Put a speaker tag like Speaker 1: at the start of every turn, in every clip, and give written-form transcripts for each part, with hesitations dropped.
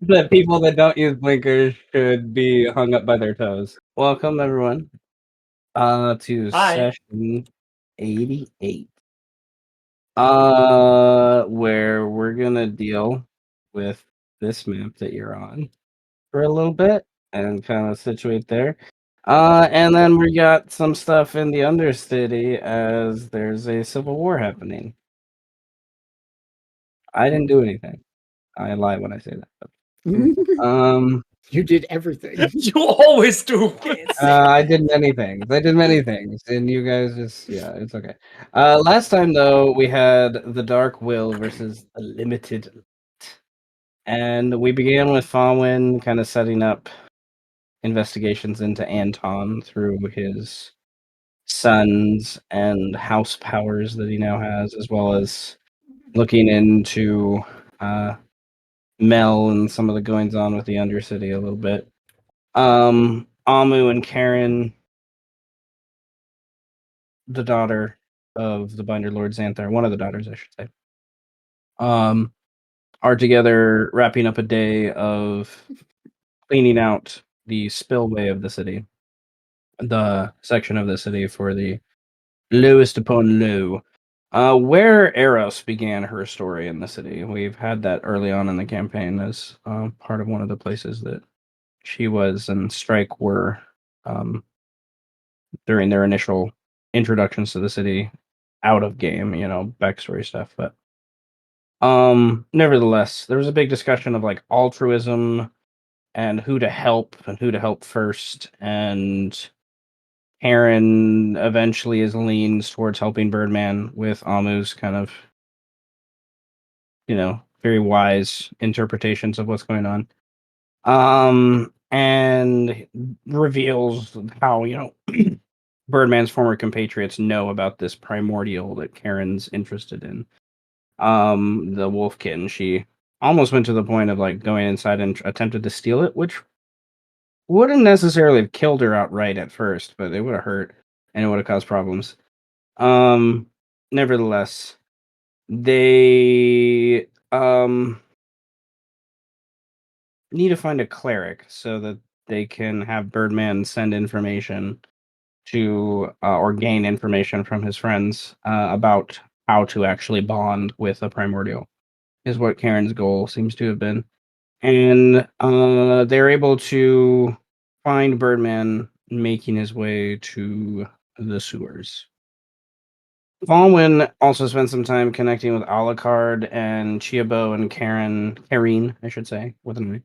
Speaker 1: that people that don't use blinkers should be hung up by their toes. Welcome everyone to
Speaker 2: Hi.
Speaker 1: session 88. Where we're gonna deal with this map that you're on for a little bit and kind of situate there. And then we got some stuff in the Undercity as there's a civil war happening. I didn't do anything. I lie when I say that.
Speaker 3: You did everything.
Speaker 2: You always do.
Speaker 1: I did many things. I did many things, and you guys just it's okay. Last time though, we had the Dark Will versus the Limited Light. And we began with Falwyn kind of setting up investigations into Anton through his sons and house powers that he now has, as well as looking into Mel and some of the goings on with the Undercity a little bit. Amu and Karen, the daughter of the Binder Lord Xanthar, one of the daughters, I should say, are together wrapping up a day of cleaning out the spillway of the city, the section of the city for the lowest upon low, where Eros began her story in the city. We've had that early on in the campaign as part of one of the places that she was and Strike were during their initial introductions to the city out of game, backstory stuff. But nevertheless, there was a big discussion of like altruism and who to help first, and Aaron eventually is leans towards helping Birdman with Amu's kind of very wise interpretations of what's going on. And reveals how Birdman's former compatriots know about this primordial that Karen's interested in. The Wolfkin, she almost went to the point of like going inside and attempted to steal it, which wouldn't necessarily have killed her outright at first, but it would have hurt and it would have caused problems. Nevertheless, they need to find a cleric so that they can have Birdman send information to or gain information from his friends about how to actually bond with a primordial is what Karen's goal seems to have been. And they're able to find Birdman making his way to the sewers. Falwyn also spent some time connecting with Alucard and Chiabo and Karine, I should say, with an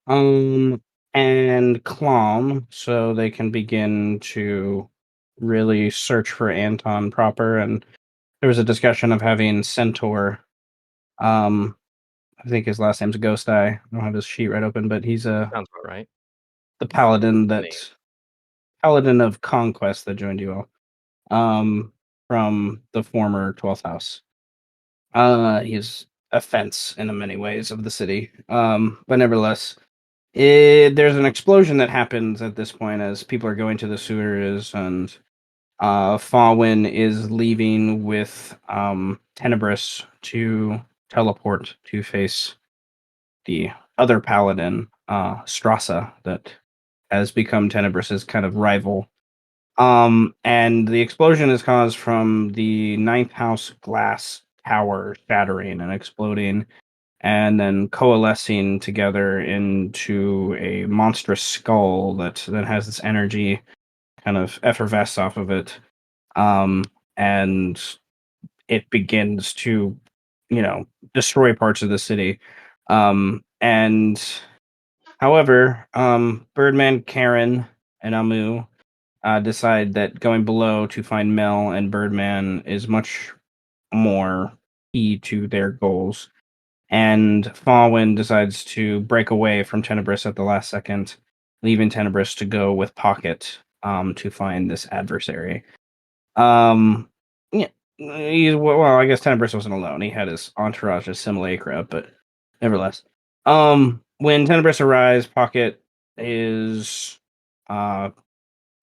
Speaker 1: I. And Clom, so they can begin to really search for Anton proper. And there was a discussion of having Centaur. I think his last name's Ghost Eye. I don't have his sheet right open, but he's
Speaker 2: Sounds about right.
Speaker 1: the paladin paladin of conquest that joined you all. From the former 12th house. He's a fence in many ways of the city. But nevertheless, there's an explosion that happens at this point as people are going to the sewers, and Falwyn is leaving with Tenebris to teleport to face the other paladin, Strassa, that has become Tenebris's kind of rival. And the explosion is caused from the ninth house glass tower shattering and exploding, and then coalescing together into a monstrous skull that then has this energy kind of effervesce off of it. And it begins to, destroy parts of the city. And however, Birdman, Karen, and Amu decide that going below to find Mel and Birdman is much more key to their goals. And Falwyn decides to break away from Tenebris at the last second, leaving Tenebris to go with Pocket to find this adversary. Yeah, well, I guess Tenebris wasn't alone. He had his entourage of Simulacra, but nevertheless. When Tenebris arrives, Pocket is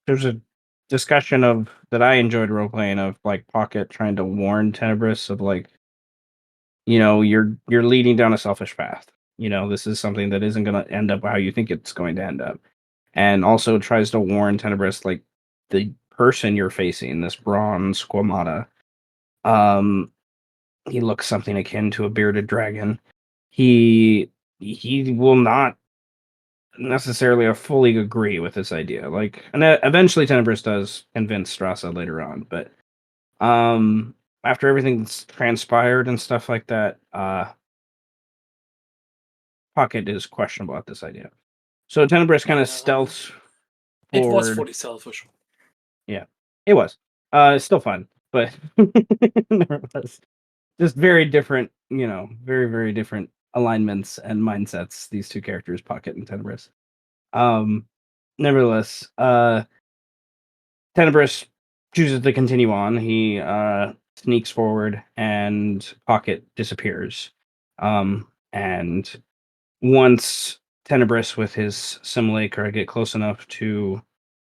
Speaker 1: there's a discussion of that I enjoyed role playing of like Pocket trying to warn Tenebris of like, you're leading down a selfish path. this is something that isn't going to end up how you think it's going to end up. And also tries to warn Tenebris, like, the person you're facing, this bronze Squamata, he looks something akin to a bearded dragon. He will not necessarily fully agree with this idea. Like, and eventually Tenebris does convince Strassa later on, but after everything's transpired and stuff like that, Pocket is questionable at this idea. So Tenebris kind of stealths
Speaker 2: It was
Speaker 1: forward.
Speaker 2: fully selfish.
Speaker 1: Yeah, it was. It's still fun, but nevertheless, just very different, very, very different alignments and mindsets, these two characters, Pocket and Tenebris. Nevertheless, Tenebris chooses to continue on. He sneaks forward and Pocket disappears. And once Tenebris with his simulacra get close enough to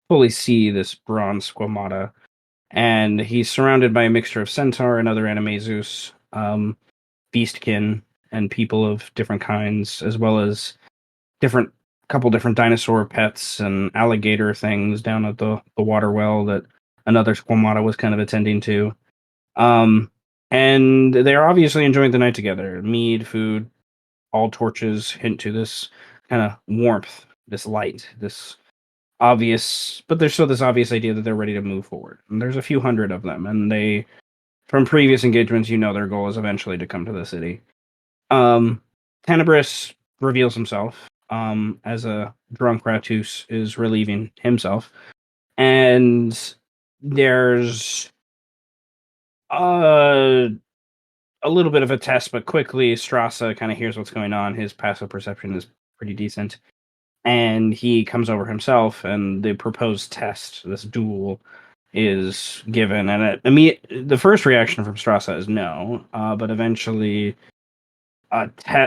Speaker 1: fully see this bronze Squamata, and he's surrounded by a mixture of centaur and other Animaesus, beastkin, and people of different kinds, as well as couple different dinosaur pets and alligator things down at the water well that another Squamata was kind of attending to. And they're obviously enjoying the night together. Mead, food, all torches hint to this kind of warmth, this light, this obvious, but there's still this obvious idea that they're ready to move forward. And there's a few hundred of them, and they, from previous engagements, their goal is eventually to come to the city. Tenebris reveals himself as a drunk Ratus is relieving himself, and there's a little bit of a test, but quickly Strassa kind of hears what's going on. His passive perception is pretty decent, and he comes over himself, and the proposed test, this duel, is given. And the first reaction from Strassa is no, but eventually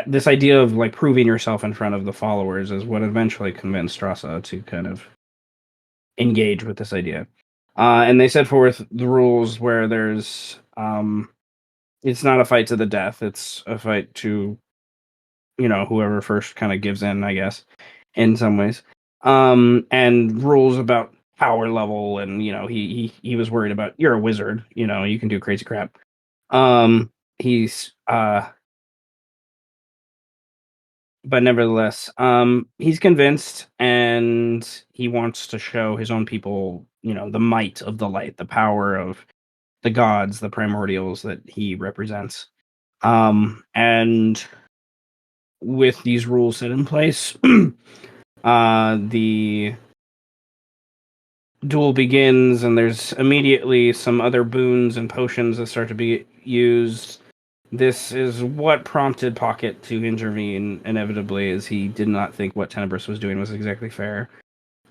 Speaker 1: this idea of like proving yourself in front of the followers is what eventually convinced Strassa to kind of engage with this idea. And they set forth the rules where there's it's not a fight to the death, it's a fight to whoever first kind of gives in, I guess, in some ways. And rules about power level, and he was worried about, you're a wizard, you can do crazy crap. He's But nevertheless, he's convinced, and he wants to show his own people, the might of the light, the power of the gods, the primordials that he represents. And with these rules set in place, the duel begins, and there's immediately some other boons and potions that start to be used. This is what prompted Pocket to intervene inevitably, as he did not think what Tenebris was doing was exactly fair.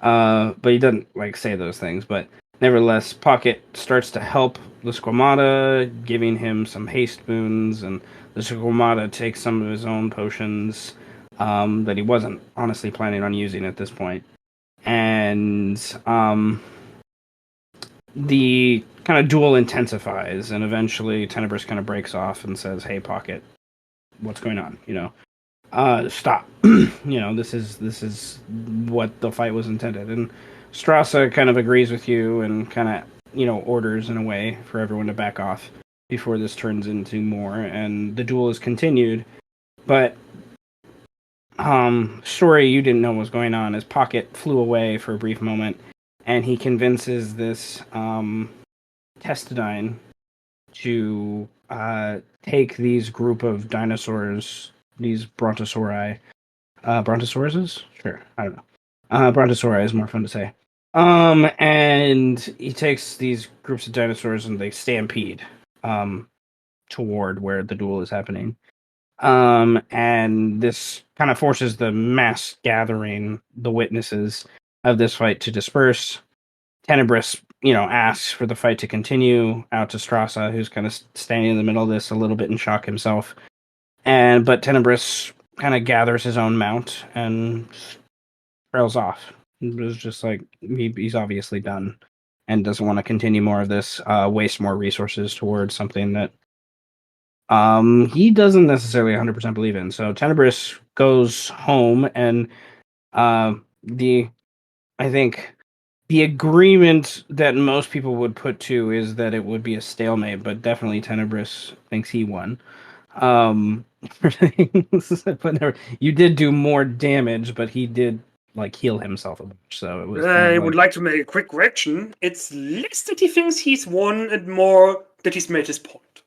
Speaker 1: But he doesn't say those things. But nevertheless, Pocket starts to help the Squamata, giving him some haste boons, and the Squamata takes some of his own potions that he wasn't honestly planning on using at this point. And the kind of duel intensifies, and eventually Tenebris kind of breaks off and says, "Hey, Pocket, what's going on? Stop. This is what the fight was intended." And Strassa kind of agrees with you and kind of orders in a way for everyone to back off before this turns into more, and the duel is continued. But story you didn't know what was going on is Pocket flew away for a brief moment, and he convinces this Testadine to take these group of dinosaurs, these Brontosauri. Brontosauruses? Sure, I don't know. Brontosauri is more fun to say. And he takes these groups of dinosaurs and they stampede toward where the duel is happening. And this kind of forces the mass gathering, the witnesses of this fight, to disperse. Tenebris, asks for the fight to continue out to Strassa, who's kind of standing in the middle of this, a little bit in shock himself. But Tenebris kind of gathers his own mount and trails off. It was just like he's obviously done and doesn't want to continue more of this, waste more resources towards something that he doesn't necessarily 100% believe in. So Tenebris goes home, and I think the agreement that most people would put to is that it would be a stalemate, but definitely Tenebris thinks he won. But you did do more damage, but he did like heal himself a bunch, so it was.
Speaker 4: I would like to make a quick correction. It's less that he thinks he's won and more that he's made his point.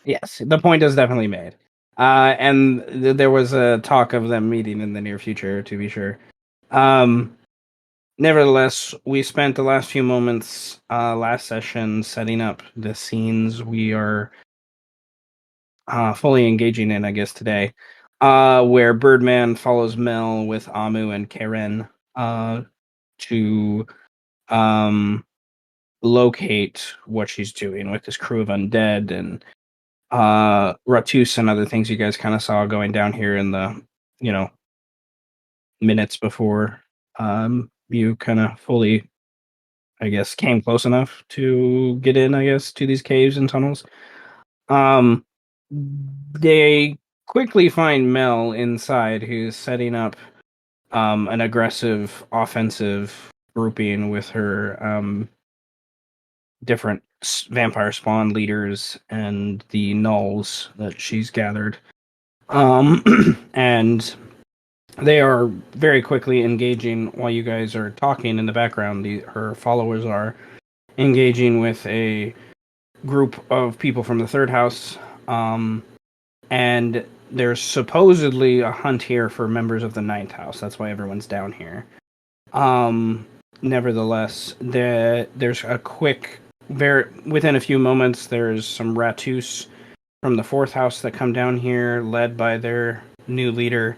Speaker 1: Yes, the point is definitely made. And there was a talk of them meeting in the near future, to be sure. Nevertheless, we spent the last few moments last session setting up the scenes we are fully engaging in, I guess, today, where Birdman follows Mel with Amu and Karen to locate what she's doing with this crew of undead, and Ratus and other things you guys kind of saw going down here in the, minutes before you kind of fully, I guess, came close enough to get in, I guess, to these caves and tunnels. They quickly find Mel inside, who's setting up an aggressive offensive grouping with her different vampire spawn leaders and the nulls that she's gathered. And they are very quickly engaging while you guys are talking in the background. Her followers are engaging with a group of people from the third house. And there's supposedly a hunt here for members of the ninth house. That's why everyone's down here. Nevertheless, there's a quick, within a few moments, there's some Ratus from the fourth house that come down here, led by their new leader,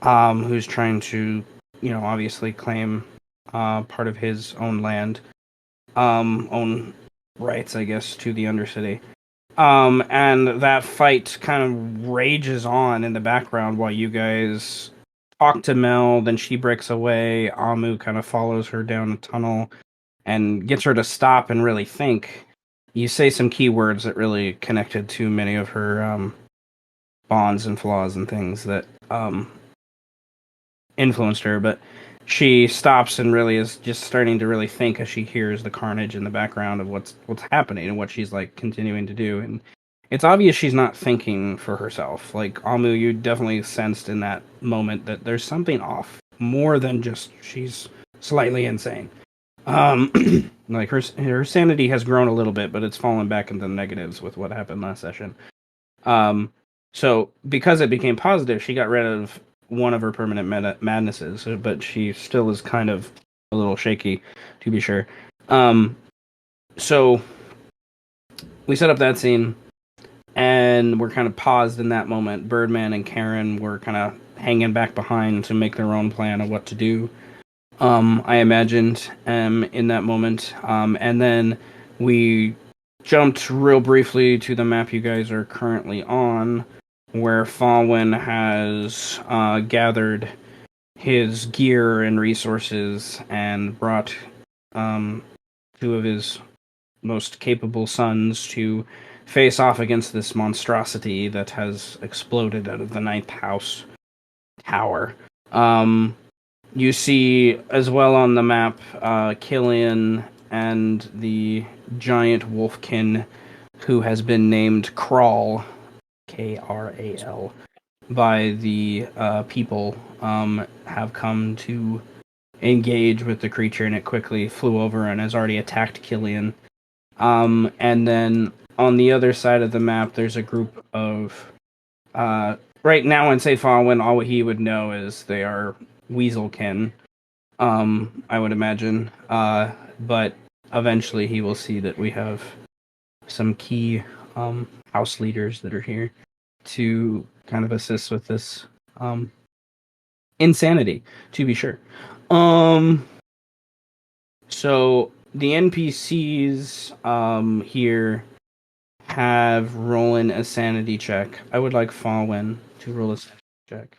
Speaker 1: who's trying to, obviously claim part of his own land, own rights, I guess, to the Undercity. And that fight kind of rages on in the background while you guys talk to Mel. Then she breaks away. Amu kind of follows her down a tunnel and gets her to stop and really think. You say some key words that really connected to many of her bonds and flaws and things that influenced her, but she stops and really is just starting to really think as she hears the carnage in the background of what's happening and what she's like continuing to do. And it's obvious she's not thinking for herself. Like Amu, you definitely sensed in that moment that there's something off, more than just she's slightly insane. Like her sanity has grown a little bit, but it's fallen back into the negatives with what happened last session. So because it became positive, she got rid of one of her permanent madnesses, but she still is kind of a little shaky, to be sure. So we set up that scene, and we're kind of paused in that moment. Birdman and Karen were kind of hanging back behind to make their own plan of what to do. I imagined in that moment, and then we jumped real briefly to the map you guys are currently on, where Falwyn has gathered his gear and resources and brought two of his most capable sons to face off against this monstrosity that has exploded out of the ninth house tower. You see as well on the map Killian and the giant wolfkin who has been named Kral, Kral, by the people, have come to engage with the creature, and it quickly flew over and has already attacked Killian. And then on the other side of the map, there's a group of right now in St. Falwyn, all he would know is they are Weaselkin, I would imagine. But eventually he will see that we have some key house leaders that are here to kind of assist with this insanity, to be sure. So the NPCs here have rolling a sanity check. I would like Falwyn to roll a sanity check.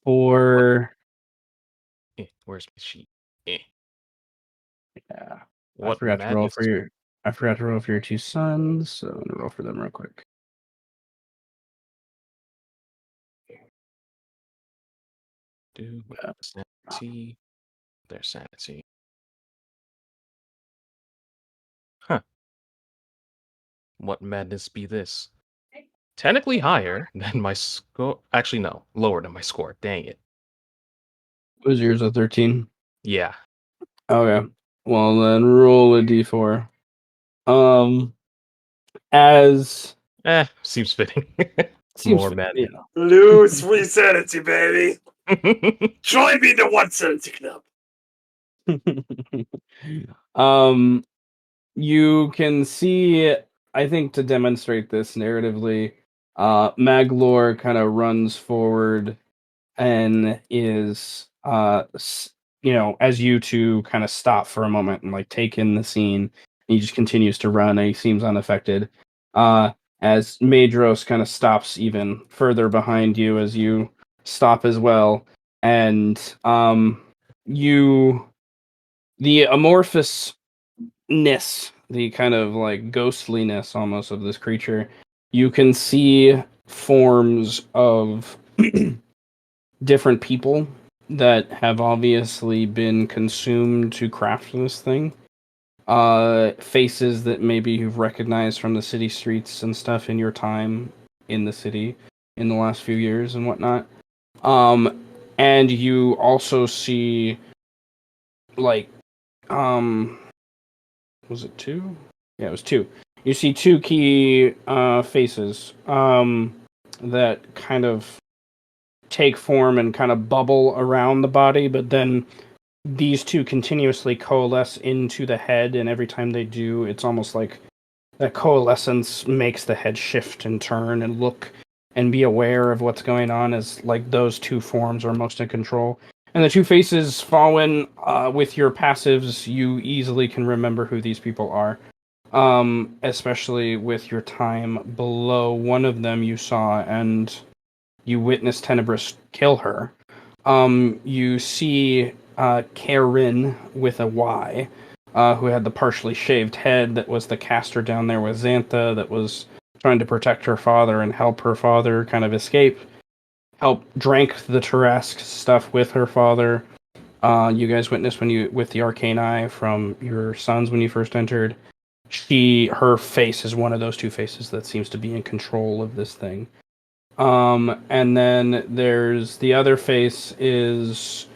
Speaker 1: For
Speaker 2: Where's my sheet?
Speaker 1: yeah,
Speaker 2: What
Speaker 1: I forgot to roll
Speaker 2: madness?
Speaker 1: for your. I forgot to roll for your two sons, so I'm gonna roll for them real quick.
Speaker 2: Do sanity. Their sanity. Huh. What madness be this? Technically higher than my score. Actually, no. Lower than my score. Dang it.
Speaker 1: Was yours a 13?
Speaker 2: Yeah.
Speaker 1: Okay. Well, then roll a d4. As
Speaker 2: Seems fitting.
Speaker 1: seems,
Speaker 2: More mad.
Speaker 1: yeah.
Speaker 4: Lose free sanity, baby. Join me in the one sanity club.
Speaker 1: You can see, I think, to demonstrate this narratively, Maglor kind of runs forward and is, as you two kind of stop for a moment and like take in the scene, he just continues to run and he seems unaffected. As Madros kind of stops even further behind you as you stop as well, and you, the amorphousness, the kind of like ghostliness almost of this creature, you can see forms of different people that have obviously been consumed to craft this thing. Faces that maybe you've recognized from the city streets and stuff in your time in the city in the last few years and whatnot. And you also see, like, was it two? Yeah, it was two. You see two key faces that kind of take form and kind of bubble around the body, but then these two continuously coalesce into the head, and every time they do, it's almost like that coalescence makes the head shift and turn and look and be aware of what's going on, as like those two forms are most in control. And the two faces, Fallen, with your passives, you easily can remember who these people are. Especially with your time below one of them you saw, and you witness Tenebris kill her. You see Karen with a Y, who had the partially shaved head that was the caster down there with Xantha, that was trying to protect her father and help her father kind of escape. Help drank the Tarrasque stuff with her father. You guys witnessed when you with the arcane eye from your sons when you first entered. Her face is one of those two faces that seems to be in control of this thing. And then there's the other face is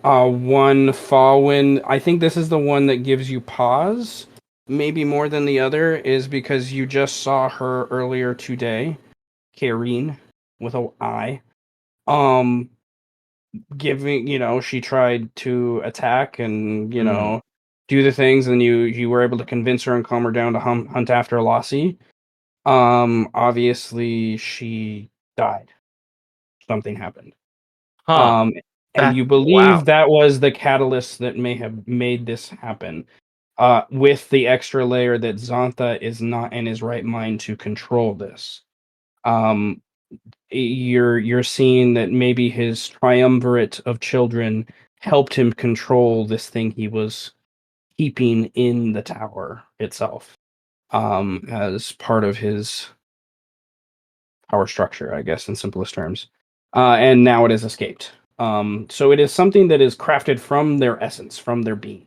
Speaker 1: one Falwyn. I think this is the one that gives you pause, maybe more than the other, is because you just saw her earlier today, Kareen, with a I. Giving, she tried to attack and, do the things, and you were able to convince her and calm her down to hunt after Lassie. Obviously she died. Something happened.
Speaker 2: Huh.
Speaker 1: And you believe that was the catalyst that may have made this happen. With the extra layer that Xantha is not in his right mind to control this. Um, you're seeing that maybe his triumvirate of children helped him control this thing he was keeping in the tower itself. As part of his power structure, I guess, in simplest terms. And now it has escaped. So it is something that is crafted from their essence, from their being.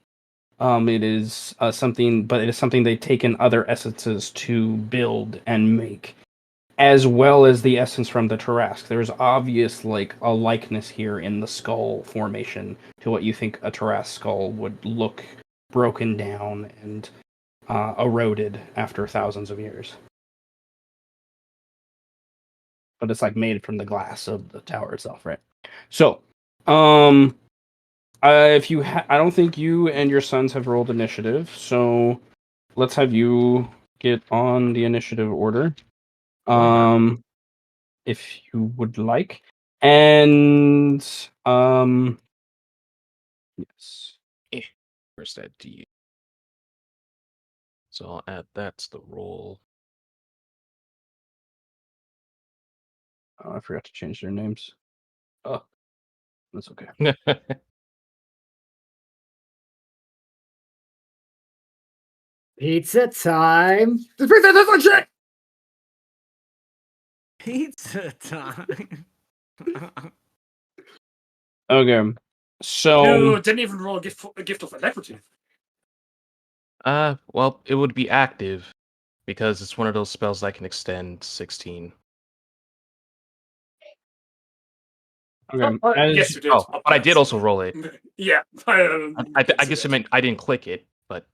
Speaker 1: It is something, but it is something they've taken other essences to build and make, as well as the essence from the Tarrasque. There's obvious like a likeness here in the skull formation to what you think a Tarrasque skull would look, broken down and eroded after thousands of years. But it's like made from the glass of the tower itself, right? So, if you, I don't think you and your sons have rolled initiative, so let's have you get on the initiative order, if you would like, and yes.
Speaker 2: Where's that D? So I'll add that to the roll.
Speaker 1: Oh, I forgot to change their names. Oh, that's okay.
Speaker 3: Pizza time.
Speaker 5: Pizza time.
Speaker 1: Okay. So
Speaker 4: You didn't even roll a gift of alacrity.
Speaker 2: Well, it would be active because it's one of those spells that can extend 16.
Speaker 1: okay.
Speaker 4: Yes, you did.
Speaker 2: Oh, but I did also roll it.
Speaker 4: Yeah.
Speaker 2: I guess it meant I didn't click it, but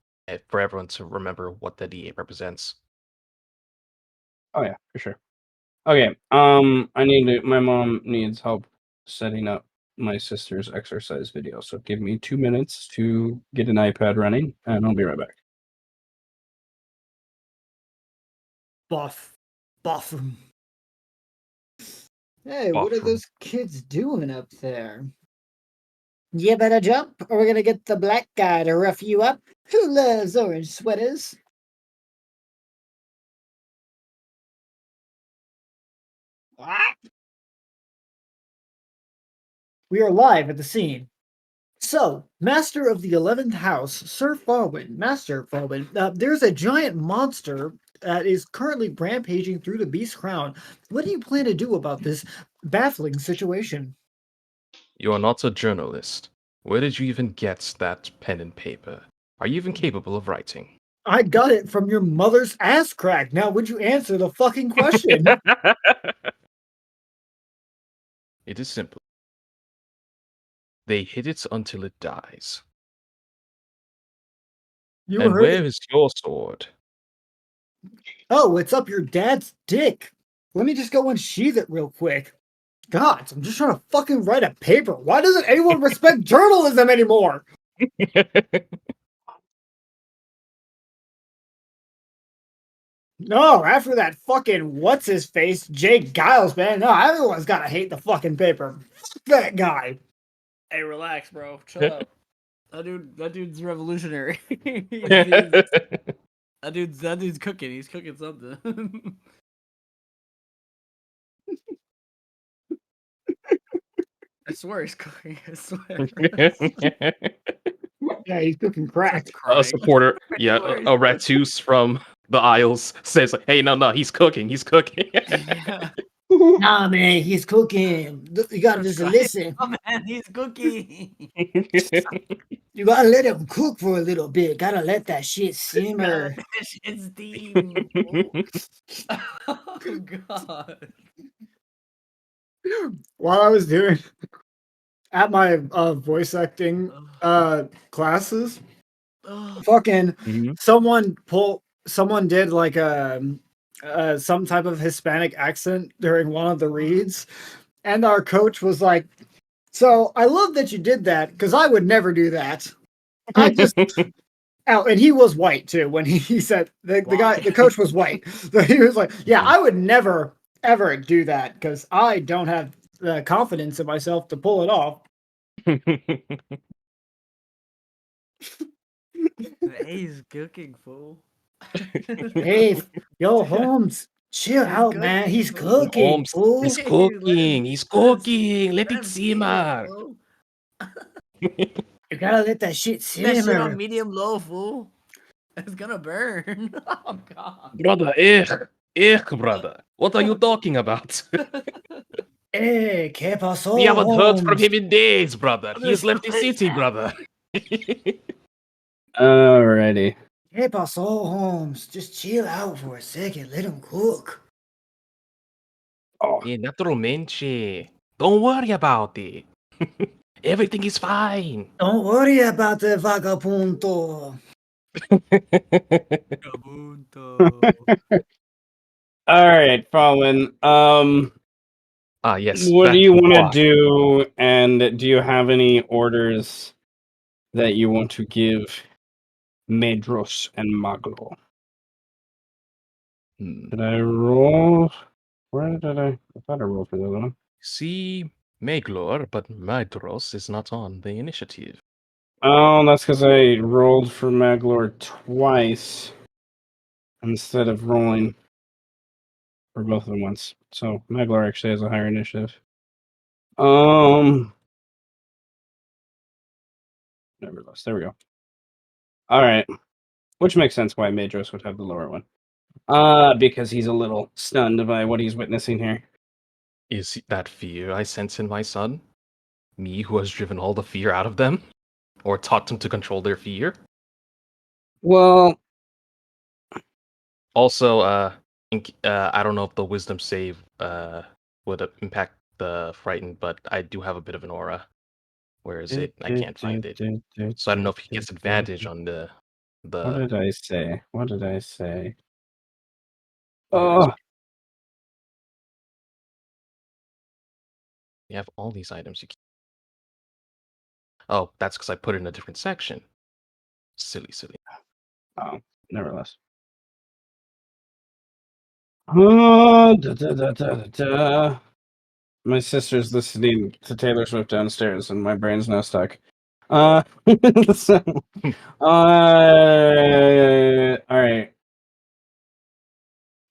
Speaker 2: for everyone to remember what the D8 represents.
Speaker 1: Oh yeah, for sure. Okay. My mom needs help setting up my sister's exercise video. So give me 2 minutes to get an iPad running, and I'll be right back.
Speaker 3: Bathroom. Hey, what are those kids doing up there? You better jump, or we're gonna get the black guy to rough you up. Who loves orange sweaters? Ah! We are live at the scene. So, Master of the 11th House, Sir Farwin, Master Farwin, there's a giant monster that is currently rampaging through the Beast Crown. What do you plan to do about this baffling situation?
Speaker 2: You are not a journalist. Where did you even get that pen and paper? Are you even capable of writing?
Speaker 3: I got it from your mother's ass crack. Now, would you answer the fucking question?
Speaker 2: It is simple. They hid it until it dies.
Speaker 3: You
Speaker 2: And
Speaker 3: heard
Speaker 2: where
Speaker 3: it.
Speaker 2: is your sword?
Speaker 3: Oh, it's up your dad's dick. Let me just go unsheath it real quick. God, I'm just trying to fucking write a paper. Why doesn't anyone respect journalism anymore? No, after that fucking what's his face, Jake Giles, man. No, everyone's gotta hate the fucking paper. Fuck that guy.
Speaker 5: Hey, relax, bro. Chill out. That dude's revolutionary. that dude's cooking. He's cooking something. I swear he's cooking. I swear.
Speaker 3: Yeah, he's cooking crack.
Speaker 2: A supporter, yeah, a Ratus from the Isles says, like, "Hey, no, he's cooking. He's cooking."
Speaker 5: Yeah.
Speaker 3: Nah, man, he's cooking. You gotta just listen.
Speaker 5: Oh man, he's cooking.
Speaker 3: You gotta let him cook for a little bit. Gotta let that shit simmer.
Speaker 5: God, that shit's steam. Oh god.
Speaker 3: While I was doing at my voice acting classes, fucking
Speaker 2: Mhm.
Speaker 3: someone did like some type of Hispanic accent during one of the reads, and our coach was like, "So I love that you did that because I would never do that. I just." Oh, and he was white too. When he said the coach was white, so he was like, "Yeah, I would never ever do that because I don't have the confidence in myself to pull it off."
Speaker 5: He's cooking, fool.
Speaker 3: Hey, yo, Holmes, chill
Speaker 5: He's
Speaker 3: out, man. He's cooking,
Speaker 2: Holmes,
Speaker 3: fool.
Speaker 2: he's cooking. He's cooking. Let it simmer.
Speaker 3: You gotta let that shit
Speaker 5: That shit on
Speaker 3: simmer.
Speaker 5: medium low, fool. It's gonna burn. Oh god.
Speaker 2: Brother, brother. What are you talking about?
Speaker 3: Hey, ¿qué pasó,
Speaker 2: We haven't heard from
Speaker 3: Holmes?
Speaker 2: him in days, brother. He has left the city, brother.
Speaker 1: Alrighty.
Speaker 3: ¿Qué pasó, Holmes? Just chill out for a second. Let him cook.
Speaker 1: Oh,
Speaker 2: Naturalmente. Don't worry about it. Everything is fine.
Speaker 3: Don't worry about the vagabundo.
Speaker 1: all right, Fallen.
Speaker 2: Yes.
Speaker 1: What do
Speaker 2: back
Speaker 1: you
Speaker 2: to
Speaker 1: want to
Speaker 2: plot.
Speaker 1: do? And do you have any orders that you want to give Medros and Maglo? Did I roll? Where did I thought I rolled for the other one.
Speaker 2: See Maglor, but Madros is not on the initiative.
Speaker 1: Oh, that's because I rolled for Maglor twice instead of rolling for both of them once. So Maglor actually has a higher initiative. Nevertheless, there we go. All right, which makes sense why Madros would have the lower one. Because he's a little stunned by what he's witnessing here.
Speaker 2: Is that fear I sense in my son? me who has driven all the fear out of them or taught them to control their fear.
Speaker 1: Well,
Speaker 2: Also, I don't know if the wisdom save would impact the frightened, but I do have a bit of an aura. Where is it? I can't find it. So I don't know if he gets advantage on the.
Speaker 1: What did I say? What did I say?
Speaker 2: Where is
Speaker 1: Oh,
Speaker 2: it? You have all these items. Oh, that's because I put it in a different section. Silly.
Speaker 1: oh, nevertheless. Oh, da, da, da, da, da, da. My sister's listening to Taylor Swift downstairs, and my brain's now stuck. So, all right.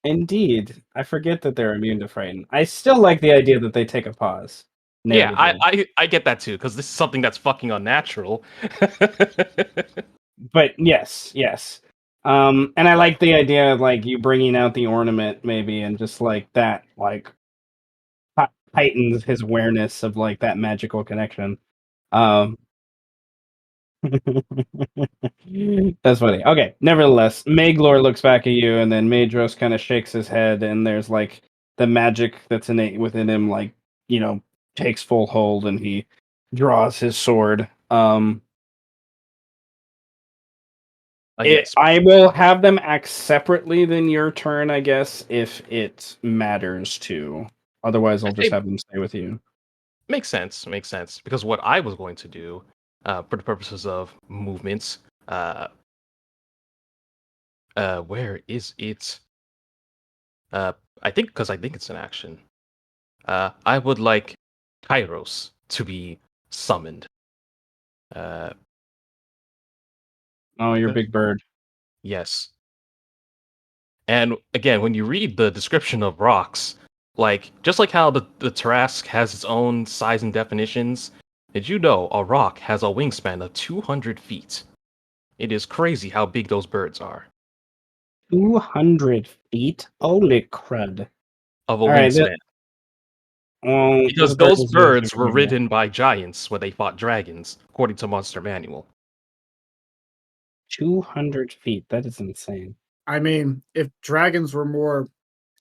Speaker 1: Indeed, I forget that they're immune to frighten. I still like the idea that they take a pause.
Speaker 2: Yeah,
Speaker 1: Narratively.
Speaker 2: I get that too because this is something that's fucking unnatural.
Speaker 1: But yes. And I like the idea of like you bringing out the ornament maybe, and just like that, like heightens his awareness of like that magical connection. Um, that's funny. Okay, nevertheless, Maglor looks back at you, and then Madros kind of shakes his head, and there's like the magic that's innate within him, like takes full hold, and he draws his sword.
Speaker 2: Yes.
Speaker 1: I will have them act separately than your turn, I guess, if it matters to. Otherwise, I'll just have them stay with you.
Speaker 2: Makes sense. Because what I was going to do, for the purposes of movements, where is it? I think it's an action. I would like Kairos to be summoned.
Speaker 1: Oh, you're Big Bird.
Speaker 2: Yes. And again, when you read the description of rocks, just like how the Tarask has its own size and definitions, did you know a rock has a wingspan of 200 feet? It is crazy how big those birds are.
Speaker 1: 200 feet? Holy crud.
Speaker 2: Of a
Speaker 1: All right.
Speaker 2: wingspan.
Speaker 1: This
Speaker 2: Because
Speaker 1: bird
Speaker 2: those
Speaker 1: is yours
Speaker 2: birds
Speaker 1: if
Speaker 2: were
Speaker 1: you need it.
Speaker 2: ridden by giants when they fought dragons, according to Monster Manual.
Speaker 1: 200 feet. That is insane.
Speaker 3: I mean, if dragons were more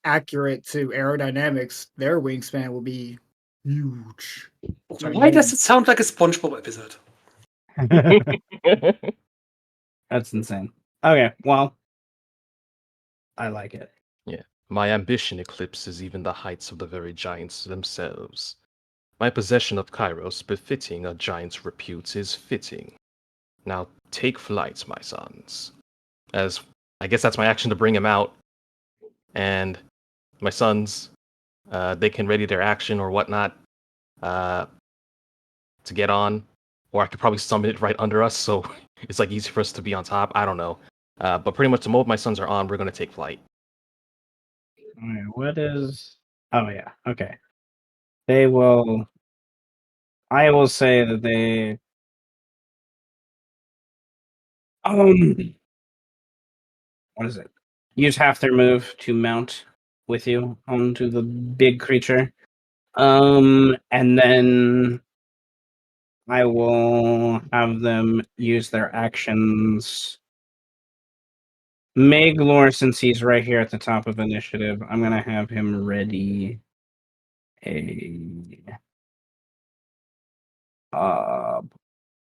Speaker 3: accurate to aerodynamics, their wingspan would be huge.
Speaker 4: Why does it sound like a SpongeBob episode?
Speaker 1: That's insane. Okay, well, I like it.
Speaker 2: Yeah. My ambition eclipses even the heights of the very giants themselves. My possession of Kairos, befitting a giant's repute, is fitting. Now take flight, my sons. As I guess that's my action to bring him out. And my sons, they can ready their action or whatnot to get on. Or I could probably summon it right under us, so it's like easy for us to be on top. I don't know. But pretty much the moment my sons are on, we're going to take flight.
Speaker 1: All right, what is... Oh, yeah, okay. They will... I will say that they... What is it? Use half their move to mount with you onto the big creature. And then I will have them use their actions. Maglor, since he's right here at the top of initiative, I'm gonna have him ready a uh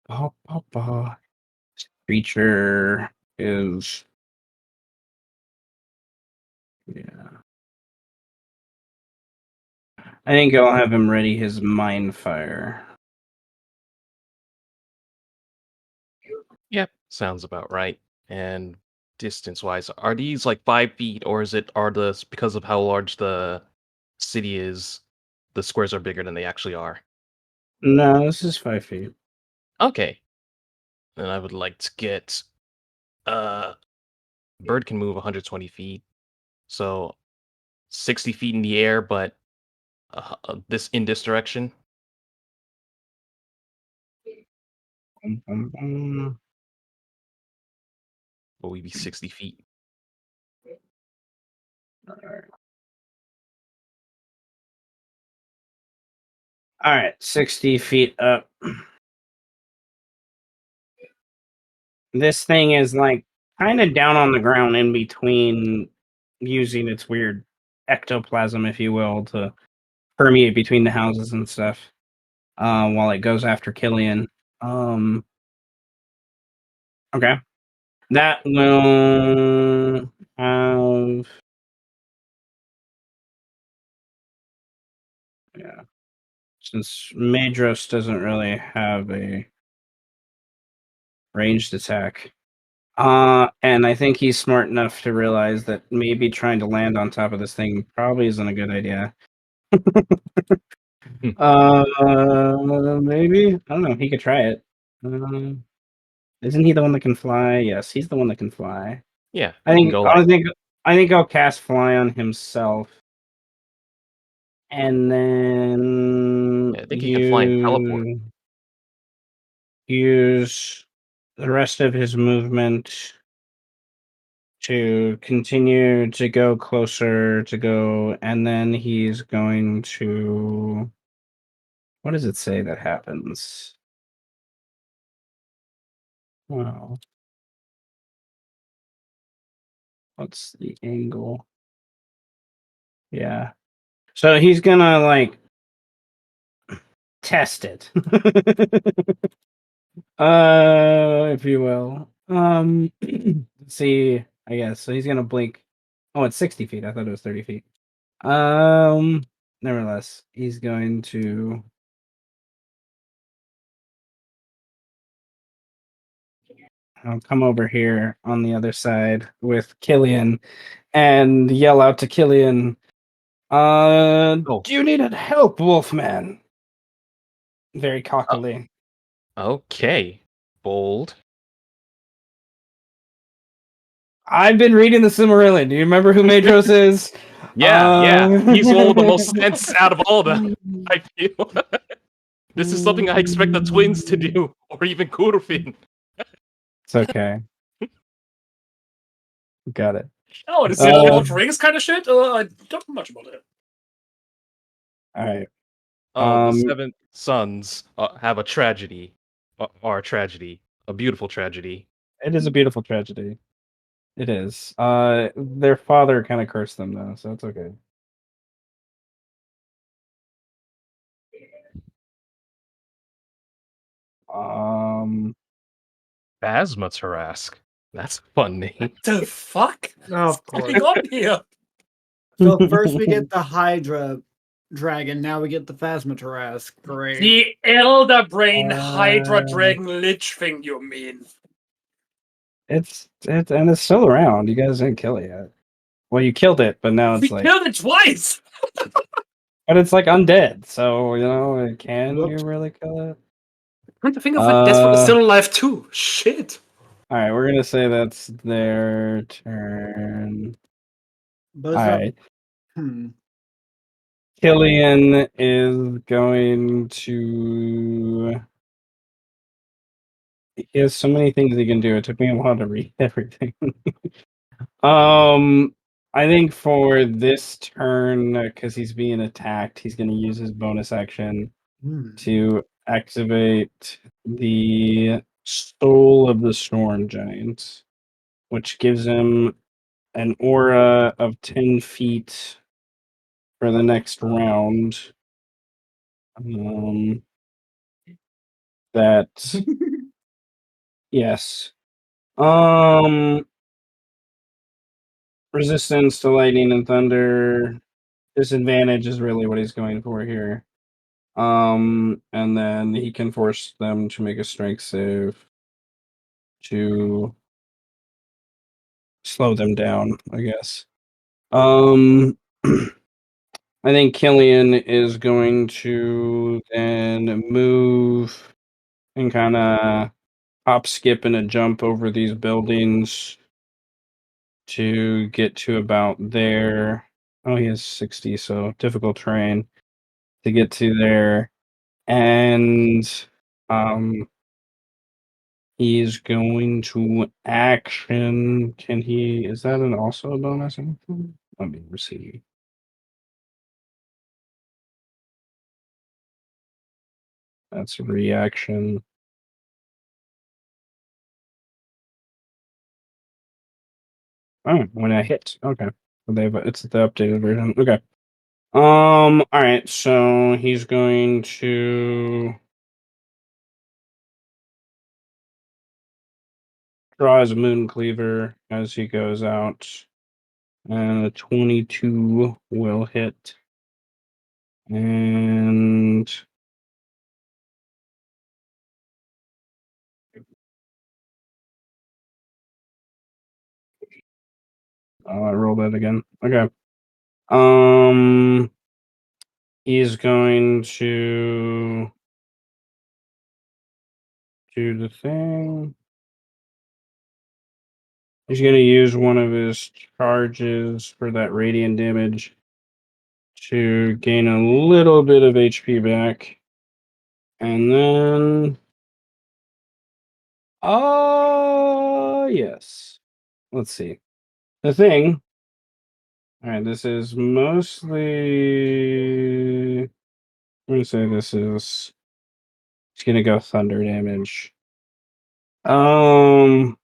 Speaker 1: ba, ba, ba. Creature is yeah. I think I'll have him ready his mind fire.
Speaker 2: Yep, sounds about right. And distance-wise, are these like 5 feet, or because of how large the city is, the squares are bigger than they actually are?
Speaker 1: No, this is 5 feet.
Speaker 2: Okay. Then I would like to get uh bird can move 120 feet, so 60 feet in the air, but this in this direction.
Speaker 1: Bum, bum, bum.
Speaker 2: Will we be 60 feet?
Speaker 1: All right, 60 feet up. This thing is like kind of down on the ground in between, using its weird ectoplasm, if you will, to permeate between the houses and stuff. While it goes after Killian. Okay. That will have. Yeah. Since Madros doesn't really have a ranged attack. And I think he's smart enough to realize that maybe trying to land on top of this thing probably isn't a good idea. Maybe, I don't know. He could try it. Isn't he the one that can fly? Yes, he's the one that can fly.
Speaker 2: Yeah,
Speaker 1: I
Speaker 2: you can
Speaker 1: think.
Speaker 2: go
Speaker 1: I
Speaker 2: like
Speaker 1: think. I think I'll cast fly on himself, and then
Speaker 2: yeah, I think he can fly and teleport.
Speaker 1: use the rest of his movement to continue to go closer to go, and then he's going to. What does it say that happens? Wow. What's the angle? Yeah. So he's gonna like test it. If you will. Let's see, I guess. So he's gonna blink. Oh, it's 60 feet. I thought it was 30 feet. Nevertheless, he's going to I'll come over here on the other side with Killian and yell out to Killian,
Speaker 2: Oh.
Speaker 1: do you need help, Wolfman? Very cockily.
Speaker 2: Okay. Bold.
Speaker 1: I've been reading the Silmarillion. Do you remember who Madros is?
Speaker 2: Yeah. He's one of the most sense out of all of them, I feel. This is something I expect the twins to do, or even Kurufin.
Speaker 1: It's okay. Got it.
Speaker 4: Oh, this is Lord of the Rings kind of shit? I don't know much about it.
Speaker 1: All right.
Speaker 2: Oh, the seven sons have a tragedy. Are a tragedy. A beautiful tragedy.
Speaker 1: It is a beautiful tragedy. It is. Their father kind of cursed them, though, so it's okay.
Speaker 2: Phasma Tarask. That's a fun name.
Speaker 4: The fuck?
Speaker 3: Of
Speaker 4: What's
Speaker 3: course.
Speaker 4: going on here?
Speaker 3: So first we get the Hydra dragon, now we get the Phasmatarask. Great.
Speaker 4: The Elder Brain Hydra Dragon Lich thing, you mean?
Speaker 1: It's and it's still around. You guys didn't kill it yet. Well, you killed it, but now
Speaker 4: We
Speaker 1: it's like,
Speaker 4: killed it twice!
Speaker 1: but it's like undead. So can
Speaker 3: Whoops.
Speaker 1: you really kill it?
Speaker 4: Come to think of it, Desmond is still alive too. Shit.
Speaker 1: All right, we're gonna say that's their turn.
Speaker 3: But
Speaker 1: All right,
Speaker 3: hmm.
Speaker 1: Killian is going to. He has so many things he can do. It took me a while to read everything. I think for this turn, because he's being attacked, he's going to use his bonus action to activate the Soul of the Storm Giant, which gives him an aura of 10 feet for the next round. That yes. Resistance to lightning and thunder. Disadvantage is really what he's going for here. And then he can force them to make a strength save to slow them down, I guess. I think Killian is going to then move and kind of hop, skip, and a jump over these buildings to get to about there. Oh, he has 60, so difficult terrain to get to there. And he's going to action. Can he? Is that also a bonus? Let me see. That's a reaction. Oh, when I hit. Okay. It's the updated version. Okay. Alright, so he's going to draw his moon cleaver as he goes out. And a 22 will hit. And I roll that again. Okay. He's going to do the thing. He's going to use one of his charges for that radiant damage to gain a little bit of HP back. And then... yes. Let's see. The thing... Alright, this is mostly... I'm going to say this is... It's going to go thunder damage. Okay.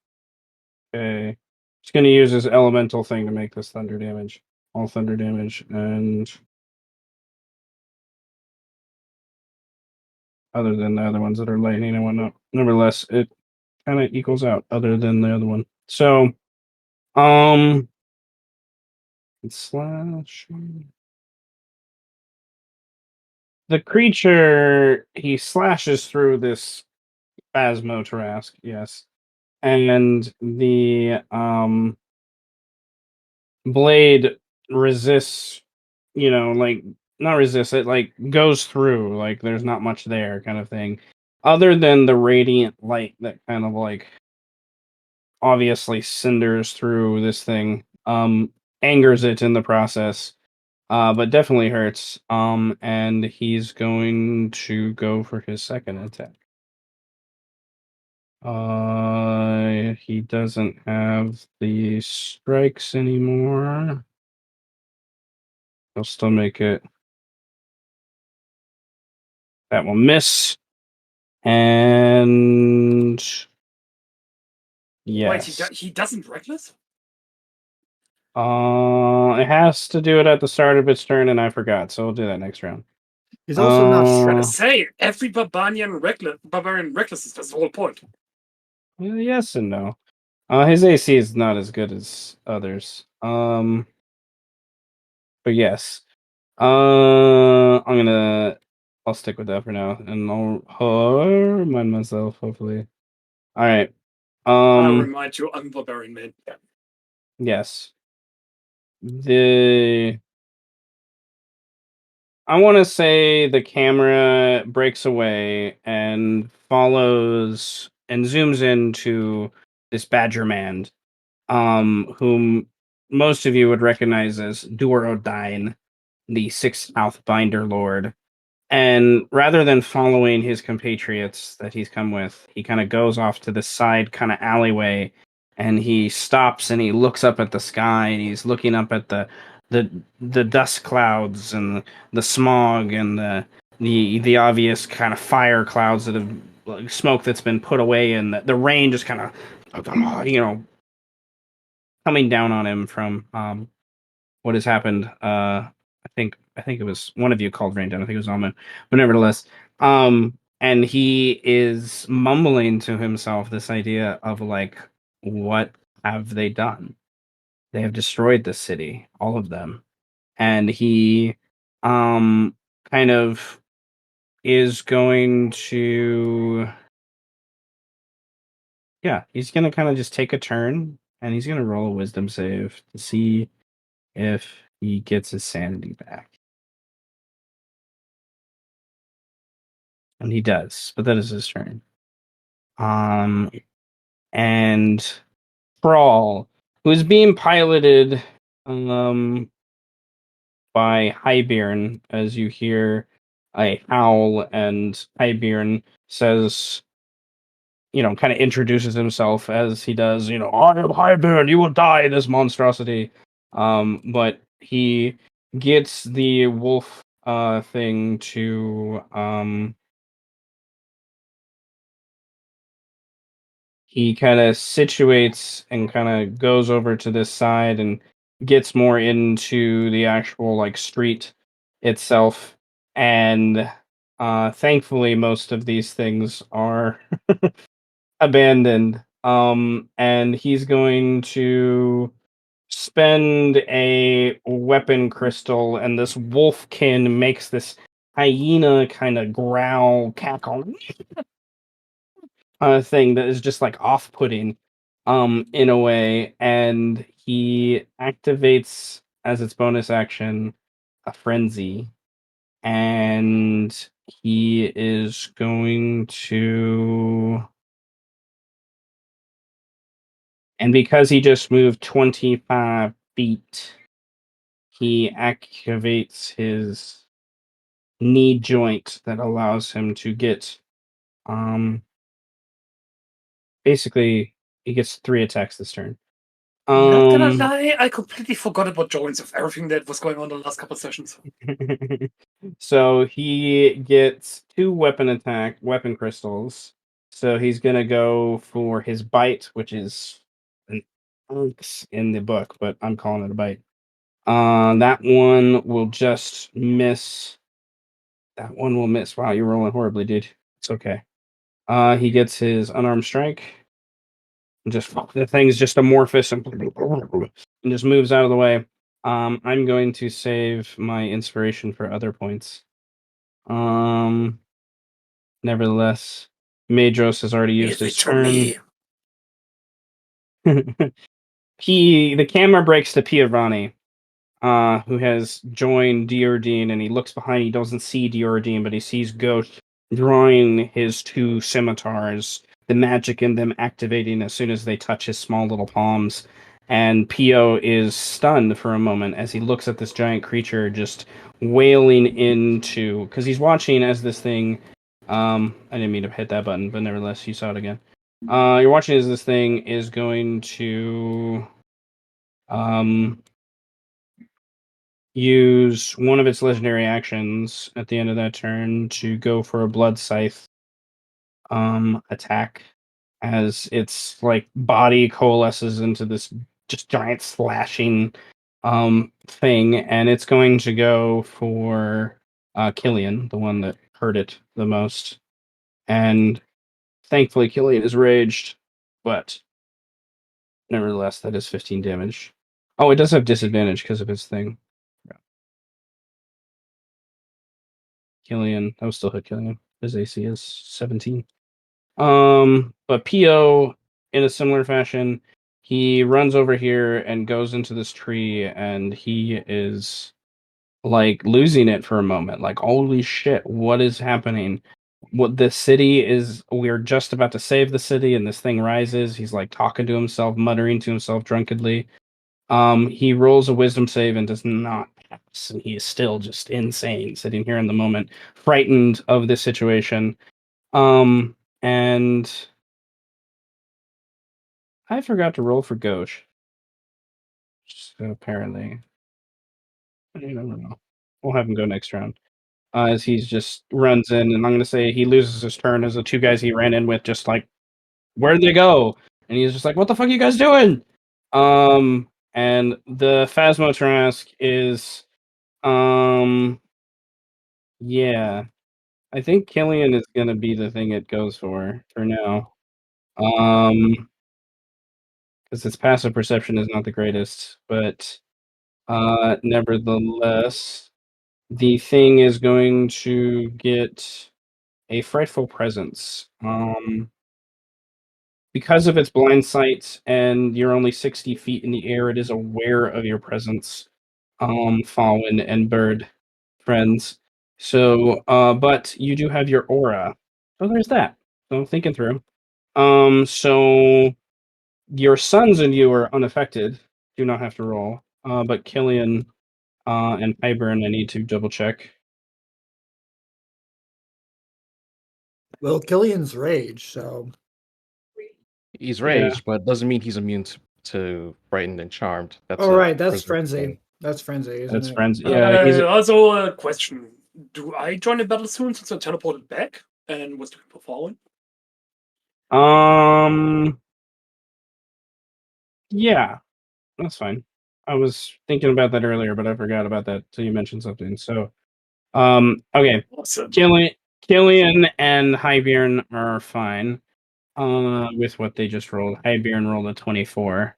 Speaker 1: It's going to use his elemental thing to make this thunder damage. All thunder damage, and other than the other ones that are lightning and whatnot. Nevertheless, it kind of equals out other than the other one. So, slash... The creature, he slashes through this Phasmotrask, yes. And the, blade resists, like, not resists, it like goes through, like there's not much there kind of thing. Other than the radiant light that kind of like obviously cinders through this thing, angers it in the process, but definitely hurts. And he's going to go for his second attack. He doesn't have the strikes anymore. He'll still make it. That will miss. And yes.
Speaker 4: Wait, he doesn't reckless?
Speaker 1: It has to do it at the start of its turn, and I forgot, so we'll do that next round.
Speaker 3: He's also not
Speaker 4: Gonna
Speaker 3: stressed.
Speaker 4: say every barbarian reckless is that's the whole point.
Speaker 1: Yes and no. His AC is not as good as others. But yes. I'll stick with that for now, and I'll remind myself, hopefully. All right.
Speaker 4: I'll remind you, I'm barbarian man.
Speaker 1: Yes. I want to say the camera breaks away and follows and zooms into this Badger Man, whom most of you would recognize as Durodyne, the Sixth Mouth Binder Lord. And rather than following his compatriots that he's come with, he kind of goes off to the side kind of alleyway, and he stops and he looks up at the sky, and he's looking up at the dust clouds and the smog and the obvious kind of fire clouds that have like, smoke that's been put away, and the rain just kind of coming down on him from what has happened. I think it was one of you called rain down. I think it was Amu, but nevertheless, and he is mumbling to himself this idea of like, what have they done? They have destroyed the city, all of them, and he, kind of is going to, yeah, he's gonna kind of just take a turn, and he's gonna roll a wisdom save to see if he gets his sanity back. And he does, but that is his turn. And Brawl, who is being piloted by Highbearn, as you hear a howl, and Highbearn says, kind of introduces himself as he does, I am Highbearn, you will die, this monstrosity. But he gets the wolf thing to he kind of situates and kind of goes over to this side and gets more into the actual like street itself. And thankfully, most of these things are abandoned. And he's going to spend a weapon crystal, and this wolfkin makes this hyena kind of growl, cackle thing that is just like off-putting, in a way. And he activates as its bonus action a frenzy, and he is going to. And because he just moved 25 feet, he activates his knee joint that allows him to get basically he gets 3 attacks this turn.
Speaker 4: Not gonna lie, I completely forgot about joints of everything that was going on the last couple of sessions.
Speaker 1: So he gets 2 weapon crystals. So he's gonna go for his bite, which is an ounce in the book, but I'm calling it a bite. That one will just miss. That one will miss. Wow, you're rolling horribly, dude. It's okay. He gets his unarmed strike. Just the thing's just amorphous and just moves out of the way. I'm going to save my inspiration for other points. Nevertheless, Madros has already used his turn. The camera breaks to Piovani, who has joined Diordine, and he looks behind. He doesn't see Diordine, but he sees Ghost drawing his 2 scimitars, the magic in them activating as soon as they touch his small little palms. And Pio is stunned for a moment as he looks at this giant creature just wailing into, because he's watching as this thing. I didn't mean to hit that button, but nevertheless, you saw it again. You're watching as this thing is going to use one of its legendary actions at the end of that turn to go for a blood scythe attack, as its like body coalesces into this just giant slashing thing, and it's going to go for Killian, the one that hurt it the most. And thankfully Killian is raged, but nevertheless that is 15 damage. Oh, it does have disadvantage because of his thing. Killian, that was still hit Killian. His AC is 17. But Pio, in a similar fashion, he runs over here and goes into this tree, and he is like losing it for a moment. Like, holy shit, what is happening? What the city is, we're just about to save the city, and this thing rises. He's like talking to himself, muttering to himself drunkenly. He rolls a wisdom save and does not pass, and he is still just insane, sitting here in the moment, frightened of this situation. And I forgot to roll for Gauche. So apparently, I don't know. We'll have him go next round. As he's just runs in, and I'm gonna say he loses his turn as the 2 guys he ran in with just like, where'd they go? And he's just like, what the fuck are you guys doing? And the Phasmotrask is yeah. I think Killian is gonna be the thing it goes for now. Because its passive perception is not the greatest, but nevertheless, the thing is going to get a frightful presence. Because of its blind sight and you're only 60 feet in the air, it is aware of your presence, Fallen and Bird friends. So, but you do have your aura. So there's that. So I'm thinking through. So your sons and you are unaffected. Do not have to roll. But Killian and Pyburn, I need to double check.
Speaker 3: Well, Killian's rage, so
Speaker 2: He's
Speaker 1: Yeah.
Speaker 2: raged, but doesn't mean he's immune to frightened and charmed. That's
Speaker 3: oh
Speaker 2: a
Speaker 3: right, that's
Speaker 2: prisoner
Speaker 3: frenzy.
Speaker 2: thing.
Speaker 3: That's frenzy, isn't
Speaker 1: That's
Speaker 3: it?
Speaker 1: friends. Yeah, he's
Speaker 4: Also, a question: do I join the battle soon since I teleported back and was looking for Fallen?
Speaker 1: Yeah, that's fine. I was thinking about that earlier, but I forgot about that till you mentioned something. So, okay,
Speaker 4: Awesome.
Speaker 1: Killian and Highbeard are fine. With what they just rolled. Highbeard rolled a 24.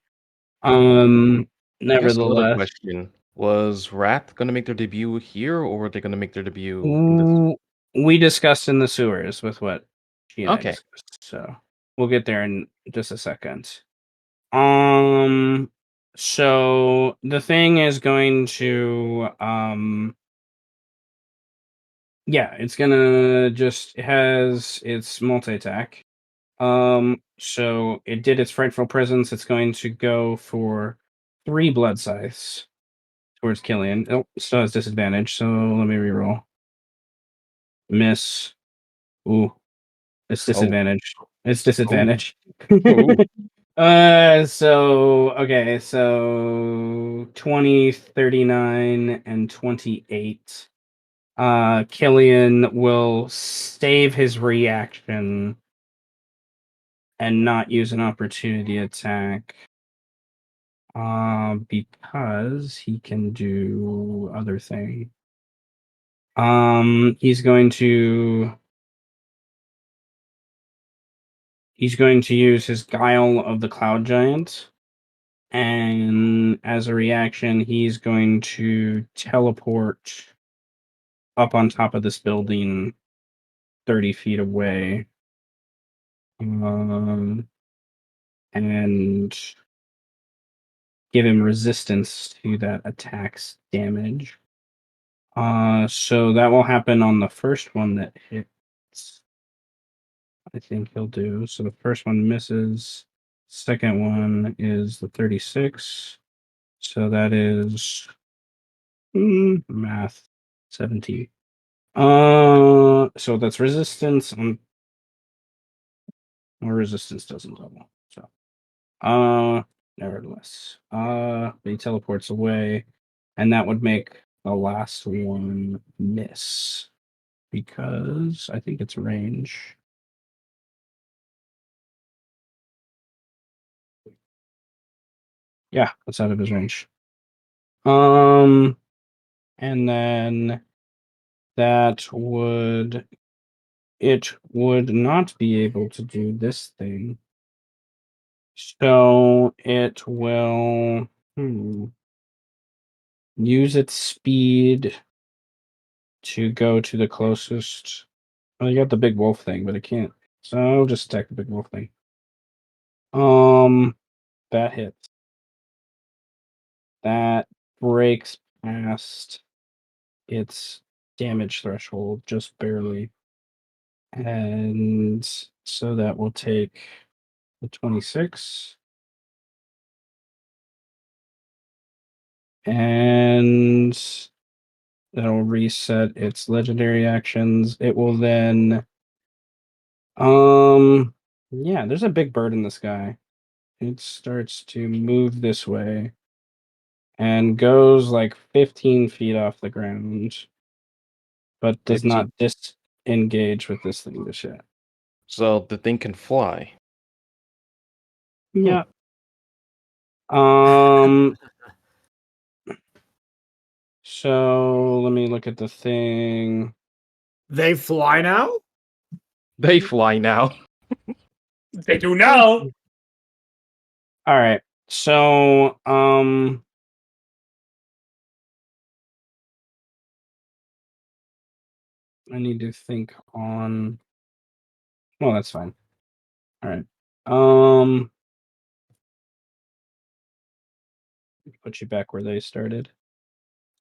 Speaker 2: I guess another
Speaker 1: Nevertheless,
Speaker 2: question. Was Wrath gonna make their debut here, or were they gonna make their debut in this?
Speaker 1: we discussed in the sewers with what she and I
Speaker 2: Okay.
Speaker 1: discussed. So we'll get there in just a second. Um, so the thing is going to yeah, it's gonna just it has its multi attack. So it did its frightful presence. It's going to go for 3 blood scythes towards Killian. Oh, still has disadvantage, so let me reroll. Miss. Ooh, it's
Speaker 2: Oh.
Speaker 1: disadvantage. It's
Speaker 2: Oh.
Speaker 1: disadvantage.
Speaker 2: Oh.
Speaker 1: So okay, so 20, 39, and 28. Killian will save his reaction and not use an opportunity attack. Because he can do other thing. He's going to use his Guile of the Cloud Giant, and as a reaction, he's going to teleport up on top of this building 30 feet away. And give him resistance to that attack's damage. So that will happen on the first one that hits. I think he'll do. So the first one misses. Second one is the 36. So that is math 17. So that's resistance or resistance doesn't double. So nevertheless. He teleports away, and that would make the last one miss. Because I think it's range. Yeah, that's out of his range. And then it would not be able to do this thing. So it will use its speed to go to the closest. Well, you got the big wolf thing, but it can't. So I'll just attack the big wolf thing. That hits. That breaks past its damage threshold just barely. And so that will take the 26. And that'll reset its legendary actions. It will then yeah, there's a big bird in the sky. It starts to move this way and goes like 15 feet off the ground, but does
Speaker 2: 15.
Speaker 1: not disengage with this thing just yet.
Speaker 2: So the thing can fly.
Speaker 1: Yeah. So let me look at the thing.
Speaker 3: They fly now?
Speaker 2: They fly now.
Speaker 4: They do now.
Speaker 1: All right. So I need to think on. Well, that's fine. All right. Put you back where they started.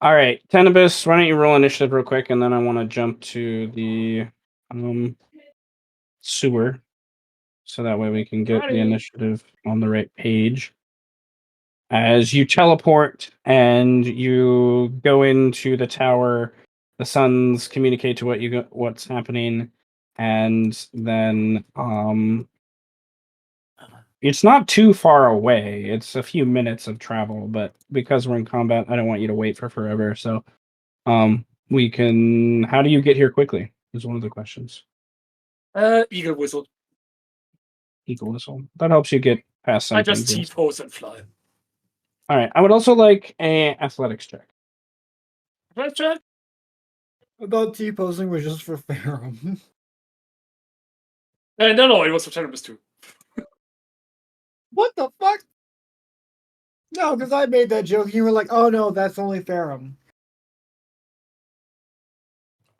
Speaker 1: All right, Tenebris, why don't you roll initiative real quick, and then I want to jump to the sewer, so that way we can get the initiative on the right page. As you teleport and you go into the tower, the suns communicate to what's happening, and then it's not too far away. It's a few minutes of travel, but because we're in combat, I don't want you to wait for forever. So, we can. How do you get here quickly? Is one of the questions.
Speaker 4: Eagle whistle.
Speaker 1: eagle whistle. That helps you get past some
Speaker 4: I just
Speaker 1: things. Yes.
Speaker 4: T-pose and fly.
Speaker 1: All right. I would also like a athletics check.
Speaker 4: Right, Jack?
Speaker 3: I thought T-posing was just for Farum.
Speaker 4: No, it was for Tenebris too.
Speaker 3: What the fuck? No, because I made that joke. You were like, "Oh no, that's only Farum."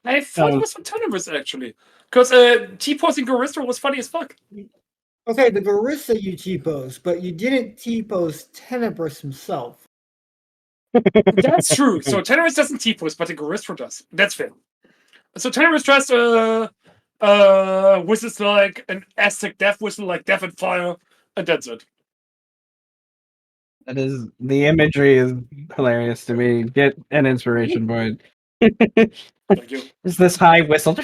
Speaker 4: I thought it was for Tenebris actually, because T-posing Garista was funny as fuck.
Speaker 3: Okay, the Garissa you T-pose, but you didn't T-pose Tenebris himself.
Speaker 4: That's true. So Tenebris doesn't T-pose, but the Garista does. That's fair. So Tenebris just whistles like an Aztec death whistle, like death and fire, and that's it.
Speaker 1: That is, the imagery is hilarious to me. Get an inspiration point.
Speaker 4: Thank you.
Speaker 1: Is this high whistle?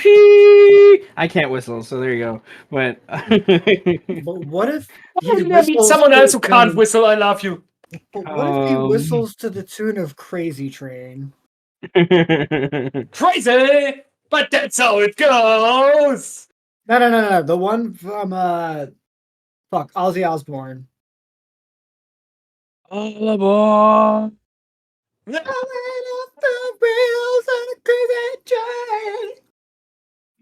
Speaker 1: I can't whistle, so there you go. But
Speaker 3: But what if he
Speaker 4: I need
Speaker 3: whistles
Speaker 4: someone
Speaker 3: to
Speaker 4: else
Speaker 3: the
Speaker 4: who can't
Speaker 3: tune-
Speaker 4: whistle. I love you.
Speaker 3: But what if he whistles to the tune of Crazy Train?
Speaker 4: Crazy, but that's how it goes.
Speaker 3: No. The one from Ozzy Osbourne.
Speaker 1: All aboard.
Speaker 3: I went off the rails on a crazy train.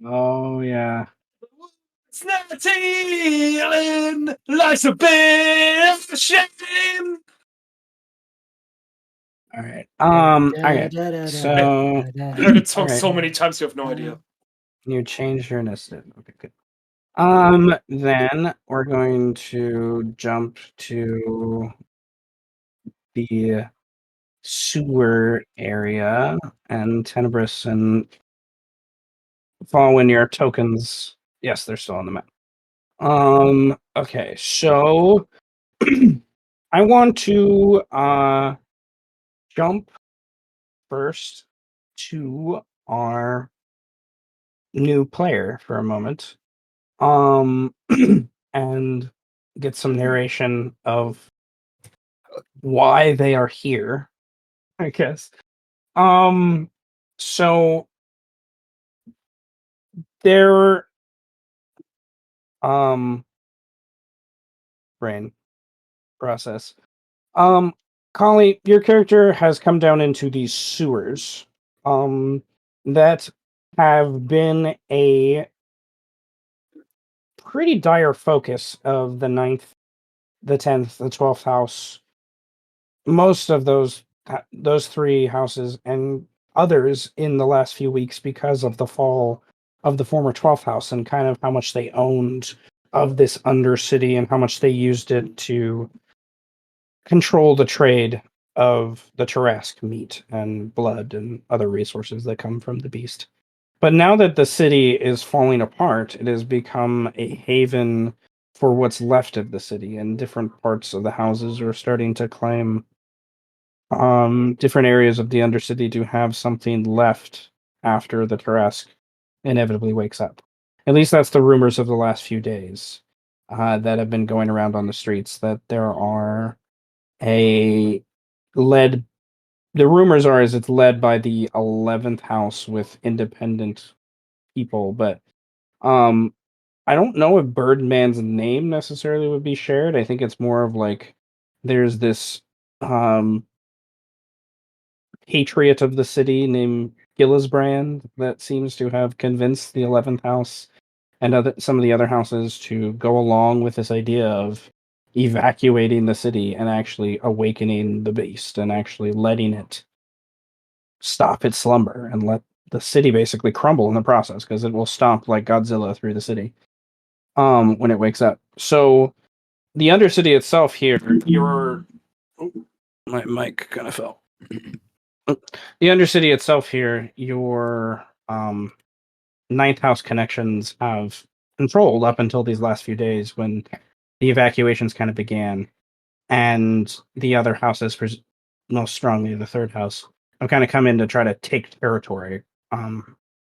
Speaker 1: Oh yeah.
Speaker 4: It's not healing. Life's a bit of a shame.
Speaker 1: All right. Okay. So
Speaker 4: I heard it song
Speaker 1: all right.
Speaker 4: so many times you have no idea.
Speaker 1: You changed your initiative. Okay, good. Then we're going to jump to the sewer area and Tenebris and follow in your tokens. Yes, they're still on the map. Okay, so I want to jump first to our new player for a moment. And get some narration of why they are here, I guess. So their brain process. Collie, your character has come down into these sewers. That have been a pretty dire focus of the 9th, the 10th, the 12th house. Most of those three houses and others in the last few weeks because of the fall of the former 12th house and kind of how much they owned of this undercity and how much they used it to control the trade of the Tarrasque meat and blood and other resources that come from the beast. But now that the city is falling apart, it has become a haven for what's left of the city, and different parts of the houses are starting to claim different areas of the Undercity to have something left after the Tarrasque inevitably wakes up. At least that's the rumors of the last few days that have been going around on the streets, that there are a led the rumors are is it's led by the 11th house with independent people, but I don't know if Birdman's name necessarily would be shared. I think it's more of like there's this patriot of the city named Gillisbrand that seems to have convinced the 11th house and some of the other houses to go along with this idea of evacuating the city and actually awakening the beast and actually letting it stop its slumber and let the city basically crumble in the process because it will stomp like Godzilla through the city when it wakes up. So the Undercity itself here, my mic kind of fell. The Undercity itself here, your ninth house connections have controlled up until these last few days when the evacuations kind of began, and the other houses, most strongly the third house, have kind of come in to try to take territory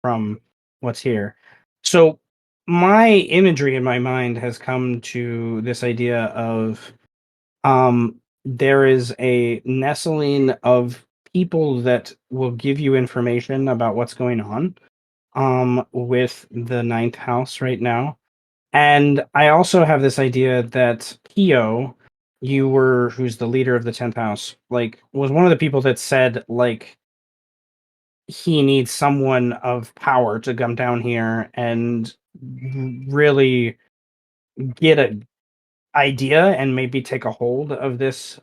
Speaker 1: from what's here. So my imagery in my mind has come to this idea of there is a nestling of people that will give you information about what's going on with the ninth house right now. And I also have this idea that Kyo, who's the leader of the 10th house, like, was one of the people that said, like, he needs someone of power to come down here and really get an idea and maybe take a hold of this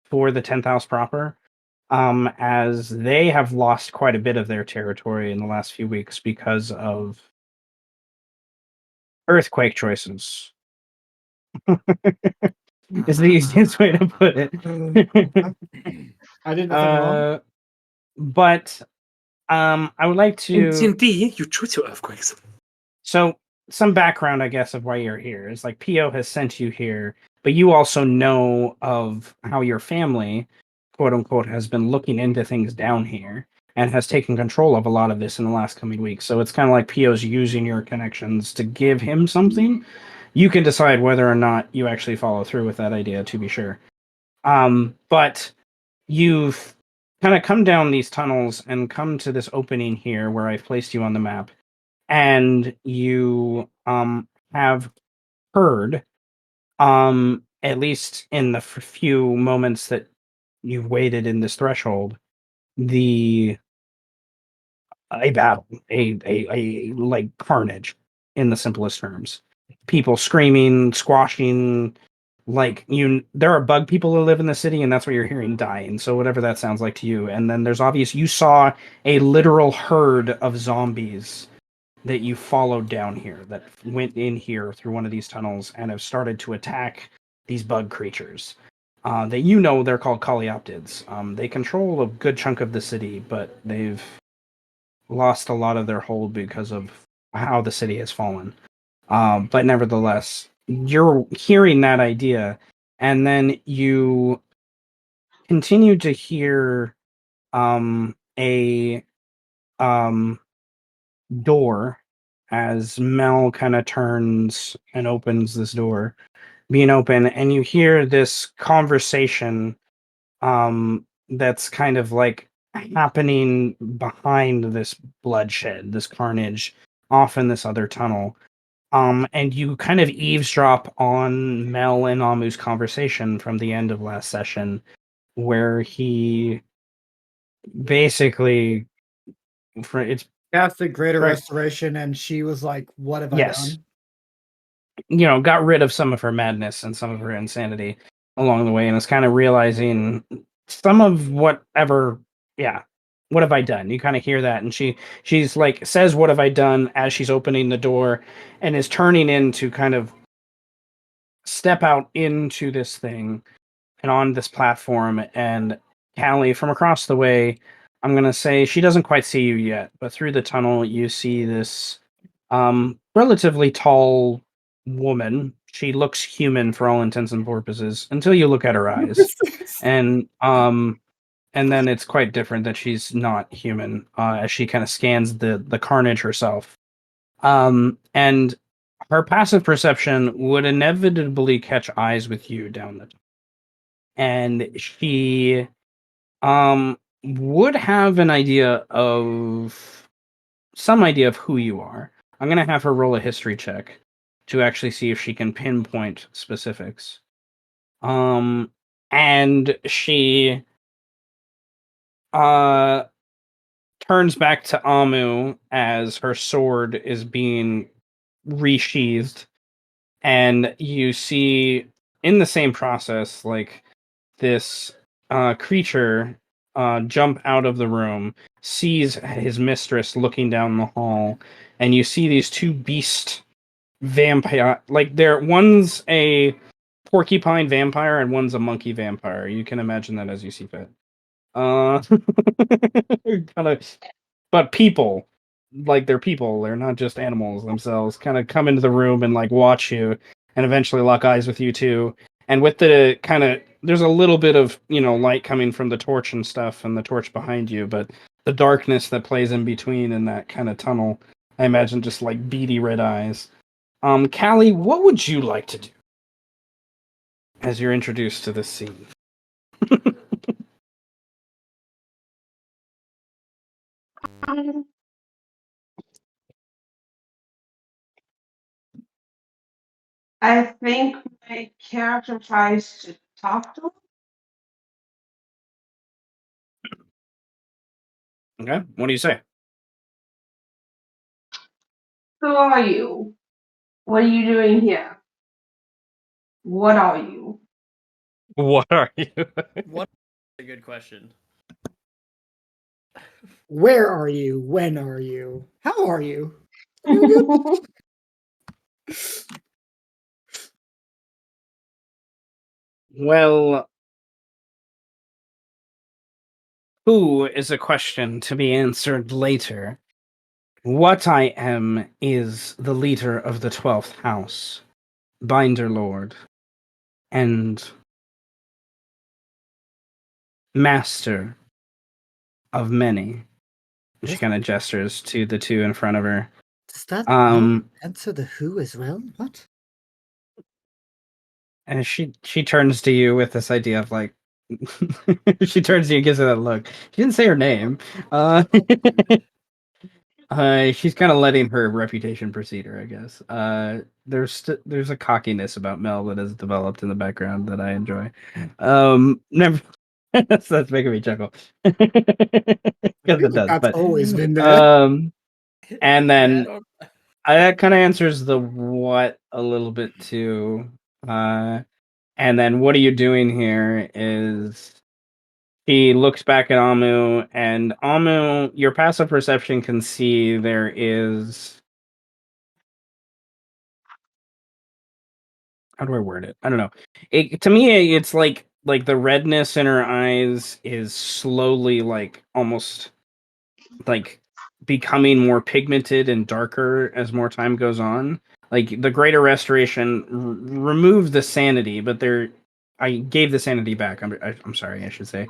Speaker 1: for the 10th house proper. As they have lost quite a bit of their territory in the last few weeks because of earthquake choices. Is the easiest way to put it.
Speaker 3: I did nothing wrong.
Speaker 1: But I would like
Speaker 4: In
Speaker 1: to.
Speaker 4: D&D, you choose your earthquakes.
Speaker 1: So some background, I guess, of why you're here is like Pio has sent you here, but you also know of how your family, quote unquote, has been looking into things down here and has taken control of a lot of this in the last coming weeks. So it's kind of like Pio's using your connections to give him something. You can decide whether or not you actually follow through with that idea, to be sure. But you've kind of come down these tunnels and come to this opening here where I've placed you on the map, and you have heard, at least in the few moments that you've waited in this threshold, the a battle, a like carnage, in the simplest terms. People screaming, squashing, like there are bug people who live in the city, and that's what you're hearing dying. So whatever that sounds like to you. And then there's you saw a literal herd of zombies that you followed down here, that went in here through one of these tunnels and have started to attack these bug creatures. They're called Coleoptids. They control a good chunk of the city, but they've lost a lot of their hold because of how the city has fallen. But nevertheless, you're hearing that idea, and then you continue to hear a door as Mel kind of turns and opens this door, being open, and you hear this conversation that's kind of like happening behind this bloodshed, this carnage, off in this other tunnel. And you kind of eavesdrop on Mel and Amu's conversation from the end of last session, where he basically, it's
Speaker 3: Cast the greater
Speaker 1: right,
Speaker 3: restoration, and she was like, "What have I
Speaker 1: yes,
Speaker 3: done?"
Speaker 1: got rid of some of her madness and some of her insanity along the way, and is kind of realizing some of whatever, yeah, what have I done? You kind of hear that, and she's like says, "What have I done?" as she's opening the door, and is turning in to kind of step out into this thing and on this platform. And Callie, from across the way, I'm gonna say she doesn't quite see you yet, but through the tunnel you see this relatively tall woman. She looks human for all intents and purposes until you look at her eyes. And then it's quite different that she's not human, as she kind of scans the carnage herself. And her passive perception would inevitably catch eyes with you down the, and she would have some idea of who you are. I'm gonna have her roll a history check to actually see if she can pinpoint specifics. And she uh turns back to Amu as her sword is being resheathed, and you see in the same process, like, this creature jump out of the room, sees his mistress looking down the hall, and you see these two beast vampire, like, one's a porcupine vampire and one's a monkey vampire. You can imagine that as you see fit. Uh, kind of, but people, like, they're people. They're not just animals themselves. Kind of come into the room and like watch you, and eventually lock eyes with you too. And with the kind of, there's a little bit of light coming from the torch and stuff, and the torch behind you, but the darkness that plays in between in that kind of tunnel, I imagine just like beady red eyes. Callie, what would you like to do as you're introduced to this scene?
Speaker 6: I think my character tries to talk to him.
Speaker 1: Okay, what do you say?
Speaker 6: Who are you? What are you doing here? What are you?
Speaker 2: What are you?
Speaker 5: What a good question.
Speaker 3: Where are you? When are you? How are you? Are you good?
Speaker 1: Well, who is a question to be answered later. What I am is the leader of the 12th house, Binder Lord, and master of many. She
Speaker 3: Yes.
Speaker 1: kind of gestures to the two in front of her.
Speaker 3: Does that
Speaker 1: Um,
Speaker 3: answer the who as well? What?
Speaker 1: and she turns to you with this idea of like, she turns to you and gives her that look. She didn't say her name. She's kind of letting her reputation precede her, I guess. There's a cockiness about Mel that has developed in the background that I enjoy. Never. That's making me chuckle because
Speaker 3: I feel
Speaker 1: it
Speaker 3: like
Speaker 1: does.
Speaker 3: that's
Speaker 1: But
Speaker 3: always been there.
Speaker 1: and then
Speaker 5: Yeah,
Speaker 1: that kind of answers the what a little bit too. And then what are you doing here? Is he looks back at Amu, and Amu, your passive perception can see there is. How do I word it? I don't know. To me, it's like the redness in her eyes is slowly like almost like becoming more pigmented and darker as more time goes on. Like the greater restoration removed the sanity, but I gave the sanity back. I'm sorry, I should say,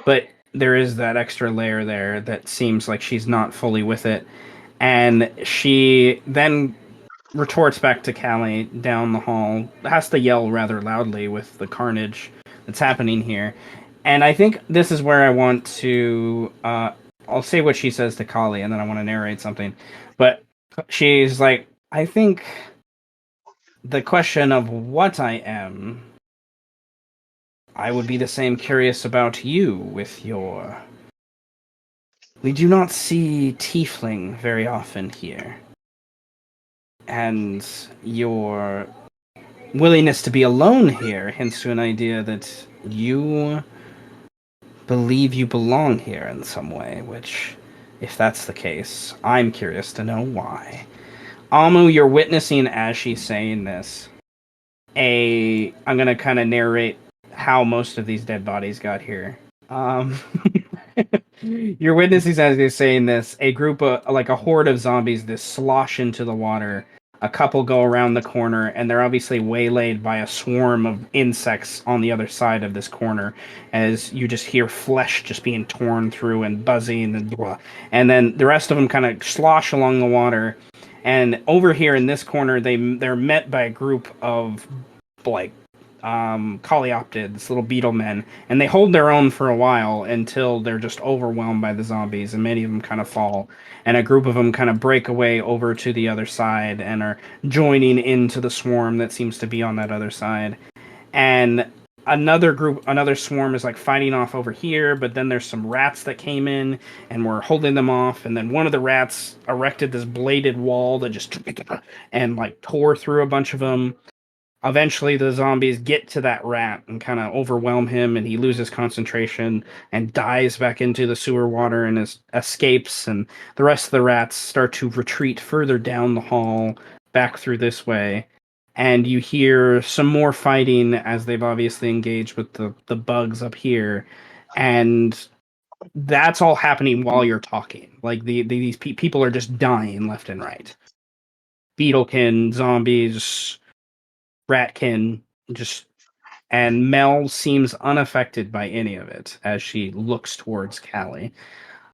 Speaker 1: but there is that extra layer there that seems like she's not fully with it, and she then retorts back to Callie down the hall, has to yell rather loudly with the carnage that's happening here. And I think this is where I want to. I'll say what she says to Callie, and then I want to narrate something. But she's like, I think the question of what I am, I would be the same curious about you with your. We do not see tiefling very often here. And your willingness to be alone here hints to an idea that you believe you belong here in some way, which, if that's the case, I'm curious to know why. Amu, you're witnessing as she's saying this. I'm gonna kind of narrate how most of these dead bodies got here. You're witnessing as they're saying this. A group of like a horde of zombies that slosh into the water. A couple go around the corner, and they're obviously waylaid by a swarm of insects on the other side of this corner. As you just hear flesh just being torn through and buzzing and blah. And then the rest of them kind of slosh along the water. And over here in this corner, they're met by a group of like coleoptids, little beetle men, and they hold their own for a while until they're just overwhelmed by the zombies, and many of them kind of fall. And a group of them kind of break away over to the other side and are joining into the swarm that seems to be on that other side. And another swarm is like fighting off over here, but then there's some rats that came in and were holding them off. And then one of the rats erected this bladed wall that just and like tore through a bunch of them. Eventually the zombies get to that rat and kind of overwhelm him, and he loses concentration and dives back into the sewer water and escapes, and the rest of the rats start to retreat further down the hall back through this way. And you hear some more fighting as they've obviously engaged with the bugs up here, and that's all happening while you're talking. Like these people are just dying left and right. Beetlekin, zombies, Ratkin, just and Mel seems unaffected by any of it as she looks towards Callie.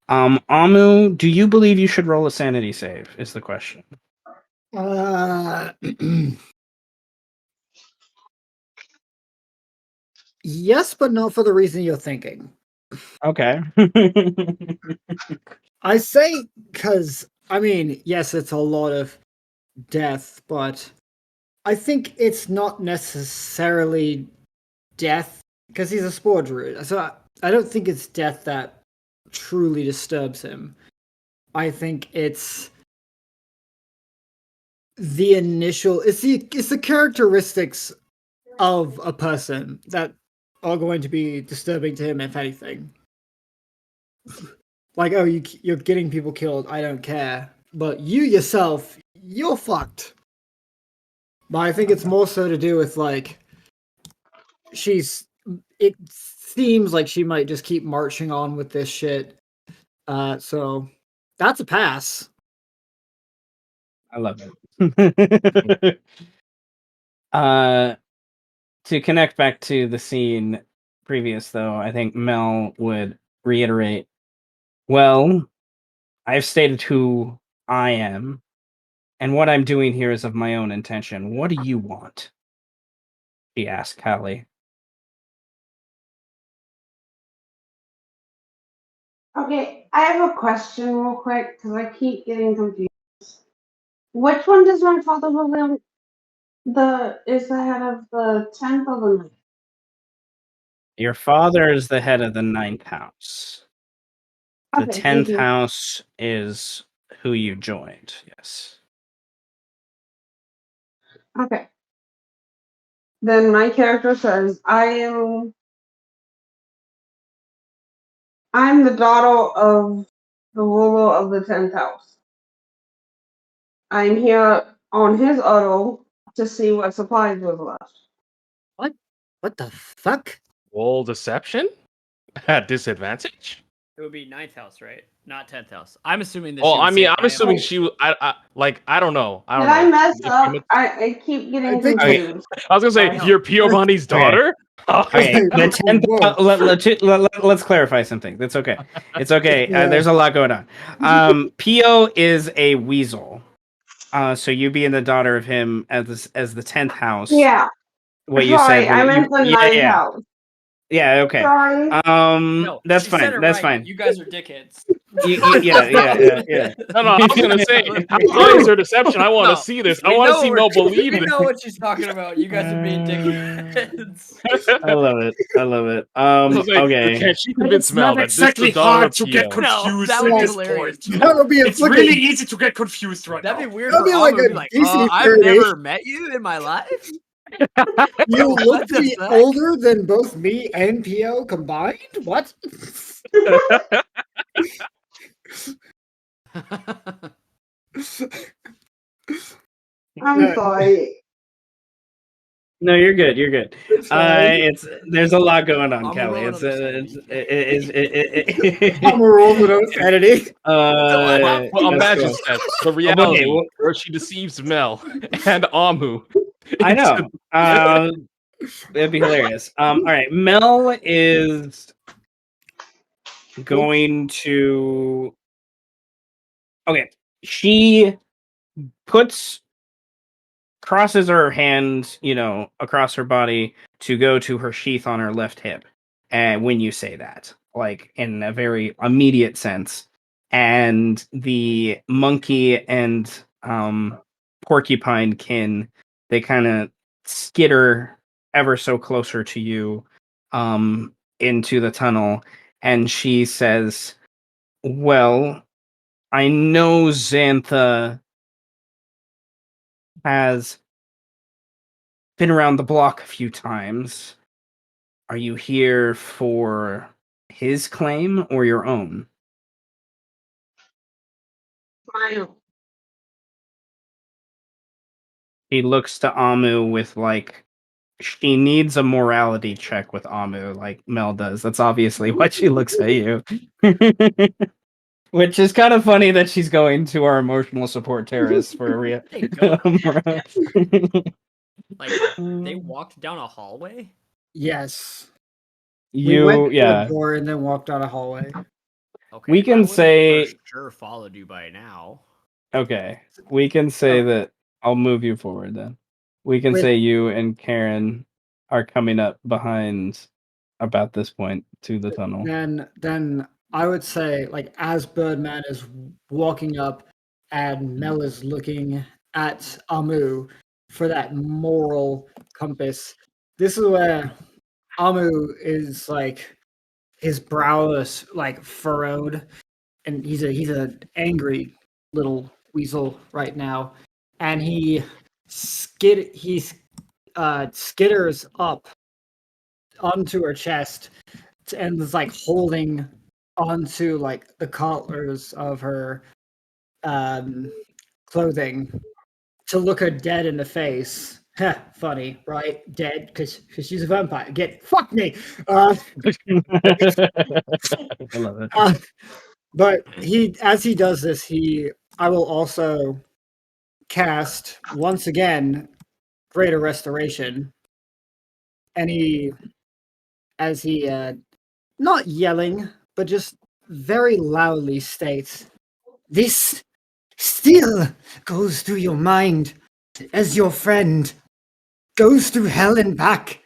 Speaker 1: Amu, do you believe you should roll a sanity save? Is the question.
Speaker 3: Yes, but not for the reason you're thinking.
Speaker 1: Okay.
Speaker 3: I say because, I mean, yes, it's a lot of death, but I think it's not necessarily death because he's a spore druid. So I don't think it's death that truly disturbs him. I think it's the initial it's the characteristics of a person that are going to be disturbing to him, if anything. Like, oh, you're getting people killed, I don't care. But you yourself, you're fucked. But I think it's more so to do with like it seems like she might just keep marching on with this shit. So that's a pass.
Speaker 1: I love it. To connect back to the scene previous, though, I think Mel would reiterate, well, I've stated who I am, and what I'm doing here is of my own intention. What do you want? She asked Callie.
Speaker 6: Okay, I have a question real quick because I keep getting confused. Which one does my father believe is the head of the 10th or the 9th?
Speaker 1: Your father is the head of the 9th house. The
Speaker 6: Okay, thank
Speaker 1: 10th
Speaker 6: you.
Speaker 1: house is who you joined, yes.
Speaker 6: Okay. Then my character says, I'm the daughter of the ruler of the 10th house. I'm here on his auto to see what supplies was left.
Speaker 3: What the fuck?
Speaker 2: Roll deception at disadvantage.
Speaker 5: It would be 9th house, right? Not 10th house. I'm assuming that.
Speaker 2: Oh,
Speaker 5: she would
Speaker 2: I mean,
Speaker 5: say,
Speaker 2: I'm assuming she. I don't know. I don't
Speaker 6: Did
Speaker 2: know.
Speaker 6: I mess
Speaker 2: If
Speaker 6: up?
Speaker 2: you-
Speaker 6: I keep getting
Speaker 3: I think-
Speaker 6: confused.
Speaker 2: I was gonna say
Speaker 5: No.
Speaker 2: you're Pio Bunny's daughter.
Speaker 1: Okay, the 10th. Let's clarify something. That's okay. It's okay.
Speaker 3: Yeah.
Speaker 1: There's a lot going on. Pio is a weasel. So you being the daughter of him as the 10th house.
Speaker 6: Yeah.
Speaker 1: What you
Speaker 6: Sorry,
Speaker 1: said.
Speaker 6: I meant the 9th house.
Speaker 1: Yeah. Okay.
Speaker 6: Sorry.
Speaker 5: No,
Speaker 1: That's
Speaker 5: she
Speaker 1: fine.
Speaker 5: said it
Speaker 1: That's
Speaker 5: right.
Speaker 1: fine.
Speaker 5: You guys are dickheads.
Speaker 1: Yeah.
Speaker 2: No, I was gonna say, how high is her deception? I want to see this. I want to see Mel believe
Speaker 5: We
Speaker 2: this.
Speaker 5: know what she's talking about. You guys are being dickheads.
Speaker 1: I love it.
Speaker 2: I was like,
Speaker 1: Okay.
Speaker 2: can she convince Mel that this is
Speaker 4: exactly
Speaker 2: the daughter
Speaker 4: hard
Speaker 2: of
Speaker 4: to get
Speaker 2: Pio?
Speaker 4: confused
Speaker 5: that
Speaker 4: at
Speaker 5: would be
Speaker 4: this
Speaker 5: hilarious.
Speaker 4: point.
Speaker 3: That would be a
Speaker 4: It's
Speaker 3: fucking,
Speaker 4: really easy to get confused right
Speaker 5: That'd
Speaker 4: now.
Speaker 5: be weird
Speaker 3: That'd
Speaker 5: for
Speaker 3: be like
Speaker 5: Amu to
Speaker 3: a
Speaker 5: be like,
Speaker 3: DC
Speaker 5: I've
Speaker 3: parody.
Speaker 5: never met you in my life.
Speaker 3: you
Speaker 5: What
Speaker 3: look to
Speaker 5: the
Speaker 3: be
Speaker 5: fuck?
Speaker 3: older than both me and Pio combined? What?
Speaker 6: I'm
Speaker 3: No.
Speaker 6: sorry.
Speaker 1: No, you're good. You're good.
Speaker 3: Sorry.
Speaker 1: There's a lot going on,
Speaker 5: I'm
Speaker 1: Kelly.
Speaker 5: rolling
Speaker 1: It's
Speaker 5: on
Speaker 3: I'm a roll of sanity.
Speaker 2: Well,
Speaker 1: that's
Speaker 2: imagine
Speaker 1: cool.
Speaker 2: Seth, the
Speaker 1: Okay,
Speaker 2: reality
Speaker 1: well,
Speaker 2: where she deceives Mel and Amu.
Speaker 1: I know. It'd be hilarious. All right, Mel is going to. Okay, she crosses her hand, across her body to go to her sheath on her left hip. And when you say that, like in a very immediate sense, and the monkey and porcupine kin, they kind of skitter ever so closer to you, into the tunnel, and she says, "Well, I know Xantha has been around the block a few times. Are you here for his claim or your own?"
Speaker 6: Smile.
Speaker 1: He looks to Amu with she needs a morality check with Amu, like Mel does. That's obviously why she looks at you. Which is kind of funny that she's going to our emotional support terrorists for a real.
Speaker 5: They go like they walked down a hallway.
Speaker 3: Yes. We went to a
Speaker 1: Yeah.
Speaker 3: door and then walked down a hallway.
Speaker 5: Okay,
Speaker 1: We can
Speaker 5: I would've
Speaker 1: say-
Speaker 5: for sure followed you by now.
Speaker 1: Okay. We can say that I'll move you forward then. We can
Speaker 3: Wait.
Speaker 1: say you and Karen are coming up behind about this point to the tunnel.
Speaker 3: Then I would say, like, as Birdman is walking up and Mel is looking at Amu, for that moral compass. This is where Amu is like his brow is like furrowed, and he's a angry little weasel right now, and he skitters up onto her chest and is like holding onto like the collars of her clothing to look her dead in the face. Funny, right? Dead because she's a vampire. Fuck me.
Speaker 1: I love it.
Speaker 3: But as he does this, I will also cast once again Greater Restoration, and as he not yelling, but just very loudly states, "This still goes through your mind as your friend goes through hell and back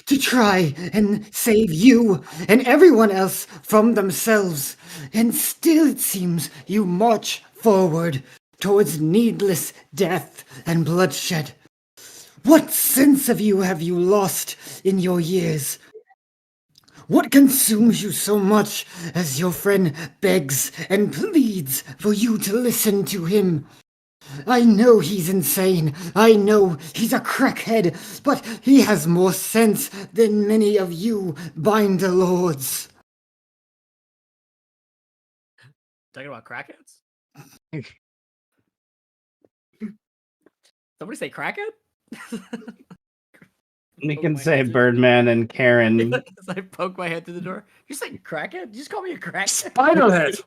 Speaker 3: to try and save you and everyone else from themselves. And still it seems you march forward towards needless death and bloodshed. What sense of you have you lost in your years? What consumes you so much as your friend begs and pleads for you to listen to him? I know he's insane. I know he's a crackhead, but he has more sense than many of you binder lords."
Speaker 5: Talking about crackheads? Somebody say crackhead?
Speaker 1: We
Speaker 5: Poke
Speaker 1: can
Speaker 5: my
Speaker 1: say
Speaker 5: head through-
Speaker 1: Birdman and Karen.
Speaker 5: As I poke my head through the door. You say crackhead? You just call me a crackhead?
Speaker 4: Spinalhead.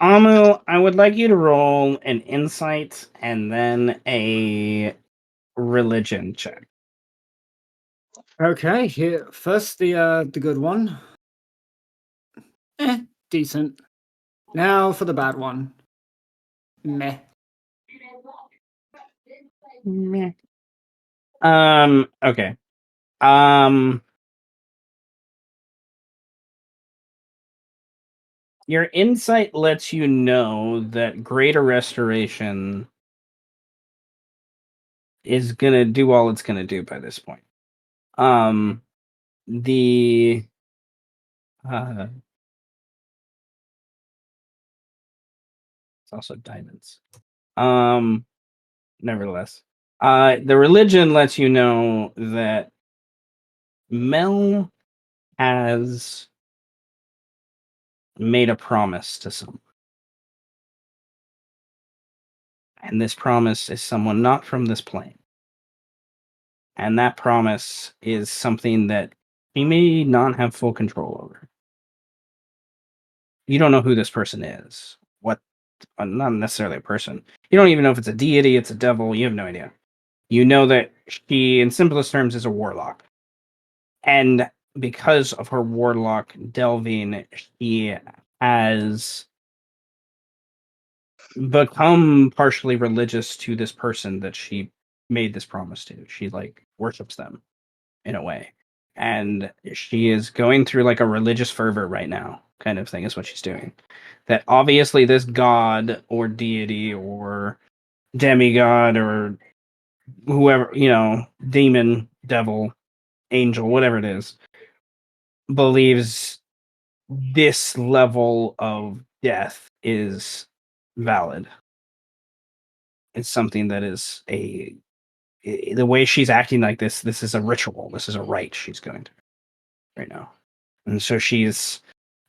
Speaker 1: Amu, I would like you to roll an insight and then a religion check.
Speaker 3: Okay, here first the good one. Decent. Now for the bad one. Meh.
Speaker 1: Meh. Okay. Your insight lets you know that Greater Restoration is gonna do all it's gonna do by this point. The it's also diamonds. Nevertheless, the religion lets you know that Mel has made a promise to someone. And this promise is someone not from this plane. And that promise is something that he may not have full control over. You don't know who this person is. What? Not necessarily a person. You don't even know if it's a deity, it's a devil. You have no idea. You know that she, in simplest terms, is a warlock. And because of her warlock delving, she has become partially religious to this person that she made this promise to. She like worships them in a way. And she is going through like a religious fervor right now, kind of thing is what she's doing. That obviously this god or deity or demigod or whoever, demon, devil, angel, whatever it is, believes this level of death is valid. It's something that is the way she's acting like this is a ritual. This is a rite she's going through right now. And so she's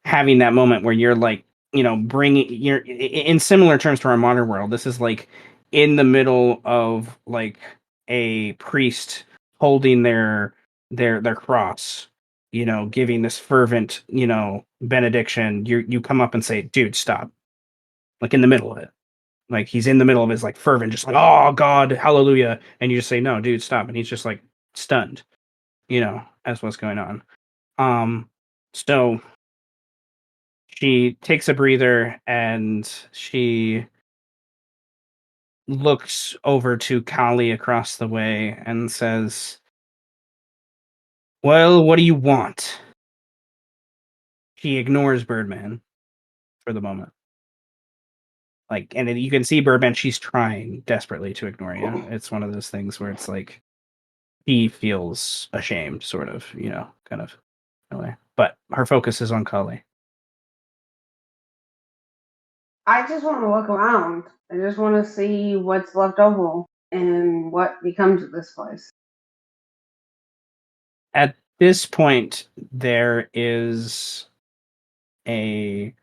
Speaker 1: having that moment where you're like, bringing you're in similar terms to our modern world. This is like in the middle of like a priest holding their cross, giving this fervent, benediction. You come up and say, "Dude, stop!" Like in the middle of it. Like he's in the middle of his like fervent, just like, "Oh God, hallelujah," and you just say, "No, dude, stop," and he's just like stunned, as what's going on. So she takes a breather and she looks over to Kali across the way and says, "Well, what do you want?" She ignores Birdman for the moment. you can see Birdman, she's trying desperately to ignore you. It's one of those things where it's like he feels ashamed, sort of, kind of in a way. But her focus is on Kali.
Speaker 6: I just want to look around. I just want to see what's left over and what becomes of this place.
Speaker 1: At this point, there is a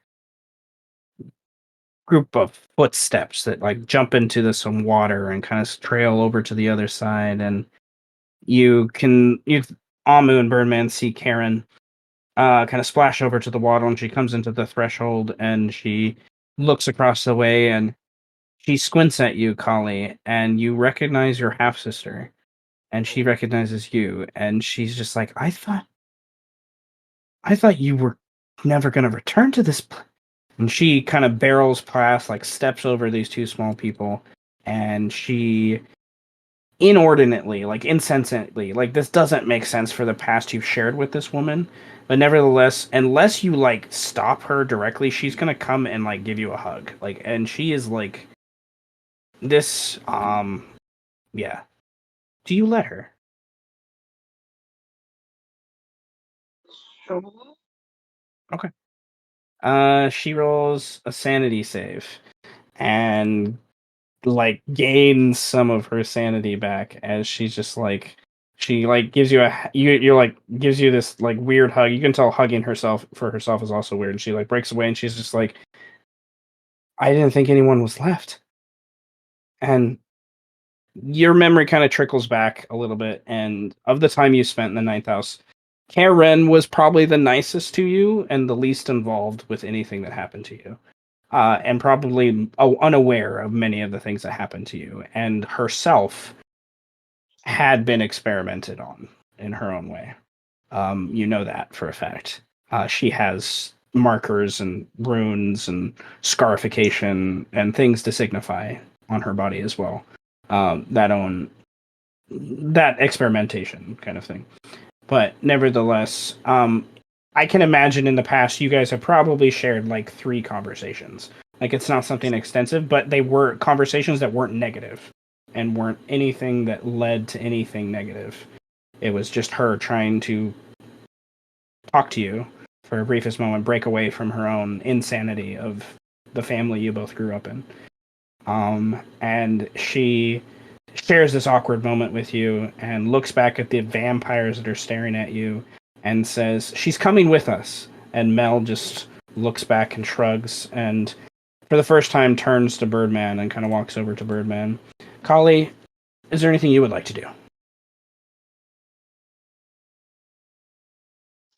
Speaker 1: group of footsteps that like jump into some water and kind of trail over to the other side, and you Amu and Birdman see Karen kind of splash over to the water, and she comes into the threshold and she looks across the way and she squints at you, Kali, and you recognize your half sister, and she recognizes you, and she's just like, I thought you were never going to return to this place. And she kind of barrels past, like steps over these two small people, and she inordinately, like insensately, like this doesn't make sense for the past you've shared with this woman, but nevertheless, unless you like stop her directly, she's gonna come and like give you a hug, like, and she is like this. Yeah. Do you let her?
Speaker 6: Sure.
Speaker 1: Okay. She rolls a sanity save and like gains some of her sanity back as she's just like she like gives you you're like gives you this like weird hug. You can tell hugging herself for herself is also weird. And she like breaks away and she's just like, I didn't think anyone was left. And your memory kind of trickles back a little bit, and of the time you spent in the ninth house, Karen was probably the nicest to you and the least involved with anything that happened to you. And probably unaware of many of the things that happened to you, and herself had been experimented on in her own way. You know that for a fact. She has markers and runes and scarification and things to signify on her body as well. That experimentation kind of thing. But nevertheless, I can imagine in the past you guys have probably shared like 3 conversations. Like it's not something extensive, but they were conversations that weren't negative and weren't anything that led to anything negative. It was just her trying to talk to you for a briefest moment, break away from her own insanity of the family you both grew up in. And she shares this awkward moment with you and looks back at the vampires that are staring at you and says, she's coming with us. And Mel just looks back and shrugs and for the first time turns to Birdman and kind of walks over to Birdman. Kali, is there anything you would like to do?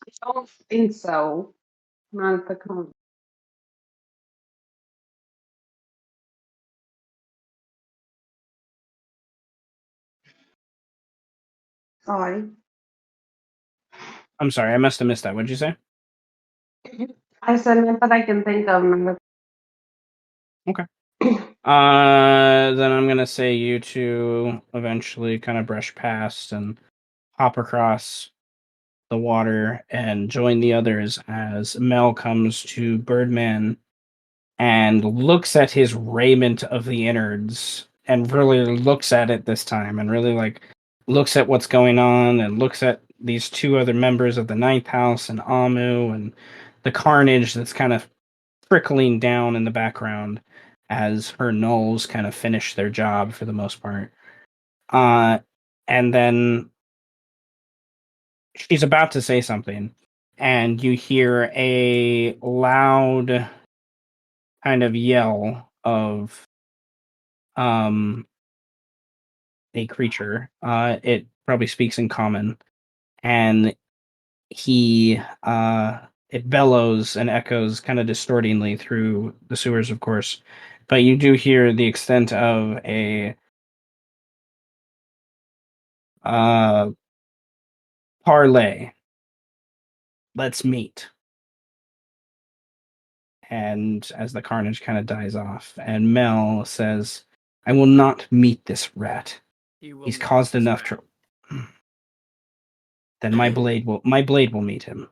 Speaker 6: I don't think so. Not at the moment. Sorry.
Speaker 1: I'm sorry, I must have missed that. What'd you say?
Speaker 6: I said not that I can think of.
Speaker 1: Okay. Then I'm gonna say you two eventually kind of brush past and hop across the water and join the others as Mel comes to Birdman and looks at his raiment of the innards and really looks at it this time and really like looks at what's going on and looks at these 2 other members of the ninth house and Amu and the carnage that's kind of trickling down in the background as her gnolls kind of finish their job for the most part. And then she's about to say something, and you hear a loud kind of yell of a creature. It probably speaks in common, and it bellows and echoes kind of distortingly through the sewers, of course. But you do hear the extent of a parlay. Let's meet. And as the carnage kind of dies off, and Mel says, I will not meet this rat. He's caused enough trouble. Then my blade will meet him.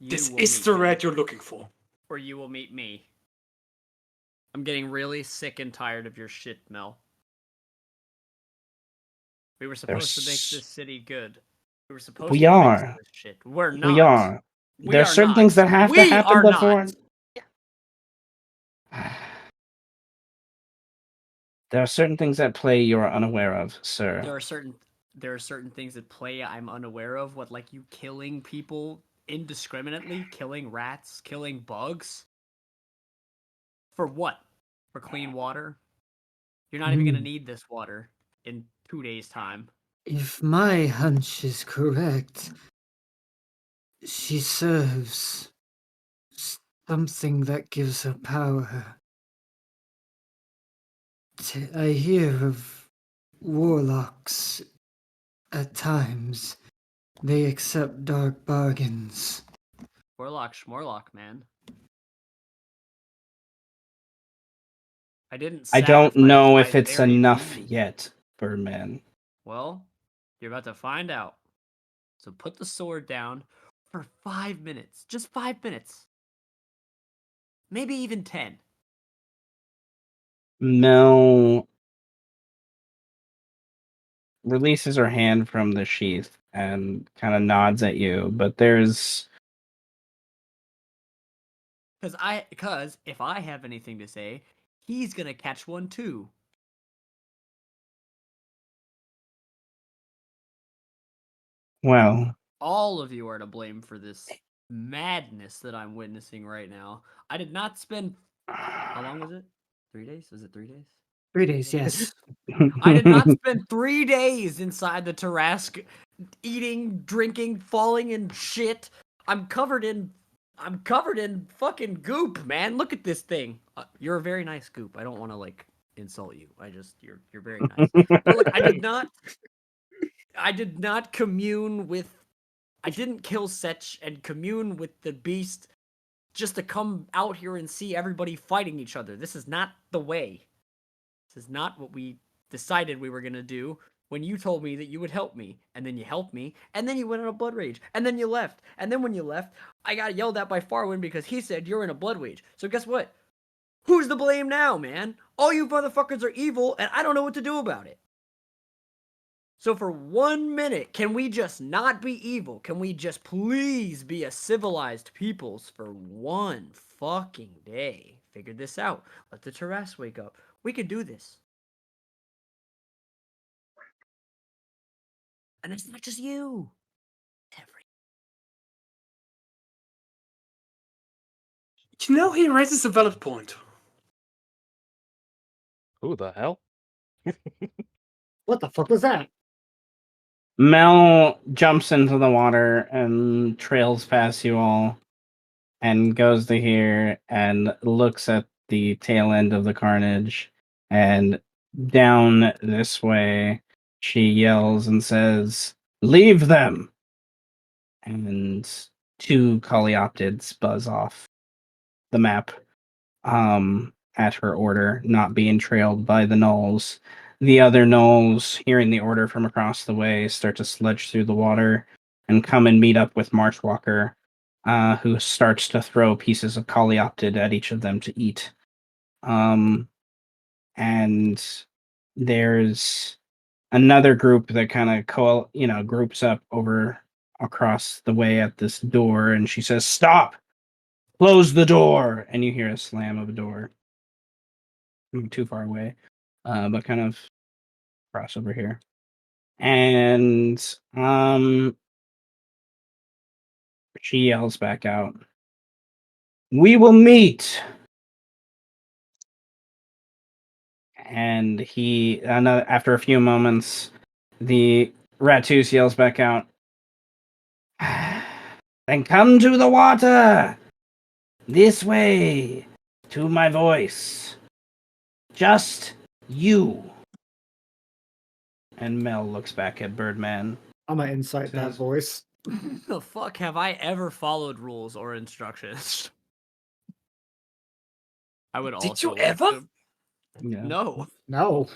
Speaker 4: This is the rat you're looking for.
Speaker 5: Or you will meet me. I'm getting really sick and tired of your shit, Mel. We were supposed to make this city good. We were supposed
Speaker 1: We
Speaker 5: to fix
Speaker 1: are.
Speaker 5: this shit. We're not.
Speaker 1: We are.
Speaker 5: We
Speaker 1: There's
Speaker 5: are
Speaker 1: certain
Speaker 5: not.
Speaker 1: things that have to
Speaker 5: We
Speaker 1: happen
Speaker 5: are
Speaker 1: before.
Speaker 5: not.
Speaker 1: There are certain things at play you are unaware of, sir.
Speaker 5: There are certain things at play I'm unaware of. What, like you killing people indiscriminately, killing rats, killing bugs? For what? For clean water? You're not even gonna need this water in 2 days' time.
Speaker 3: If my hunch is correct, she serves something that gives her power. I hear of warlocks at times. They accept dark bargains.
Speaker 5: Warlock schmorlock, man. I didn't
Speaker 1: I don't
Speaker 5: sacrifice
Speaker 1: know
Speaker 5: my
Speaker 1: if it's
Speaker 5: very
Speaker 1: enough
Speaker 5: being.
Speaker 1: yet, Birdman.
Speaker 5: Well, you're about to find out. So put the sword down for 5 minutes. Just 5 minutes. Maybe even 10.
Speaker 1: Mel releases her hand from the sheath and kind of nods at you, but there's
Speaker 5: Because if I have anything to say, he's gonna catch one too.
Speaker 1: well,
Speaker 5: All of you are to blame for this madness that I'm witnessing right now. I did not spend. How long was it? 3 days? Was it 3 days?
Speaker 3: 3 days, yes.
Speaker 5: I did not spend 3 days inside the Tarask, eating, drinking, falling in shit. I'm covered in fucking goop, man. Look at this thing. You're a very nice goop. I don't want to like insult you. You're very nice. But look, I did not commune with. I didn't kill Setch and commune with the beast just to come out here and see everybody fighting each other. This is not the way. This is not what we decided we were going to do when you told me that you would help me. And then you helped me. And then you went on a blood rage. And then you left. And then when you left, I got yelled at by Farwin because he said you're in a blood rage. So guess what? Who's to blame now, man? All you motherfuckers are evil, and I don't know what to do about it. So for 1 minute, can we just not be evil? Can we just please be a civilized peoples for one fucking day? Figure this out. Let the Terras wake up. We could do this. And it's not just you.
Speaker 4: You know, he raises a valid point.
Speaker 2: Who the hell?
Speaker 3: What the fuck was that?
Speaker 1: Mel jumps into the water and trails past you all and goes to here and looks at the tail end of the carnage, and down this way she yells and says, "Leave them!" And 2 coleoptids buzz off the map at her order, not being trailed by the gnolls. The other gnolls, hearing the order from across the way, start to sludge through the water and come and meet up with Marchwalker, who starts to throw pieces of coleoptid at each of them to eat. And there's another group that kind of groups up over across the way at this door, and she says, "Stop! Close the door!" And you hear a slam of a door. I'm too far away, but kind of cross over here. And she yells back out, "We will meet!" And after a few moments, the Ratus yells back out, "Then come to the water! This way! To my voice! Just you!" And Mel looks back at Birdman.
Speaker 3: I'm gonna incite that
Speaker 1: Says-
Speaker 3: voice.
Speaker 5: The fuck have I ever followed rules or instructions? I would also.
Speaker 4: Did you
Speaker 5: like
Speaker 4: ever?
Speaker 5: to-
Speaker 1: Yeah.
Speaker 5: No,
Speaker 3: No.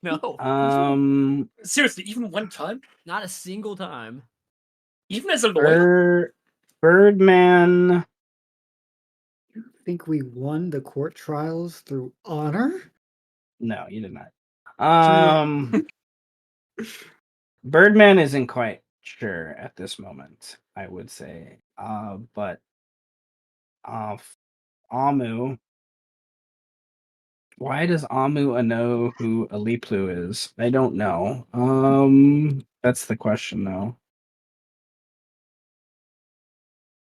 Speaker 5: no,
Speaker 4: Seriously, even one time?
Speaker 5: not a single time.
Speaker 4: Even as a lawyer?
Speaker 1: Birdman
Speaker 3: think we won the court trials through honor?
Speaker 1: No, you did not. Birdman isn't quite sure at this moment, I would say. But Amu. Why does Amu know who Aliplu is? I don't know. That's the question, though.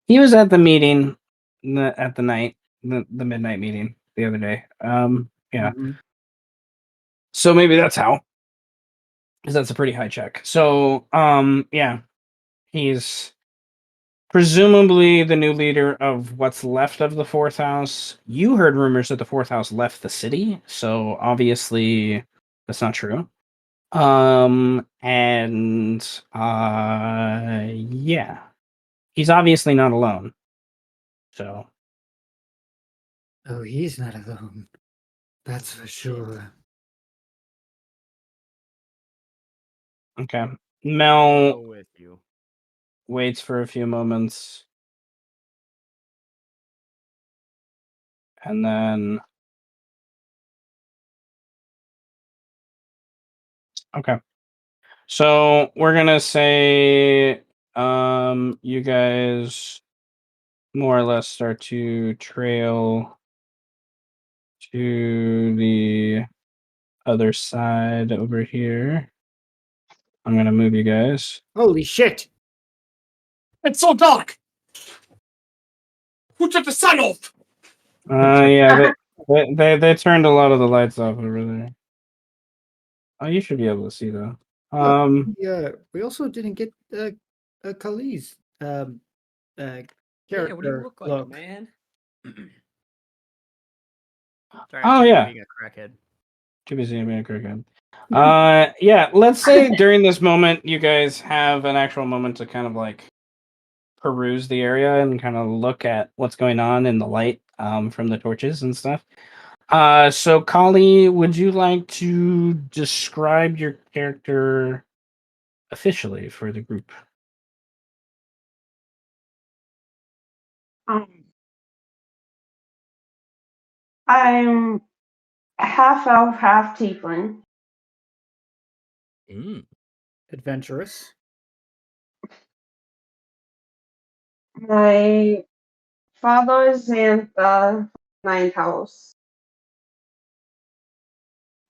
Speaker 1: He was at the meeting at the midnight meeting the other day. Yeah.
Speaker 3: Mhm.
Speaker 1: So maybe that's how. Because that's a pretty high check. So, yeah. He's presumably the new leader of what's left of the fourth house. You heard rumors that the fourth house left the city, so obviously that's not true. And yeah. He's obviously not alone. So
Speaker 3: Oh, he's not alone. That's for sure.
Speaker 1: okay.
Speaker 5: I'll
Speaker 1: Mel
Speaker 5: go with you.
Speaker 1: waits for a few moments. And then okay. So we're gonna say you guys more or less start to trail to the other side over here. I'm gonna move you guys.
Speaker 3: Holy shit!
Speaker 4: It's so dark! Who took the sun off?
Speaker 1: Yeah, they turned a lot of the lights off over there. Oh, you should be able to see though.
Speaker 3: Yeah, we also didn't get Kali's character
Speaker 5: Yeah, what do you look like,
Speaker 3: look.
Speaker 5: man? Sorry,
Speaker 1: Oh,
Speaker 5: I'm too busy
Speaker 1: yeah.
Speaker 5: being a crackhead.
Speaker 1: Too busy being a cricket. Yeah, let's say during this moment you guys have an actual moment to kind of like peruse the area and kind of look at what's going on in the light from the torches and stuff. So Kali, would you like to describe your character officially for the group?
Speaker 6: I'm half elf, half tiefling.
Speaker 3: Adventurous.
Speaker 6: My father is in the ninth house.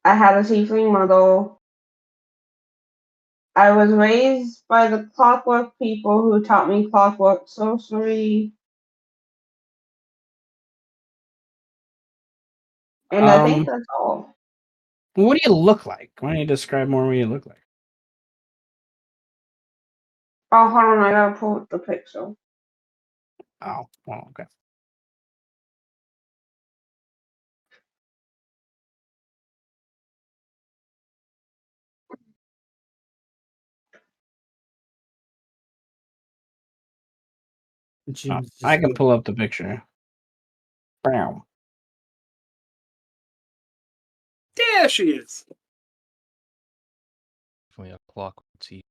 Speaker 6: I had a tiefling mother. I was raised by the clockwork people who taught me clockwork sorcery. And I think that's all.
Speaker 1: What do you look like? Why don't you describe more what you look like?
Speaker 6: Oh, hold on, I gotta pull up the picture.
Speaker 1: Oh, okay. I can pull up the picture. Bam.
Speaker 4: There she is.
Speaker 2: Definitely a clock teeth.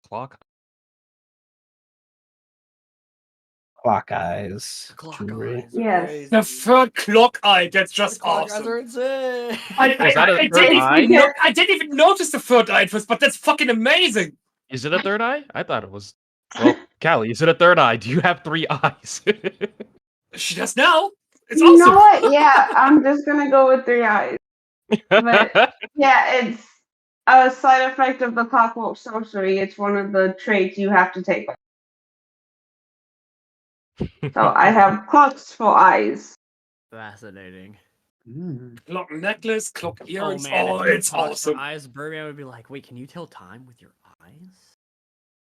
Speaker 2: Clock?
Speaker 1: Clock eyes.
Speaker 5: Clock
Speaker 1: Jewelry.
Speaker 5: eyes. are
Speaker 6: Yes.
Speaker 5: crazy.
Speaker 4: The third clock eye. That's just
Speaker 5: The clock eyes
Speaker 4: awesome.
Speaker 5: are insane.
Speaker 2: Is that a third eye?
Speaker 4: I didn't even notice the third eye at first, but that's fucking amazing.
Speaker 2: Is it a third eye? I thought it was. Well, Callie, is it a third eye? Do you have 3 eyes?
Speaker 4: She does now. It's
Speaker 6: You
Speaker 4: awesome.
Speaker 6: know what? Yeah, I'm just gonna go with 3 eyes. But yeah, it's a side effect of the clockwork sorcery. It's one of the traits you have to take. So I have clocks for eyes.
Speaker 5: Fascinating.
Speaker 4: Clock necklace, clock earrings.
Speaker 5: Oh man,
Speaker 4: Oh,
Speaker 5: if you
Speaker 4: it's
Speaker 5: had clocks for
Speaker 4: awesome.
Speaker 5: eyes, Birdman would be like, "Wait, can you tell time with your eyes?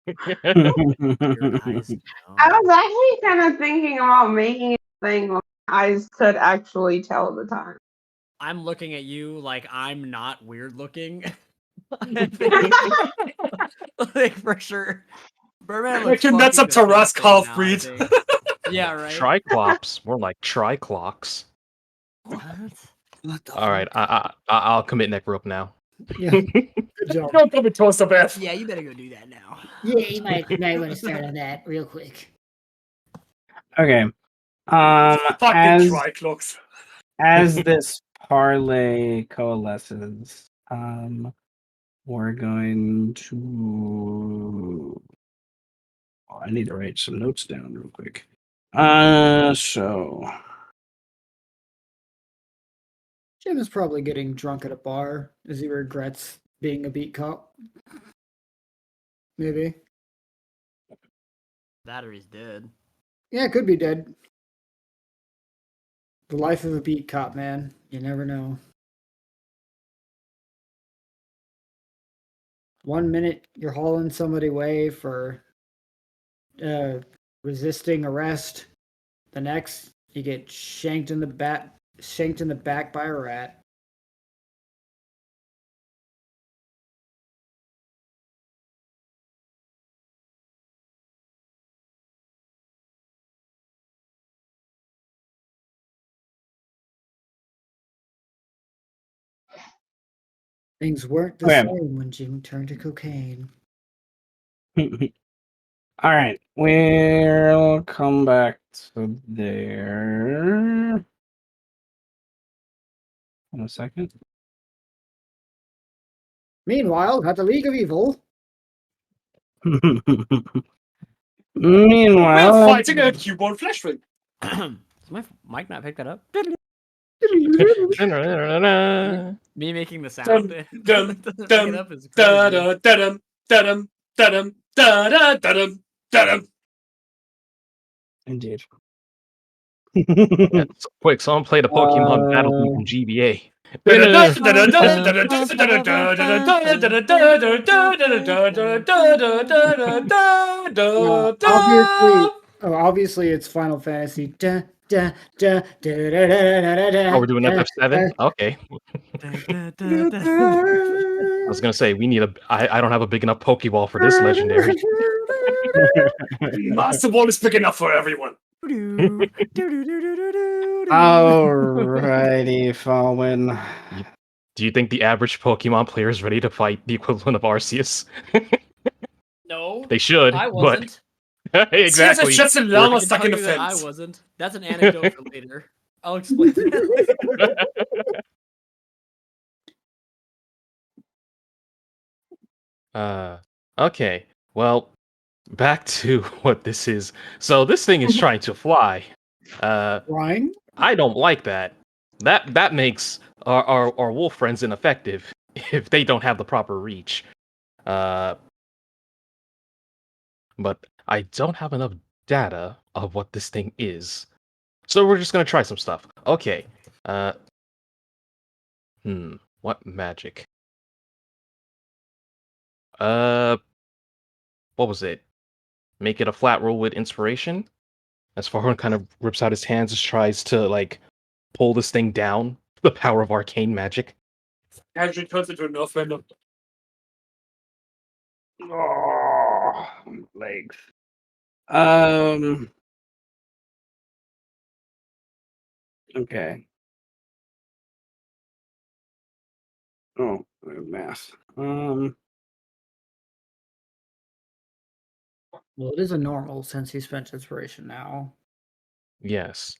Speaker 5: Your eyes
Speaker 6: I
Speaker 5: now?"
Speaker 6: was actually kind of thinking about making a thing where eyes could actually tell the time.
Speaker 5: I'm looking at you like I'm not weird looking. I think for sure. Birdman looks
Speaker 4: Reckon that's
Speaker 5: fucking
Speaker 4: up to Russ
Speaker 5: disgusting now, I
Speaker 4: Half-breed.
Speaker 5: think. Yeah, right.
Speaker 2: Triclops. More like triclocks.
Speaker 5: What?
Speaker 3: What the
Speaker 2: All right, I'll commit necrope now.
Speaker 3: Yeah. Good job.
Speaker 4: Don't come and toast up, Beth.
Speaker 5: Yeah, you better go do that now.
Speaker 7: Yeah, you might want to start on that real quick.
Speaker 1: Okay.
Speaker 4: Fucking Tricloaks.
Speaker 1: As this parlay coalesces, we're going to. Oh, I need to write some notes down real quick. So
Speaker 3: Jim is probably getting drunk at a bar as he regrets being a beat cop. Maybe.
Speaker 5: Battery's dead.
Speaker 3: Yeah, it could be dead. The life of a beat cop, man. You never know. 1 minute you're hauling somebody away for resisting arrest. The next you get shanked in the back by a rat. Things weren't the
Speaker 1: Okay.
Speaker 3: same when Jim turned to cocaine.
Speaker 1: all right, we'll come back to there in a second.
Speaker 3: Meanwhile, at the League of Evil,
Speaker 1: Meanwhile,
Speaker 4: We're fighting a Q1 flash ring.
Speaker 5: Does my mic not pick that up? Me making the sound.
Speaker 4: Dum,
Speaker 5: Doesn't
Speaker 4: dum,
Speaker 5: pick it up is
Speaker 4: da
Speaker 5: crazy.
Speaker 4: da da dum da dum da da da dum da dum.
Speaker 1: indeed.
Speaker 2: Yeah, so quick, someone play the Pokemon Battle theme from GBA.
Speaker 3: obviously it's Final Fantasy. Da, da, da, da, da, da, da, da, da,
Speaker 2: Oh, we're doing
Speaker 3: da,
Speaker 2: FF7? Okay. I was gonna say we need I don't have a big enough Pokeball for this legendary.
Speaker 4: Master Ball is big enough for everyone.
Speaker 1: Alrighty, Falwyn.
Speaker 2: Do you think the average Pokemon player is ready to fight the equivalent of Arceus?
Speaker 5: No,
Speaker 2: They should,
Speaker 5: I
Speaker 2: but
Speaker 5: wasn't.
Speaker 4: Seriously,
Speaker 2: exactly.
Speaker 4: it's just a
Speaker 5: I
Speaker 4: llama
Speaker 5: can
Speaker 4: stuck
Speaker 5: tell
Speaker 4: in the
Speaker 5: you that I
Speaker 4: fence.
Speaker 5: wasn't. That's an anecdote for later. I'll explain that later.
Speaker 2: Okay. Well, back to what this is. So this thing is trying to fly.
Speaker 3: Flying?
Speaker 2: I don't like that. That makes our wolf friends ineffective if they don't have the proper reach. But I don't have enough data of what this thing is. So we're just gonna try some stuff. Okay. What magic? What was it? Make it a flat roll with inspiration? As Farhan kind of rips out his hands and tries to like pull this thing down. The power of arcane magic.
Speaker 4: Actually turns into an Earth Venom.
Speaker 1: Oh, legs. Okay. Oh, math.
Speaker 3: Well, it is a normal since he spent inspiration now.
Speaker 2: Yes.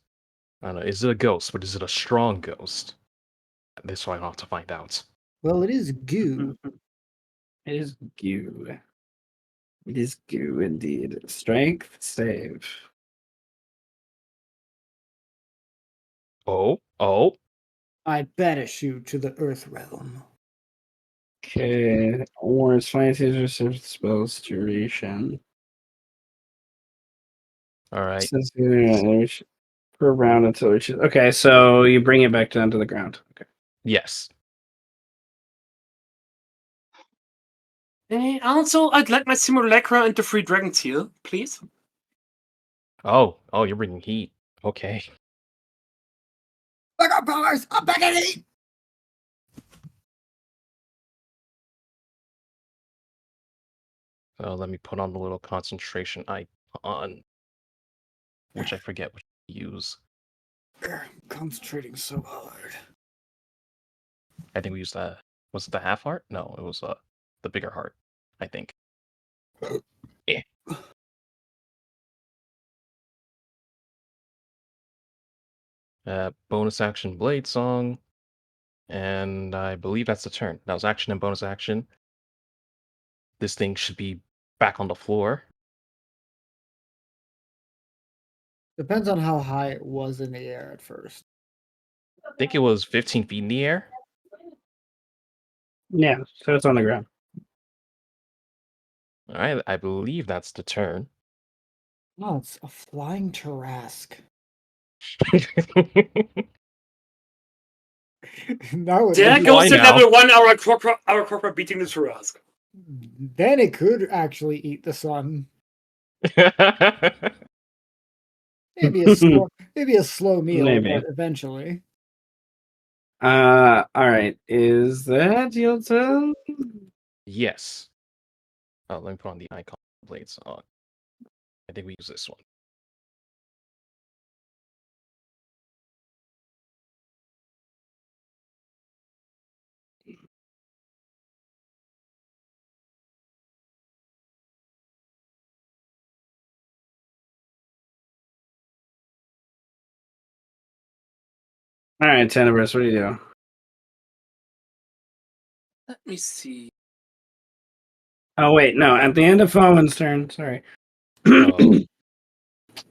Speaker 2: I don't know. Is it a ghost, but is it a strong ghost? This one I'll have to find out.
Speaker 3: Well, it is goo.
Speaker 1: It is goo. It is goo indeed. Strength save.
Speaker 2: Oh.
Speaker 3: I banish you to the Earth realm.
Speaker 1: Okay. Wards finances receive spells duration.
Speaker 2: All right.
Speaker 1: Says per round until it reaches. Okay, so you bring it back down to the ground. Okay.
Speaker 2: Yes.
Speaker 4: Also, I'd like my simulacra and the free dragon seal, please.
Speaker 2: Oh, you're bringing heat. Okay.
Speaker 3: Back up, powers! I'm back at it!
Speaker 2: So let me put on the little concentration icon, which I forget what to use.
Speaker 3: I'm concentrating so hard.
Speaker 2: I think we used the was it the half heart? No, it was the bigger heart. I think. Yeah. Bonus action Blade Song. And I believe that's the turn. That was action and bonus action. This thing should be back on the floor.
Speaker 3: Depends on how high it was in the air at first.
Speaker 2: I think it was 15 feet in the air.
Speaker 1: Yeah, so it's on the ground.
Speaker 2: All right, I believe that's the turn.
Speaker 3: Oh, it's a flying Tarrasque. That would
Speaker 4: There
Speaker 3: be-
Speaker 4: goes
Speaker 2: Why
Speaker 4: the
Speaker 2: now?
Speaker 4: level 1 our corporate beating the Tarrasque.
Speaker 3: Then it could actually eat the sun. Maybe a slow meal,
Speaker 1: Maybe.
Speaker 3: but eventually.
Speaker 1: All right. Is that your turn?
Speaker 2: Yes. Oh, let me put on the icon Blade Song. I think we use this one.
Speaker 1: All right, Tenebris, what do you do?
Speaker 4: Let me see.
Speaker 1: Oh wait, no. At the end of Fowen's turn. Sorry.
Speaker 2: Oh,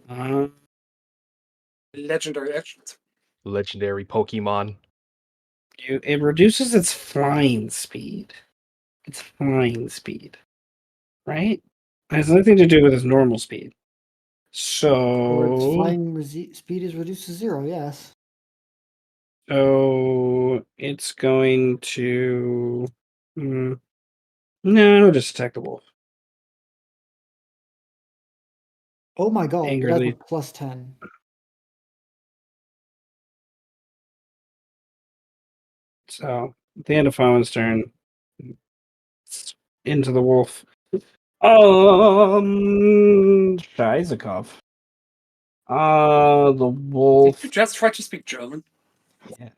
Speaker 1: Uh,
Speaker 4: Legendary actions.
Speaker 2: legendary Pokemon.
Speaker 1: it reduces its flying speed. Its flying speed, right? It has nothing to do with its normal speed.
Speaker 3: Or its
Speaker 1: So,
Speaker 3: flying speed is reduced to 0, yes.
Speaker 1: it's going to. No, just attack the wolf.
Speaker 3: Oh my god, that's
Speaker 1: Angrily.
Speaker 3: a plus 10.
Speaker 1: So, at the end of Fowen's turn, into the wolf. Shizakov. The
Speaker 4: Did
Speaker 1: wolf.
Speaker 4: you just try to speak German?
Speaker 1: Yeah.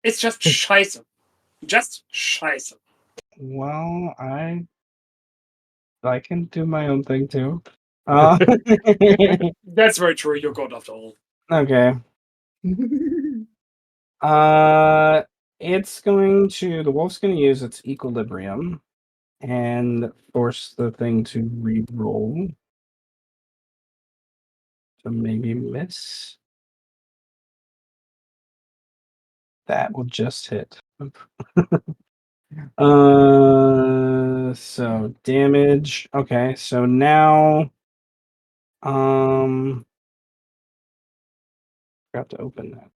Speaker 4: It's just scheiße. Just scheiße.
Speaker 1: Well, I can do my own thing too. Uh,
Speaker 4: That's very true. You're God after all.
Speaker 1: okay. The wolf's going to use its equilibrium and force the thing to re-roll to maybe miss. That will just hit. So damage. Okay, so now, forgot to open that.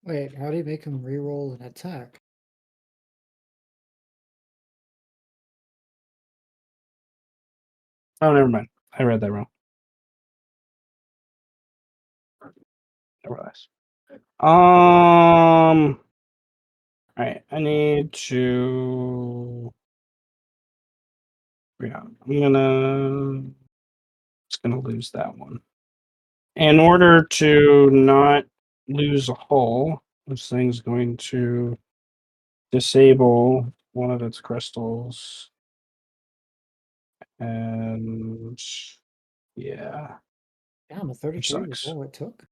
Speaker 3: Wait, how do you make him reroll an attack?
Speaker 1: Oh, never mind. I read that wrong. Nevertheless. All right. I need to. Yeah, just gonna lose that one. In order to not lose a hull, this thing's going to disable one of its crystals. And yeah,
Speaker 3: Damn, a 33 was
Speaker 1: sucks.
Speaker 3: all it took.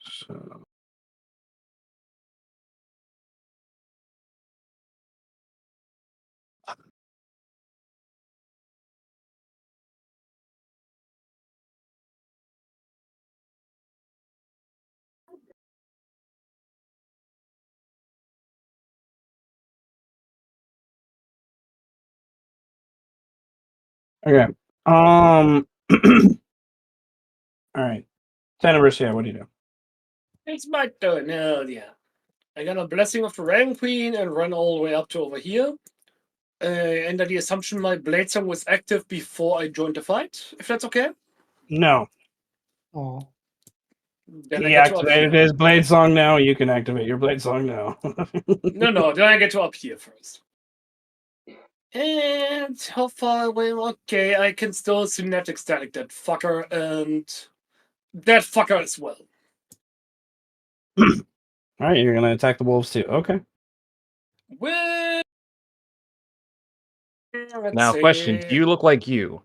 Speaker 1: So okay. All right. Tenebris, yeah, what do you do?
Speaker 4: It's my turn. Oh, yeah. I got a Blessing of the Rain Queen and run all the way up to over here. Under the assumption my Blade Song was active before I joined the fight, if that's okay.
Speaker 1: No.
Speaker 3: Oh.
Speaker 4: Then I
Speaker 1: He
Speaker 4: get to up
Speaker 1: activated
Speaker 4: here.
Speaker 1: his blade song now. You can activate your blade song now.
Speaker 4: No, then I get to up here first. And how far away? Okay, I can still Synaptic Static that fucker, and that fucker as well.
Speaker 1: All right, you're gonna attack the wolves too. Okay.
Speaker 4: With Let's
Speaker 2: Now, question: do
Speaker 4: see.
Speaker 2: you look like you?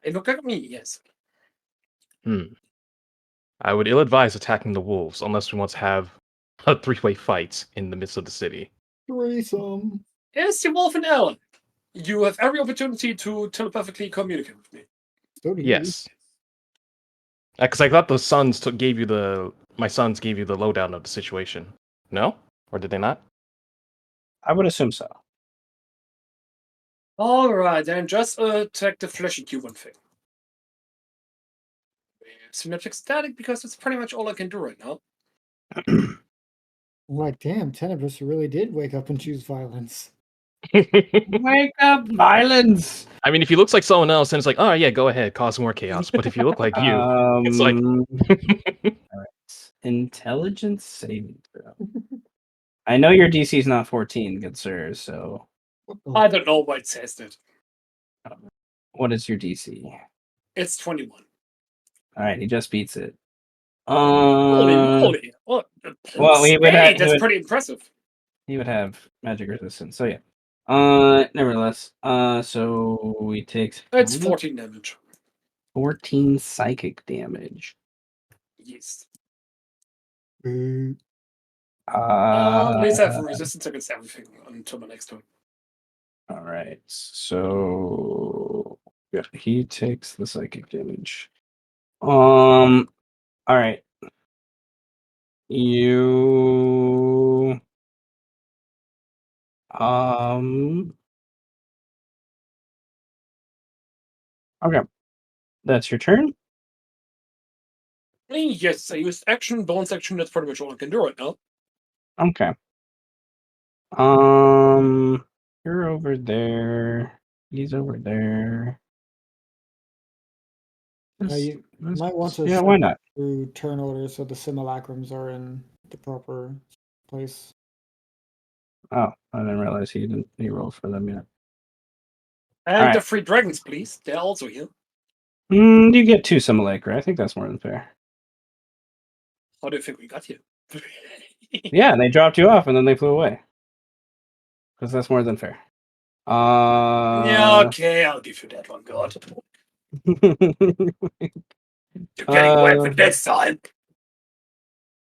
Speaker 4: It looked like me, yes.
Speaker 2: I would ill-advise attacking the wolves unless we want to have a three-way fight in the midst of the city.
Speaker 3: Threesome.
Speaker 4: Yes, the wolf and Ellen. You have every opportunity to telepathically communicate with me.
Speaker 3: So do you.
Speaker 2: Yes. Because I thought the sons gave you the... My sons gave you the lowdown of the situation. No? Or did they not?
Speaker 1: I would assume so.
Speaker 4: Alright, then just attack the fleshy Cuban thing. Synaptic static, because it's pretty much all I can do right now.
Speaker 3: Like, damn, Tenebris really did wake up and choose violence.
Speaker 1: Wake up, violence!
Speaker 2: I mean, if he looks like someone else, then it's like, oh yeah, go ahead, cause more chaos. But if you look like you, it's like...
Speaker 1: Alright. Intelligence saving throw. I know your DC is not 14, good sir, so
Speaker 4: I don't know why it says that.
Speaker 1: what is your DC?
Speaker 4: It's 21.
Speaker 1: Alright, he just beats it.
Speaker 4: Holy moly! What?
Speaker 1: Well, he would have,
Speaker 4: That's pretty impressive.
Speaker 1: he would have magic resistance, so yeah. Nevertheless, so he takes
Speaker 4: It's 14 damage.
Speaker 1: 14 psychic damage.
Speaker 4: Yes. At least I have resistance against everything until my next turn.
Speaker 1: All right, so yeah, he takes the psychic damage. All right, you okay, that's your turn.
Speaker 4: Yes, I used action, bonus action. That's pretty much all I can do right now.
Speaker 1: Okay. You're over there. He's over there.
Speaker 3: You might want to
Speaker 1: Yeah, why not?
Speaker 3: through turn order so the simulacrums are in the proper place.
Speaker 1: Oh, I didn't realize he rolled for them yet.
Speaker 4: And
Speaker 1: All
Speaker 4: the
Speaker 1: right.
Speaker 4: 3 dragons, please. They're also here.
Speaker 1: You get 2 simulacra. I think that's more than fair.
Speaker 4: How do you think we got here?
Speaker 1: Yeah, they dropped you off and then they flew away. Because that's more than fair.
Speaker 4: Yeah, okay, I'll give you that one, God. You're getting away with this time.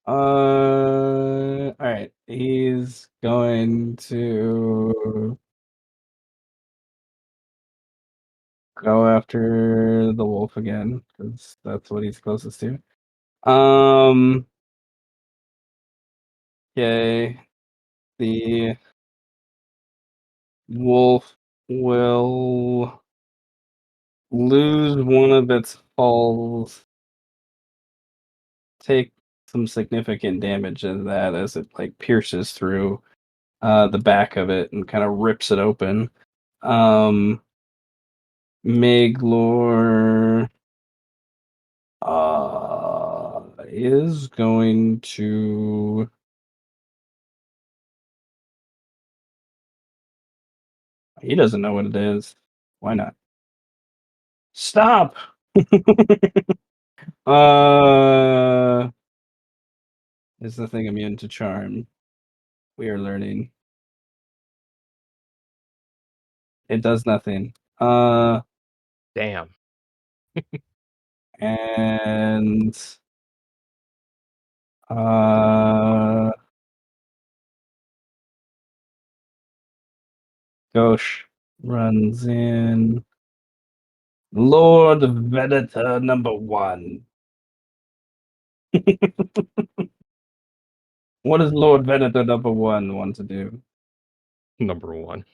Speaker 1: All right. He's going to go after the wolf again because that's what he's closest to. Okay. The wolf will lose one of its hulls, take some significant damage of that as it like pierces through the back of it and kind of rips it open. Meglor is going to he doesn't know what it is. Why not? Stop. Is the thing immune to charm? We are learning. It does nothing.
Speaker 2: Damn.
Speaker 1: And Ghosh runs in. Lord Venator number 1. What does Lord Venator number 1 want to do?
Speaker 2: Number 1.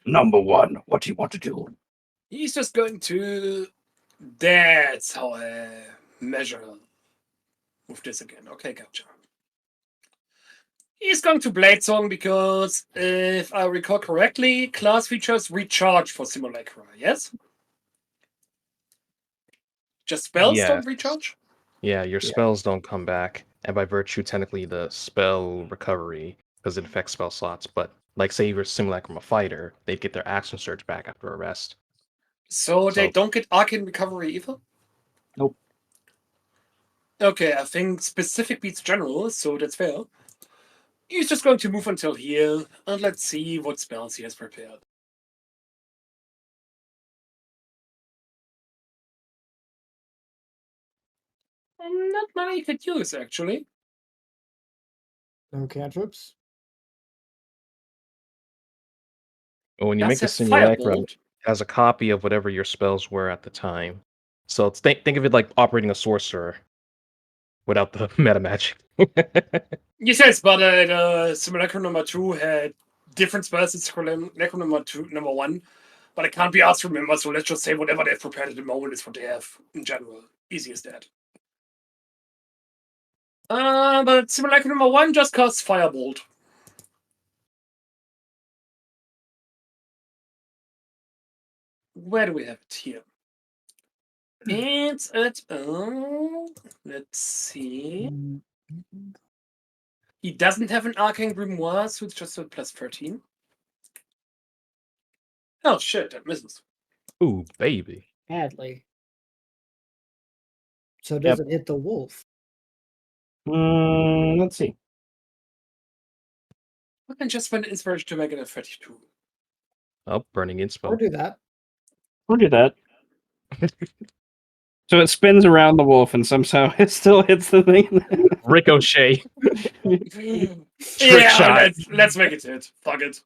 Speaker 1: Number 1, what do you want to do?
Speaker 4: He's just going to... That's how I measure with this again. Okay, gotcha. He's going to Blade Song because, if I recall correctly, class features recharge for Simulacra, yes? Just spells don't recharge?
Speaker 2: Yeah, your spells don't come back, and by virtue, technically, the spell recovery, because it affects spell slots, but, like, say you're Simulacrum a fighter, they'd get their action surge back after a rest.
Speaker 4: So they don't get Arcane Recovery either?
Speaker 1: Nope.
Speaker 4: Okay, I think specific beats general, so that's fair. He's just going to move until here, and let's see what spells he has prepared. Not many he could use, actually.
Speaker 3: No cantrips.
Speaker 2: But when you
Speaker 4: Does
Speaker 2: make the
Speaker 4: have
Speaker 2: simulacrum,
Speaker 4: Firebolt.
Speaker 2: it has a copy of whatever your spells were at the time. So think of it like operating a sorcerer without the meta magic.
Speaker 4: Yes, but Simulacrum number 2 had different spells than Simulacrum number 1, but I can't be asked to remember, so let's just say whatever they've prepared at the moment is what they have in general. Easy as that. But Simulacrum number 1 just casts Firebolt. Where do we have it here? It's at, let's see. He doesn't have an Arcane Grimoire, so it's just a plus 13. Oh shit, that misses.
Speaker 2: Ooh, baby.
Speaker 3: Badly. So does it hit the wolf?
Speaker 1: Let's see.
Speaker 4: I can just spend inspiration to make it a 32.
Speaker 2: Oh, burning
Speaker 3: Or
Speaker 2: inspo.
Speaker 3: do that.
Speaker 1: We'll do that. So it spins around the wolf and somehow it still hits the thing.
Speaker 2: Ricochet.
Speaker 4: Yeah,
Speaker 2: shot.
Speaker 4: let's make it hit. Fuck it.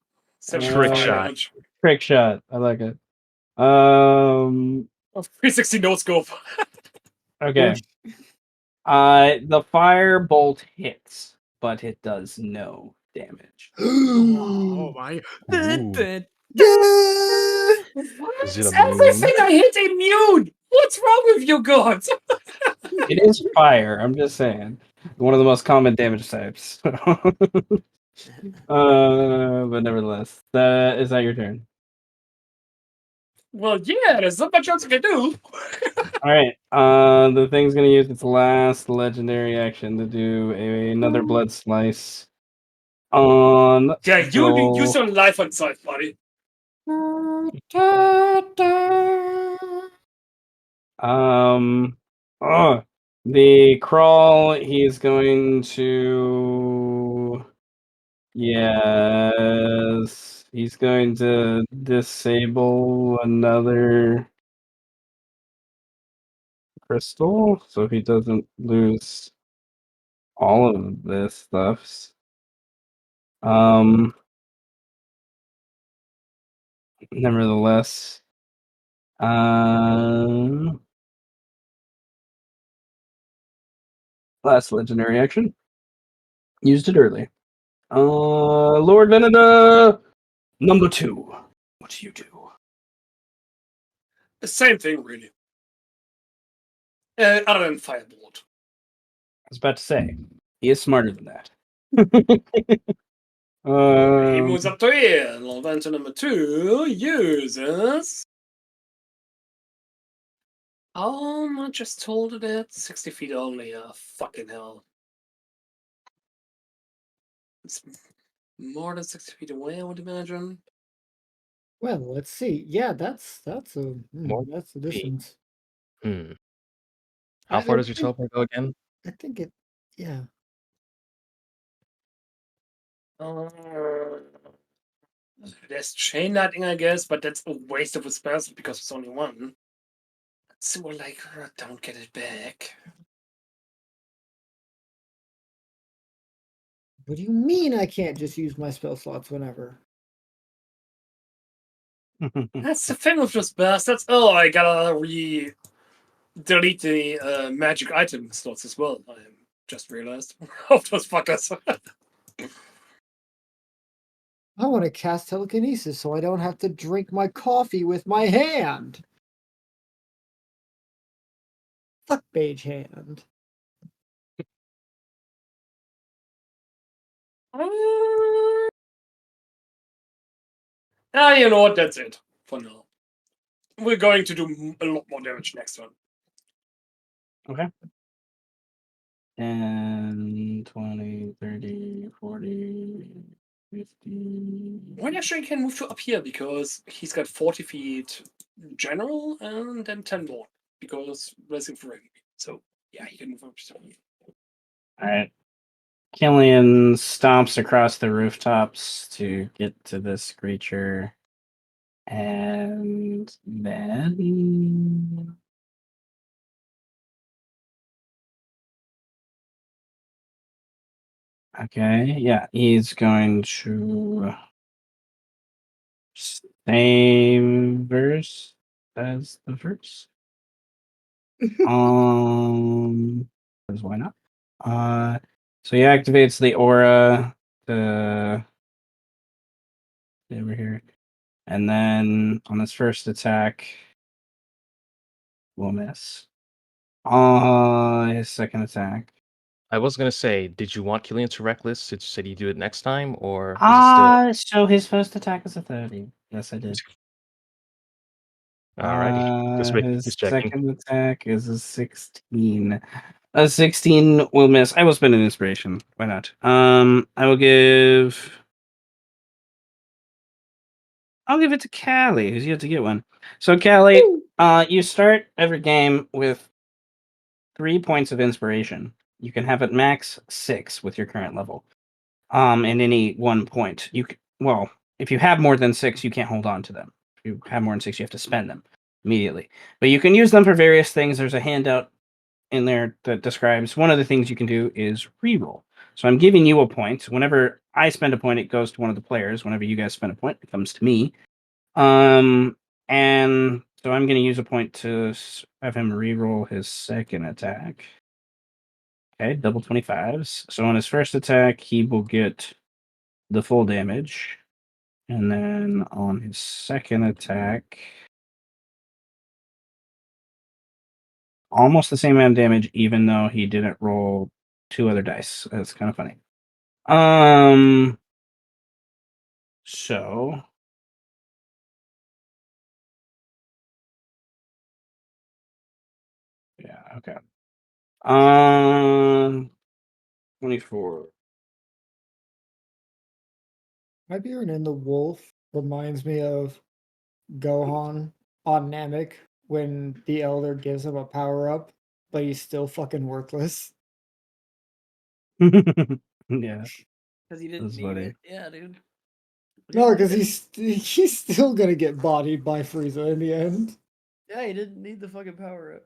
Speaker 2: Trick shot.
Speaker 4: Damage.
Speaker 1: Trick shot. I like it.
Speaker 4: 360 no scope.
Speaker 1: Okay. The fire bolt hits, but it does no damage.
Speaker 5: Oh my.
Speaker 2: Ooh. Is it
Speaker 4: Everything
Speaker 2: immune?
Speaker 4: I hit immune! What's wrong with you gods?
Speaker 1: It is fire. I'm just saying. One of the most common damage types. But nevertheless, is that your turn?
Speaker 4: Well, yeah, there's not much else I can do.
Speaker 1: All right. The thing's gonna use its last legendary action to do another blood slice on.
Speaker 4: Yeah, you use your life on side, buddy.
Speaker 1: The crawl. He's going to. Yes, he's going to disable another crystal, so he doesn't lose all of this stuff. Nevertheless, last legendary action. Used it early. Lord Veneda, number 2. What do you do?
Speaker 4: The same thing, really. Other than Firebolt.
Speaker 1: I was about to say, he is smarter than that.
Speaker 4: He moves up to here. Lord Venture number 2 uses. I just told it at 60 feet only. Fucking hell. It's more than 60 feet away, I would imagine.
Speaker 3: Well, let's see. Yeah, that's
Speaker 2: More
Speaker 3: that's the
Speaker 2: feet.
Speaker 3: distance.
Speaker 2: How far
Speaker 3: I
Speaker 2: does your
Speaker 3: think-
Speaker 2: teleport go again?
Speaker 3: I think it. Yeah.
Speaker 4: There's chain lightning, I guess, but that's a waste of a spell because it's only one. So like, don't get it back.
Speaker 3: What do you mean I can't just use my spell slots whenever?
Speaker 4: That's the thing with those bastards. Oh, I gotta delete the magic item slots as well. I just realized. Of those fuckers.
Speaker 3: I want to cast telekinesis so I don't have to drink my coffee with my hand. Fuck Mage Hand.
Speaker 4: You know what? That's it for now. We're going to do a lot more damage next turn.
Speaker 1: Okay. 10, 20, 30, 40, 50.
Speaker 4: Well, actually, he can move to up here because he's got 40 feet general and then 10 more because racing for rugby. So, yeah, he can move up to
Speaker 1: All right. Killian stomps across the rooftops to get to this creature. And then. Okay, yeah, he's going to. Same verse as the verse. Because why not? So he activates the aura to over here, and then on his first attack, we'll miss. His second attack.
Speaker 2: I was gonna say, did you want Killian to reckless? Did you say you do it next time, or is it still?
Speaker 1: So his first attack is a 30. Yes, I did.
Speaker 2: Alrighty,
Speaker 1: His
Speaker 2: just checking.
Speaker 1: second attack is a 16. A 16 will miss. I will spend an inspiration. Why not? I'll give it to Callie, who's yet to get one. So Callie, you start every game with 3 points of inspiration. You can have it max 6 with your current level. And any 1 point. Well, if you have more than 6, you can't hold on to them. If you have more than 6, you have to spend them immediately. But you can use them for various things. There's a handout in there that describes one of the things you can do is reroll. So I'm giving you a point. Whenever I spend a point, it goes to one of the players. Whenever you guys spend a point, it comes to me. And so I'm going to use a point to have him reroll his second attack. Okay, double 25s. So on his first attack, he will get the full damage. And then on his second attack, almost the same amount of damage, even though he didn't roll 2 other dice. That's kind of funny. So yeah, okay. 24.
Speaker 3: Hyperion and the Wolf reminds me of Gohan on Namek when the Elder gives him a power up, but he's still fucking worthless.
Speaker 1: Yeah,
Speaker 5: Because he didn't
Speaker 1: that's
Speaker 5: need
Speaker 1: funny.
Speaker 5: it. Yeah, dude. He
Speaker 3: No,
Speaker 5: didn't
Speaker 3: because
Speaker 5: need it.
Speaker 3: he's still gonna get bodied by Frieza in the end.
Speaker 5: Yeah, he didn't need the fucking power up.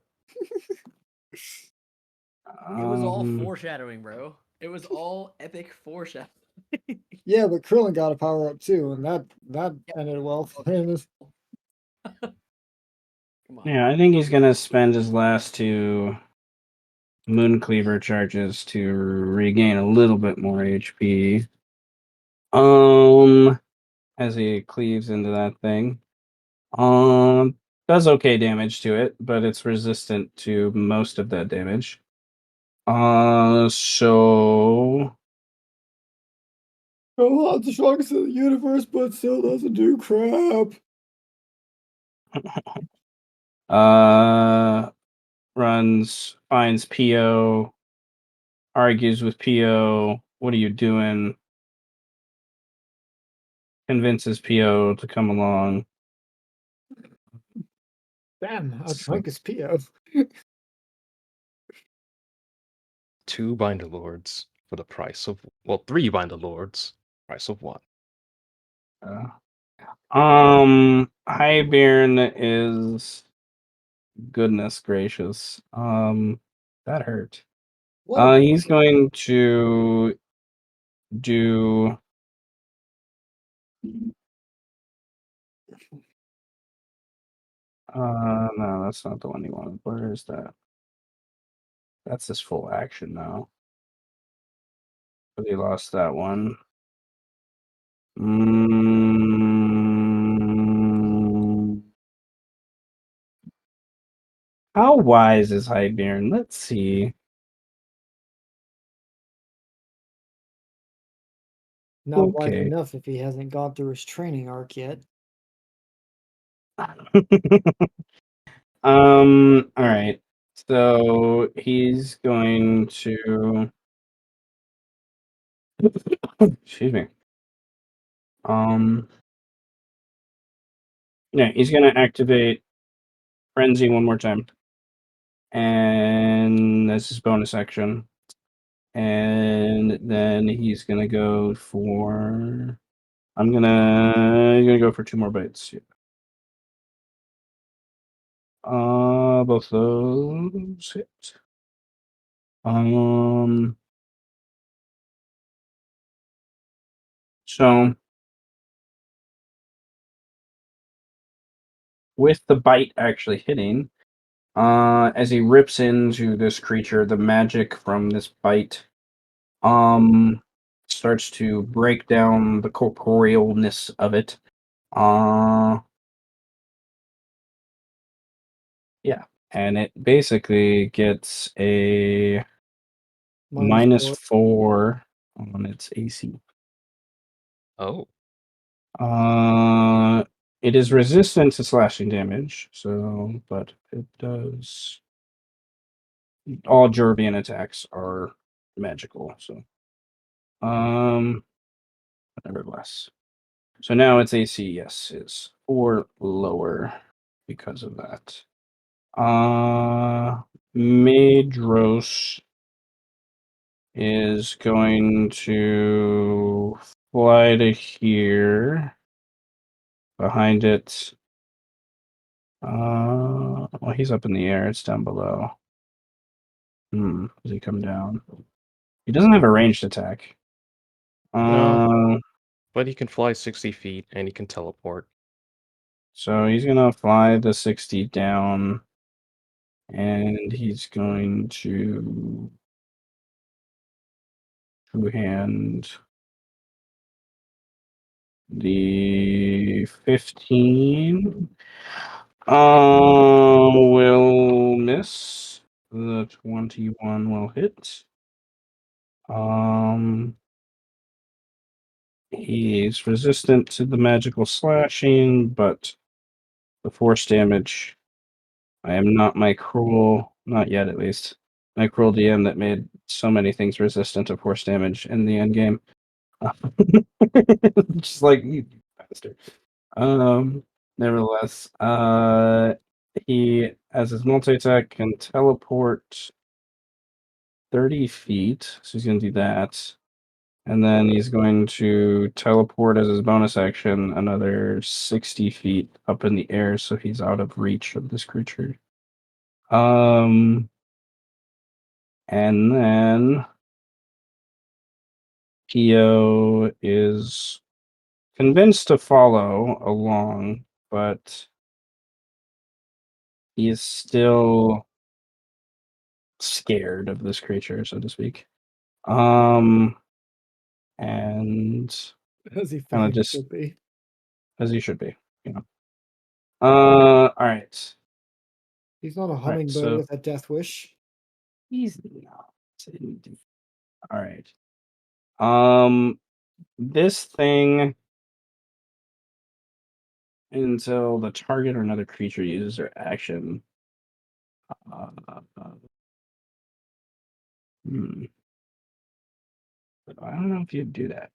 Speaker 5: It was all foreshadowing, bro. It was all epic foreshadowing.
Speaker 3: Yeah, but Krillin got a power up too, and that ended well for him.
Speaker 5: Come on.
Speaker 1: Yeah, I think he's gonna spend his last 2 Moon Cleaver charges to regain a little bit more HP. As he cleaves into that thing. Does okay damage to it, but it's resistant to most of that damage. So
Speaker 3: Gohan's the strongest in the universe, but still doesn't do crap.
Speaker 1: finds PO, argues with PO. What are you doing? Convinces PO to come along.
Speaker 3: Damn, how
Speaker 1: So-
Speaker 3: drunk is Pio?
Speaker 2: 2 Binder Lords for the price of 3 Binder Lords, price of 1.
Speaker 1: Highbairn is goodness gracious. That hurt. He's going to do. No, that's not the one you wanted. Where is that? That's his full action now. But he lost that one. How wise is Highbairn? Let's see.
Speaker 3: Not wise
Speaker 1: Okay.
Speaker 3: enough if he hasn't gone through his training arc yet.
Speaker 1: All right. So he's going to. Excuse me. Yeah, he's gonna activate Frenzy one more time. And that's his bonus action. And then he's gonna go for. I'm gonna go for 2 more bites. Both those hit. So with the bite actually hitting, as he rips into this creature, the magic from this bite, starts to break down the corporealness of it. Yeah, and it basically gets a -4 on its AC.
Speaker 2: Oh.
Speaker 1: It is resistant to slashing damage, so but it does. All Jorvian attacks are magical, so nevertheless. So now its AC, yes, is 4 lower because of that. Madros is going to fly to here. Behind it. Well, he's up in the air. It's down below. Does he come down? He doesn't have a ranged attack.
Speaker 2: No. But he can fly 60 feet and he can teleport.
Speaker 1: So he's gonna fly the 60 down, and he's going to two-hand the 15. Will miss. The 21 will hit. He's resistant to the magical slashing, but the force damage. I am not my cruel, not yet at least, my cruel DM that made so many things resistant to force damage in the end game. Just like you bastard. Nevertheless, he as his multi attack can teleport 30 feet, so he's gonna do that. And then he's going to teleport as his bonus action another 60 feet up in the air, so he's out of reach of this creature. And then Pio is convinced to follow along, but he is still scared of this creature, so to speak. And
Speaker 3: As he
Speaker 1: kind of
Speaker 3: fine
Speaker 1: just
Speaker 3: should be.
Speaker 1: as he should be, you know. All right.
Speaker 3: He's not a
Speaker 1: Right,
Speaker 3: hummingbird
Speaker 1: so
Speaker 3: with a death wish.
Speaker 1: he's not. All right. This thing until the target or another creature uses their action. Uh, hmm. I don't know if you'd do that.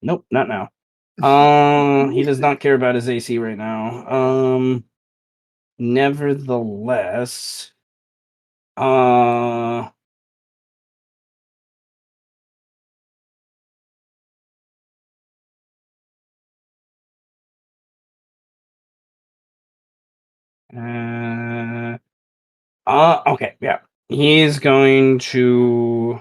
Speaker 1: Nope, not now. He does not care about his AC right now. Nevertheless, uh, okay, yeah. He's going to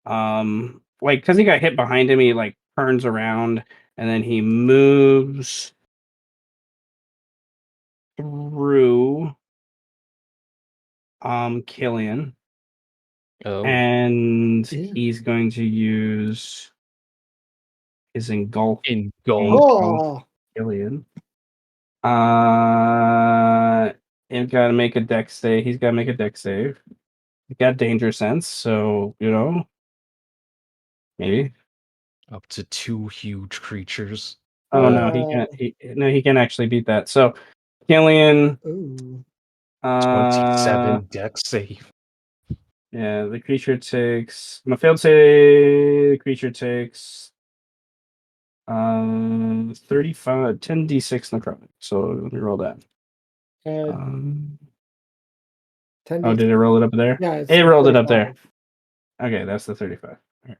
Speaker 1: like because he got hit behind him, he like turns around and then he moves through Killian.
Speaker 2: Oh.
Speaker 1: And
Speaker 3: Yeah.
Speaker 1: he's going to use his engulf
Speaker 2: Engulf.
Speaker 1: Killian. He's got to make a dex save. He's got to make a dex save. He's got danger sense, so you know, maybe.
Speaker 2: Up to 2 huge creatures.
Speaker 1: Oh no, he can't. He can actually beat that. So, Killian.
Speaker 3: Ooh.
Speaker 2: 27 dex save.
Speaker 1: Yeah, the creature takes. My failed save. The creature takes 35 10d6 necrotic. So let me roll that. Oh, did it roll it up there?
Speaker 3: Yeah, it's
Speaker 1: It rolled it up there.
Speaker 3: 35.
Speaker 1: Okay, that's the 35. Alright.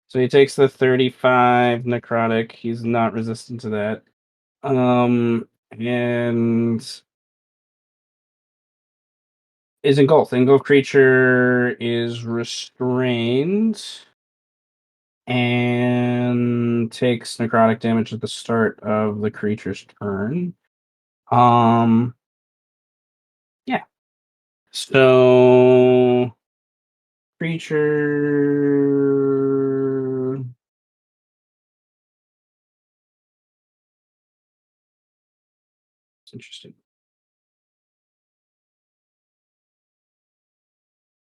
Speaker 1: So he takes the 35 necrotic. He's not resistant to that. And is engulfed. Engulfed creature is restrained and takes necrotic damage at the start of the creature's turn. Yeah. So creature. It's interesting.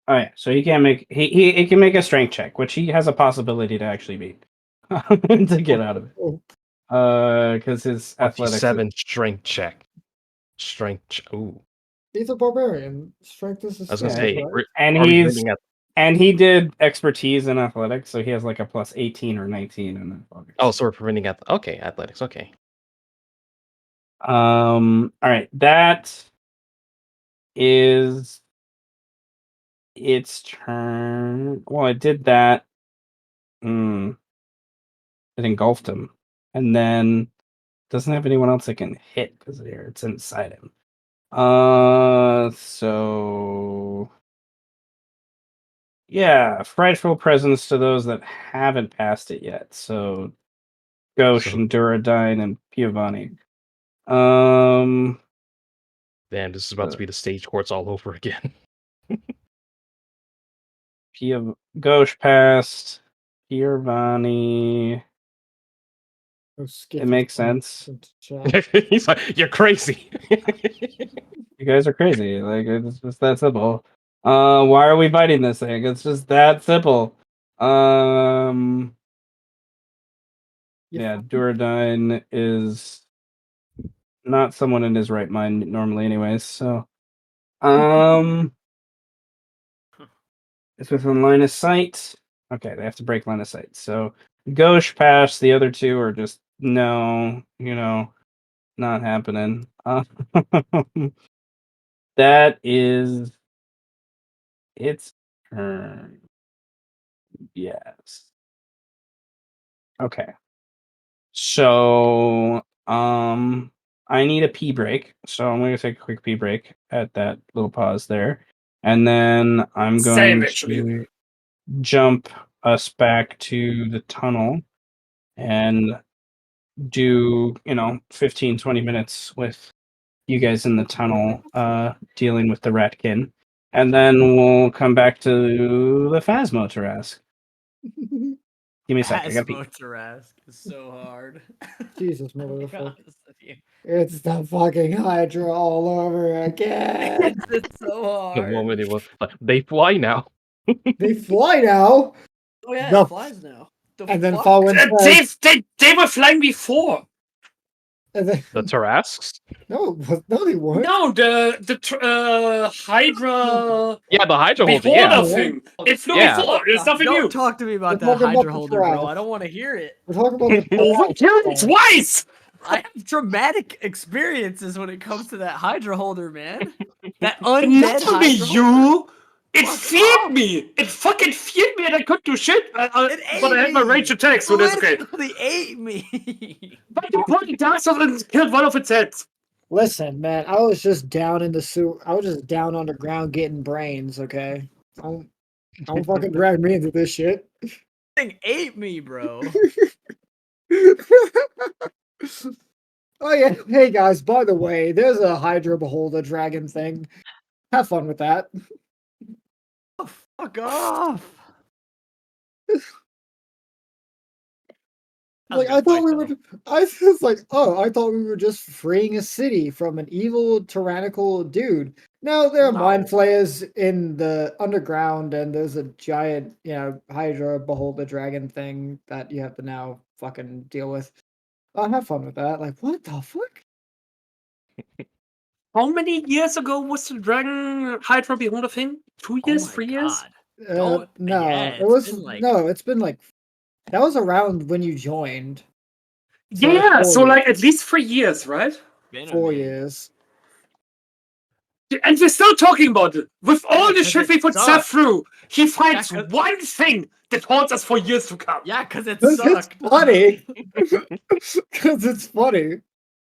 Speaker 1: Oh yeah, so he can't make he can make a strength check, which he has a possibility to actually beat to get out of it. Because his athletics.
Speaker 2: 27 strength check. Ooh.
Speaker 3: He's a barbarian. Strength is a
Speaker 2: I was gonna
Speaker 3: skill,
Speaker 2: say,
Speaker 3: right?
Speaker 1: And
Speaker 2: are we
Speaker 1: he's
Speaker 2: hinting at
Speaker 1: and he did expertise in athletics, so he has like a plus 18 or 19 in athletics.
Speaker 2: Oh, so we're preventing at okay, athletics, okay.
Speaker 1: All right, that is its turn. Well, it did that. It engulfed him, and then doesn't have anyone else that can hit because it's inside him. So yeah, frightful presence to those that haven't passed it yet. So Ghosh
Speaker 2: So-
Speaker 1: and Duradine and Piovani.
Speaker 2: Damn, this is about to be the stage courts all over again.
Speaker 1: Ghosh passed. Piovani. It makes sense.
Speaker 2: He's like, you're crazy.
Speaker 1: You guys are crazy. Like it's just that simple. Why are we fighting this thing? It's just that simple. Yeah, Duradine is not someone in his right mind normally, anyways. So, it's within line of sight. Okay, they have to break line of sight. So, Ghosh passed. The other two are just no, not happening. That is its turn. Yes. Okay. So, I need a pee break. So I'm going to take a quick pee break at that little pause there. And then I'm
Speaker 4: Same,
Speaker 1: going
Speaker 4: actually.
Speaker 1: to jump us back to the tunnel and do, 15, 20 minutes with you guys in the tunnel dealing with the ratkin. And then we'll come back to the Phasmo Tarrasque. Give me a sec. I gotta pee.
Speaker 5: Phasmotarrasque is so hard.
Speaker 3: Jesus,
Speaker 5: I'll be
Speaker 3: motherfucker.
Speaker 5: honest with you.
Speaker 3: It's the fucking Hydra all over again.
Speaker 5: It's so
Speaker 2: The
Speaker 5: hard.
Speaker 2: moment it was like, they fly now.
Speaker 3: They fly now.
Speaker 5: Oh yeah,
Speaker 3: The
Speaker 5: it flies now. The
Speaker 3: And then
Speaker 5: fuck?
Speaker 3: Fallen says,
Speaker 4: They were flying before.
Speaker 3: and then,
Speaker 2: The Tarrasques?
Speaker 3: no, they weren't.
Speaker 4: No, the Hydra
Speaker 2: Yeah, the Hydra holder,
Speaker 4: beholder
Speaker 2: yeah.
Speaker 4: thing. It flew
Speaker 2: Yeah.
Speaker 4: before. It's nothing
Speaker 5: Don't
Speaker 4: new.
Speaker 5: talk to me about
Speaker 3: We're
Speaker 5: that
Speaker 3: talking about
Speaker 5: Hydra
Speaker 3: the
Speaker 5: holder, bro.
Speaker 3: Tarrasque.
Speaker 5: I don't want to hear it.
Speaker 3: We're talking about the
Speaker 4: Oh, killed it twice.
Speaker 5: I have traumatic experiences when it comes to that Hydra holder, man. That undead
Speaker 4: Not only
Speaker 5: Hydra holder.
Speaker 4: you. It
Speaker 5: Fuck
Speaker 4: feared
Speaker 5: off.
Speaker 4: me. It fucking feared me, and I couldn't do shit.
Speaker 5: It
Speaker 4: But I
Speaker 5: ate
Speaker 4: had my
Speaker 5: me.
Speaker 4: range attack, so that's okay.
Speaker 5: Literally ate me.
Speaker 4: But you pointed Dark Souls and killed one of its heads.
Speaker 3: Listen, man, I was just down in the sewer. I was just down on the ground getting brains, okay? Don't fucking drag me into this shit.
Speaker 5: Thing ate me, bro.
Speaker 3: Oh yeah, hey guys, by the way, there's a Hydra Beholder dragon thing. Have fun with that.
Speaker 5: Oh, fuck off.
Speaker 3: Like I thought we were I was like, oh, I thought we were just freeing a city from an evil tyrannical dude. No, there are mind flayers in the underground, and there's a giant, Hydra Beholder dragon thing that you have to now fucking deal with. Have fun with that. Like, what the fuck?
Speaker 4: How many years ago was the Dragon Hydra Beholder thing? 2
Speaker 5: Oh
Speaker 4: years?
Speaker 5: my
Speaker 4: 3 years?
Speaker 5: God.
Speaker 3: No,
Speaker 5: yeah,
Speaker 3: it was
Speaker 5: been like-
Speaker 3: no. It's been like that was around when you joined. So
Speaker 4: Yeah,
Speaker 3: it's
Speaker 4: so
Speaker 3: 4
Speaker 4: like at least 3 years, right?
Speaker 5: Been a
Speaker 3: 4
Speaker 5: minute.
Speaker 3: years.
Speaker 4: And we're still talking about it. With all the
Speaker 5: 'cause
Speaker 4: shit
Speaker 5: it
Speaker 4: we put
Speaker 5: sucked.
Speaker 4: Seth through, he finds
Speaker 5: 'cause-
Speaker 4: one thing that haunts us for years to come.
Speaker 5: Yeah, because it
Speaker 3: Because it's
Speaker 5: sucked.
Speaker 3: funny. Because it's funny.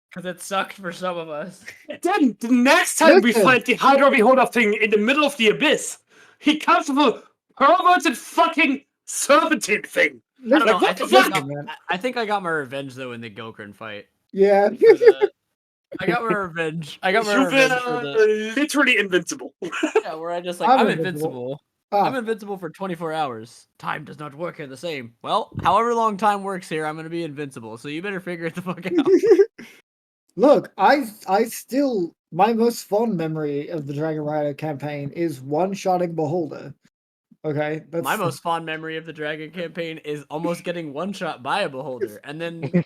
Speaker 5: Because it sucked for some of us.
Speaker 4: Then, the next time we
Speaker 3: Listen.
Speaker 4: find the Hydra Beholder thing in the middle of the abyss, he comes with a perverted fucking serpentine thing.
Speaker 5: I don't know.
Speaker 4: Like, what
Speaker 5: I
Speaker 4: the
Speaker 5: think
Speaker 4: fuck?
Speaker 5: I think I got my revenge though in the Gokran fight.
Speaker 3: Yeah.
Speaker 5: For the- I got my revenge. I got my
Speaker 4: You
Speaker 5: revenge for
Speaker 4: were
Speaker 5: the
Speaker 4: literally invincible.
Speaker 5: yeah, where I just like
Speaker 3: I'm
Speaker 5: I'm
Speaker 3: invincible.
Speaker 5: invincible.
Speaker 3: Ah,
Speaker 5: I'm invincible for 24 hours. Time does not work here the same. Well, however long time works here, I'm gonna be invincible. So you better figure it the fuck out.
Speaker 3: Look, I still my most fond memory of the Dragon Rider campaign is one-shotting Beholder. Okay, that's
Speaker 5: My most fond memory of the Dragon campaign is almost getting one shot by a beholder and then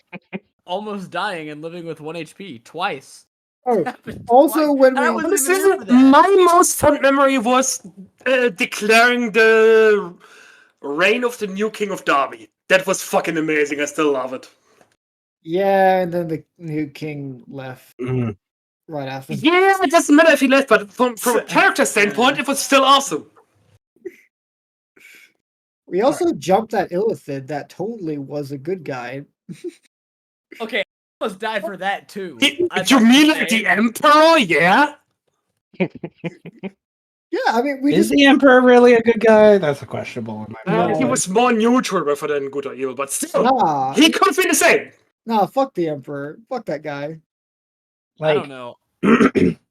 Speaker 5: almost dying and living with 1 HP twice.
Speaker 3: Oh,
Speaker 5: Happened
Speaker 3: also
Speaker 5: twice,
Speaker 3: when
Speaker 5: and I
Speaker 3: we
Speaker 5: wasn't even here for that.
Speaker 4: My most fond memory was declaring the reign of the new King of Derby. That was fucking amazing. I still love it.
Speaker 3: yeah, and then the new king left
Speaker 1: Mhm.
Speaker 3: right after.
Speaker 4: Yeah, it doesn't matter if he left, but from a character standpoint, it was still awesome.
Speaker 3: We also jumped that Illithid that totally was a good guy.
Speaker 5: Okay, I almost died for that too.
Speaker 4: You
Speaker 5: I'd like
Speaker 4: mean
Speaker 5: to
Speaker 4: like
Speaker 5: say.
Speaker 4: the Emperor? Yeah?
Speaker 3: Yeah, I mean we
Speaker 1: Is
Speaker 3: just
Speaker 1: the Emperor really a good guy? That's a questionable in my
Speaker 3: No.
Speaker 1: mind.
Speaker 4: He was more neutral rather than good or evil, but still,
Speaker 3: nah
Speaker 4: he could have been the same.
Speaker 3: nah fuck the Emperor. Fuck that guy.
Speaker 5: I
Speaker 1: Like,
Speaker 5: don't know.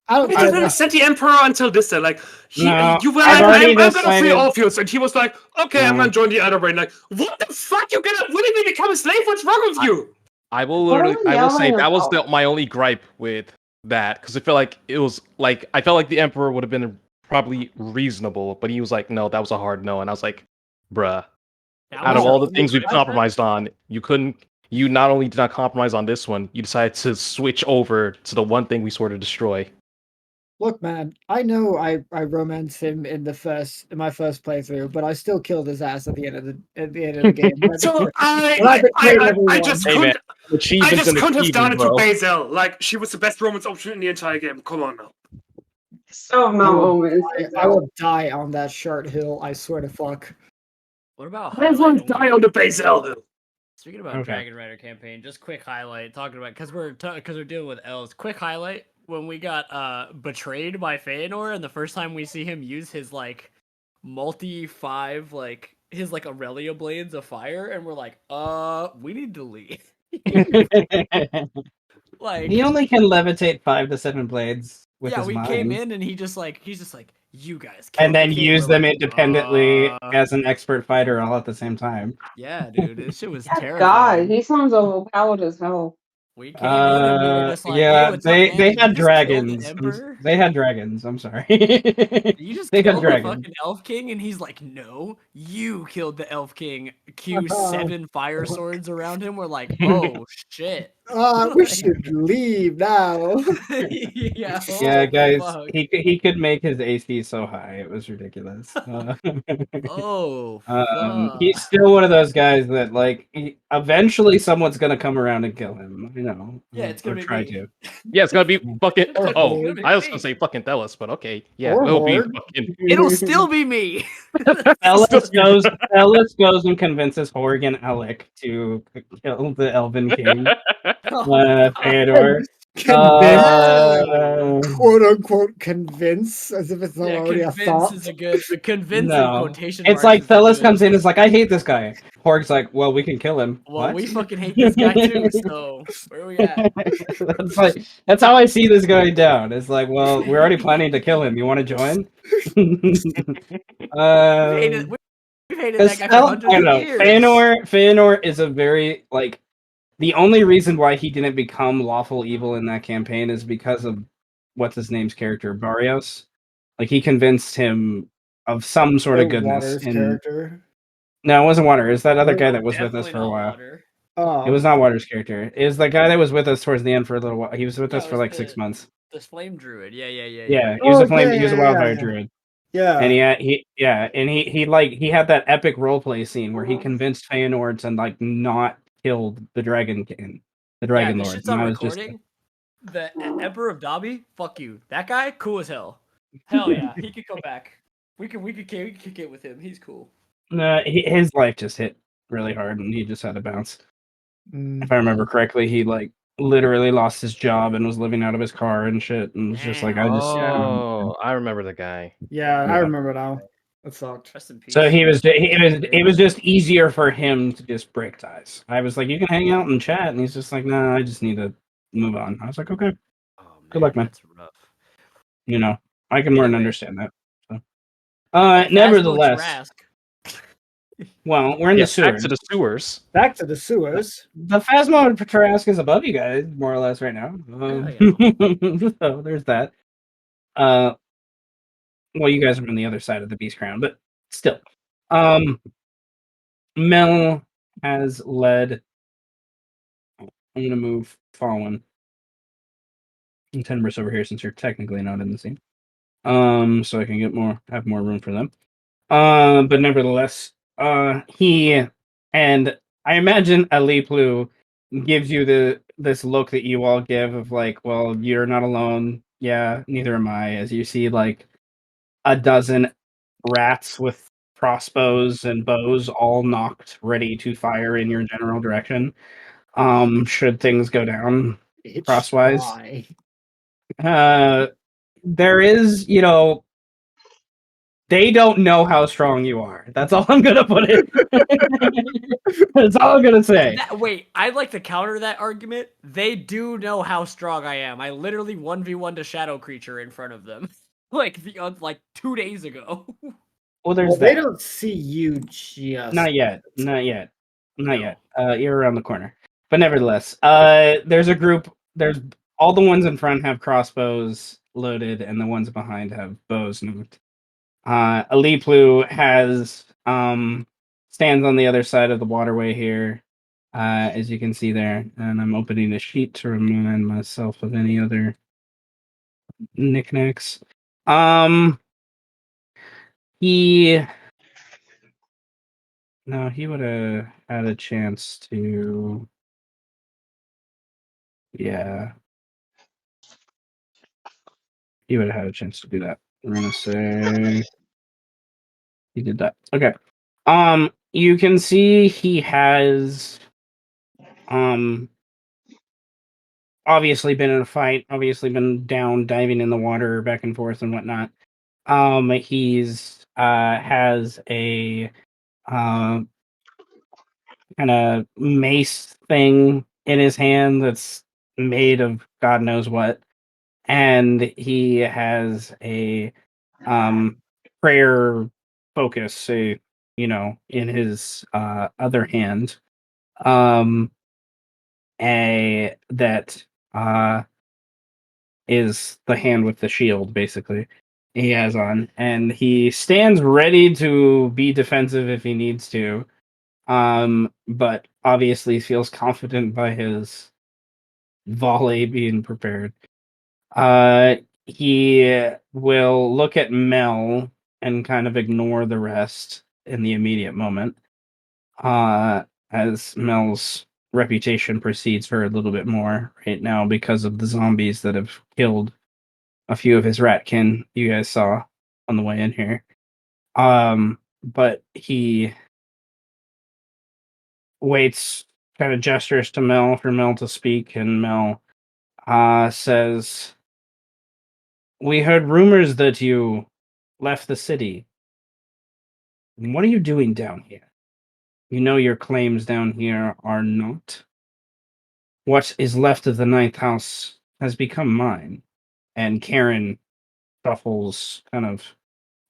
Speaker 3: I don't
Speaker 4: He
Speaker 3: care.
Speaker 4: didn't understand the Emperor until this day. Like,
Speaker 1: No,
Speaker 4: you were
Speaker 1: I've
Speaker 4: like,
Speaker 1: already
Speaker 4: I'm gonna free
Speaker 1: decided-
Speaker 4: Orpheus, and he was like, okay, I'm
Speaker 1: No.
Speaker 4: gonna join the Elder Brain. Like, what the fuck? You're gonna willingly become a slave? What's wrong with you?
Speaker 2: I will
Speaker 6: What are
Speaker 2: literally,
Speaker 6: we
Speaker 2: I will say
Speaker 6: yelling
Speaker 2: that was
Speaker 6: about?
Speaker 2: my only gripe with that because I felt like it was like I felt like the Emperor would have been probably reasonable, but he was like, no, that was a hard no, and I was like, bruh.
Speaker 5: That
Speaker 2: Out of
Speaker 5: was
Speaker 2: all the
Speaker 5: a
Speaker 2: things we've
Speaker 5: good
Speaker 2: compromised on, you couldn't. You not only did not compromise on this one, you decided to switch over to the one thing we sort of destroy.
Speaker 3: Look, man, I know I romanced him in my first playthrough, but I still killed his ass at the end of the game.
Speaker 4: So
Speaker 3: I betrayed
Speaker 4: I
Speaker 3: everyone.
Speaker 4: just
Speaker 2: Hey, man,
Speaker 4: couldn't.
Speaker 2: achievements
Speaker 4: I just
Speaker 2: and
Speaker 4: couldn't have done it
Speaker 2: achievements,
Speaker 4: to
Speaker 2: bro.
Speaker 4: Bazel. Like, she was the best romance option in the entire game. Come on now.
Speaker 6: So
Speaker 3: I
Speaker 6: no
Speaker 3: will,
Speaker 6: omens.
Speaker 3: I will die on that short hill. I swear to fuck.
Speaker 5: What about
Speaker 4: I will
Speaker 5: highlight?
Speaker 4: die on the Bazel Hill.
Speaker 5: Speaking about
Speaker 1: Okay.
Speaker 5: Dragon Rider campaign, just quick highlight talking about because we're dealing with elves. Quick highlight when we got betrayed by Feanor, and the first time we see him use his like multi-5 like his like Aurelia blades of fire, and we're like, we need to leave. Like
Speaker 1: he only can levitate 5 to 7 blades with
Speaker 5: yeah,
Speaker 1: his
Speaker 5: we
Speaker 1: mind,
Speaker 5: came in and he's just like you guys killed
Speaker 1: and then
Speaker 5: the king.
Speaker 1: use
Speaker 5: We're
Speaker 1: them
Speaker 5: like,
Speaker 1: independently as an expert fighter all at the same time.
Speaker 5: yeah, dude, this shit was
Speaker 6: That
Speaker 5: terrifying.
Speaker 6: guy, he sounds overpowered as hell.
Speaker 5: We came in and we were just like,
Speaker 1: yeah,
Speaker 5: hey, what's
Speaker 1: they
Speaker 5: up, man?
Speaker 1: they
Speaker 5: Did you
Speaker 1: had
Speaker 5: just kill the
Speaker 1: dragons.
Speaker 5: Emperor?
Speaker 1: They had dragons. I'm sorry.
Speaker 5: You just
Speaker 1: they had
Speaker 5: killed the
Speaker 1: dragons.
Speaker 5: fucking Elf King, and he's like, no, you killed the Elf King. Cue 7 fire swords around him. We're like, oh shit.
Speaker 3: We should leave now.
Speaker 5: Yeah,
Speaker 1: Yeah,
Speaker 5: oh,
Speaker 1: guys,
Speaker 5: fuck.
Speaker 1: he could make his AC so high it was ridiculous.
Speaker 5: Oh,
Speaker 1: He's still one of those guys that like eventually someone's gonna come around and kill him. You know,
Speaker 5: Yeah, it's
Speaker 1: or
Speaker 5: gonna be
Speaker 1: try
Speaker 5: me.
Speaker 1: to.
Speaker 2: Yeah, it's gonna be fucking.
Speaker 3: Or
Speaker 2: Oh,
Speaker 3: Horde.
Speaker 2: I was gonna say fucking Thelos, but okay, yeah,
Speaker 3: Or
Speaker 2: it'll be
Speaker 3: Horde.
Speaker 2: fucking.
Speaker 5: It'll still be me.
Speaker 1: Ellis goes and convinces Horgan Alec to kill the Elven King, Theodore.
Speaker 3: Quote unquote convince, as if it's not already a
Speaker 5: convince
Speaker 3: thought.
Speaker 5: is a good convince
Speaker 1: No.
Speaker 5: in quotation
Speaker 1: It's
Speaker 5: marks
Speaker 1: like
Speaker 5: is a
Speaker 1: Thelos
Speaker 5: good-
Speaker 1: comes in and is like, I hate this guy. Horg's like, well, we can kill him.
Speaker 5: Well,
Speaker 1: What?
Speaker 5: we fucking hate this guy too, so where are we at?
Speaker 1: that's how I see this going down. It's like, well, we're already planning to kill him. You want to join?
Speaker 5: We've hated that guy for hundreds
Speaker 1: I don't know.
Speaker 5: of years.
Speaker 1: Feanor is a very like the only reason why he didn't become lawful evil in that campaign is because of what's his name's character, Barrios. Like he convinced him of some sort of goodness.
Speaker 3: Waters character.
Speaker 1: No, it wasn't Water. It's that other guy that was with us
Speaker 5: Definitely
Speaker 1: for a
Speaker 5: not
Speaker 1: while.
Speaker 5: Water.
Speaker 3: Oh,
Speaker 1: It was not Water's character. It was the guy that was with us towards the end for a little while. He was with
Speaker 5: Yeah,
Speaker 1: us
Speaker 5: it
Speaker 1: for
Speaker 5: was
Speaker 1: like 6
Speaker 5: the-
Speaker 1: months.
Speaker 5: This flame druid. Yeah.
Speaker 1: Yeah, he was a flame.
Speaker 3: Okay,
Speaker 1: He was a
Speaker 3: yeah,
Speaker 1: wildfire
Speaker 3: yeah.
Speaker 1: druid.
Speaker 3: yeah.
Speaker 1: And he had that epic roleplay scene where he convinced Feanor to like not kill the Dragon King, the Dragon
Speaker 5: this
Speaker 1: Lord.
Speaker 5: shit's
Speaker 1: And
Speaker 5: on
Speaker 1: I was just
Speaker 5: recording. The Emperor of Dabi, fuck you. That guy, cool as hell. Hell yeah, he could come back. We could kick it with him. He's cool.
Speaker 1: His life just hit really hard, and he just had to bounce.
Speaker 3: Mm.
Speaker 1: If I remember correctly, he like literally lost his job and was living out of his car and shit, and was just like, I
Speaker 5: Damn.
Speaker 1: just.
Speaker 2: Oh, I remember the guy.
Speaker 3: Yeah, I
Speaker 1: Yeah.
Speaker 3: remember now. That sucked.
Speaker 5: Rest in peace.
Speaker 1: So it was just easier for him to just break ties. I was like, you can hang out and chat, and he's just like, no, I just need to move on. I was like, okay,
Speaker 5: Oh man,
Speaker 1: good luck, man.
Speaker 5: that's rough.
Speaker 1: You know, I can more than
Speaker 5: Anyway.
Speaker 1: understand that. So.
Speaker 5: Phasmo
Speaker 1: Nevertheless,
Speaker 5: Trask.
Speaker 1: well, we're in the
Speaker 2: Yes, back
Speaker 1: sewers.
Speaker 2: to the sewers.
Speaker 3: Back to the sewers.
Speaker 1: The Phasmo Trask is above you guys, more or less, right now. So there's that. Well, you guys are on the other side of the Beast Crown, but still. Mel has led. I'm gonna move Fallen and Tenebris over here since you're technically not in the scene. So I can have more room for them. But nevertheless, he and I imagine Ali Plu gives you this look that you all give of like, well, you're not alone. Yeah, neither am I. As you see, like a dozen rats with crossbows and bows all knocked, ready to fire in your general direction. Should things go down
Speaker 3: It's
Speaker 1: crosswise.
Speaker 3: why.
Speaker 1: There is, they don't know how strong you are. That's all I'm gonna put it. That's all I'm gonna say.
Speaker 5: Wait, I'd like to counter that argument. They do know how strong I am. I literally 1v1 to Shadow Creature in front of them. like 2 days ago.
Speaker 1: Well, there's
Speaker 3: Well,
Speaker 1: that.
Speaker 3: they don't see you just.
Speaker 1: Not yet. Not
Speaker 5: No.
Speaker 1: yet. You're around the corner. But nevertheless, there's a group. There's all the ones in front have crossbows loaded, and the ones behind have bows knocked. Aliplu has stands on the other side of the waterway here, as you can see there. And I'm opening a sheet to remind myself of any other knickknacks. He would have had a chance to. Yeah. He would have had a chance to do that. We're gonna say he did that. Okay. You can see he has obviously been in a fight, obviously been down, diving in the water, back and forth and whatnot. He's has a kind of mace thing in his hand that's made of God knows what. And he has a prayer focus, in his other hand, that is the hand with the shield, basically. He has on, and he stands ready to be defensive if he needs to, but obviously feels confident by his volley being prepared. He will look at Mel and kind of ignore the rest in the immediate moment. As Mel's reputation precedes her a little bit more right now because of the zombies that have killed a few of his ratkin you guys saw on the way in here. But he waits, kind of gestures to Mel for Mel to speak, and Mel says, "We heard rumors that you left the city. What are you doing down here? You know your claims down here are not. What is left of the ninth house has become mine." And Karen shuffles kind of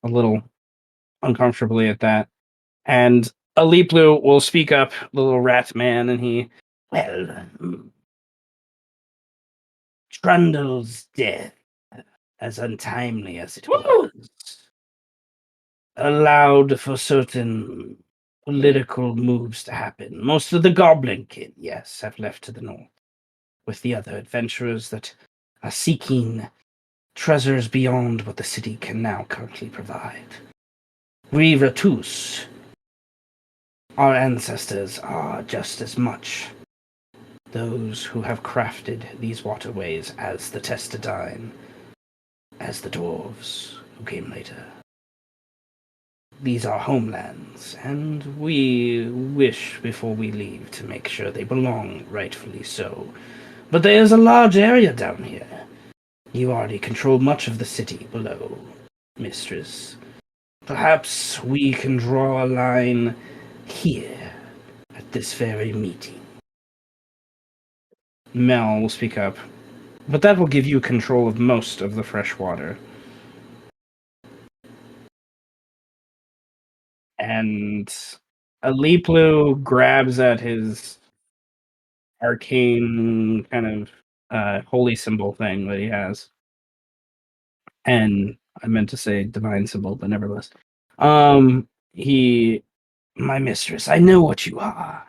Speaker 1: a little uncomfortably at that. And Aliplu will speak up, the little rat man, and well, Trundle's death, as untimely as it was, allowed for certain political moves to happen. Most of the goblin kin, yes, have left to the north, with the other adventurers that are seeking treasures beyond what the city can now currently provide. We Ratus, our ancestors, are just as much those who have crafted these waterways as the Testadine, as the dwarves who came later. These are homelands, and we wish before we leave to make sure they belong, rightfully so. But there is a large area down here. You already control much of the city below, mistress. Perhaps we can draw a line here at this very meeting. Mel will speak up, but that will give you control of most of the fresh water. And Aliplu grabs at his arcane kind of holy symbol thing that he has. And I meant to say divine symbol, but nevertheless. My mistress, I know what you are.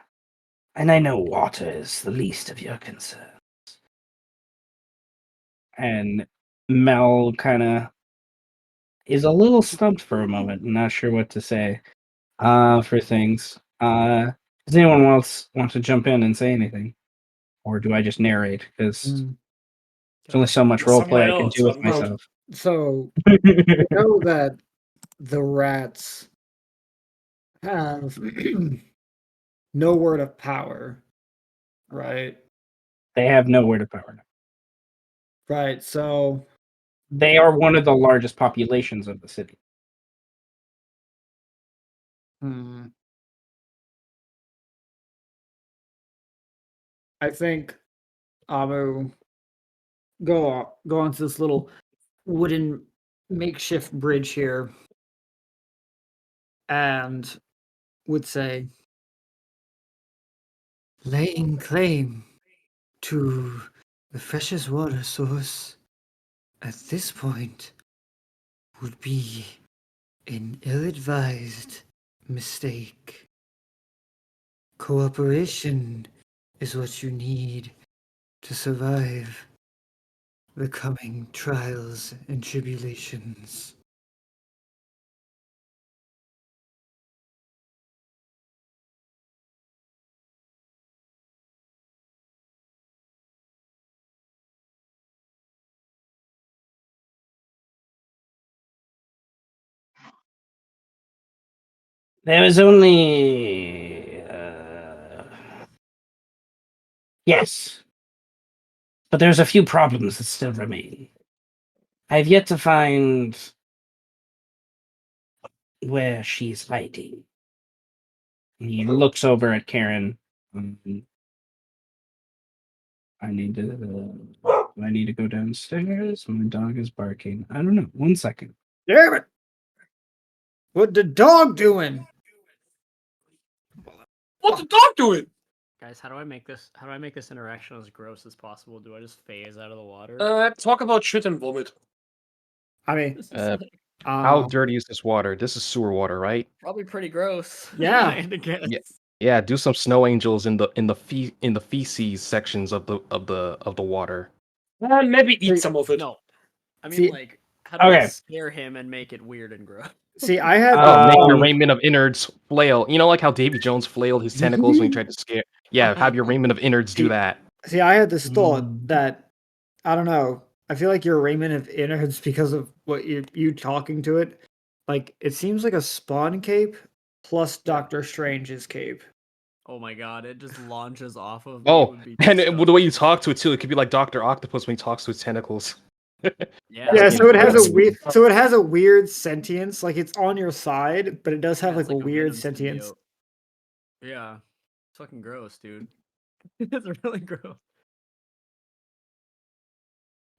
Speaker 1: And I know water is the least of your concerns. And Mel kind of is a little stumped for a moment, not sure what to say for things. Does anyone else want to jump in and say anything? Or do I just narrate? Because there's only so much roleplay I can do with myself.
Speaker 3: So we know that the rats have no word of power, right?
Speaker 1: They have no word of power.
Speaker 3: Right. So
Speaker 1: They are one of the largest populations of the city.
Speaker 3: I think Amu go onto this little wooden makeshift bridge here and would say, laying claim to the freshest water source at this point would be an ill-advised mistake. Cooperation is what you need to survive the coming trials and tribulations.
Speaker 1: There is only... yes. But there's a few problems that still remain. I have yet to find where she's hiding. He looks over at Karen. I need to go downstairs. My dog is barking. I don't know. 1 second.
Speaker 3: Damn it! What the dog doing?
Speaker 4: What's the dog doing?
Speaker 5: Guys, how do I make this interaction as gross as possible? Do I just phase out of the water?
Speaker 4: Talk about shit and vomit.
Speaker 3: I mean,
Speaker 5: This is
Speaker 2: How dirty is this water? This is sewer water, right?
Speaker 5: probably pretty gross.
Speaker 3: Yeah.
Speaker 5: I had to guess.
Speaker 2: Yeah, do some snow angels in the feces sections of the water.
Speaker 4: Maybe eat some of it.
Speaker 5: No, I mean
Speaker 3: See-
Speaker 5: like how do I
Speaker 1: Okay.
Speaker 5: scare him and make it weird and gross?
Speaker 3: see, I had
Speaker 2: Oh, make your
Speaker 1: Um,
Speaker 2: raiment of innards flail. You know, like how Davy Jones flailed his tentacles when he tried to scare. Yeah, have your raiment of innards do that.
Speaker 3: See, I had this thought that I don't know. I feel like your raiment of innards because of what you talking to it. Like it seems like a Spawn cape plus Doctor Strange's cape.
Speaker 5: Oh my god, it just launches off of me.
Speaker 2: Oh,
Speaker 5: It would be
Speaker 2: and
Speaker 5: disgusting.
Speaker 2: the way you talk to it too, it could be like Doctor Octopus when he talks to his tentacles.
Speaker 5: Yeah,
Speaker 3: Yeah, so it has
Speaker 4: That's-
Speaker 3: a weird. So it has a weird sentience. Like it's on your side, but it does have
Speaker 5: it's
Speaker 3: like a weird
Speaker 5: Venom
Speaker 3: sentience.
Speaker 5: symbiote. Yeah, it's fucking gross, dude. It's really gross.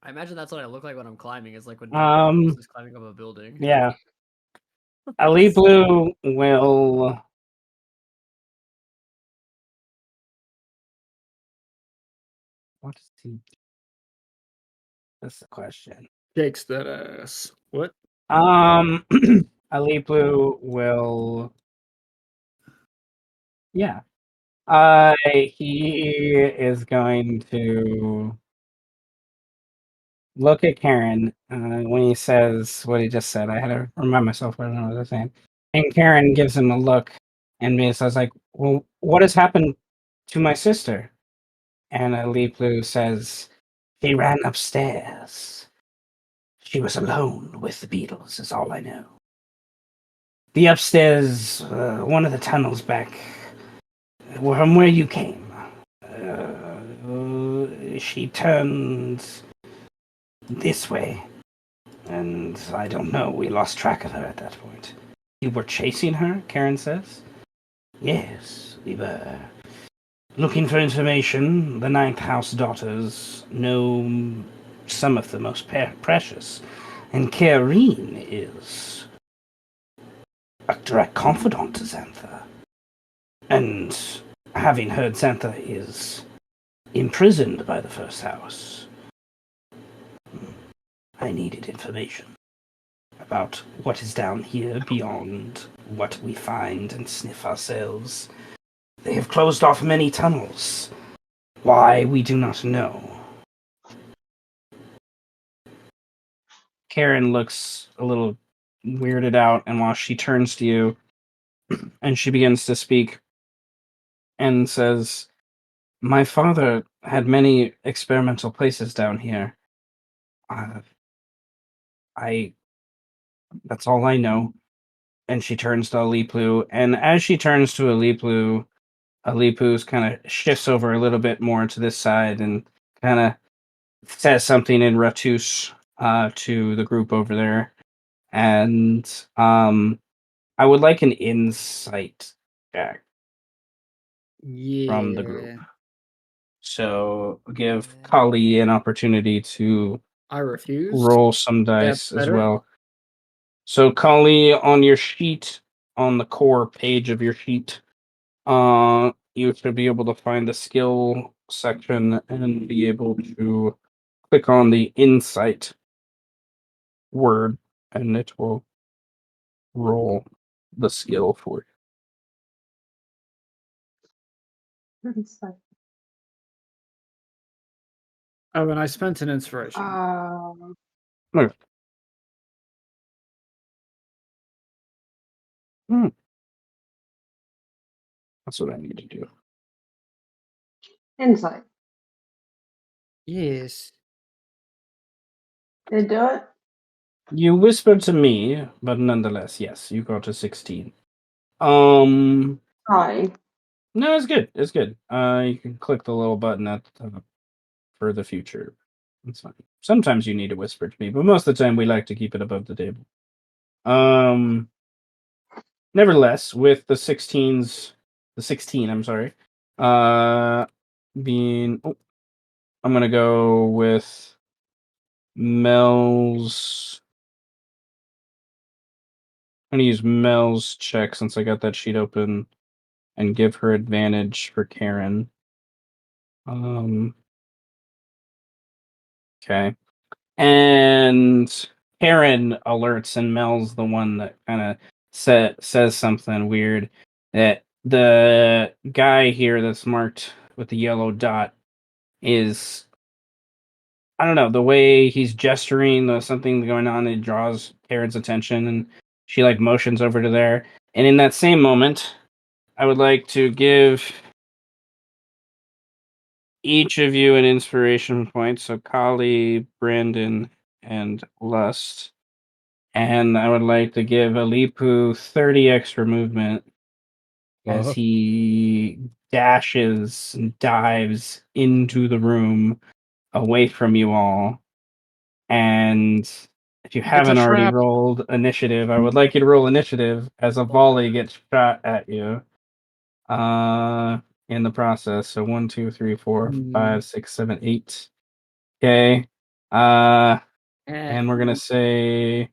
Speaker 5: I imagine that's what I look like when I'm climbing. It's like when Dr. Octopus is climbing up a building.
Speaker 1: yeah. Aliplu will... What is he... That's the question.
Speaker 3: Shakes that ass. What?
Speaker 1: Aliplu will... Yeah. He is going to look at Karen when he says what he just said. I had to remind myself what I was saying. And Karen gives him a look and me says, like, well, what has happened to my sister? And Aliplu says, she ran upstairs. She was alone with the beetles, is all I know. The upstairs, one of the tunnels back from where you came. She turned this way, and I don't know, we lost track of her at that point. You were chasing her, Karen says? Yes, we were. Looking for information. The Ninth House daughters know some of the most precious, and Karen is a direct confidant to Xantha. And having heard Xantha is imprisoned by the First House, I needed information about what is down here beyond what we find and sniff ourselves. They have closed off many tunnels. Why, we do not know. Karen looks a little weirded out, and while she turns to you and she begins to speak and says, my father had many experimental places down here. That's all I know. And she turns to Aliplu, and as she turns to Aliplu, Alipu's kind of shifts over a little bit more to this side and kind of says something in Ratus to the group over there. And I would like an insight check from the group.
Speaker 3: Yeah.
Speaker 1: So give Kali an opportunity to
Speaker 3: I refuse.
Speaker 1: roll some
Speaker 3: That's
Speaker 1: dice as
Speaker 3: better.
Speaker 1: well. So Kali, on your sheet, on the core page of your sheet, you should be able to find the skill section and be able to click on the insight word, and it will roll the skill for
Speaker 3: Oh, and I spent an inspiration.
Speaker 1: you. Okay. Hmm. That's what I need to do.
Speaker 6: Insight.
Speaker 3: Yes.
Speaker 6: Did it do it?
Speaker 1: You whispered to me, but nonetheless, yes, you got a 16. No,
Speaker 6: Sorry.
Speaker 1: it's good. It's good. You can click the little button at the top for the future. That's fine. Sometimes you need to whisper to me, but most of the time we like to keep it above the table. Nevertheless, with the 16, I'm sorry, being, I'm gonna go with Mel's. I'm gonna use Mel's check since I got that sheet open and give her advantage for Karen. Okay. And Karen alerts, and Mel's the one that kind of says something weird. That the guy here that's marked with the yellow dot is, I don't know, the way he's gesturing, there's something going on that draws Karen's attention, and she like motions over to there. And in that same moment, I would like to give each of you an inspiration point. So Kali, Brandon, and Lust. And I would like to give Alipu 30 extra movement as he dashes and dives into the room away from you all. And if you haven't already rolled initiative, I would like you to roll initiative as a volley gets shot at you. In the process. So 1, 2, 3, 4, 5, 6, 7, 8. Okay. And we're gonna say,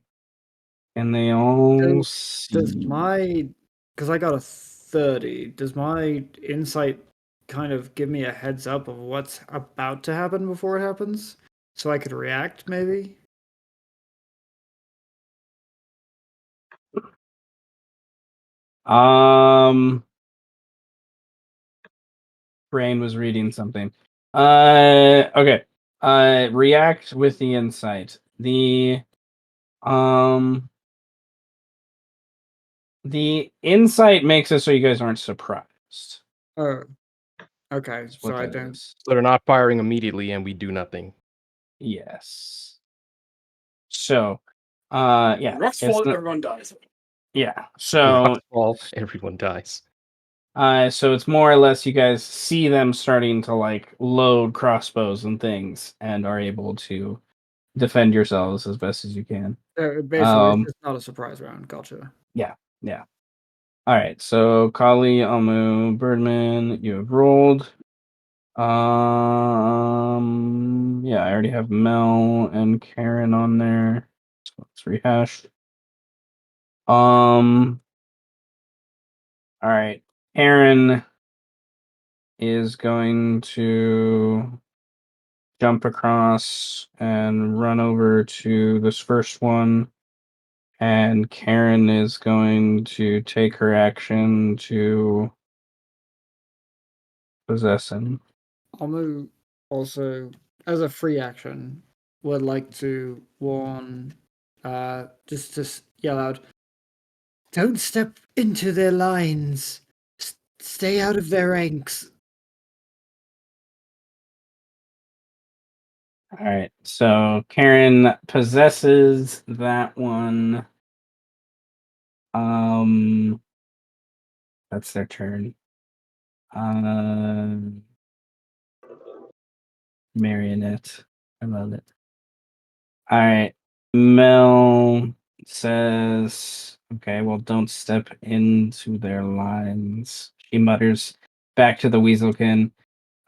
Speaker 1: and they all
Speaker 3: Does
Speaker 1: see.
Speaker 3: my, because I got a 30, does my insight kind of give me a heads up of what's about to happen before it happens? So I could react, maybe?
Speaker 1: Brain was reading something. Okay. React with the insight. The insight makes it so you guys aren't surprised.
Speaker 3: Oh, Okay,
Speaker 1: That's
Speaker 3: so
Speaker 1: what
Speaker 3: I
Speaker 1: that
Speaker 3: don't.
Speaker 1: is.
Speaker 2: So they're not firing immediately, and we do nothing.
Speaker 1: Yes. So, yeah,
Speaker 4: Rocks
Speaker 1: it's
Speaker 4: fall,
Speaker 1: not,
Speaker 4: everyone dies.
Speaker 1: yeah. So,
Speaker 2: Rocks fall, everyone dies.
Speaker 1: so it's more or less you guys see them starting to like load crossbows and things, and are able to defend yourselves as best as you can.
Speaker 3: Basically, it's just not a surprise round. Gotcha.
Speaker 1: Yeah. All right. So, Kali, Amu, Birdman, you have rolled. Yeah, I already have Mel and Karen on there. So let's rehash. All right. Karen is going to jump across and run over to this first one. And Karen is going to take her action to possess him.
Speaker 3: Amu also, as a free action, would like to warn, just to yell out, "Don't step into their lines. Stay out of their ranks."
Speaker 1: All right. So Karen possesses that one. That's their turn. Marionette. I love it. All right. Mel says, okay, well, don't step into their lines. She mutters back to the Weaselkin,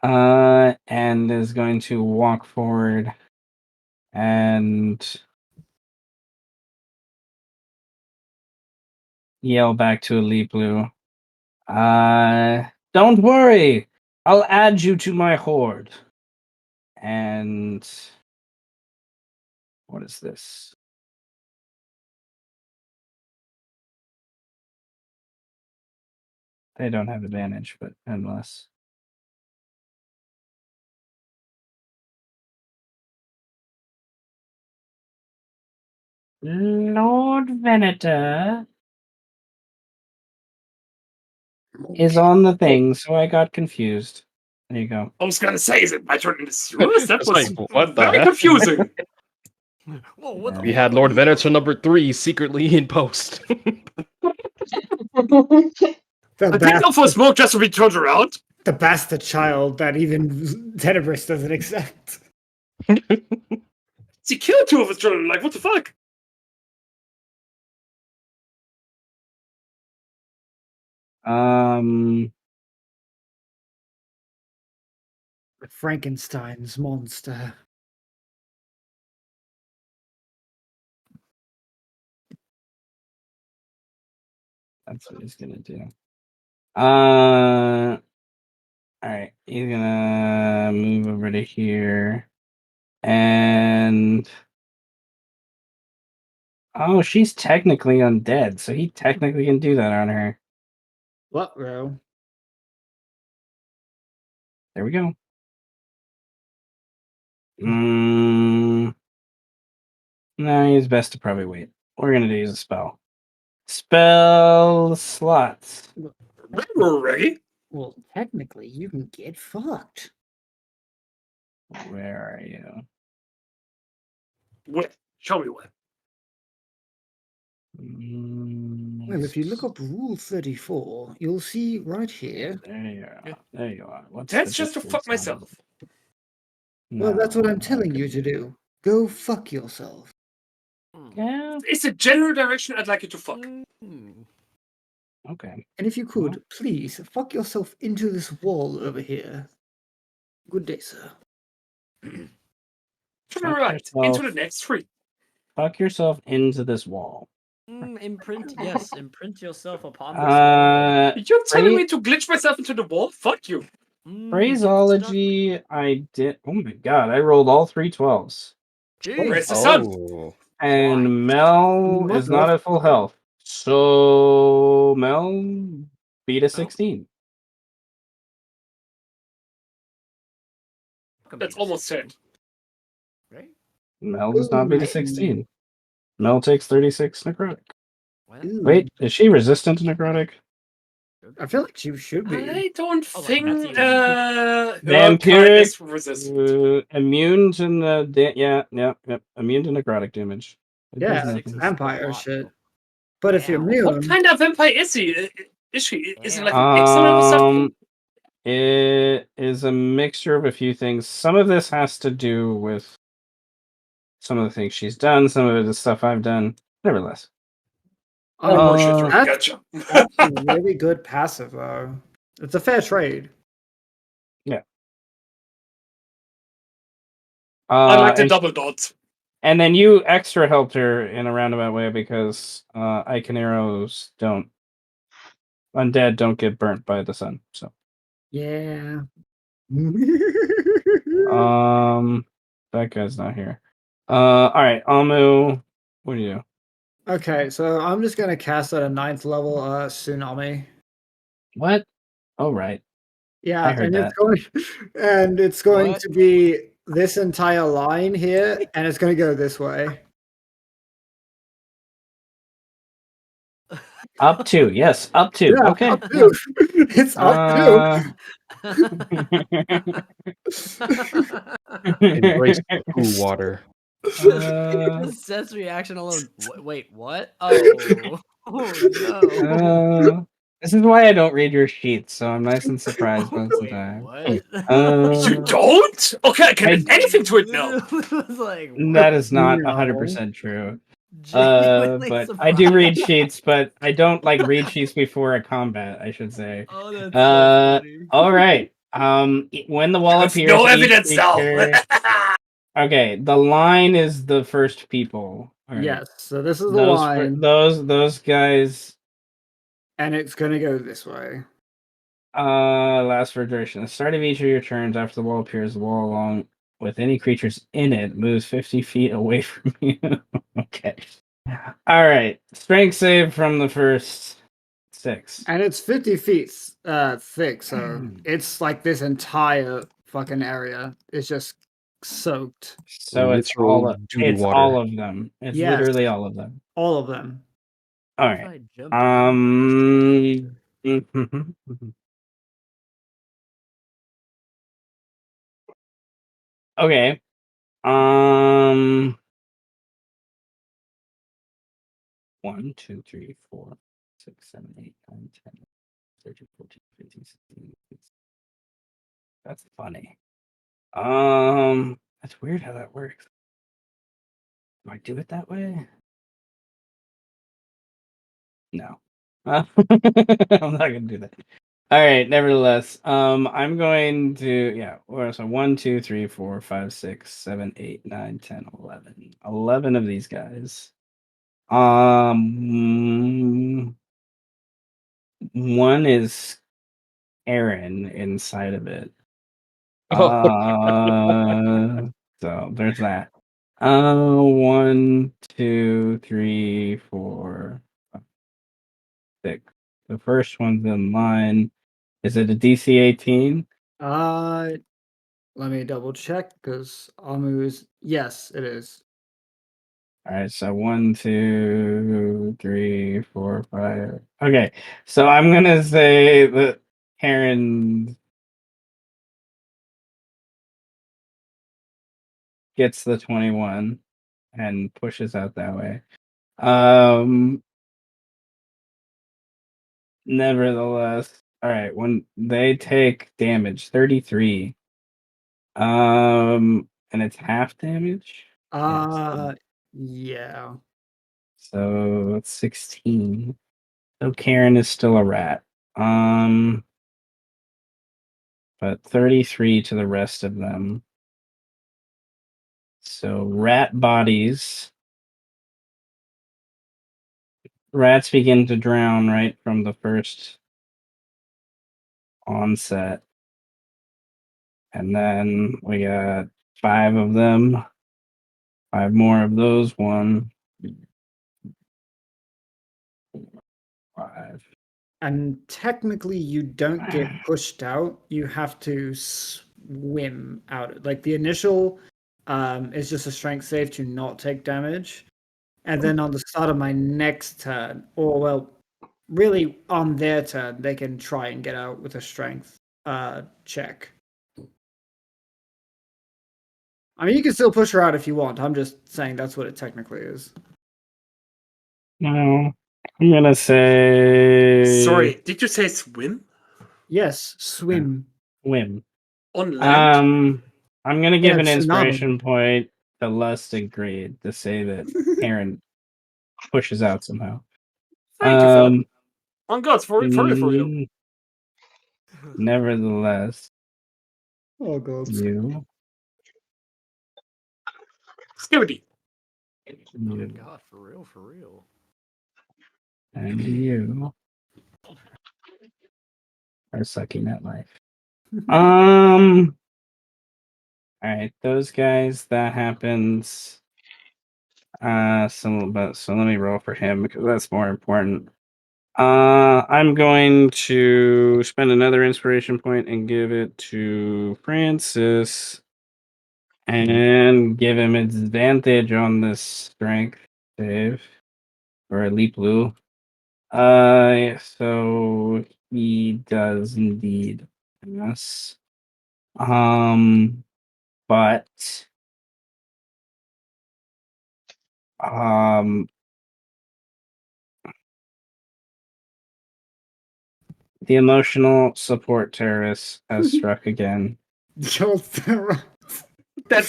Speaker 1: and is going to walk forward and yell back to Elite Blue. Don't worry. I'll add you to my horde. And what is this? They don't have advantage, but nonetheless. Lord Venator is on the thing, so I got confused. There you go.
Speaker 4: I was gonna say, is it my turn in the sewers? That
Speaker 2: It's
Speaker 4: was
Speaker 2: like, what the
Speaker 4: very
Speaker 2: heck?
Speaker 4: confusing.
Speaker 5: Whoa, what the
Speaker 2: We
Speaker 5: fuck
Speaker 2: had
Speaker 5: are
Speaker 2: Lord
Speaker 5: you
Speaker 2: Venator
Speaker 5: doing?
Speaker 2: number 3 secretly in post.
Speaker 3: The,
Speaker 4: I picked up for smoke just to be turned around.
Speaker 3: the bastard child that even Tenebris doesn't accept.
Speaker 4: She killed two of his children. Like, what the fuck?
Speaker 3: Frankenstein's monster.
Speaker 1: That's what he's gonna do. All right, he's gonna move over to here, and oh, she's technically undead, so he technically can do that on her.
Speaker 3: What, bro?
Speaker 1: There we go. No, he's best to probably wait. We're gonna use a spell. Spell slots.
Speaker 4: We're ready.
Speaker 3: Well, technically, you can get fucked.
Speaker 1: Where are you?
Speaker 4: What? Show me what.
Speaker 3: Well, if you look up Rule 34, you'll see right here.
Speaker 1: There you are. There you are. What's
Speaker 4: That's
Speaker 1: the
Speaker 4: just to fuck
Speaker 1: distance on it?
Speaker 4: myself.
Speaker 3: Well, that's what
Speaker 1: No,
Speaker 3: I'm telling you to do. Go fuck yourself.
Speaker 1: Yeah.
Speaker 4: It's a general direction I'd like you to fuck.
Speaker 1: Okay.
Speaker 3: And if you could, please fuck yourself into this wall over here. Good day, sir.
Speaker 4: To the
Speaker 1: Fuck
Speaker 4: right,
Speaker 1: yourself.
Speaker 4: into the next tree.
Speaker 1: Fuck yourself into this wall.
Speaker 5: Imprint yourself upon this wall.
Speaker 4: You're telling me to glitch myself into the wall? Fuck you.
Speaker 1: Phraseology, I did. Oh my god, I rolled all 3 12s.
Speaker 4: Where's the sun?
Speaker 2: Oh.
Speaker 1: And Mel is not at full health. So Mel beat a 16.
Speaker 4: That's almost it.
Speaker 5: Right?
Speaker 1: Mel does not beat a 16. Mel takes 36 necrotic.
Speaker 5: What?
Speaker 3: Ooh.
Speaker 1: Wait, is she resistant to necrotic?
Speaker 3: I feel like she should be.
Speaker 4: I don't
Speaker 5: Oh, like,
Speaker 4: think
Speaker 5: that's even-
Speaker 4: her kind
Speaker 1: Vampiric,
Speaker 4: is resistant.
Speaker 1: immune to immune to necrotic damage. It does
Speaker 3: Yeah,
Speaker 1: nothing.
Speaker 3: vampire
Speaker 5: lot,
Speaker 3: shit.
Speaker 5: though.
Speaker 3: But if you're
Speaker 5: Damn.
Speaker 4: What
Speaker 3: immune,
Speaker 4: kind of vampire is she? Is she? Is it like an
Speaker 5: Damn.
Speaker 4: excellent or something?
Speaker 1: It is a mixture of a few things. Some of this has to do with some of the things she's done. Some of it is stuff I've done. Nevertheless,
Speaker 4: Oh, shit, right.
Speaker 3: that's-
Speaker 4: Gotcha.
Speaker 3: that's a really good passive, though. It's a fair trade.
Speaker 1: yeah.
Speaker 4: I like the
Speaker 1: and
Speaker 4: double dots.
Speaker 1: And then you extra helped her in a roundabout way because Icon arrows undead don't get burnt by the sun. So
Speaker 3: Yeah.
Speaker 1: that guy's not here. All right, Amu, what do you do?
Speaker 3: Okay, so I'm just gonna cast at a 9th level tsunami.
Speaker 1: What? Oh right,
Speaker 3: Yeah,
Speaker 1: I heard that.
Speaker 3: it's going
Speaker 5: What?
Speaker 3: to be this entire line here, and it's gonna go this way.
Speaker 1: Up to yes, up to
Speaker 3: Yeah,
Speaker 1: okay.
Speaker 3: up to. It's up
Speaker 2: Embrace the poo water.
Speaker 5: The sense reaction alone. Wait, what? Oh, no.
Speaker 1: This is why I don't read your sheets, so I'm nice and surprised most of the
Speaker 5: Wait,
Speaker 1: time.
Speaker 5: what?
Speaker 4: You don't? Okay, I can add anything to it now.
Speaker 5: Was like,
Speaker 1: That is not
Speaker 3: No.
Speaker 1: 100% true.
Speaker 5: genuinely
Speaker 1: But I do read
Speaker 5: surprised.
Speaker 1: sheets, but I don't like read sheets before a combat, I should say.
Speaker 5: Oh, that's so funny.
Speaker 1: All right. When the wall
Speaker 4: There's
Speaker 1: appears,
Speaker 4: no
Speaker 1: each
Speaker 4: evidence now.
Speaker 1: creature- Okay, the line is the first people. All right.
Speaker 3: Yes, so this is the line,
Speaker 1: Those guys.
Speaker 3: and it's gonna go this way.
Speaker 1: Last for duration. At the start of each of your turns, after the wall appears, the wall along with any creatures in it moves 50 feet away from you. Okay. All right. Strength save from the first 6.
Speaker 3: And it's 50 feet thick, so it's like this entire fucking area is just soaked.
Speaker 1: So it's
Speaker 2: Literal doo-doo
Speaker 1: it's
Speaker 2: water.
Speaker 1: all of them. It's
Speaker 3: Yes.
Speaker 1: literally all of them.
Speaker 3: All of them.
Speaker 1: All
Speaker 5: If
Speaker 1: right.
Speaker 5: I jumped in.
Speaker 1: Okay. 1, 2, 3, 4, 6, 7, 8, 9, 10, 13, 14, 15, 16. That's funny. That's weird how that works. Do I do it that way? No. I'm not gonna do that. All right, nevertheless, I'm going to so 1, 2, 3, 4, 5, 6, 7, 8, 9, 10, 11. 11 of these guys. One is Aaron inside of it. So there's that. 1, 2, 3, 4, 5, 6. The first one's in line. Is it a DC 18?
Speaker 3: Let me double check because Amu's yes, it is.
Speaker 1: All right, so 1, 2, 3, 4, 5. Okay, so I'm gonna say that Karen gets the 21 and pushes out that way. Nevertheless, all right, when they take damage, 33. And it's half damage.
Speaker 3: Yeah.
Speaker 1: So it's 16. So Karen is still a rat. But 33 to the rest of them. So rat bodies. Rats begin to drown right from the first onset. And then we got 5 of them. 5 more of those. 1, 5.
Speaker 3: And technically you don't get pushed out. You have to swim out. Like the initial is just a strength save to not take damage. And then on the start of my next turn, or well, really on their turn, they can try and get out with a strength check. I mean, you can still push her out if you want. I'm just saying that's what it technically is.
Speaker 1: No, I'm gonna say.
Speaker 4: Sorry, did you say swim?
Speaker 3: Yes, swim.
Speaker 1: Whim.
Speaker 4: On land?
Speaker 1: I'm gonna give
Speaker 3: Yeah,
Speaker 1: an
Speaker 3: tsunami.
Speaker 1: inspiration point to Lust and Greed to say that Aaron pushes out somehow.
Speaker 4: Thank you for that. On God's for real.
Speaker 1: mm, Nevertheless,
Speaker 3: Oh god.
Speaker 1: you,
Speaker 4: Skibidi.
Speaker 5: Oh
Speaker 1: you,
Speaker 5: god, for real.
Speaker 1: and you are sucking at life. All right, those guys. That happens. So let me roll for him because that's more important. I'm going to spend another inspiration point and give it to Francis and give him advantage on this strength save or a leap blue. So he does indeed. Yes. But the emotional support terrorist has struck again.
Speaker 4: That's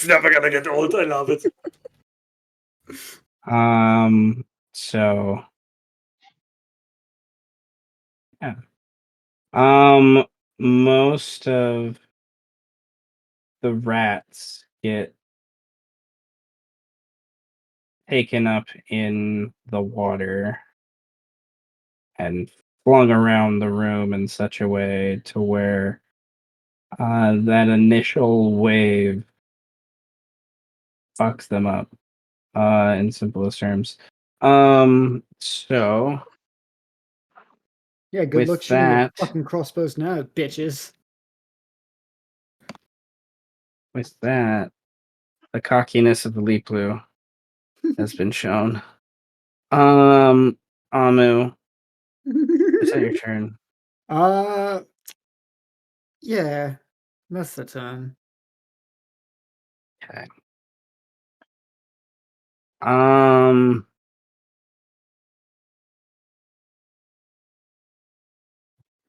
Speaker 4: never gonna get old. I love it.
Speaker 1: So yeah. Most of the rats get taken up in the water and flung around the room in such a way to where that initial wave fucks them up, in simplest terms. So
Speaker 3: Yeah, good
Speaker 1: with
Speaker 3: luck shooting your
Speaker 1: that,
Speaker 3: fucking crossbows now, bitches.
Speaker 1: the cockiness of the Leap Blue has been shown. Amu, is that your turn?
Speaker 3: Yeah, that's the turn.
Speaker 1: Okay.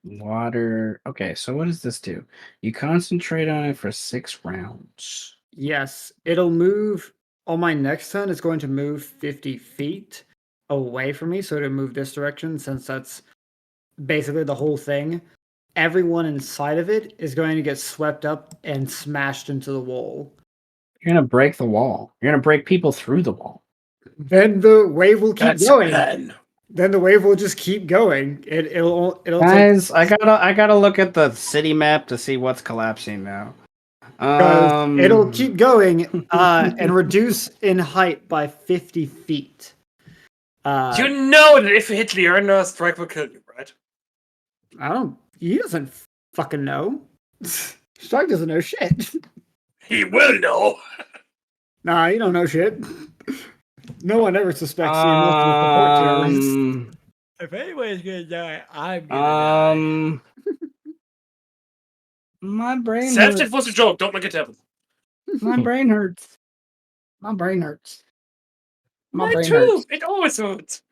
Speaker 1: Water. Okay, so what does this do? You concentrate on it for 6 rounds.
Speaker 3: Yes, it'll move on my next turn. It's going to move 50 feet away from me, so it'll move this direction since that's basically the whole thing. Everyone inside of it is going to get swept up and smashed into the wall.
Speaker 1: You're gonna break the wall. You're gonna break people through the wall.
Speaker 3: Then the wave will keep
Speaker 4: That's
Speaker 3: going.
Speaker 4: plan.
Speaker 3: Then the wave will just keep going. It'll take.
Speaker 1: Guys, I gotta look at the city map to see what's collapsing now.
Speaker 3: It'll keep going and reduce in height by 50 feet.
Speaker 4: You know that if you hit Leona, a strike will kill you, right?
Speaker 3: I don't. He doesn't fucking know. Strike doesn't know shit.
Speaker 4: He will know.
Speaker 3: Nah, you don't know shit. No one ever suspects the emotional support terrorists.
Speaker 5: If anyone's gonna die, I'm gonna die.
Speaker 1: My brain
Speaker 4: Seth,
Speaker 1: hurts.
Speaker 4: it was a joke. Don't make it happen.
Speaker 1: My brain hurts. My brain hurts.
Speaker 4: My too. It always hurts.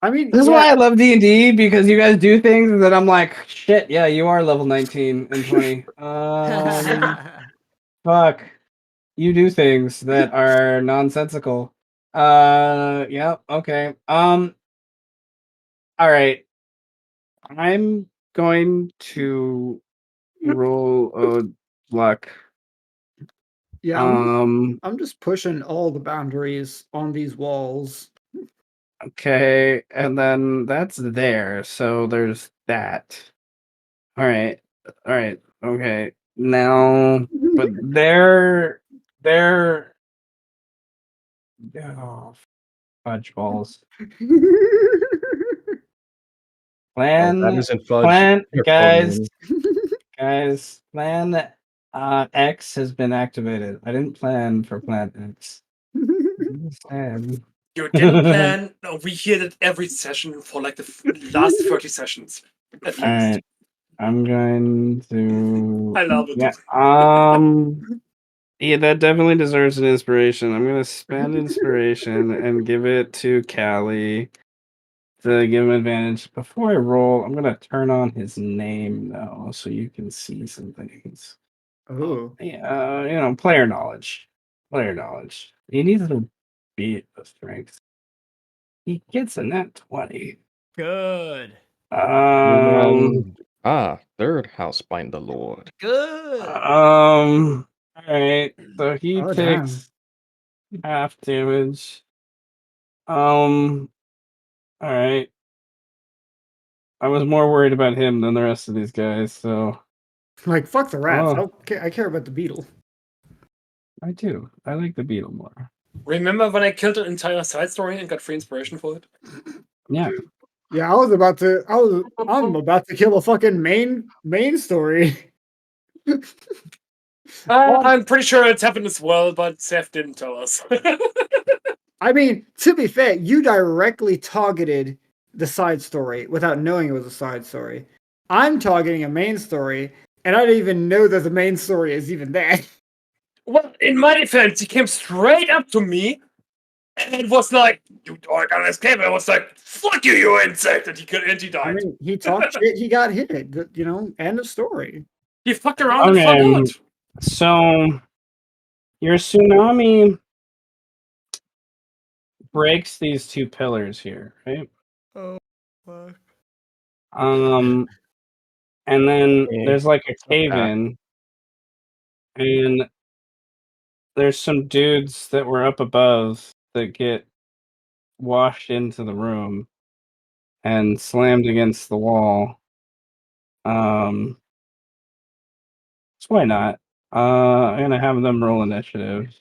Speaker 3: I mean,
Speaker 1: This is why I love D&D, because you guys do things that I'm like, shit, yeah, you are level 19 and 20. Fuck. You do things that are nonsensical. Yeah, okay. All right. I'm going to roll a luck.
Speaker 3: Yeah, I'm just pushing all the boundaries on these walls.
Speaker 1: Okay, and then that's there. So there's that. All right. Okay. Now, but they're oh, fudge balls.
Speaker 2: That isn't fudge. Your fault,
Speaker 1: Guys,
Speaker 2: man.
Speaker 1: plan X has been activated. I didn't plan for plan X. Sad.
Speaker 4: You didn't plan. No, we hear that every session for like the last 30 sessions. At least.
Speaker 1: All right. I'm going to.
Speaker 4: I love it.
Speaker 1: Yeah. Yeah, that definitely deserves an inspiration. I'm gonna spend inspiration and give it to Callie to give him advantage. Before I roll, I'm gonna turn on his name though, so you can see some things.
Speaker 3: Ooh.
Speaker 1: Yeah, player knowledge. Player knowledge. He needs to beat the strength. He gets a net 20.
Speaker 5: Good.
Speaker 2: Third house bind the Lord.
Speaker 5: Good.
Speaker 1: All right. So he
Speaker 3: Oh,
Speaker 1: takes half damage. All right. I was more worried about him than the rest of these guys, so
Speaker 3: Like, fuck the rats.
Speaker 1: Oh.
Speaker 3: I care about the beetle.
Speaker 1: I do. I like the beetle more.
Speaker 4: Remember when I killed an entire side story and got free inspiration for it?
Speaker 1: Yeah.
Speaker 3: Yeah, I'm about to kill a fucking main story.
Speaker 4: I'm pretty sure it's happened as well, but Seth didn't tell us.
Speaker 3: I mean, to be fair, you directly targeted the side story without knowing it was a side story. I'm targeting a main story, and I didn't even know that the main story is even there.
Speaker 4: Well, in my defense, he came straight up to me and was like, "You are gonna escape." I was like, "Fuck you, you insect!" And he died.
Speaker 3: I mean, he talked shit, he got hit. End of story.
Speaker 4: He fucked around and fucked out.
Speaker 1: So your tsunami breaks these two pillars here, right?
Speaker 5: Oh, fuck.
Speaker 1: And then
Speaker 2: Okay.
Speaker 1: there's like a cave in, and there's some dudes that were up above that get washed into the room and slammed against the wall. So why not? I'm gonna have them roll initiative.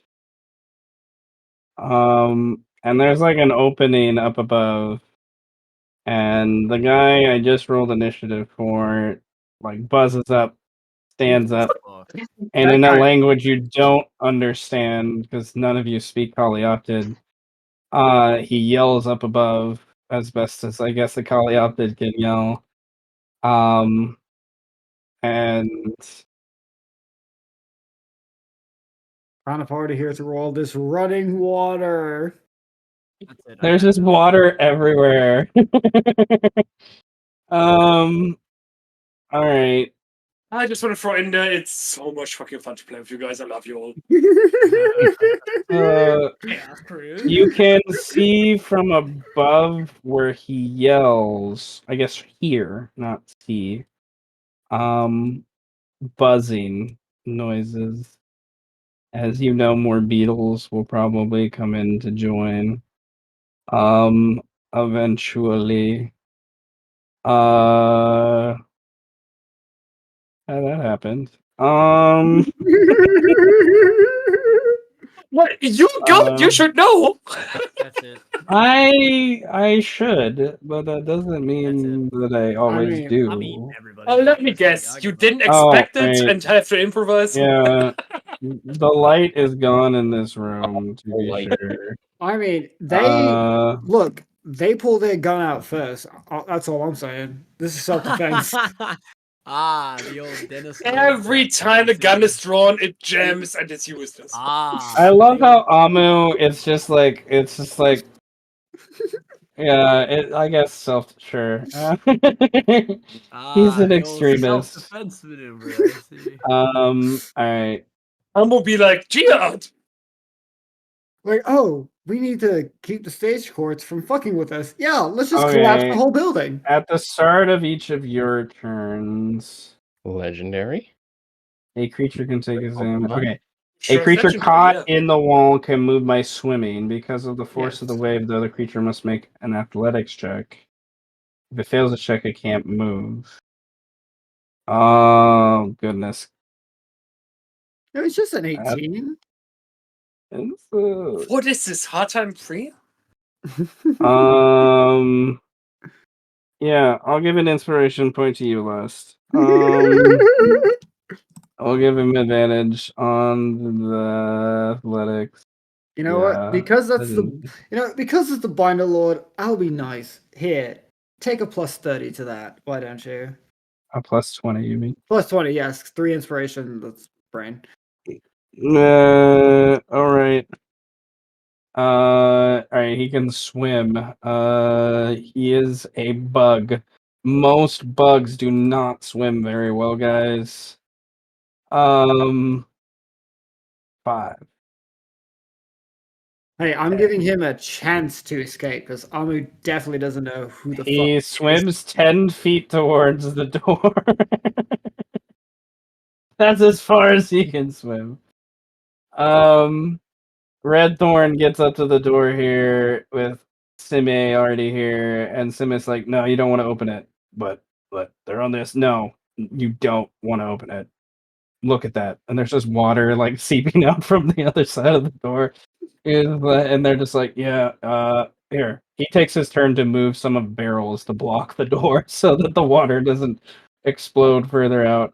Speaker 1: And there's like an opening up above, and the guy I just rolled initiative for, like, buzzes up, stands up,
Speaker 5: Fuck.
Speaker 1: and
Speaker 3: That
Speaker 1: in a
Speaker 3: guy-
Speaker 1: language you don't understand because none of you speak Kalioptid, he yells up above as best as I guess the Kalioptid can yell. And
Speaker 3: Kind of hard to hear through all this running water.
Speaker 5: That's it.
Speaker 1: there's just water everywhere. All right.
Speaker 4: I just want to throw in there. It's so much fucking fun to play with you guys. I love you all.
Speaker 5: Chaos Crew.
Speaker 1: You can see from above where he yells, I guess here, not see, buzzing noises. As you know, more beetles will probably come in to join. Eventually. How that happened.
Speaker 4: What? You go? You should know.
Speaker 5: That's it.
Speaker 1: I should, but that doesn't mean that I always
Speaker 3: mean-
Speaker 1: do.
Speaker 5: I mean, everybody.
Speaker 4: Let me
Speaker 5: That's the
Speaker 4: guess. You
Speaker 5: argument.
Speaker 4: didn't
Speaker 1: Oh,
Speaker 4: expect it
Speaker 1: right.
Speaker 4: and have to improvise.
Speaker 1: Yeah, the light is gone in this room, to be
Speaker 2: light.
Speaker 1: sure.
Speaker 3: I mean, they pull their gun out first. That's all I'm saying. This is self-defense.
Speaker 5: The old Dennis.
Speaker 4: Every time the gun is drawn, it jams and it's useless.
Speaker 1: I love how Amu. It's just like yeah. I guess sure. He's an extremist.
Speaker 5: Self-defense maneuver. I see.
Speaker 1: All right.
Speaker 4: I'm gonna be like, Jihad!
Speaker 3: Like, oh, we need to keep the stage courts from fucking with us. Yeah, let's just collapse the
Speaker 1: Okay.
Speaker 3: whole building.
Speaker 1: At the start of each of your turns,
Speaker 2: Legendary.
Speaker 1: a creature can take a zoom.
Speaker 2: Pokemon.
Speaker 1: Okay.
Speaker 4: Sure,
Speaker 1: A creature
Speaker 4: legendary,
Speaker 1: caught
Speaker 4: yeah.
Speaker 1: in the wall can move by swimming. Because of the force of the
Speaker 3: Yes.
Speaker 1: wave, the other creature must make an athletics check. If it fails a check, it can't move. Oh, goodness.
Speaker 3: It was just an 18.
Speaker 4: What is this? Hard time free?
Speaker 1: Yeah, I'll give an inspiration point to you last. I'll give him advantage on the athletics.
Speaker 3: You know what? Because
Speaker 1: I
Speaker 3: that's
Speaker 1: didn't-
Speaker 3: because it's the Binder Lord, I'll be nice. Here, take a plus 30 to that. Why don't you?
Speaker 1: a plus 20, you mean?
Speaker 3: Plus 20, yes. 3 inspiration, that's brain.
Speaker 1: All right. All right, he can swim. He is a bug. Most bugs do not swim very well, guys. 5.
Speaker 3: Hey, I'm
Speaker 1: Okay.
Speaker 3: giving him a chance to escape because Amu definitely doesn't know who the fuck
Speaker 1: He
Speaker 3: he is.
Speaker 1: swims 10 feet towards the door. That's as far as he can swim. Red Thorn gets up to the door here with Sime already here, and Sime's like, "No, you don't want to open it." But they're on this. No, you don't want to open it. Look at that, and there's just water like seeping out from the other side of the door, and they're just like, "Yeah, here." He takes his turn to move some of barrels to block the door so that the water doesn't explode further out.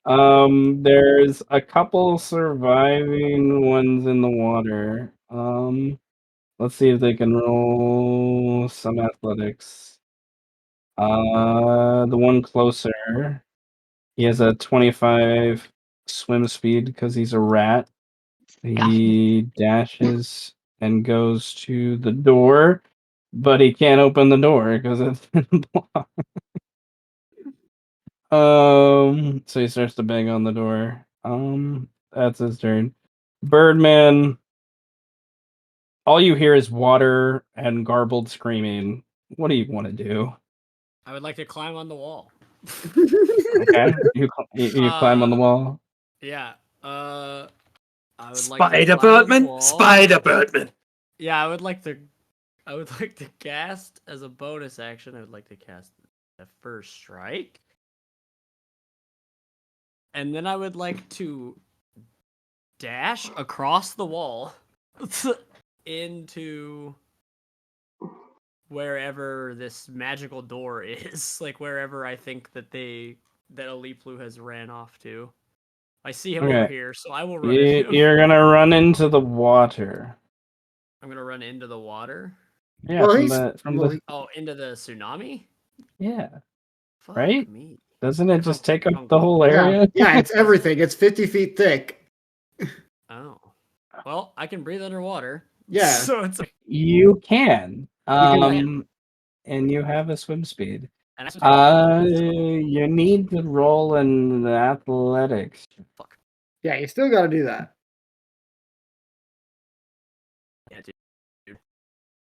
Speaker 1: There's a couple surviving ones in the water. Let's see if they can roll some athletics. The one closer, he has a 25 swim speed because he's a rat. He dashes and goes to the door, but he can't open the door because it's been blocked. So he starts to bang on the door. That's his turn. Birdman, all you hear is water and garbled screaming. What do you want to do?
Speaker 5: I would like to climb on the wall.
Speaker 1: Okay, you climb on the wall.
Speaker 5: Yeah. I would
Speaker 4: Spider
Speaker 5: like to climb on the
Speaker 4: Birdman.
Speaker 5: wall.
Speaker 4: Spider Birdman.
Speaker 5: Yeah, I would like to cast as a bonus action. I would like to cast the first strike. And then I would like to dash across the wall into wherever this magical door is, like wherever I think that Aliplu has ran off to. I see him over
Speaker 1: Okay.
Speaker 5: here, so I will run at him.
Speaker 1: You're gonna run into the water.
Speaker 5: I'm gonna run into the water.
Speaker 1: Yeah,
Speaker 3: Well,
Speaker 5: Into the tsunami?
Speaker 1: yeah.
Speaker 5: Fuck
Speaker 1: Right?
Speaker 5: me.
Speaker 1: Doesn't it just take up
Speaker 5: I'm
Speaker 1: the whole
Speaker 3: yeah,
Speaker 1: area?
Speaker 3: yeah, it's everything. It's 50 feet thick.
Speaker 5: Oh. Well, I can breathe underwater.
Speaker 3: Yeah.
Speaker 5: So it's like,
Speaker 1: You can.
Speaker 5: can.
Speaker 1: And you have a swim speed.
Speaker 5: and I swim
Speaker 1: You need to roll in athletics.
Speaker 5: fuck.
Speaker 3: Yeah, you still got to do that.
Speaker 5: Yeah, dude.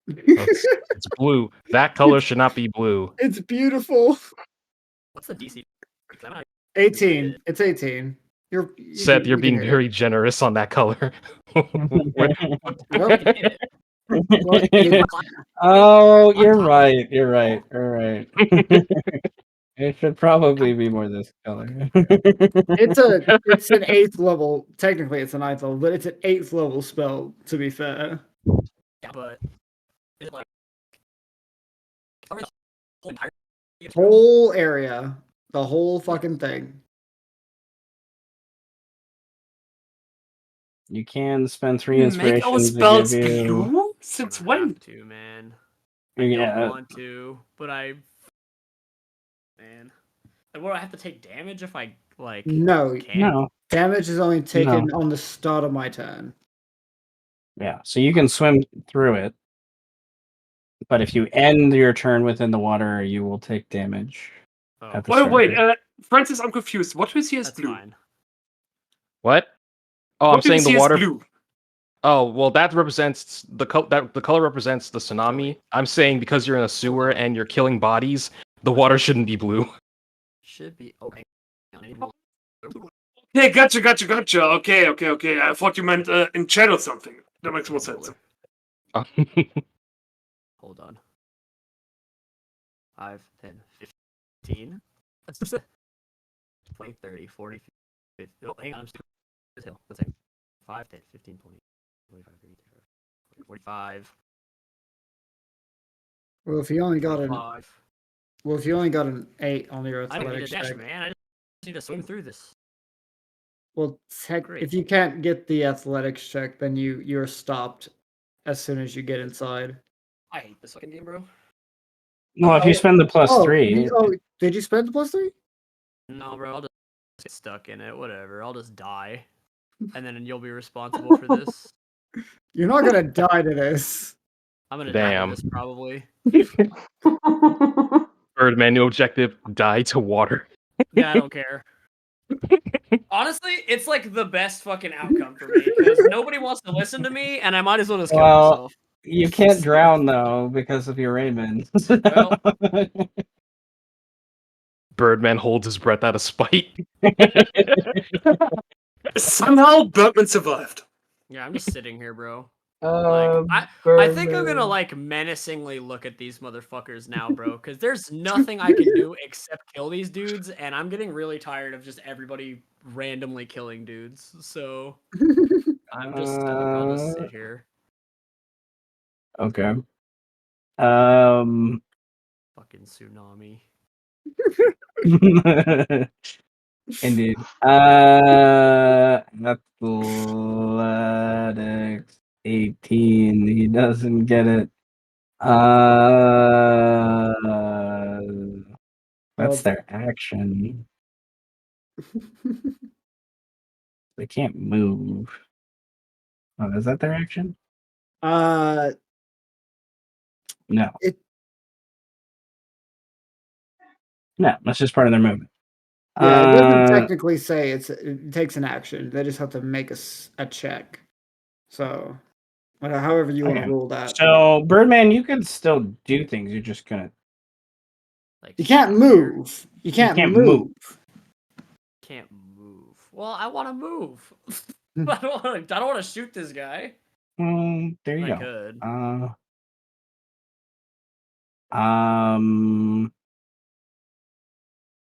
Speaker 2: It's blue. That color should not be blue.
Speaker 3: It's beautiful.
Speaker 5: What's the DC?
Speaker 3: 18. It's 18. You
Speaker 2: Seth, you're
Speaker 3: can
Speaker 2: being
Speaker 3: hit it.
Speaker 2: very generous on that color. Where-
Speaker 3: Well, you-
Speaker 1: Oh, you're right. You're right. You're right. It should probably be more this color.
Speaker 3: it's an 8th level. Technically, it's a 9th level, but it's an 8th level spell. To be fair,
Speaker 5: Yeah, but is it like cover the whole entire
Speaker 3: whole area, the whole fucking thing.
Speaker 1: You can spend 3
Speaker 4: Make our
Speaker 1: inspirations to
Speaker 4: spells
Speaker 1: give you.
Speaker 4: blue? Since
Speaker 5: I'm gonna
Speaker 4: when?
Speaker 5: have to, man. I
Speaker 1: Yeah.
Speaker 5: don't want to, but man. And what, I have to take damage if I like
Speaker 3: No,
Speaker 5: can't?
Speaker 1: No.
Speaker 3: damage is only taken on the start of my turn.
Speaker 1: Yeah. So you can swim through it, but if you end your turn within the water, you will take damage.
Speaker 5: Oh,
Speaker 1: At the
Speaker 4: Wait,
Speaker 1: start.
Speaker 4: Francis, I'm confused. What do you see as
Speaker 5: that's
Speaker 4: blue?
Speaker 5: fine.
Speaker 2: What? Oh, I'm
Speaker 4: What do you
Speaker 2: saying the
Speaker 4: see as
Speaker 2: water.
Speaker 4: blue?
Speaker 2: Oh, well, that represents the color represents the tsunami. I'm saying because you're in a sewer and you're killing bodies, the water shouldn't be blue.
Speaker 5: Should be okay.
Speaker 4: Yeah, gotcha. Okay. I thought you meant in chat or something. That makes more sense.
Speaker 5: Hold on. 5, 10, 15. 20, 30, 40, 50. Oh, hang on. I'm still this hill. Let's say 5, 10, 15, 20, 25, 30, 45.
Speaker 3: Well, if you only got
Speaker 5: 5.
Speaker 3: an 8 on your
Speaker 5: I don't need to
Speaker 3: athletics
Speaker 5: dash,
Speaker 3: check,
Speaker 5: man. I just need to swim through this.
Speaker 3: Well,
Speaker 5: Great.
Speaker 3: if you can't get the athletics check, then you're stopped as soon as you get inside.
Speaker 5: I hate this fucking game, bro.
Speaker 1: Well, if you spend the +3,
Speaker 3: did you spend the +3?
Speaker 5: No, bro, I'll just get stuck in it. Whatever. I'll just die. And then you'll be responsible for this.
Speaker 3: You're not gonna die to this.
Speaker 5: I'm gonna die to
Speaker 2: Damn.
Speaker 5: this probably.
Speaker 2: Birdman, new objective: die to water.
Speaker 5: Yeah, I don't care. Honestly, it's like the best fucking outcome for me because nobody wants to listen to me, and I might as well just kill
Speaker 1: well,
Speaker 5: myself.
Speaker 1: you can't drown though because of your Raymond.
Speaker 5: Well,
Speaker 2: Birdman holds his breath out of spite.
Speaker 4: Somehow Birdman survived.
Speaker 5: yeah, I'm just sitting here, bro.
Speaker 1: Uh,
Speaker 5: I think I'm gonna like menacingly look at these motherfuckers now, bro, because there's nothing I can do except kill these dudes, and I'm getting really tired of just everybody randomly killing dudes. So I'm just stuck. I'll just sit here.
Speaker 1: Okay.
Speaker 5: Fucking tsunami.
Speaker 1: Indeed. Athletics 18. He doesn't get it. That's their action. They can't move. Oh, is that their action?
Speaker 3: Uh,
Speaker 1: No.
Speaker 3: It-
Speaker 1: No, that's just part of their movement.
Speaker 3: yeah, it doesn't technically say it takes an action. They just have to make a check. So, however you want to
Speaker 1: Okay.
Speaker 3: rule that.
Speaker 1: So, Birdman, you can still do things. You're just gonna.
Speaker 5: Like
Speaker 3: You can't
Speaker 5: sit here.
Speaker 3: move. You can't
Speaker 1: can't
Speaker 3: move.
Speaker 5: Can't move. Well, I want to move. I don't want to shoot this guy.
Speaker 1: There you
Speaker 5: I
Speaker 1: go.
Speaker 5: could.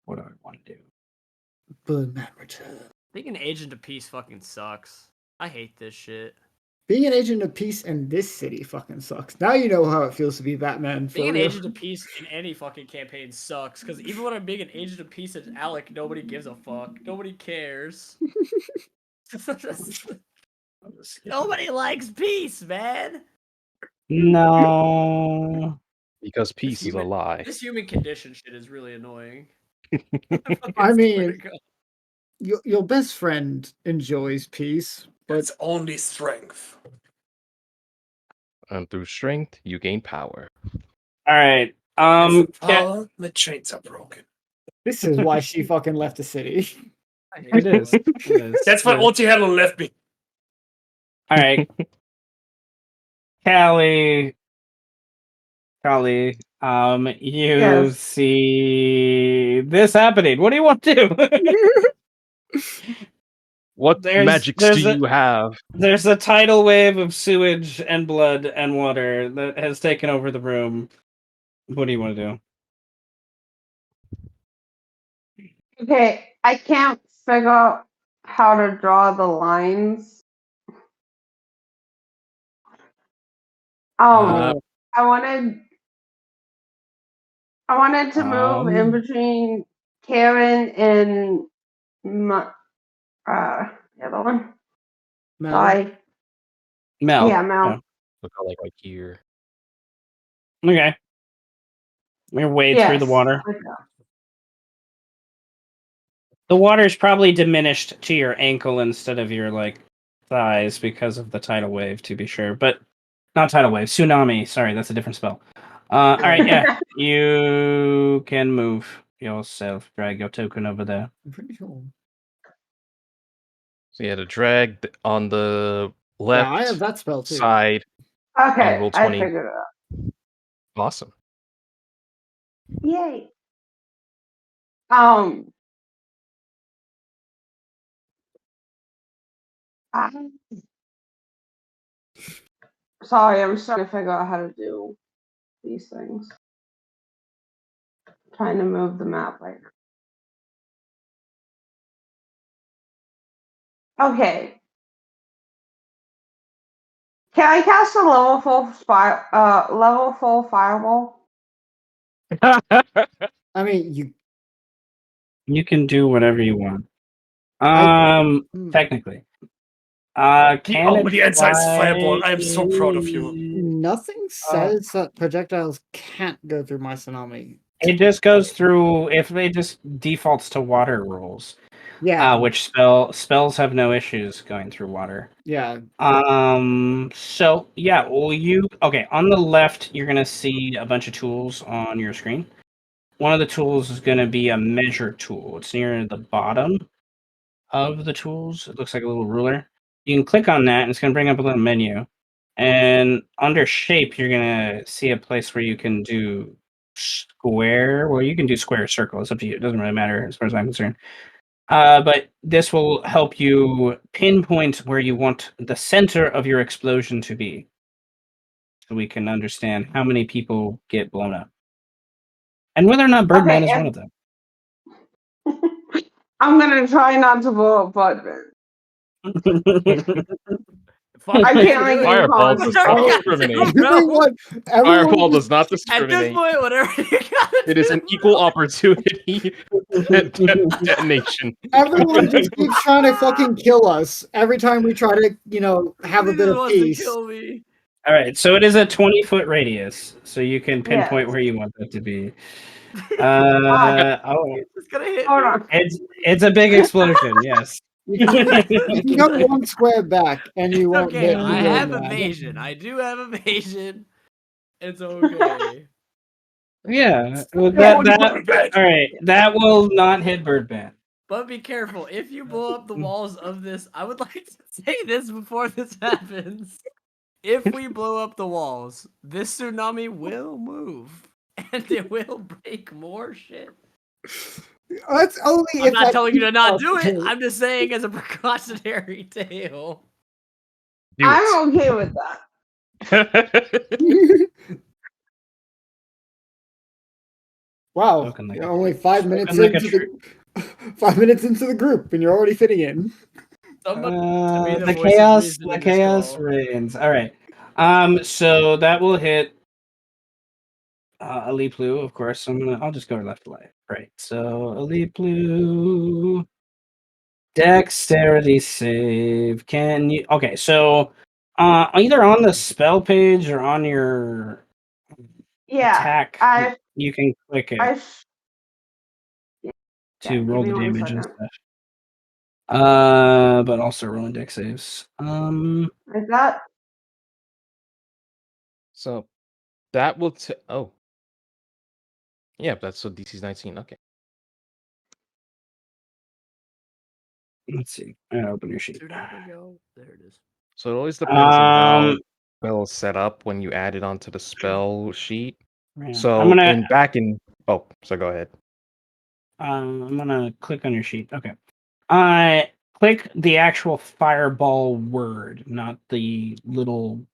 Speaker 1: What do I want to do?
Speaker 3: Birdman return.
Speaker 5: Being an agent of peace fucking sucks. I hate this shit.
Speaker 3: Being an agent of peace in this city fucking sucks. Now you know how it feels to be Batman. For
Speaker 5: Being an
Speaker 3: real.
Speaker 5: agent of peace in any fucking campaign sucks. Because even when I'm being an agent of peace at Alec, nobody gives a fuck. Nobody cares. Nobody likes peace, man.
Speaker 1: No.
Speaker 2: Because peace is a lie.
Speaker 5: This human condition shit is really annoying.
Speaker 3: I mean, your best friend enjoys peace, but
Speaker 4: It's only strength.
Speaker 2: And through strength, you gain power.
Speaker 1: All right.
Speaker 4: And for power, the chains are broken.
Speaker 3: this is why she fucking left the city.
Speaker 1: It is. It is.
Speaker 4: That's why
Speaker 1: It is.
Speaker 4: Oti Helen left me.
Speaker 1: All right. Callie, you
Speaker 6: Yes.
Speaker 1: see this happening. What do you want to do?
Speaker 2: What magics do you have?
Speaker 1: There's a tidal wave of sewage and blood and water that has taken over the room. What do you want to do?
Speaker 6: Okay, I can't figure out how to draw the lines. I wanted to move in between Karen and the other one.
Speaker 3: Mel.
Speaker 1: Mel.
Speaker 6: Yeah, Mel.
Speaker 2: Look like right here.
Speaker 1: Okay. We're wade through the water. The water's probably diminished to your ankle instead of your thighs because of the tidal wave, to be sure. But not tidal wave, tsunami. Sorry, that's a different spell. All right, yeah, you can move yourself. Drag your token over there.
Speaker 3: I'm pretty sure.
Speaker 2: So you had to drag on the left
Speaker 3: I have that spell too.
Speaker 2: side.
Speaker 6: Okay,
Speaker 2: roll
Speaker 6: I
Speaker 2: 20.
Speaker 6: figured it out.
Speaker 2: Awesome.
Speaker 6: Yay. Sorry, I'm trying to figure out how to do these things. Trying to move the map right now. Okay. Can I cast a level full fireball?
Speaker 3: I mean,
Speaker 1: You can do whatever you want. Technically.
Speaker 4: The
Speaker 1: Can it
Speaker 4: Omni Ensign's
Speaker 1: fly?
Speaker 4: fireball. I am so proud of you.
Speaker 3: Nothing says that projectiles can't go through my tsunami.
Speaker 1: It just goes through if it just defaults to water rules.
Speaker 3: Yeah,
Speaker 1: Which spells have no issues going through water.
Speaker 3: yeah.
Speaker 1: So yeah, okay, on the left you're gonna see a bunch of tools on your screen. One of the tools is gonna be a measure tool. It's near the bottom of the tools. It looks like a little ruler. You can click on that and it's gonna bring up a little menu. And under shape, you're gonna see a place where you can do square. Well, you can do square or circle. It's up to you. It doesn't really matter as far as I'm concerned. But this will help you pinpoint where you want the center of your explosion to be. So we can understand how many people get blown up. And whether or not Birdman is one of them.
Speaker 6: I'm gonna try not to blow up Birdman. I can't make any
Speaker 2: Fireball does not
Speaker 5: Whatever you
Speaker 2: discriminate.
Speaker 5: gotta do, bro.
Speaker 3: Everyone,
Speaker 2: Fireball does not
Speaker 5: At this
Speaker 2: discriminate.
Speaker 5: point, whatever you gotta
Speaker 2: It is an
Speaker 5: do,
Speaker 2: equal
Speaker 5: bro.
Speaker 2: opportunity detonation.
Speaker 3: everyone just keeps trying to fucking kill us every time we try to, have a
Speaker 5: Who
Speaker 3: bit of
Speaker 5: wants to
Speaker 3: peace.
Speaker 5: kill me?
Speaker 1: All right, so it is a 20-foot radius, so you can pinpoint
Speaker 6: Yes.
Speaker 1: where you want that to be.
Speaker 5: It's gonna hit
Speaker 6: Hold
Speaker 5: me.
Speaker 6: on.
Speaker 1: It's a big explosion. Yes.
Speaker 3: You can go one square back and you
Speaker 5: It's
Speaker 3: won't
Speaker 5: okay.
Speaker 3: hit
Speaker 5: I
Speaker 3: the
Speaker 5: have
Speaker 3: Birdman.
Speaker 5: evasion. I do have evasion. It's okay.
Speaker 1: Yeah. Well,
Speaker 4: Oh,
Speaker 1: that all right. That will not hit Birdman.
Speaker 5: But be careful. If you blow up the walls of this, I would like to say this before this happens. If we blow up the walls, this tsunami will move. And it will break more shit.
Speaker 3: That's only
Speaker 5: I'm
Speaker 3: if
Speaker 5: not telling you to not do it.
Speaker 3: Okay.
Speaker 5: I'm just saying as a precautionary tale.
Speaker 2: Do it.
Speaker 6: I'm okay with that.
Speaker 3: Wow,
Speaker 1: Spoken like
Speaker 3: you're
Speaker 1: a
Speaker 3: only
Speaker 1: true-
Speaker 3: 5 minutes
Speaker 1: spoken like a
Speaker 3: into the 5 minutes into the group, and you're already fitting in.
Speaker 5: Somebody to be the
Speaker 1: the
Speaker 5: voice of
Speaker 1: chaos,
Speaker 5: reason
Speaker 1: the
Speaker 5: in this
Speaker 1: chaos
Speaker 5: call.
Speaker 1: reigns. All right. So that will hit Elite Blue, of course. I'll just go left to right. Right. So Elite Blue, dexterity save. Can you? Okay. So, either on the spell page or on your
Speaker 6: Yeah,
Speaker 1: attack,
Speaker 6: I
Speaker 1: you can click it
Speaker 6: I
Speaker 1: to
Speaker 6: yeah,
Speaker 1: roll
Speaker 6: give
Speaker 1: the
Speaker 6: me 1
Speaker 1: damage and
Speaker 6: second.
Speaker 1: stuff. But also rolling dex saves.
Speaker 6: Is that
Speaker 2: So that will oh. Yeah, that's so DC's 19. Okay.
Speaker 1: Let's see. Open your sheet.
Speaker 5: Tsunami go. There it is.
Speaker 2: So it always depends on how
Speaker 1: Um,
Speaker 2: spell is set up when you add it onto the spell sheet.
Speaker 1: yeah.
Speaker 2: So so go ahead.
Speaker 1: I'm gonna click on your sheet. Okay. Click the actual fireball word, not the little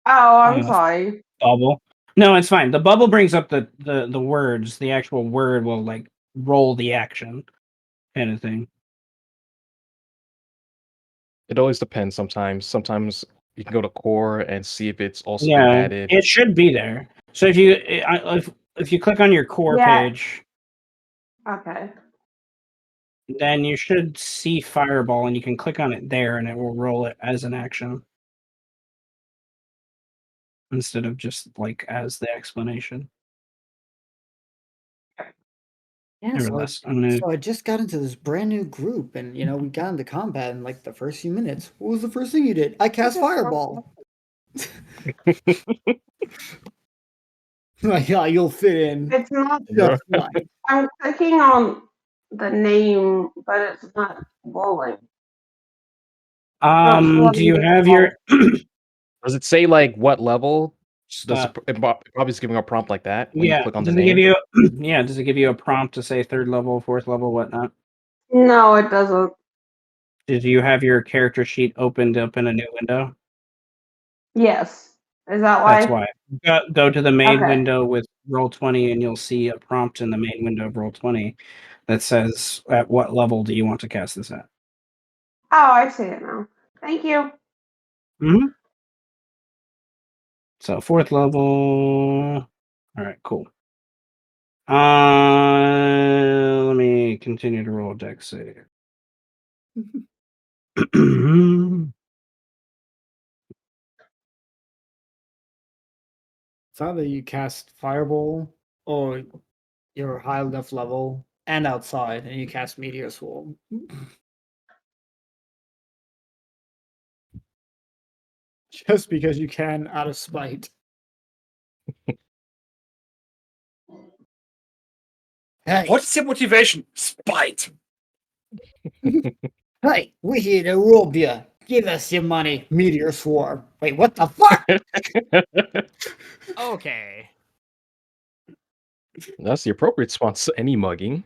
Speaker 6: Oh, I'm sorry.
Speaker 1: bubble. No, it's fine. The bubble brings up the words. The actual word will like roll the action, kind of thing.
Speaker 2: It always depends sometimes. Sometimes you can go to core and see if it's also been
Speaker 1: Yeah,
Speaker 2: added.
Speaker 1: it should be there. So if you click on your core
Speaker 6: Yeah.
Speaker 1: page,
Speaker 6: Okay.
Speaker 1: then you should see fireball, and you can click on it there, and it will roll it as an action instead of just like as the explanation.
Speaker 3: Yeah,
Speaker 1: Nevertheless, I'm gonna.
Speaker 3: so I just got into this brand new group, and we got into combat in like the first few minutes. What was the first thing you did? I cast fireball. Like, yeah, you'll fit in
Speaker 6: It's not.
Speaker 3: just fine.
Speaker 6: I'm clicking on the name, but it's not rolling.
Speaker 1: Do you have your?
Speaker 2: Does it say like what level? Does
Speaker 1: Stop.
Speaker 2: it probably is giving a prompt like that when you
Speaker 1: Yeah.
Speaker 2: click on the
Speaker 1: Does it give
Speaker 2: name?
Speaker 1: you? Yeah. Does it give you a prompt to say third level, fourth level, whatnot?
Speaker 6: No, it doesn't.
Speaker 1: Did you have your character sheet opened up in a new window?
Speaker 6: Yes. Is that why?
Speaker 1: That's why. Go to the main
Speaker 6: Okay.
Speaker 1: window with Roll20, and you'll see a prompt in the main window of Roll20 that says, "At what level do you want to cast this at?"
Speaker 6: Oh, I see it now. Thank you.
Speaker 1: Mm-hmm. So fourth level. All right, cool. Let me continue to roll dex save.
Speaker 3: It's either you cast Fireball or you're high enough level and outside and you cast Meteor Swarm. Just because you can out of spite. Hey,
Speaker 4: What is your motivation? Spite.
Speaker 3: hey, we're here to rob you. Give us your money, Meteor Swarm. Wait, what the fuck?
Speaker 5: Okay.
Speaker 2: That's the appropriate response to any mugging.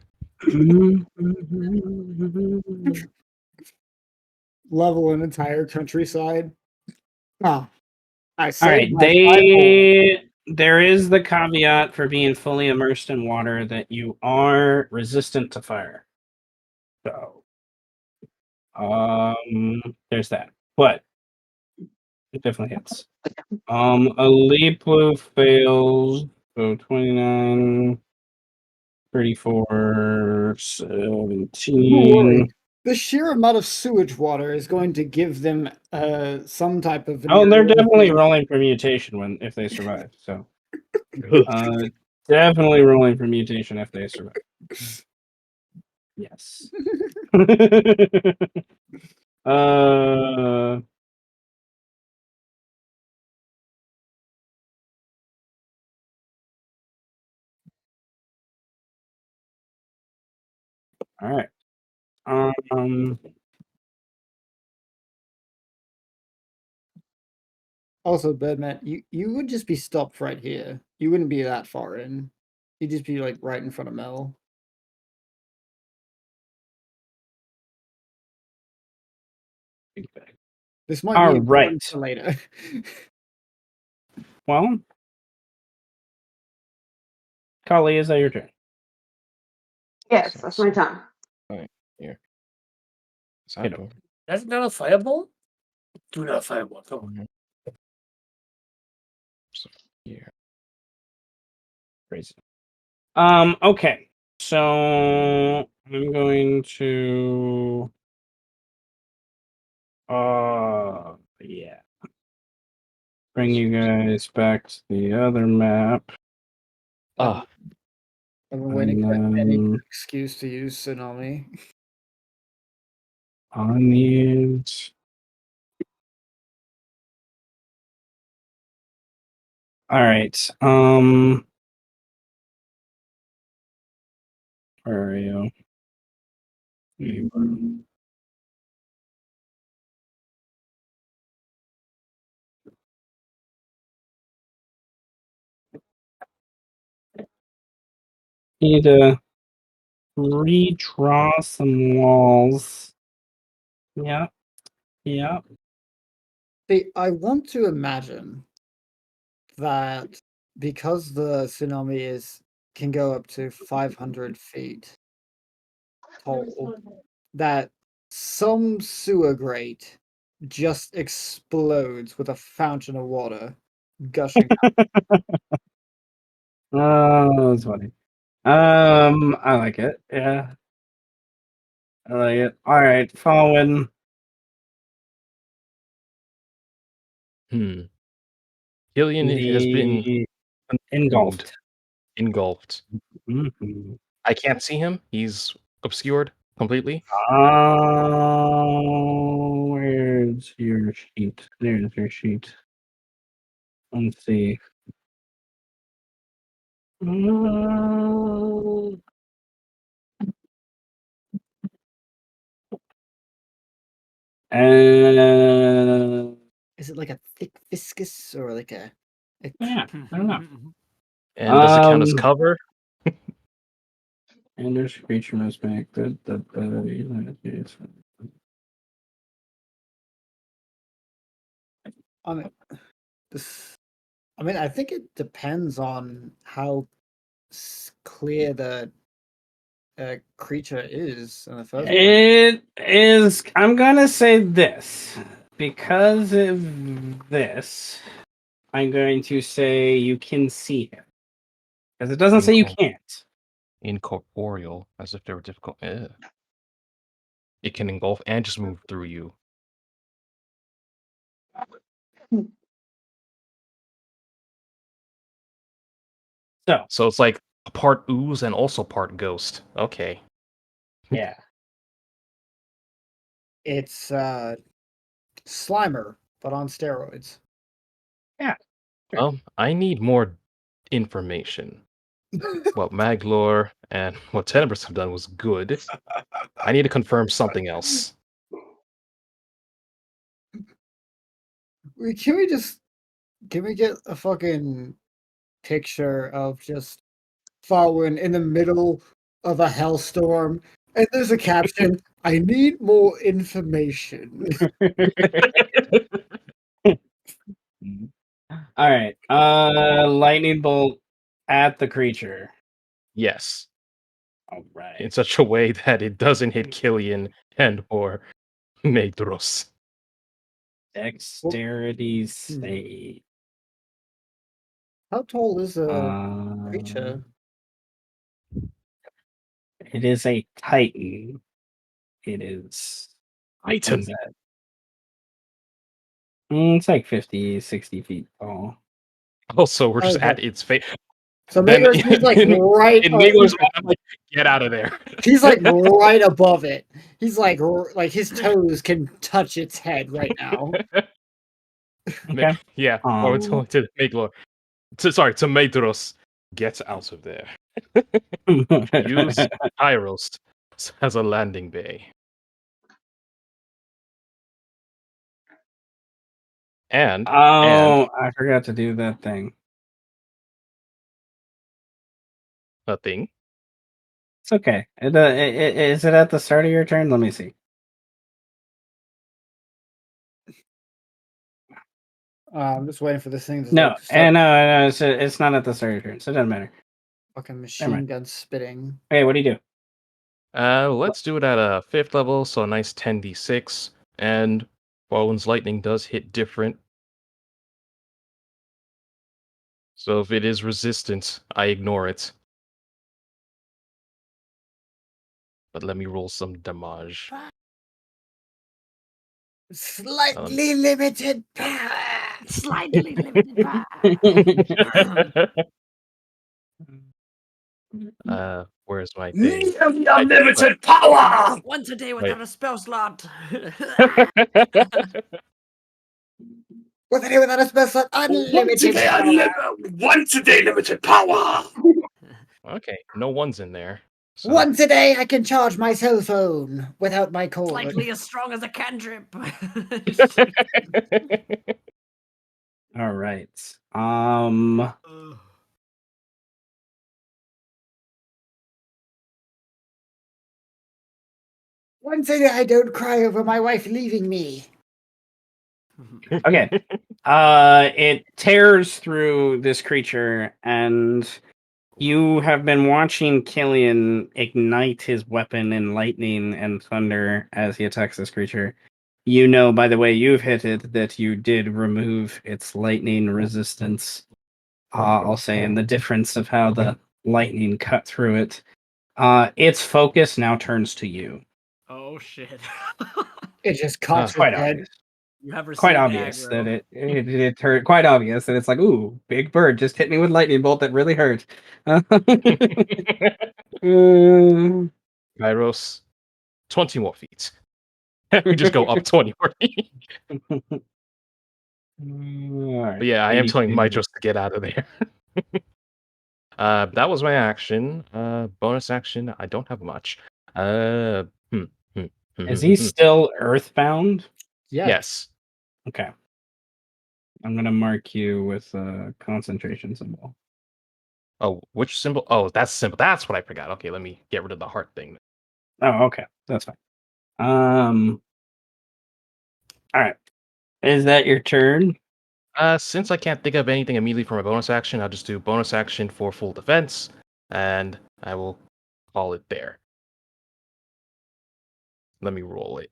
Speaker 3: Level an entire countryside. Ah, I
Speaker 1: All
Speaker 3: saved
Speaker 1: right,
Speaker 3: my Fireball.
Speaker 1: there is the caveat for being fully immersed in water that you are resistant to fire. So, there's that. But it definitely hits. A leap blue fails. So 29, 34,
Speaker 3: Don't
Speaker 1: 17.
Speaker 3: worry. The sheer amount of sewage water is going to give them some type of
Speaker 1: Oh, they're definitely
Speaker 3: venereal
Speaker 1: rolling for mutation if they survive. So, definitely rolling for mutation if they survive. Yes. uh, all right.
Speaker 3: Also, Birdman, you would just be stopped right here. You wouldn't be that far in. You'd just be like right in front of Mel. This might
Speaker 1: All
Speaker 3: be important
Speaker 1: right.
Speaker 3: for later.
Speaker 1: Well, Kali, is that your turn?
Speaker 6: Yes, that's my turn.
Speaker 2: Here.
Speaker 1: Hit him.
Speaker 4: That's not a fireball? Do not fireball. Come on.
Speaker 2: So here.
Speaker 1: Crazy. Okay. So I'm going to yeah. Bring you guys back to the other map.
Speaker 2: Ah,
Speaker 3: I've been waiting for any
Speaker 1: And
Speaker 3: good excuse to use Tsunami.
Speaker 1: I need all right. Where are you? Need to redraw some walls. Yeah. Yeah.
Speaker 3: See, I want to imagine that because the tsunami can go up to 500 feet tall, that some sewer grate just explodes with a fountain of water gushing out.
Speaker 1: Oh, that's funny. I like it. Yeah. I like it. All right, following.
Speaker 2: Killian has been
Speaker 1: The
Speaker 2: consumed,
Speaker 1: engulfed.
Speaker 2: engulfed.
Speaker 1: Mhm.
Speaker 2: I can't see him. He's obscured completely.
Speaker 1: Where's your sheet? There's your sheet. Let's see. Mm, Uh,
Speaker 3: Is it like a thick viscous or like a
Speaker 1: yeah, I don't know.
Speaker 2: And does it count as
Speaker 1: Um,
Speaker 2: cover?
Speaker 1: and there's creature must make the
Speaker 3: I mean, this, I mean, I think it depends on how clear the creature is in the first place.
Speaker 1: It is. I'm gonna say this because of this. I'm going to say you can see him because it doesn't say you can't.
Speaker 2: Incorporeal, as if they were difficult. it can engulf and just move through you. So it's like a part ooze and also part ghost. Okay.
Speaker 1: Yeah.
Speaker 3: It's Slimer, but on steroids.
Speaker 1: Yeah.
Speaker 2: Well, I need more information. What Maglor and what Tenebris have done was good. I need to confirm something else.
Speaker 3: Can we get a fucking picture of just Farwin in the middle of a hellstorm, and there's a caption, I need more information.
Speaker 1: All right. Lightning bolt at the creature.
Speaker 2: Yes,
Speaker 1: All right.
Speaker 2: in such a way that it doesn't hit Killian and or Medros.
Speaker 1: Dexterity save.
Speaker 3: How tall is a
Speaker 1: Uh,
Speaker 3: creature?
Speaker 1: it is a titan. It is. What
Speaker 2: Item.
Speaker 1: is that? It's like 50, 60 feet tall.
Speaker 2: Also, we're just
Speaker 3: Okay.
Speaker 2: at its face.
Speaker 3: So
Speaker 2: Then
Speaker 3: Megor's he's like right
Speaker 2: in Migler's I'm like, get out of there.
Speaker 3: he's like right above it. He's like his toes can touch its head right now.
Speaker 1: Okay.
Speaker 2: Yeah, or to Migler. Sorry, to Medros. Get out of there. Use Kairos as a landing bay. And
Speaker 1: I forgot to do that thing.
Speaker 2: a thing.
Speaker 1: It's okay. Is it at the start of your turn? Let me see.
Speaker 3: I'm just waiting for this thing to
Speaker 1: No,
Speaker 3: like start
Speaker 1: no, it's not at the start of your turn, so it doesn't matter.
Speaker 3: fucking machine gun spitting.
Speaker 1: Hey, what do you do?
Speaker 2: Let's do it at a 5th level, so a nice 10d6. And Bowen's lightning does hit different. So if it is resistant, I ignore it. But let me roll some damage.
Speaker 3: Slightly limited power.
Speaker 5: Slightly limited power.
Speaker 2: Where's my thing?
Speaker 4: Unlimited power!
Speaker 5: Once a day without a spell slot.
Speaker 3: With any without a spell slot, unlimited power.
Speaker 4: Once a day limited power!
Speaker 2: Okay, no one's in there. So.
Speaker 3: Once a day, I can charge my cell phone without my cord.
Speaker 5: Slightly as strong as a cantrip.
Speaker 1: All right.
Speaker 3: Once a day, I don't cry over my wife leaving me.
Speaker 1: Okay. It tears through this creature, and you have been watching Killian ignite his weapon in lightning and thunder as he attacks this creature. You know, by the way you've hit it, that you did remove its lightning resistance. I'll say, and the difference of how the lightning cut through it. Its focus now turns to you.
Speaker 5: Oh shit.
Speaker 3: It just caught
Speaker 1: It's quite
Speaker 3: his head.
Speaker 1: obvious.
Speaker 5: You have received
Speaker 1: Quite obvious
Speaker 5: aggro.
Speaker 1: that it turned. Quite obvious that it's like, ooh, big bird just hit me with lightning bolt that really hurt.
Speaker 2: Kairos, 20 more feet. We just go up 20 more feet.
Speaker 1: Right.
Speaker 2: But yeah, I am telling Mitros to get out of there. That was my action. Bonus action, I don't have much.
Speaker 1: Is he still earthbound?
Speaker 2: Yes.
Speaker 1: Okay. I'm gonna mark you with a concentration symbol.
Speaker 2: Oh, which symbol? Oh, that's symbol. That's what I forgot. Okay, let me get rid of the heart thing.
Speaker 1: Oh, okay. That's fine. All right. Is that your turn?
Speaker 2: Since I can't think of anything immediately for my bonus action, I'll just do bonus action for full defense, and I will call it there. Let me roll it.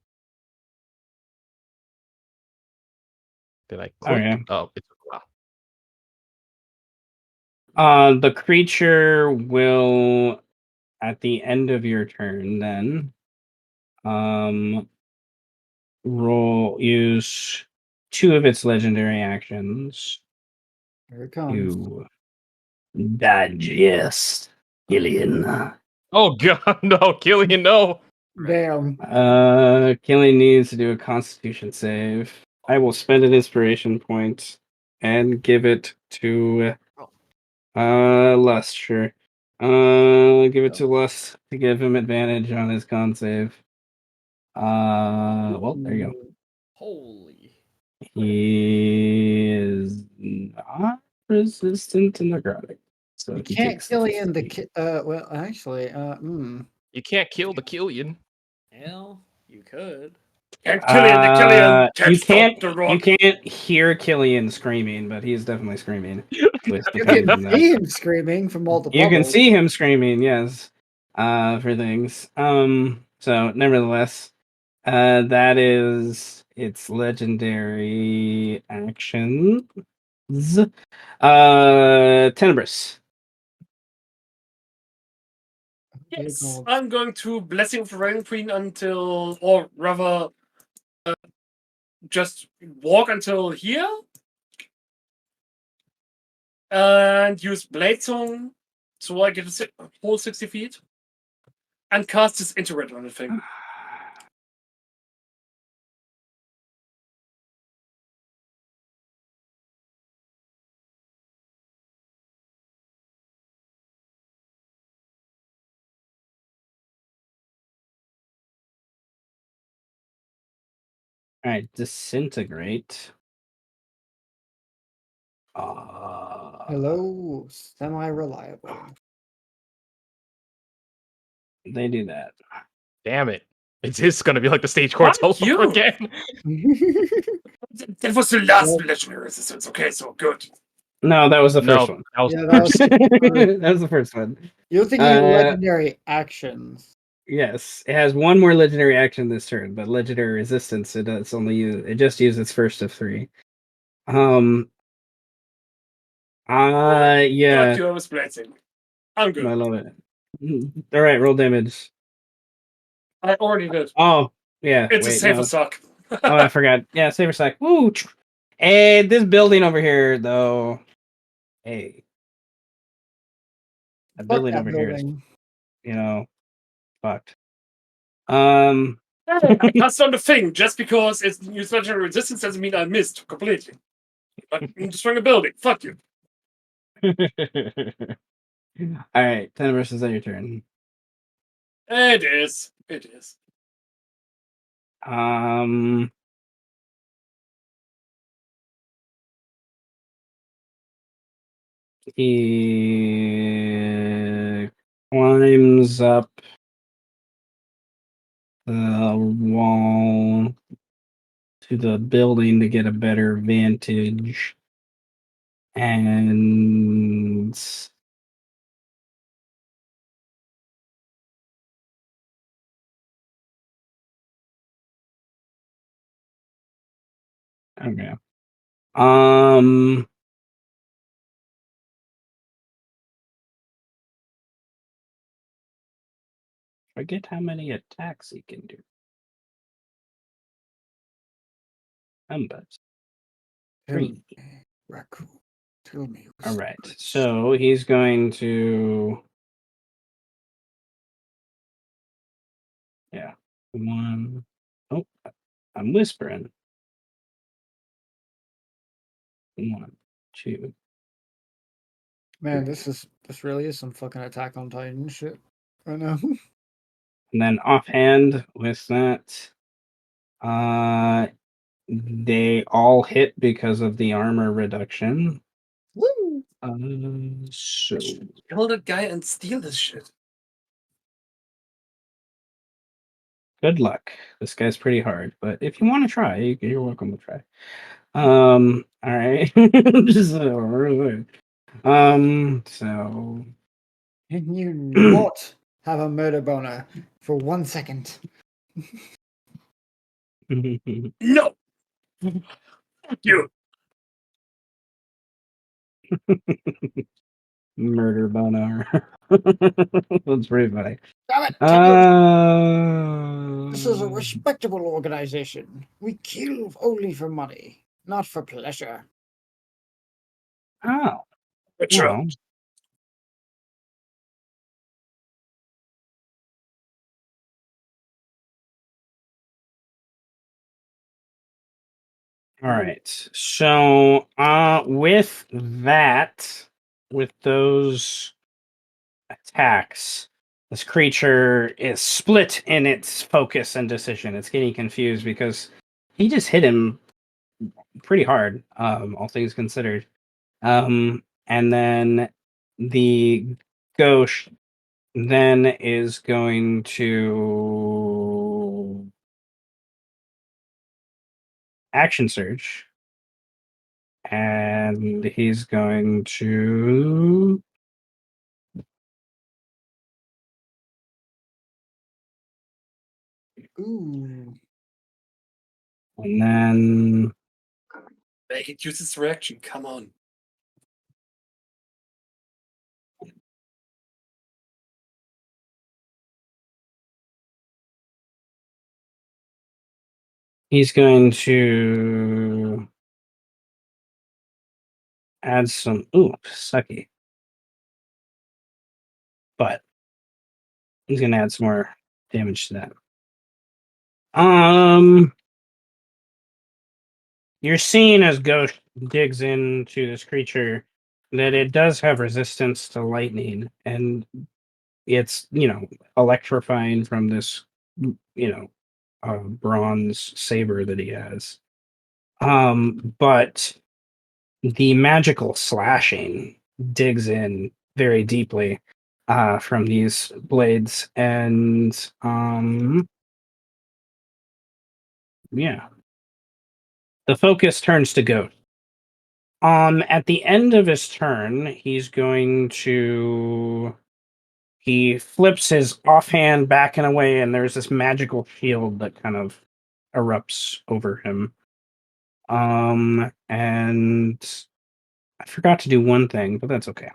Speaker 2: Did I click?
Speaker 1: Okay.
Speaker 2: Oh, it took a while.
Speaker 1: The creature will, at the end of your turn, then, use 2 of its legendary actions
Speaker 3: Here it comes.
Speaker 1: to digest Killian.
Speaker 2: Oh god, no, Killian, no.
Speaker 3: Damn.
Speaker 1: Killian needs to do a Constitution save. I will spend an inspiration point and give it to Lust. Sure. Give it to Lust to give him advantage on his con save. Well, there you go.
Speaker 5: Holy.
Speaker 1: He is not resistant to necrotic, so
Speaker 3: You
Speaker 1: he
Speaker 3: can't
Speaker 1: takes
Speaker 3: kill
Speaker 1: the
Speaker 3: in the
Speaker 1: 15.
Speaker 3: well actually
Speaker 2: You can't kill the Killian.
Speaker 5: Hell, you could.
Speaker 4: And Killian, the Killian can't
Speaker 1: You
Speaker 4: stop
Speaker 1: can't
Speaker 4: the
Speaker 1: you
Speaker 4: rock.
Speaker 1: can't hear Killian screaming, but he's definitely screaming with the
Speaker 3: you
Speaker 1: pain
Speaker 3: can
Speaker 1: from that.
Speaker 3: see him screaming from all the
Speaker 1: You can
Speaker 3: bubbles.
Speaker 1: see him screaming, yes, for things. So nevertheless, that is its legendary actions. Tenebris.
Speaker 4: Yes,
Speaker 3: God.
Speaker 4: I'm going to Blessing of the Rain Queen until, or rather, just walk until here. And use Blade Song so I get a whole 60 feet. And cast this into red on the thing.
Speaker 1: All right, disintegrate.
Speaker 3: Hello, semi-reliable.
Speaker 1: They do that.
Speaker 2: Damn it. It is gonna be like the stage courts all
Speaker 4: Fuck you.
Speaker 2: over again.
Speaker 4: That was the last
Speaker 3: Well-
Speaker 4: legendary resistance. Okay, so good.
Speaker 1: No, that was the
Speaker 2: No,
Speaker 1: first one.
Speaker 2: that was
Speaker 3: Yeah,
Speaker 2: the
Speaker 3: that was-
Speaker 2: first.
Speaker 1: That was the first one.
Speaker 3: You're thinking
Speaker 1: Uh,
Speaker 3: legendary actions.
Speaker 1: Yes, it has one more legendary action this turn, but legendary resistance it's only it just uses its first of 3. Yeah,
Speaker 4: Fuck you, I was Blessing. I'm good.
Speaker 1: I love it. All right, roll damage.
Speaker 4: I already did.
Speaker 1: Oh, yeah.
Speaker 4: It's a
Speaker 1: Wait,
Speaker 4: safer
Speaker 1: no.
Speaker 4: suck.
Speaker 1: Oh, I forgot. Yeah, saber sack. Woo! And this building over here, though. Hey, a
Speaker 3: Fuck
Speaker 1: building
Speaker 3: that
Speaker 1: over here is,
Speaker 3: building.
Speaker 1: fucked.
Speaker 4: I cast on the thing just because it's used legendary resistance doesn't mean I missed completely. But I'm destroying a building. Fuck you.
Speaker 1: All right, Tenebris, is that your turn?
Speaker 4: It is. It is.
Speaker 1: He climbs up the wall to the building to get a better vantage. And okay. Forget how many attacks he can do. But
Speaker 3: Tell
Speaker 1: 3.
Speaker 3: me, Raccoon. Tell me.
Speaker 1: All right. So he's going to. Yeah. 1. Oh, I'm whispering. 1, 2.
Speaker 3: Man, this really is some fucking Attack on Titan shit. I know.
Speaker 1: And then offhand with that, they all hit because of the armor reduction.
Speaker 3: Woo!
Speaker 1: So
Speaker 4: Kill that guy and steal this shit.
Speaker 1: good luck. This guy's pretty hard, but if you want to try, you're welcome to try. All right. Just so
Speaker 3: Can you not have a murder boner for 1 second?
Speaker 4: No. Fuck you.
Speaker 1: Murder boner. That's pretty funny.
Speaker 3: Damn it, this is a respectable organization. We kill only for money, not for pleasure.
Speaker 1: Oh,
Speaker 4: Retro.
Speaker 1: well. All right. So, with that, with those attacks, this creature is split in its focus and decision. It's getting confused because he just hit him pretty hard, all things considered. And then the ghost then is going to action surge. And he's going to
Speaker 3: Ooh.
Speaker 1: and then
Speaker 4: Make it use its reaction. Come on.
Speaker 1: he's going to add some sucky. But he's gonna add some more damage to that. You're seeing as Ghost digs into this creature that it does have resistance to lightning, and it's electrifying from this bronze saber that he has. But the magical slashing digs in very deeply from these blades, and yeah, the focus turns to Goat. At the end of his turn, he's going to. He flips his offhand back and away, and there's this magical shield that kind of erupts over him. And I forgot to do one thing, but that's okay.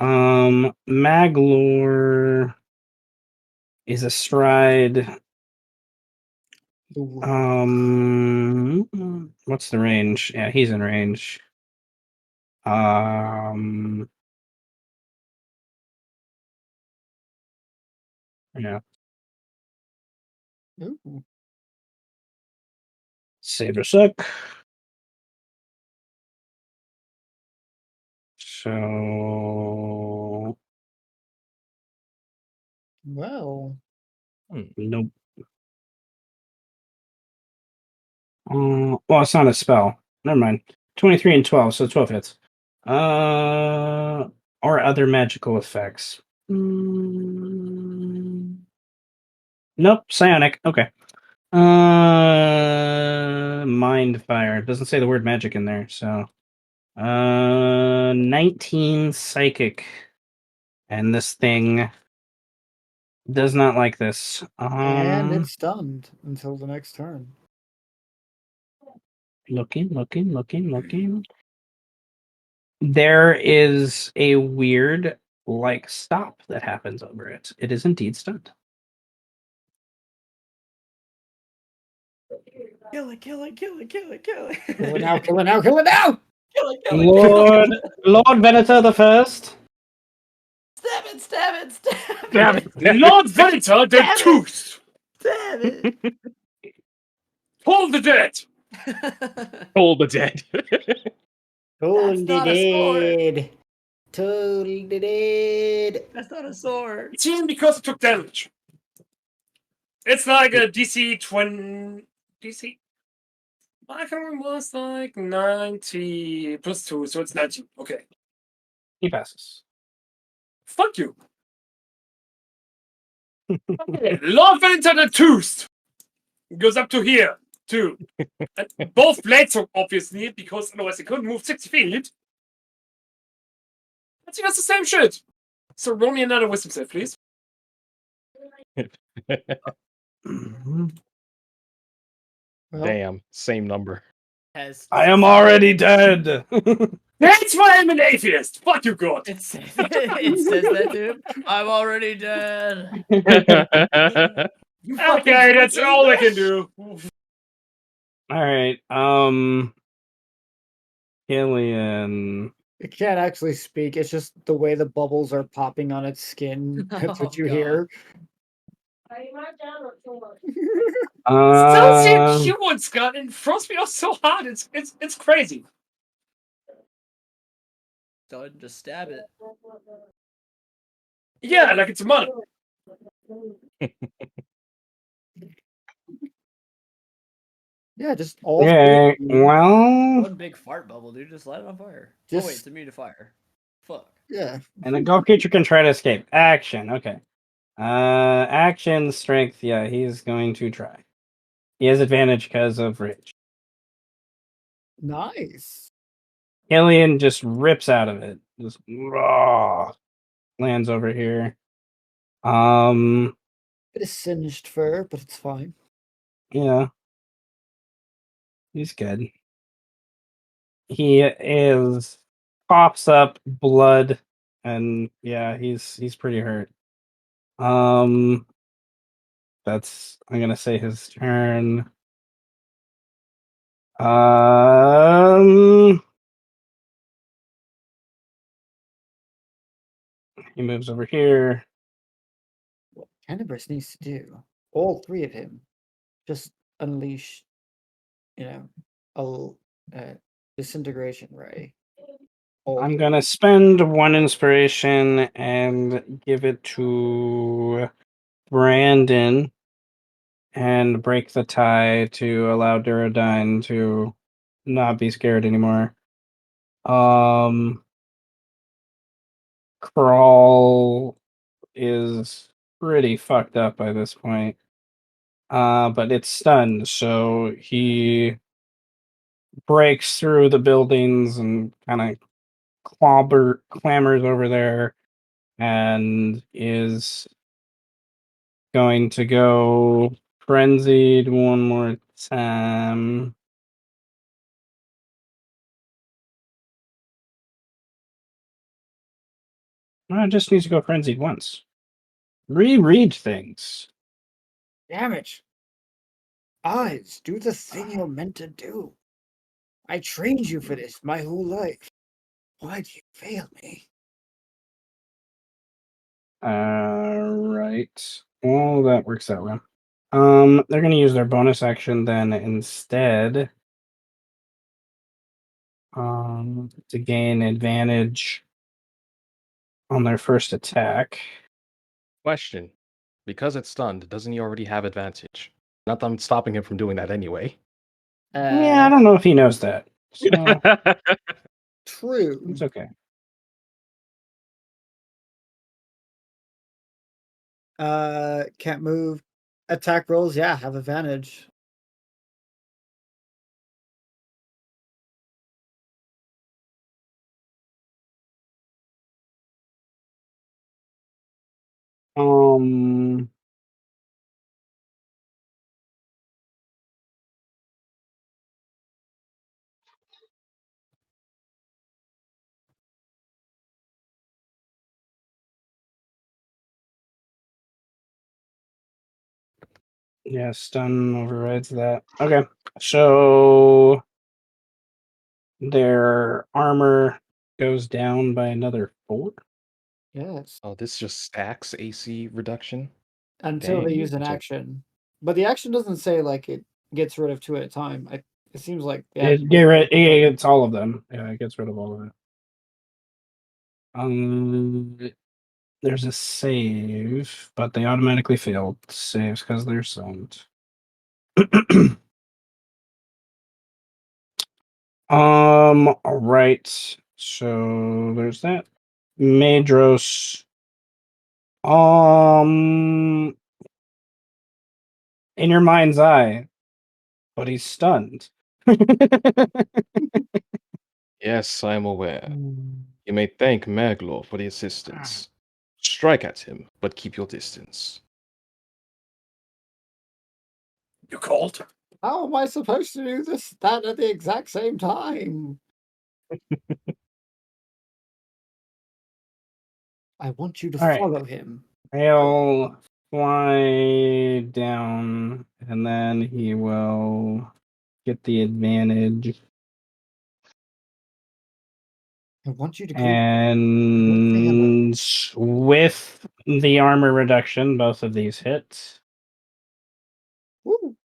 Speaker 1: Maglor is astride. What's the range? Yeah, he's in range. Yeah.
Speaker 3: Ooh.
Speaker 1: Saber suck. So
Speaker 3: Well.
Speaker 1: nope. Well, it's not a spell. Never mind. 23 and 12, so 12 hits. Or other magical effects. Nope, psionic. Okay. Mind fire. It doesn't say the word magic in there, so 19 psychic. And this thing does not like this.
Speaker 3: And it's stunned until the next turn.
Speaker 1: Looking. There is a weird stop that happens over it. It is indeed stunned.
Speaker 5: Kill it.
Speaker 3: Kill it now, kill it now, kill it now!
Speaker 1: Lord Venator the First.
Speaker 5: Stab it.
Speaker 4: Damn it. Lord Venator, the tooth!
Speaker 5: Stab it.
Speaker 4: Pull the dead!
Speaker 2: All the dead.
Speaker 3: Totally
Speaker 5: not a sword.
Speaker 3: dead. Totally dead.
Speaker 5: That's not a sword.
Speaker 4: 18 because it took damage. It's like a DC 20. DC? I can't remember, was like 90 plus 2, so it's 19. Okay.
Speaker 1: He passes.
Speaker 4: Fuck you. Okay. Lord Venator the Tooth goes up to here, too. And both blades are obviously, because otherwise they couldn't move 60 feet. I think that's the same shit. So roll me another wisdom save, please.
Speaker 3: Well,
Speaker 2: Damn, same number.
Speaker 5: Has
Speaker 1: I am already dead.
Speaker 4: That's why I'm an atheist. Fuck you, God.
Speaker 5: It says that, dude. I'm already dead. You fucking
Speaker 4: Okay, that's
Speaker 5: joking?
Speaker 4: all I can do.
Speaker 1: All right. Killian.
Speaker 3: It can't actually speak. It's just the way the bubbles are popping on its skin. That's what
Speaker 5: Oh,
Speaker 3: you
Speaker 5: God.
Speaker 3: hear.
Speaker 4: Still seeing
Speaker 1: Uh,
Speaker 4: cute, Scott, and frost me off so hard. It's crazy.
Speaker 5: Don't just stab it.
Speaker 4: Yeah, like it's a monk.
Speaker 3: Yeah, just all
Speaker 1: okay.
Speaker 3: three of you.
Speaker 1: Well,
Speaker 5: One big fart bubble, dude. Just light it on fire. Oh, wait,
Speaker 3: Just
Speaker 5: it's immune to fire. Fuck.
Speaker 3: yeah.
Speaker 1: and a golf creature can try to escape. Action. Okay. Action strength. Yeah, he's going to try. He has advantage because of rage.
Speaker 3: Nice.
Speaker 1: Killian just rips out of it. Just raw. Lands over here.
Speaker 3: Bit of singed fur, but it's fine.
Speaker 1: Yeah. He's good. He is pops up blood, and yeah, he's pretty hurt. That's I'm gonna say his turn. He moves over here.
Speaker 3: What Tenebris needs to do, all three of him, just unleash, a disintegration ray.
Speaker 1: I'm gonna spend one inspiration and give it to Brandon and break the tie to allow Duradine to not be scared anymore. Crawl is pretty fucked up by this point. But it's stunned, so he breaks through the buildings and kind of clambers over there and is going to go frenzied one more time. I just needs to go frenzied once. Reread things.
Speaker 3: Damn it! Eyes, do the thing you're meant to do. I trained you for this my whole life. Why do you fail me?
Speaker 1: Right. Well, that works out well. They're gonna use their bonus action then instead. To gain advantage on their first attack.
Speaker 2: Question. Because it's stunned, doesn't he already have advantage? Not that I'm stopping him from doing that anyway.
Speaker 1: Yeah, I don't know if he knows that. So
Speaker 3: True.
Speaker 1: it's okay.
Speaker 3: Can't move. Attack rolls, yeah, have advantage.
Speaker 1: Um, yeah, stun overrides that. Okay, so their armor goes down by another 4.
Speaker 3: Yes.
Speaker 2: Oh, this just stacks AC reduction.
Speaker 3: Until they
Speaker 2: Dang.
Speaker 3: use an
Speaker 2: So-
Speaker 3: action. But the action doesn't say like it gets rid of 2 at a time. It seems like the
Speaker 1: It
Speaker 3: action
Speaker 1: gets all of them. Yeah, it gets rid of all of it. There's a save, but they automatically failed saves because they're stunned. All right. So there's that. Madros. In your mind's eye, but he's stunned.
Speaker 2: Yes, I am aware. You may thank Maglor for the assistance. Strike at him, but keep your distance.
Speaker 4: You called?
Speaker 3: How am I supposed to do that at the exact same time? I want you to
Speaker 1: All right.
Speaker 3: follow him.
Speaker 1: He'll fly down, and then he will get the advantage.
Speaker 3: I want you to go.
Speaker 1: And with the armor reduction, both of these hit.
Speaker 3: Woo.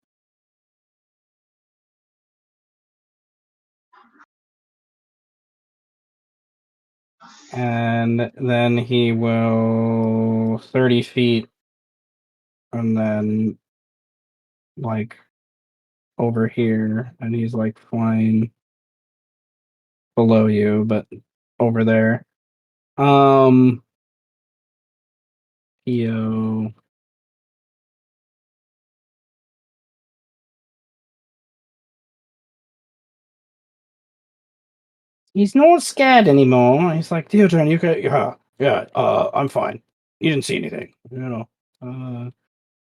Speaker 1: And then he will 30 feet, and then like over here, and he's like flying below you, but over there. Yo. He's not scared anymore. He's like, Theodore, you go, I'm fine. You didn't see anything, you know. All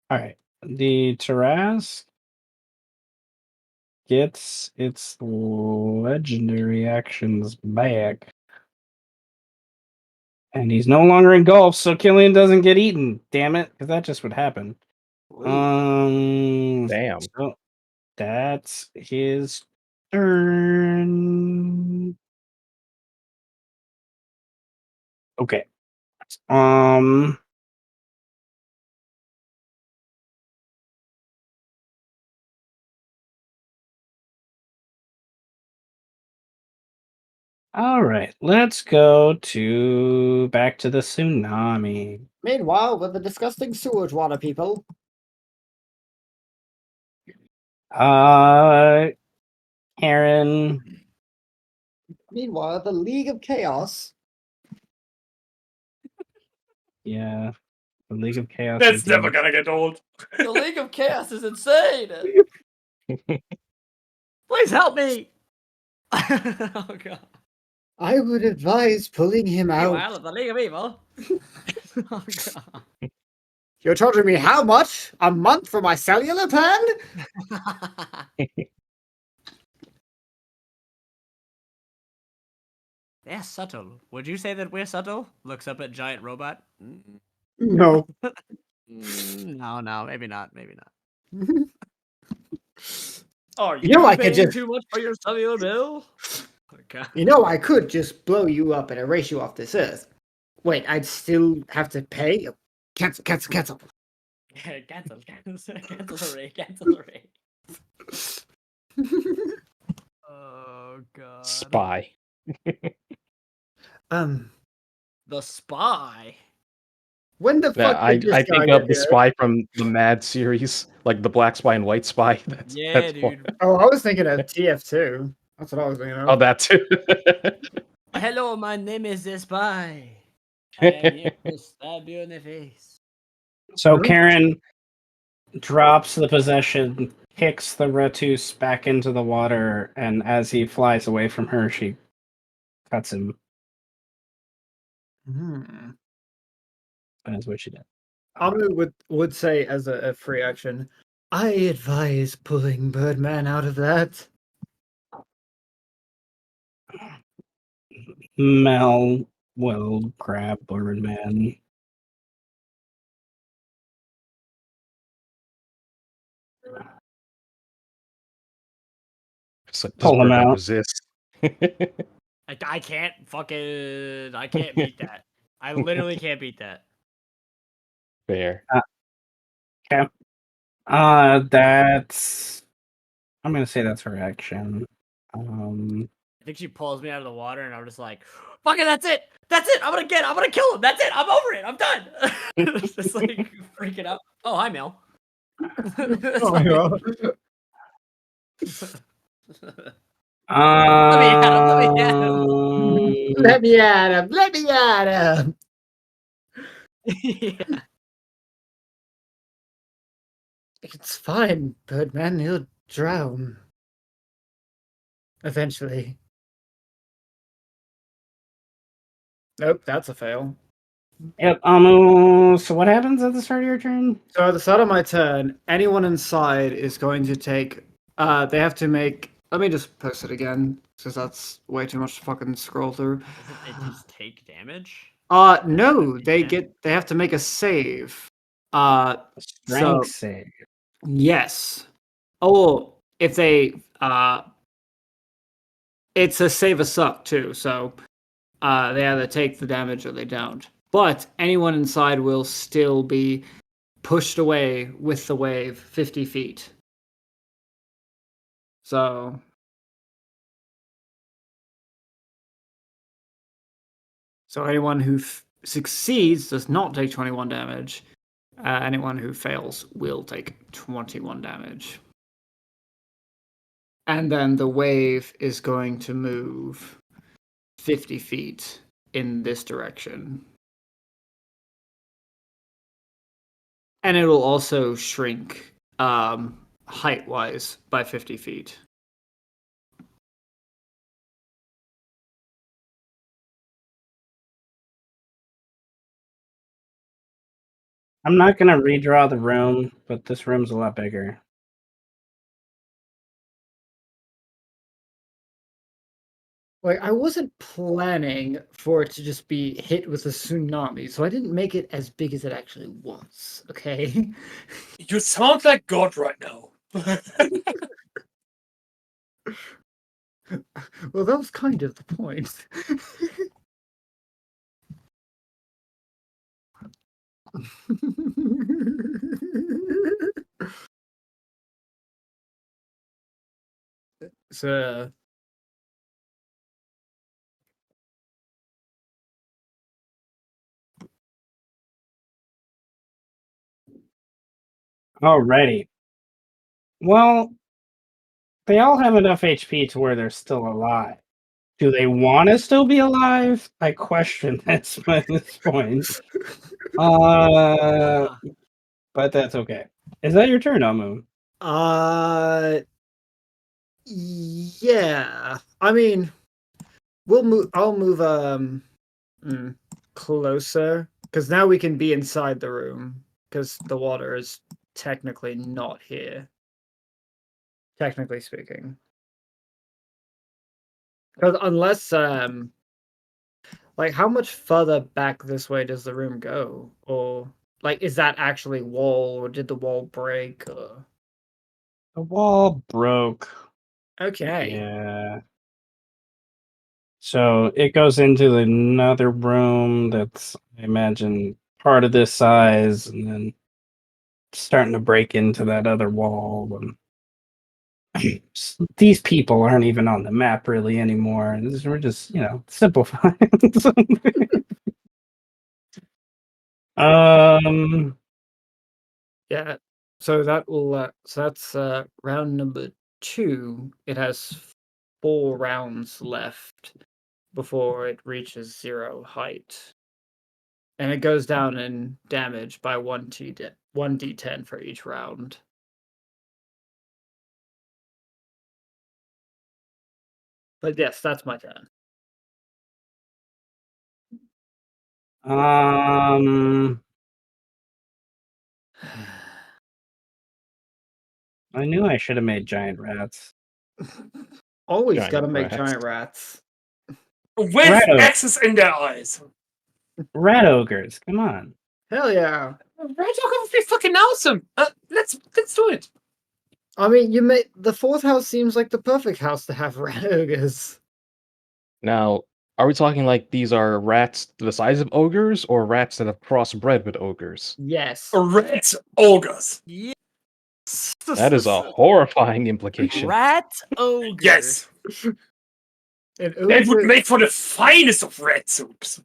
Speaker 1: right. The Taras gets its legendary actions back. And he's no longer engulfed, so Killian doesn't get eaten. Damn it, because that just would happen.
Speaker 2: Damn.
Speaker 1: So that's his turn. Okay. Um. All right, let's go to back to the tsunami.
Speaker 3: Meanwhile, with the disgusting sewage water people.
Speaker 1: Karen.
Speaker 3: Meanwhile, the League of Chaos.
Speaker 1: Yeah, the League of Chaos.
Speaker 4: That's never gonna get old.
Speaker 5: The League of Chaos is insane. Please help me. Oh god.
Speaker 3: I would advise pulling him out.
Speaker 5: Meanwhile, the League of Evil. Oh god.
Speaker 3: You're charging me how much? A month for my cellular plan?
Speaker 5: They're subtle. Would you say that we're subtle? Looks up at giant robot.
Speaker 3: No.
Speaker 5: No, maybe not. Maybe not.
Speaker 3: You
Speaker 5: Are
Speaker 3: know, I could
Speaker 5: paying
Speaker 3: just-
Speaker 5: too much for your cellular bill? Okay.
Speaker 3: You know, I could just blow you up and erase you off this earth. Wait, I'd still have to pay? Cancel.
Speaker 5: Cancel the rate. Oh god.
Speaker 2: Spy.
Speaker 5: The spy.
Speaker 3: When the
Speaker 2: Yeah,
Speaker 3: fuck
Speaker 2: I
Speaker 3: did this guy
Speaker 2: think
Speaker 3: get
Speaker 2: of the
Speaker 3: here?
Speaker 2: spy from the Mad series, like the black spy and white spy. That's
Speaker 5: Dude.
Speaker 2: one.
Speaker 3: Oh, I was thinking of TF2. That's what I was thinking of.
Speaker 2: Oh, that too.
Speaker 5: Hello, my name is the spy. I am here to stab you in the face.
Speaker 1: So Karen drops the possession, kicks the Ratus back into the water, and as he flies away from her, she cuts him. That's what she did.
Speaker 3: Amu would say as a free action, I advise pulling Birdman out of that.
Speaker 1: Mel will grab Birdman.
Speaker 2: So does
Speaker 1: Pull him
Speaker 2: Birdman
Speaker 1: out.
Speaker 2: resist?
Speaker 5: I can't beat that. I literally can't beat that.
Speaker 2: Fair.
Speaker 1: Okay. That's. I'm gonna say that's her action.
Speaker 5: I think she pulls me out of the water, and I'm just like, "Fuck it, that's it, I'm gonna kill him, that's it, I'm over it, I'm done." It's just like freaking out. Oh, hi, Mel.
Speaker 3: Let me at him.
Speaker 5: Yeah.
Speaker 3: It's fine, Birdman. He'll drown. Eventually. Nope, that's a fail.
Speaker 1: Yep. So what happens at the start of your turn?
Speaker 3: So at the start of my turn, anyone inside is going to take. They have to make. Let me just post it again, because that's way too much to fucking scroll through.
Speaker 5: Doesn't it just take damage?
Speaker 3: No, they have to make a save.
Speaker 1: Strength save.
Speaker 3: Yes. Oh, if they it's a save a suck too, so they either take the damage or they don't. But anyone inside will still be pushed away with the wave 50 feet. So anyone who succeeds does not take 21 damage. Anyone who fails will take 21 damage. And then the wave is going to move 50 feet in this direction. And it will also shrink height-wise by 50 feet.
Speaker 1: I'm not going to redraw the room, but this room's a lot bigger.
Speaker 3: Like, I wasn't planning for it to just be hit with a tsunami, so I didn't make it as big as it actually was, okay?
Speaker 4: You sound like God right now.
Speaker 3: Well, that was kind of the point. So,
Speaker 1: Alrighty. Well, they all have enough HP to where they're still alive. Do they want to still be alive? I question this at this point. But that's okay. Is that your turn, Amu?
Speaker 3: yeah. I mean, I'll move closer because now we can be inside the room because the water is technically not here. Technically speaking. Because unless like how much further back this way does the room go? Or like is that actually wall or did the wall break or
Speaker 1: The wall broke.
Speaker 3: okay.
Speaker 1: Yeah. So it goes into another room that's, I imagine, part of this size, and then starting to break into that other wall. And these people aren't even on the map really anymore. We're just, simplifying something.
Speaker 3: Yeah. So that will so that's round number 2. It has 4 rounds left before it reaches 0 height. And it goes down in damage by 1d10 for each round. But yes, that's my turn.
Speaker 1: I knew I should have made giant rats.
Speaker 3: Always
Speaker 2: Giant
Speaker 3: gotta make
Speaker 2: rats.
Speaker 3: giant rats.
Speaker 4: With
Speaker 1: Rat ogre.
Speaker 4: axes in their eyes.
Speaker 1: Rat ogres, come on.
Speaker 3: Hell yeah.
Speaker 4: Rat ogre would be fucking awesome. Let's do it.
Speaker 3: I mean, you made the 4th house seems like the perfect house to have rat ogres.
Speaker 2: Now, are we talking like these are rats the size of ogres, or rats that have crossbred with ogres?
Speaker 3: Yes.
Speaker 4: Rat ogres.
Speaker 5: Yes.
Speaker 2: That is a horrifying implication.
Speaker 5: Rat ogre.
Speaker 4: Yes.
Speaker 3: An
Speaker 4: That would
Speaker 3: ogre-
Speaker 4: make for the finest of rat soups.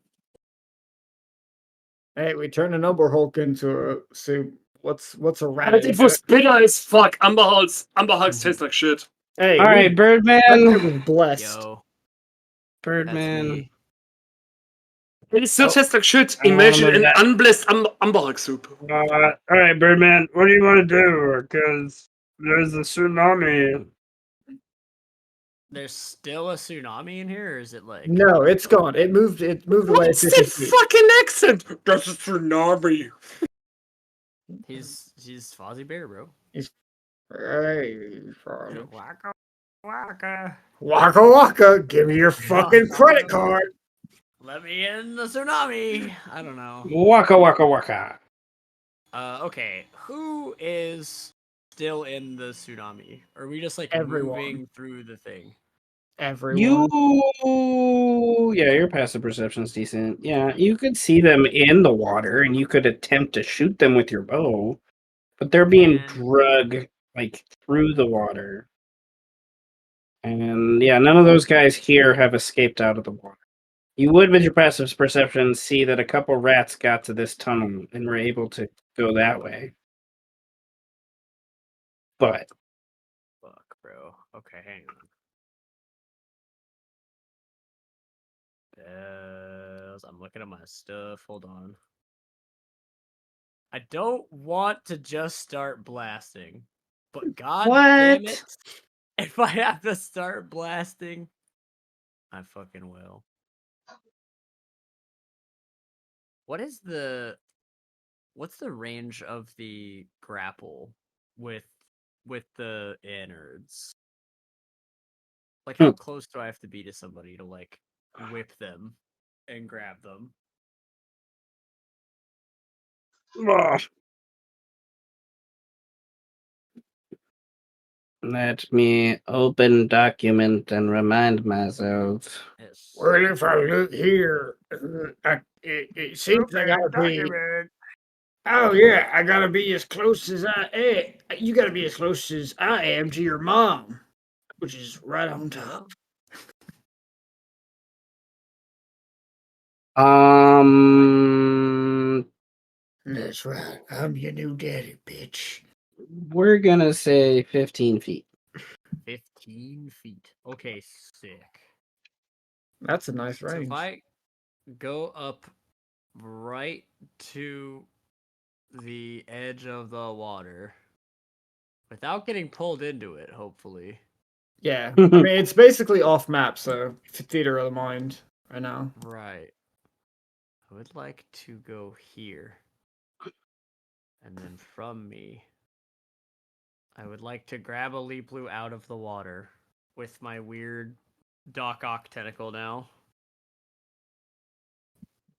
Speaker 3: Hey, we turned an Hulk into a soup. What's a rat?
Speaker 4: But it was bitter as fuck. Amber Hulks taste like shit.
Speaker 3: Hey,
Speaker 1: All right,
Speaker 3: that
Speaker 1: Birdman.
Speaker 3: shit was blessed.
Speaker 5: Yo, that's
Speaker 1: Birdman.
Speaker 5: me.
Speaker 4: It still tastes like shit.
Speaker 1: I wanna
Speaker 4: Imagine
Speaker 1: move
Speaker 4: an
Speaker 1: that.
Speaker 4: unblessed Amber Hulk soup.
Speaker 1: All right, Birdman. What do you want to do? Because there's a tsunami.
Speaker 5: There's still a tsunami in here, or is it like
Speaker 3: No, it's gone. It moved away.
Speaker 4: What's
Speaker 3: 50
Speaker 4: that
Speaker 3: feet.
Speaker 4: fucking accent? That's a tsunami.
Speaker 5: he's Fozzie Bear, bro?
Speaker 3: Hey, from
Speaker 5: Waka waka.
Speaker 3: Waka Waka, give me your fucking credit card.
Speaker 5: Let me in the tsunami. I don't know.
Speaker 1: Waka waka waka.
Speaker 5: Okay. Who is still in the tsunami? Or are we just like
Speaker 3: Everyone.
Speaker 5: moving through the thing?
Speaker 3: Everyone.
Speaker 1: Yeah, your passive perception's decent. Yeah, you could see them in the water, and you could attempt to shoot them with your bow, but they're being
Speaker 5: And-
Speaker 1: drug like through the water. And yeah, none of those guys here have escaped out of the water. You would, with your passive perception, see that a couple rats got to this tunnel and were able to go that way. But
Speaker 5: Fuck, bro. Okay, hang on. I'm looking at my stuff. Hold on. I don't want to just start blasting, but god damn
Speaker 1: what?
Speaker 5: it, if I have to start blasting, I fucking will. What's the range of the grapple with the innards? Like, how close do I have to be to somebody to like whip them and grab them?
Speaker 1: Ugh. Let me open document and remind myself.
Speaker 5: Yes.
Speaker 3: Well, if I look here, it seems I gotta be. Oh yeah, I gotta be as close as I am. You gotta be as close as I am to your mom, which is right on top. That's right. I'm your new daddy, bitch.
Speaker 1: We're gonna say 15 feet.
Speaker 5: 15 feet. Okay, sick.
Speaker 3: That's a nice
Speaker 5: So
Speaker 3: range.
Speaker 5: if I go up right to the edge of the water without getting pulled into it, hopefully.
Speaker 3: Yeah, I mean it's basically off map, so theater of the mind right now.
Speaker 5: Right. I would like to go here. And then from me, I would like to grab a Leaplu out of the water with my weird Doc Ock tentacle now.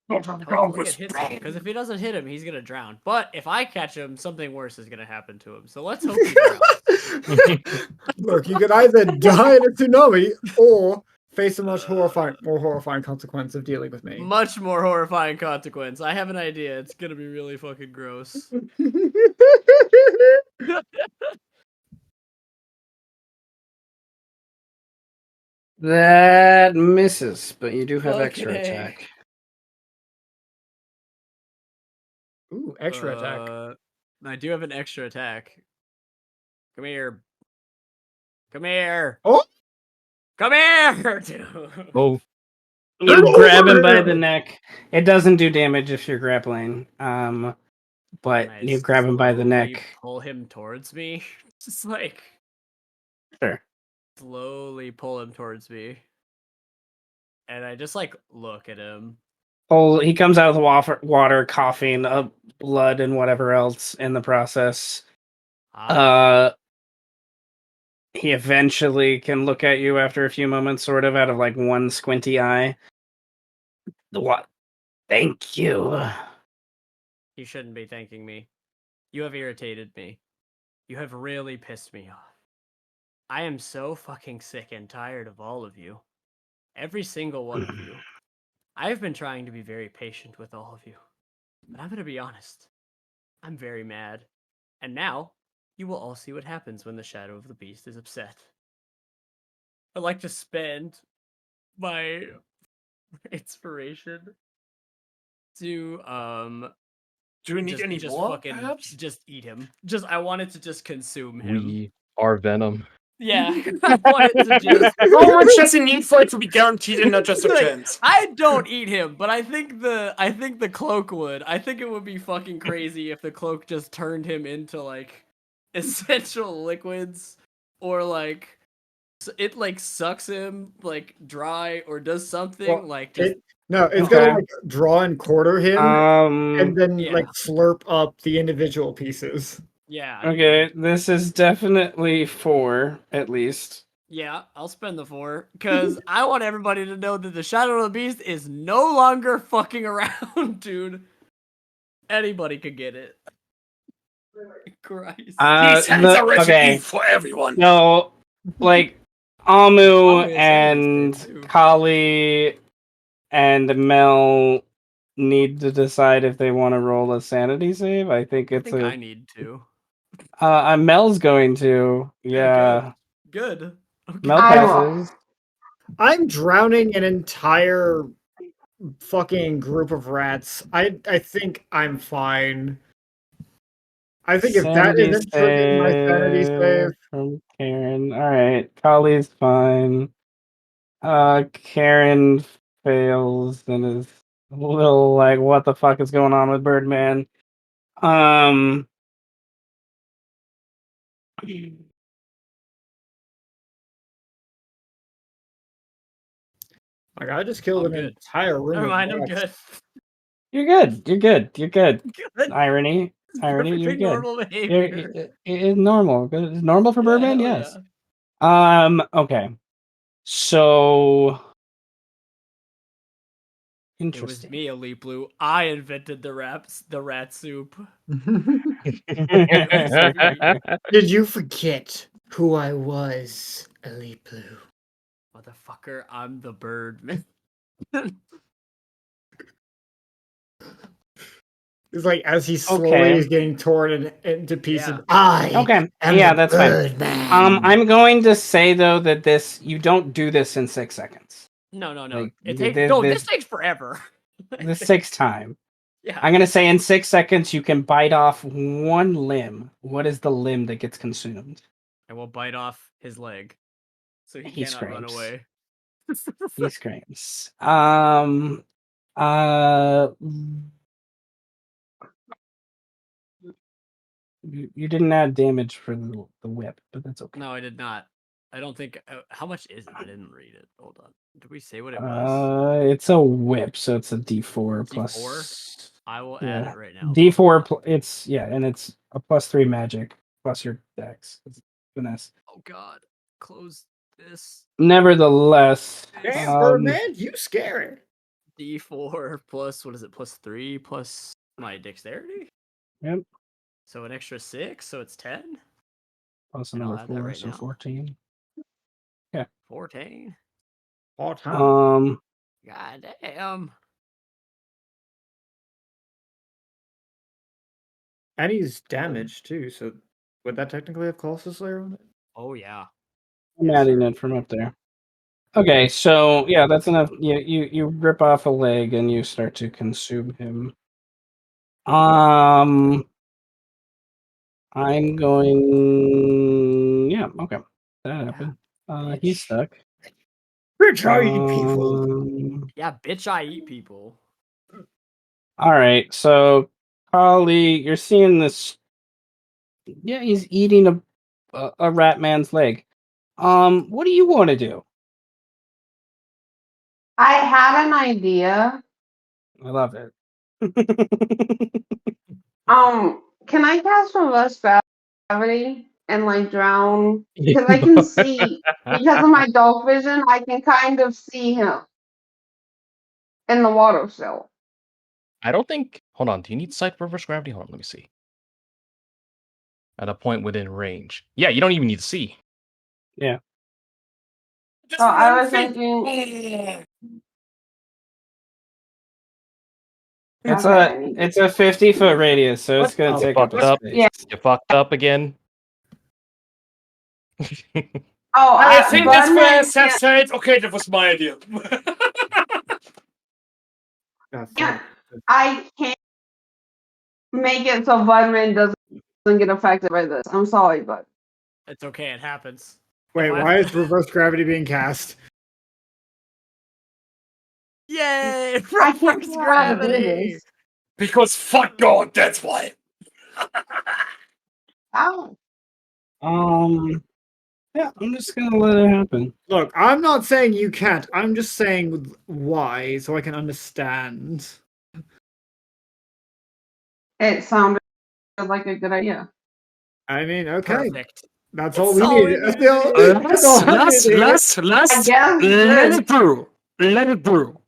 Speaker 5: Hopefully it hits him, because if he doesn't hit him, he's gonna drown. But if I catch him, something worse is gonna happen to him. So let's hope he drowns.
Speaker 3: Look, you could either die in a tsunami or face a much more horrifying consequence of dealing with me.
Speaker 5: Much more horrifying consequence. I have an idea. It's gonna be really fucking gross.
Speaker 1: That misses, but you do have extra
Speaker 5: Fucking A.
Speaker 1: attack.
Speaker 3: Ooh, extra attack.
Speaker 5: I do have an extra attack. Come here. Come here.
Speaker 3: Oh!
Speaker 5: Come here. Dude.
Speaker 2: Oh,
Speaker 1: You grab him by the neck. It doesn't do damage if you're grappling. But
Speaker 5: And I
Speaker 1: you grab him by the
Speaker 5: slowly
Speaker 1: neck.
Speaker 5: Pull him towards me. Just like
Speaker 1: Sure.
Speaker 5: slowly pull him towards me. And I just like look at him.
Speaker 1: Oh, he comes out of the water coughing up blood and whatever else in the process. He eventually can look at you after a few moments, sort of out of like one squinty eye. What? Thank you.
Speaker 5: You shouldn't be thanking me. You have irritated me. You have really pissed me off. I am so fucking sick and tired of all of you. Every single one of you. I have been trying to be very patient with all of you. But I'm going to be honest. I'm very mad. And now, you will all see what happens when the Shadow of the Beast is upset. I'd like to spend my inspiration to
Speaker 4: Do we need any more?
Speaker 5: fucking
Speaker 4: Perhaps?
Speaker 5: just eat him. I wanted to just consume him.
Speaker 2: we are Venom.
Speaker 5: Yeah, I wanted to just.
Speaker 4: How much does he need for it to be guaranteed and not just a
Speaker 5: Like,
Speaker 4: chance?
Speaker 5: I don't eat him, but I think the cloak would. I think it would be fucking crazy if the cloak just turned him into like essential liquids, or like it like sucks him like dry, or does something
Speaker 3: Well,
Speaker 5: like just.
Speaker 3: It's gonna like draw and quarter him, and then
Speaker 5: yeah.
Speaker 3: like slurp up the individual pieces.
Speaker 5: Yeah.
Speaker 1: Okay, this is definitely 4, at least.
Speaker 5: Yeah, I'll spend the 4 because I want everybody to know that the Shadow of the Beast is no longer fucking around, dude. Anybody could get it. Christ.
Speaker 4: These hands are ready to
Speaker 1: Okay.
Speaker 4: eat for everyone.
Speaker 1: No, like Amu
Speaker 5: Amu is
Speaker 1: and
Speaker 5: interested, too.
Speaker 1: Kali and Mel need to decide if they want to roll a sanity save. I think
Speaker 5: I
Speaker 1: it's
Speaker 5: think I need to.
Speaker 1: Mel's going to. Yeah.
Speaker 5: Good. Okay.
Speaker 1: Mel
Speaker 6: I will.
Speaker 1: passes.
Speaker 3: I'm drowning an entire fucking group of rats. I think I'm fine. I think if that
Speaker 1: Sanity
Speaker 3: isn't triggering my sanity save,
Speaker 1: from Karen. All right, Kali's fine. Karen fails and is a little like, what the fuck is going on with Birdman?
Speaker 3: like I just killed
Speaker 5: I'm
Speaker 3: an
Speaker 5: good.
Speaker 3: entire room
Speaker 5: Never
Speaker 3: of
Speaker 5: mind, I'm
Speaker 3: rats.
Speaker 5: good.
Speaker 1: You're good. You're good. You're good.
Speaker 5: Good.
Speaker 1: Irony. Irony. You're
Speaker 5: Perfectly
Speaker 1: good.
Speaker 5: normal behavior.
Speaker 1: It's normal. It's normal for
Speaker 5: Yeah,
Speaker 1: Birdman.
Speaker 5: hell
Speaker 1: Yes.
Speaker 5: yeah.
Speaker 1: Okay. So
Speaker 5: It was
Speaker 1: interesting.
Speaker 5: me, Elite Blue. I invented the rat soup.
Speaker 3: Did you forget who I was, Elite Blue?
Speaker 5: Motherfucker, I'm the bird.
Speaker 3: It's like as he slowly
Speaker 1: Okay.
Speaker 3: is getting torn into pieces.
Speaker 5: Yeah.
Speaker 3: I
Speaker 1: Okay.
Speaker 3: am
Speaker 1: Yeah,
Speaker 3: the
Speaker 1: that's fine.
Speaker 3: Birdman.
Speaker 1: I'm going to say though that you don't do this in 6 seconds.
Speaker 5: No.
Speaker 1: Like,
Speaker 5: This takes forever.
Speaker 1: the 6th time.
Speaker 5: Yeah.
Speaker 1: I'm gonna say in 6 seconds you can bite off one limb. What is the limb that gets consumed?
Speaker 5: I will bite off his leg, so he
Speaker 1: He
Speaker 5: cannot run
Speaker 1: screams.
Speaker 5: away.
Speaker 1: He screams. You didn't add damage for the whip, but that's okay.
Speaker 5: No, I did not. I don't think. How much is it? I didn't read it. Hold on. Did we say what it was?
Speaker 1: It's a whip, so it's a D4 plus.
Speaker 5: D4? I will add
Speaker 1: Yeah,
Speaker 5: it right now.
Speaker 1: D4. And it's a +3 magic plus your dex. It's finesse.
Speaker 5: Oh God! Close this.
Speaker 1: Nevertheless,
Speaker 3: Damn, Birdman, you scary.
Speaker 5: D4 plus what is it? +3 plus my dexterity.
Speaker 1: Yep.
Speaker 5: So an extra 6, so it's 10.
Speaker 1: Plus
Speaker 5: And I'll
Speaker 1: another
Speaker 5: add that
Speaker 1: 4,
Speaker 5: right
Speaker 1: so
Speaker 5: now.
Speaker 1: 14. Yeah.
Speaker 5: 14.
Speaker 3: All time.
Speaker 5: God damn.
Speaker 3: And he's damaged too, so would that technically have Colossus Slayer on it?
Speaker 5: Oh yeah.
Speaker 1: I'm
Speaker 5: Yes,
Speaker 1: adding
Speaker 5: sir.
Speaker 1: it from up there. Okay, so yeah, that's enough. You rip off a leg and you start to consume him. I'm going. Yeah, okay, that happened. He's stuck.
Speaker 3: Bitch, I eat people.
Speaker 5: Yeah, bitch, I eat people.
Speaker 1: All right, so Kali, you're seeing this. Yeah, he's eating a rat man's leg. What do you want to do?
Speaker 6: I had an idea.
Speaker 1: I love it.
Speaker 6: Can I cast reverse gravity and like drown? Because I can see because of my dog vision, I can kind of see him in the water still.
Speaker 2: I don't think. Hold on. Do you need sight reverse gravity? Hold on. Let me see. At a point within range. Yeah, you don't even need to see.
Speaker 1: Yeah.
Speaker 4: Just
Speaker 6: Oh, I
Speaker 4: one
Speaker 6: was
Speaker 4: thing.
Speaker 6: thinking.
Speaker 1: It's
Speaker 6: Okay.
Speaker 1: a 50-foot radius, so it's gonna
Speaker 2: You
Speaker 1: take up
Speaker 2: fucked
Speaker 1: a
Speaker 2: up.
Speaker 1: space.
Speaker 6: Yeah.
Speaker 2: You fucked up again.
Speaker 6: Oh,
Speaker 4: I think that's
Speaker 6: Birdman
Speaker 4: where Seth
Speaker 6: can't-
Speaker 4: said, okay, that was my idea.
Speaker 6: Yeah. I can't make it so Birdman doesn't get affected by this. I'm sorry, but
Speaker 5: It's okay, it happens.
Speaker 3: Wait, why is reverse gravity being cast?
Speaker 5: Yay!
Speaker 6: I can't
Speaker 5: Reverse
Speaker 6: figure out how to do
Speaker 5: gravity!
Speaker 6: this.
Speaker 4: Because fuck God, that's why.
Speaker 6: Oh.
Speaker 1: Yeah, I'm just gonna let it happen.
Speaker 3: Look, I'm not saying you can't. I'm just saying why, so I can understand.
Speaker 6: It sounded like a good idea.
Speaker 3: I mean, okay.
Speaker 5: Perfect.
Speaker 3: That's all we need. That's all I needed.
Speaker 4: Last,
Speaker 6: I guess
Speaker 4: let
Speaker 6: this-
Speaker 4: it brew. Let it brew.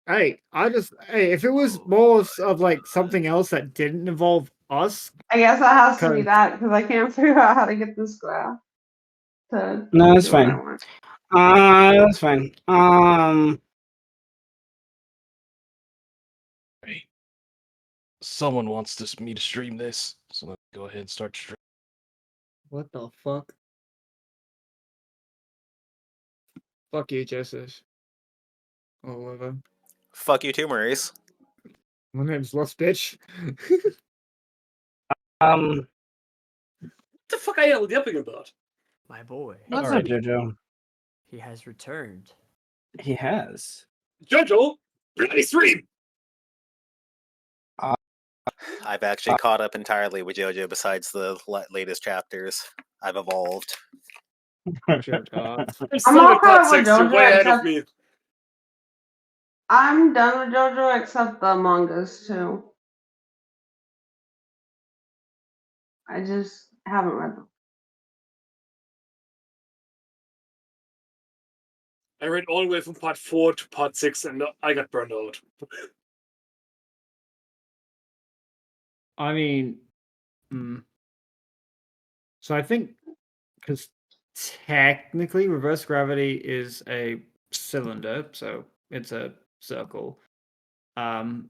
Speaker 3: Hey, if it was more of like something else that didn't involve us,
Speaker 6: I guess it has to be
Speaker 3: Cause-
Speaker 6: that because I can't figure out how to get this graph to
Speaker 1: No, it's
Speaker 6: do what I
Speaker 1: fine.
Speaker 6: want.
Speaker 1: That's fine.
Speaker 2: Right. Someone wants me to stream this, so let's go ahead and start streaming.
Speaker 3: what the fuck? Fuck you, Joseph. Or whatever.
Speaker 7: Fuck you too, Maurice.
Speaker 3: My name's Lost Bitch.
Speaker 1: Um,
Speaker 4: What the fuck are you yapping about?
Speaker 5: My boy,
Speaker 1: what's
Speaker 2: Alright.
Speaker 1: up, Jojo?
Speaker 5: he has returned.
Speaker 1: He has.
Speaker 4: Jojo, bloody stream.
Speaker 7: I've actually caught up entirely with JoJo besides the latest chapters. I've evolved.
Speaker 4: I'm
Speaker 6: I'm
Speaker 4: still
Speaker 6: all
Speaker 4: in part
Speaker 6: caught up with
Speaker 4: 6. You're way
Speaker 6: JoJo
Speaker 4: ahead of
Speaker 6: except
Speaker 4: me.
Speaker 6: I'm done with JoJo except the mangas too. I just haven't read them.
Speaker 4: I read all the way from part 4 to part 6 and I got burned out.
Speaker 3: I mean, so I think because technically reverse gravity is a cylinder, so it's a circle.
Speaker 6: Oh,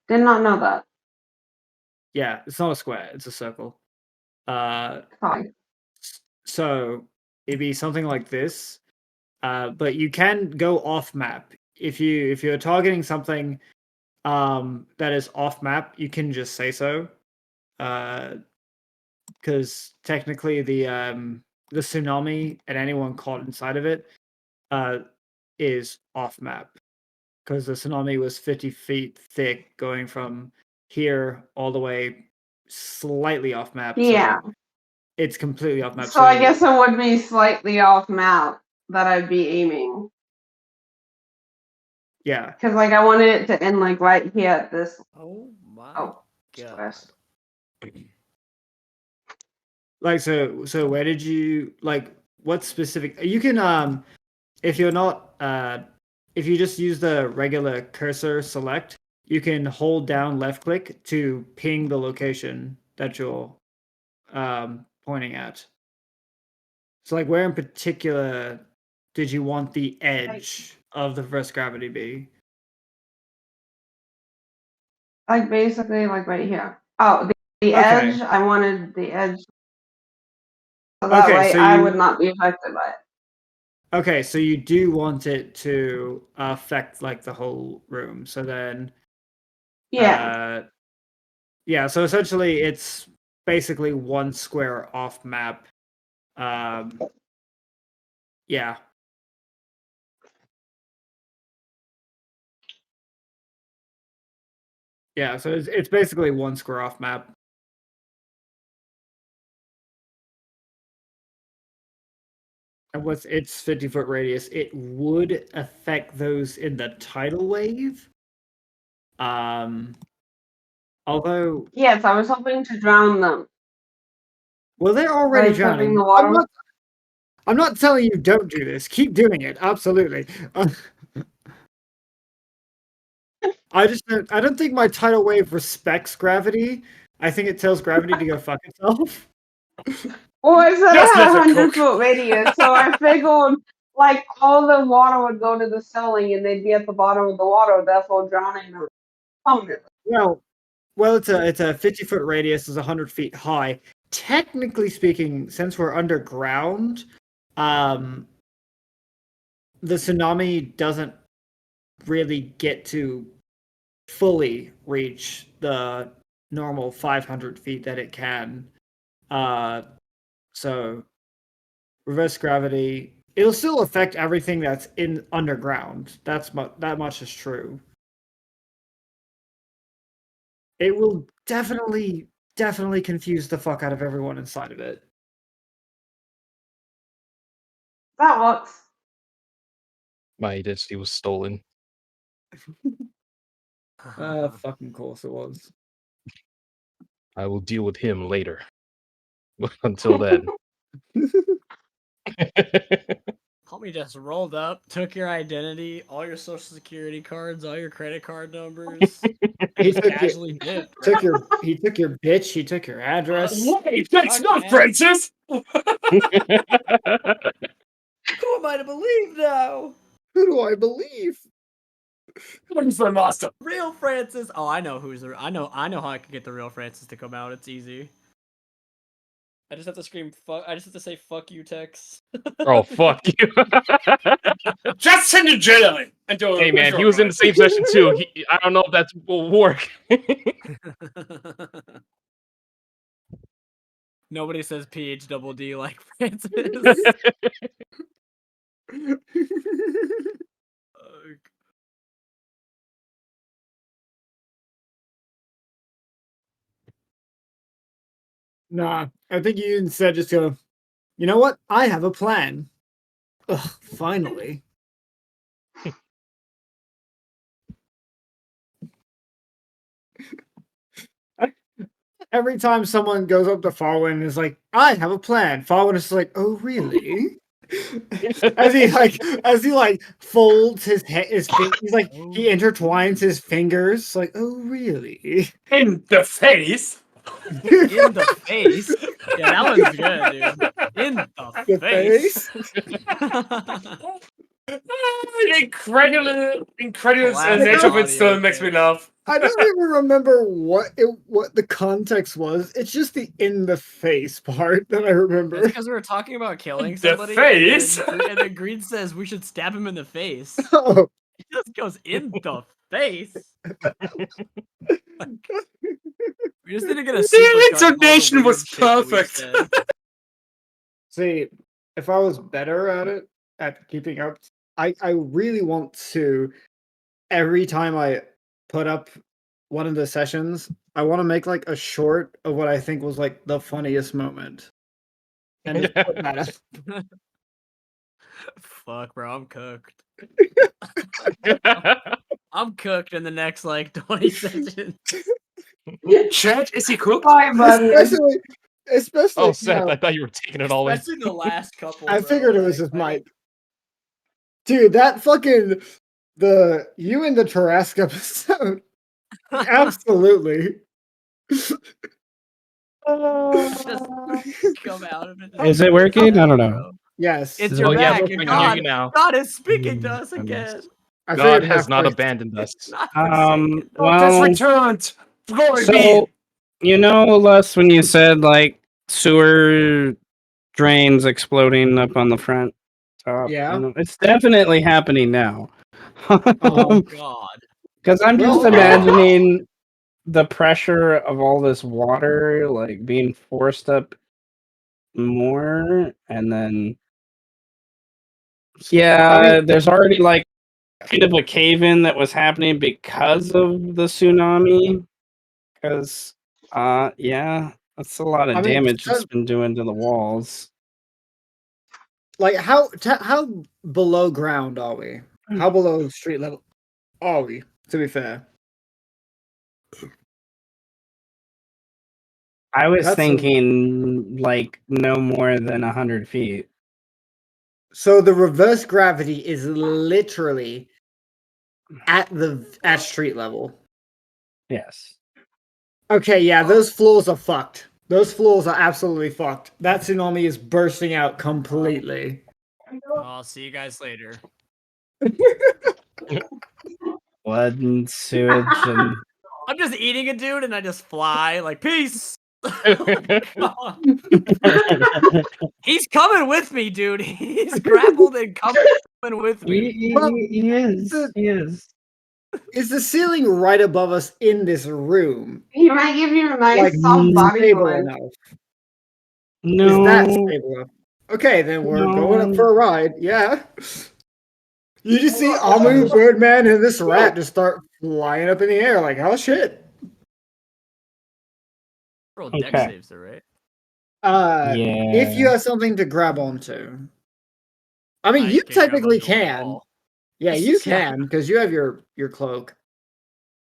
Speaker 6: did not know that.
Speaker 3: Yeah, it's not a square; it's a circle.
Speaker 6: Sorry.
Speaker 3: So it'd be something like this, but you can go off map if you're targeting something that is off map. You can just say so, because technically the tsunami and anyone caught inside of it is off map, because the tsunami was 50 feet thick, going from here all the way slightly off map.
Speaker 6: Yeah.
Speaker 3: So it's completely off map.
Speaker 6: So I guess it would be slightly off map that I'd be aiming.
Speaker 3: Yeah.
Speaker 6: Because like I wanted it to end like right here at this.
Speaker 5: Oh my
Speaker 6: Oh,
Speaker 5: god.
Speaker 6: stress.
Speaker 3: Like so where did you like what specific you can if you're not if you just use the regular cursor select, you can hold down left click to ping the location that you're pointing at. So like where in particular did you want the edge of the reverse gravity be?
Speaker 6: Like basically like right here. Oh, the
Speaker 3: Okay.
Speaker 6: edge. I wanted the edge. So that
Speaker 3: Okay,
Speaker 6: way
Speaker 3: so
Speaker 6: I
Speaker 3: you-
Speaker 6: would not be affected by it.
Speaker 3: Okay, so you do want it to affect like the whole room. So then
Speaker 6: Yeah.
Speaker 3: Yeah, so essentially it's basically one square off map. Yeah. Yeah, so it's basically one square off map. And with its 50-foot radius, it would affect those in the tidal wave. Although,
Speaker 6: Yes, I was hoping to drown them.
Speaker 3: well, they're already
Speaker 6: By flipping
Speaker 3: drowning.
Speaker 6: the water.
Speaker 3: I'm not telling you don't do this. Keep doing it. Absolutely. I don't think my tidal wave respects gravity. I think it tells gravity to go fuck itself.
Speaker 6: Well, I said
Speaker 4: Just
Speaker 6: it had
Speaker 4: let it
Speaker 6: 100
Speaker 4: cook.
Speaker 6: foot radius, so I figured like all the water would go to the ceiling and they'd be at the bottom of the water, therefore drowning them permanently.
Speaker 3: Well, it's a 50-foot radius, is 100 feet high. Technically speaking, since we're underground, the tsunami doesn't really get to fully reach the normal 500 feet that it can. So reverse gravity, it'll still affect everything that's in underground. That much is true. It will definitely confuse the fuck out of everyone inside of it.
Speaker 6: That works.
Speaker 2: My identity was stolen.
Speaker 3: Fucking course it was.
Speaker 2: I will deal with him later. Until then.
Speaker 5: Homie just rolled up, took your identity, all your social security cards, all your credit card numbers.
Speaker 3: He took
Speaker 5: Casually dipped.
Speaker 3: he took your bitch. He took your address.
Speaker 4: Wait, that's
Speaker 5: Fuck,
Speaker 4: not
Speaker 5: man.
Speaker 4: Francis!
Speaker 5: Who am I to believe now?
Speaker 3: Who do I believe?
Speaker 4: What is my master?
Speaker 5: Real Francis. Oh, I know who's the. I know how I can get the real Francis to come out. It's easy. I just have to scream fuck. I just have to say fuck you, Tex.
Speaker 2: Oh, fuck you.
Speaker 4: Just send a Jedi!
Speaker 2: Hey, man, he was in the same session, too. I don't know if that will work.
Speaker 5: Nobody says PHDD like Francis.
Speaker 3: Nah, I think you instead just go, you know what? I have a plan. Ugh, finally. Every time someone goes up to Farwin and is like, I have a plan, Farwin is like, oh really? as he folds his head, he's like he intertwines his fingers, like, oh really?
Speaker 4: In the face?
Speaker 5: In the face. Yeah, that one's good, dude. In the face.
Speaker 4: Incredulous
Speaker 5: Classic
Speaker 4: nature of it
Speaker 5: audio
Speaker 4: still makes me laugh.
Speaker 3: I don't even remember what the context was. It's just the in the face part that I remember.
Speaker 5: That's because we were talking about killing
Speaker 4: The
Speaker 5: somebody.
Speaker 4: face?
Speaker 5: And then Green says we should stab him in the face.
Speaker 3: Oh,
Speaker 5: He just goes in the face. We just need to get a
Speaker 4: The
Speaker 5: supercut of all the
Speaker 4: intonation
Speaker 5: weird
Speaker 4: was
Speaker 5: shit that we
Speaker 4: perfect.
Speaker 5: said.
Speaker 3: see, if I was better at keeping up, I really want to. Every time I put up one of the sessions, I want to make like a short of what I think was like the funniest moment, and just put that up.
Speaker 5: Fuck, bro, I'm cooked. I'm cooked in the next like 20 sessions.
Speaker 4: Chat, is he cooked?
Speaker 6: Bye, buddy.
Speaker 3: Especially.
Speaker 2: Oh,
Speaker 3: you
Speaker 2: Seth,
Speaker 3: know,
Speaker 2: I thought you were taking it all in.
Speaker 5: Especially the last couple.
Speaker 3: I
Speaker 5: bro,
Speaker 3: figured it was
Speaker 5: like,
Speaker 3: just Mike. Dude, that fucking the you and the Tarrasque episode. Absolutely.
Speaker 5: Just come out of it.
Speaker 1: Is it working? I don't know.
Speaker 5: Bro.
Speaker 3: Yes.
Speaker 5: It's
Speaker 1: Is
Speaker 5: your
Speaker 1: it
Speaker 2: yeah,
Speaker 5: back.
Speaker 2: we can hear
Speaker 5: God,
Speaker 2: you now.
Speaker 5: God is speaking to us
Speaker 1: Goodness.
Speaker 5: again.
Speaker 3: I
Speaker 2: God
Speaker 3: figured
Speaker 2: has not
Speaker 3: halfway-
Speaker 2: abandoned us.
Speaker 5: Not forsaken.
Speaker 4: God has
Speaker 1: Well,
Speaker 4: returned! Glory be!
Speaker 1: so you know, Les, when you said like sewer drains exploding up on the front top,
Speaker 3: Yeah.
Speaker 1: you know, it's definitely happening now.
Speaker 5: Oh God.
Speaker 1: Because I'm just
Speaker 3: Well-
Speaker 1: imagining the pressure of all this water like being forced up more, and then there's already like kind of a cave in that was happening because of the tsunami. Because that's a lot of damage it's been doing to the walls.
Speaker 3: Like how below ground are we? How below street level are we? To be fair,
Speaker 1: I was
Speaker 3: That's
Speaker 1: thinking like no more than 100 feet.
Speaker 3: so the reverse gravity is literally at street level.
Speaker 1: Yes.
Speaker 3: Okay, yeah, those floors are fucked. Those floors are absolutely fucked. That tsunami is bursting out completely.
Speaker 5: I'll see you guys later.
Speaker 1: Blood and sewage and
Speaker 5: I'm just eating a dude and I just fly like peace. He's coming with me, dude. He's grappled and coming with me.
Speaker 1: he is. He is.
Speaker 3: Is the ceiling right above us in this room?
Speaker 6: He might give you a nice
Speaker 3: Like
Speaker 6: soft body
Speaker 3: stable
Speaker 6: voice.
Speaker 3: enough?
Speaker 1: No.
Speaker 3: Is that stable enough? Okay, then we're going up for a ride. Yeah. You just see Amu, Birdman, and this rat just start flying up in the air like, oh shit.
Speaker 5: Roll deck
Speaker 1: Okay.
Speaker 5: saves, though, right?
Speaker 3: If you have something to grab onto. I mean, you
Speaker 5: can't grab
Speaker 3: technically
Speaker 5: onto it at
Speaker 3: can.
Speaker 5: all.
Speaker 3: Yeah, you
Speaker 5: Yeah.
Speaker 3: can, because you have your cloak.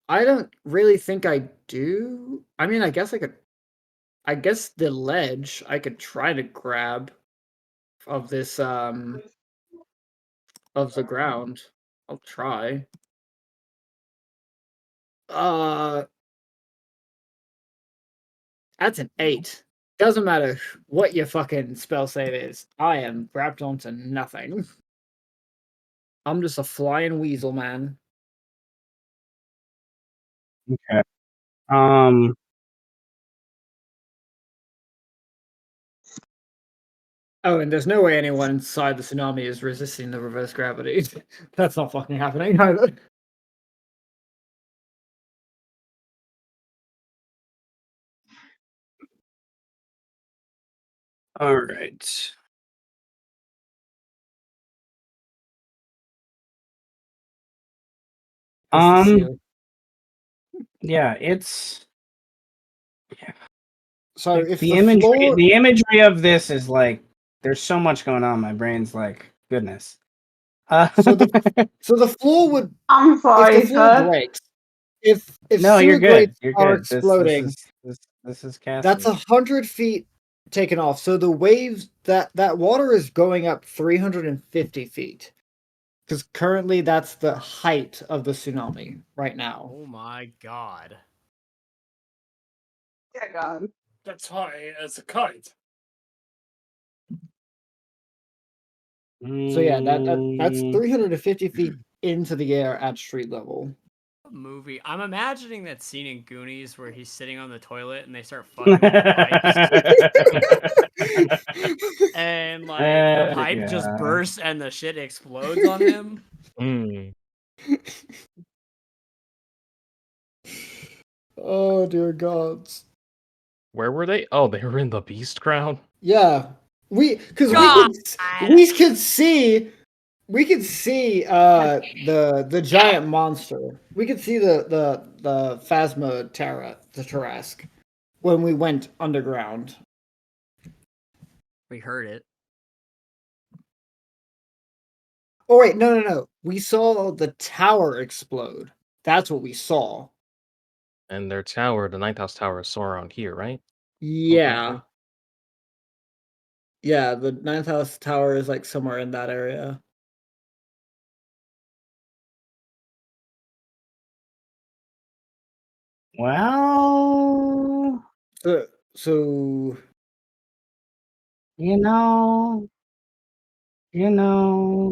Speaker 3: I don't really think I do. I mean, I guess I I guess the ledge I could try to grab of this of the ground. I'll try. That's an 8. Doesn't matter what your fucking spell save is. I am grabbed onto nothing. I'm just a flying weasel, man.
Speaker 1: Okay.
Speaker 3: Oh, and there's no way anyone inside the tsunami is resisting the reverse gravity. That's not fucking happening either.
Speaker 1: All right. Yeah, it's
Speaker 3: so
Speaker 1: like
Speaker 3: if
Speaker 1: the
Speaker 3: the floor,
Speaker 1: imagery of this is like there's so much going on. My brain's like, goodness.
Speaker 3: so the floor would
Speaker 6: I'm
Speaker 3: if the
Speaker 6: sorry,
Speaker 3: floor
Speaker 6: sir.
Speaker 3: breaks, if
Speaker 1: no,
Speaker 3: sewer
Speaker 1: you're
Speaker 3: grates
Speaker 1: good. You're
Speaker 3: are
Speaker 1: good.
Speaker 3: exploding,
Speaker 1: This is
Speaker 3: that's
Speaker 1: Cassie.
Speaker 3: 100 feet taken off. So the waves that water is going up 350 feet. Because currently that's the height of the tsunami right now.
Speaker 5: Oh my god.
Speaker 6: Dear God.
Speaker 4: That's high as a kite.
Speaker 3: So yeah, that's
Speaker 1: Mm,
Speaker 3: 350 feet into the air at street level.
Speaker 5: Movie. I'm imagining that scene in Goonies where he's sitting on the toilet and they start fucking with the pipes. And like the pipe just
Speaker 1: yeah.
Speaker 5: bursts and the shit explodes on him.
Speaker 2: Mm.
Speaker 3: Oh dear gods.
Speaker 2: Where were they? Oh, they were in the beast crown.
Speaker 3: Yeah. We could see the giant monster. We could see the Phasma Terra, the Tarrasque, when we went underground.
Speaker 5: We heard it.
Speaker 3: Oh wait, no. We saw the tower explode. That's what we saw.
Speaker 2: And their tower, the ninth house tower, is somewhere around here, right?
Speaker 3: Yeah.
Speaker 2: Ultimately?
Speaker 3: Yeah, the ninth house tower is like somewhere in that area.
Speaker 1: Well,
Speaker 3: So
Speaker 1: you know,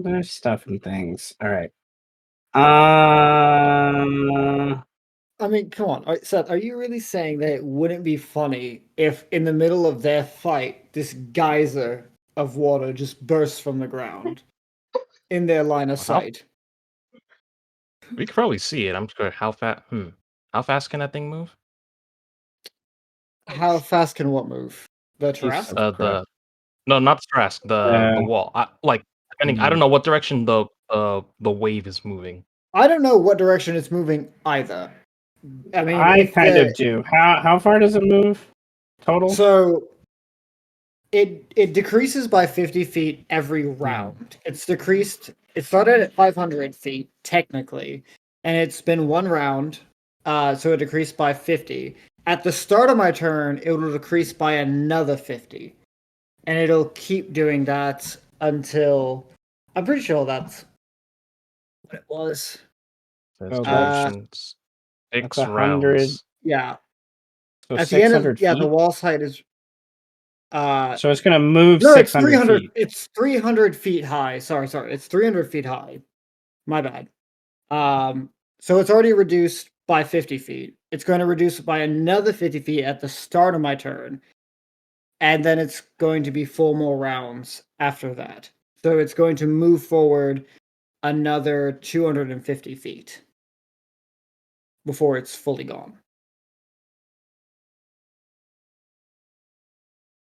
Speaker 1: there's stuff and things. All right.
Speaker 3: I mean, come on, Seth. Are you really saying that it wouldn't be funny if, in the middle of their fight, this geyser of water just bursts from the ground in their line of
Speaker 2: How
Speaker 3: sight?
Speaker 2: we could probably see it. I'm just going. How fast? How fast can that thing move?
Speaker 3: How fast can what move? The
Speaker 1: Piece
Speaker 3: Tarrasque?
Speaker 1: of crap.
Speaker 2: No, not the trask. The wall. Depending. I don't know what direction the wave is moving.
Speaker 3: I don't know what direction it's moving either. I mean,
Speaker 1: I
Speaker 3: if
Speaker 1: kind
Speaker 3: the
Speaker 1: of do. How far does it move total?
Speaker 3: so it decreases by 50 feet every round. It's decreased. It started at 500 feet technically, and it's been one round. So it decreased by 50. At the start of my turn, it will decrease by another 50, and it'll keep doing that until I'm pretty sure that's what it was.
Speaker 2: Says
Speaker 1: Oh,
Speaker 2: duration
Speaker 1: that's
Speaker 2: 6
Speaker 1: 100.
Speaker 2: rounds.
Speaker 3: Yeah,
Speaker 1: So
Speaker 3: at the end of
Speaker 1: 600
Speaker 3: the
Speaker 1: feet.
Speaker 3: wall height is
Speaker 1: So it's gonna move
Speaker 3: no, it's
Speaker 1: 600
Speaker 3: 300.
Speaker 1: feet.
Speaker 3: It's 300 feet high. Sorry. It's 300 feet high. My bad. So it's already reduced by 50 feet. It's going to reduce by another 50 feet at the start of my turn, and then it's going to be 4 more rounds after that. So it's going to move forward another 250 feet before it's fully gone.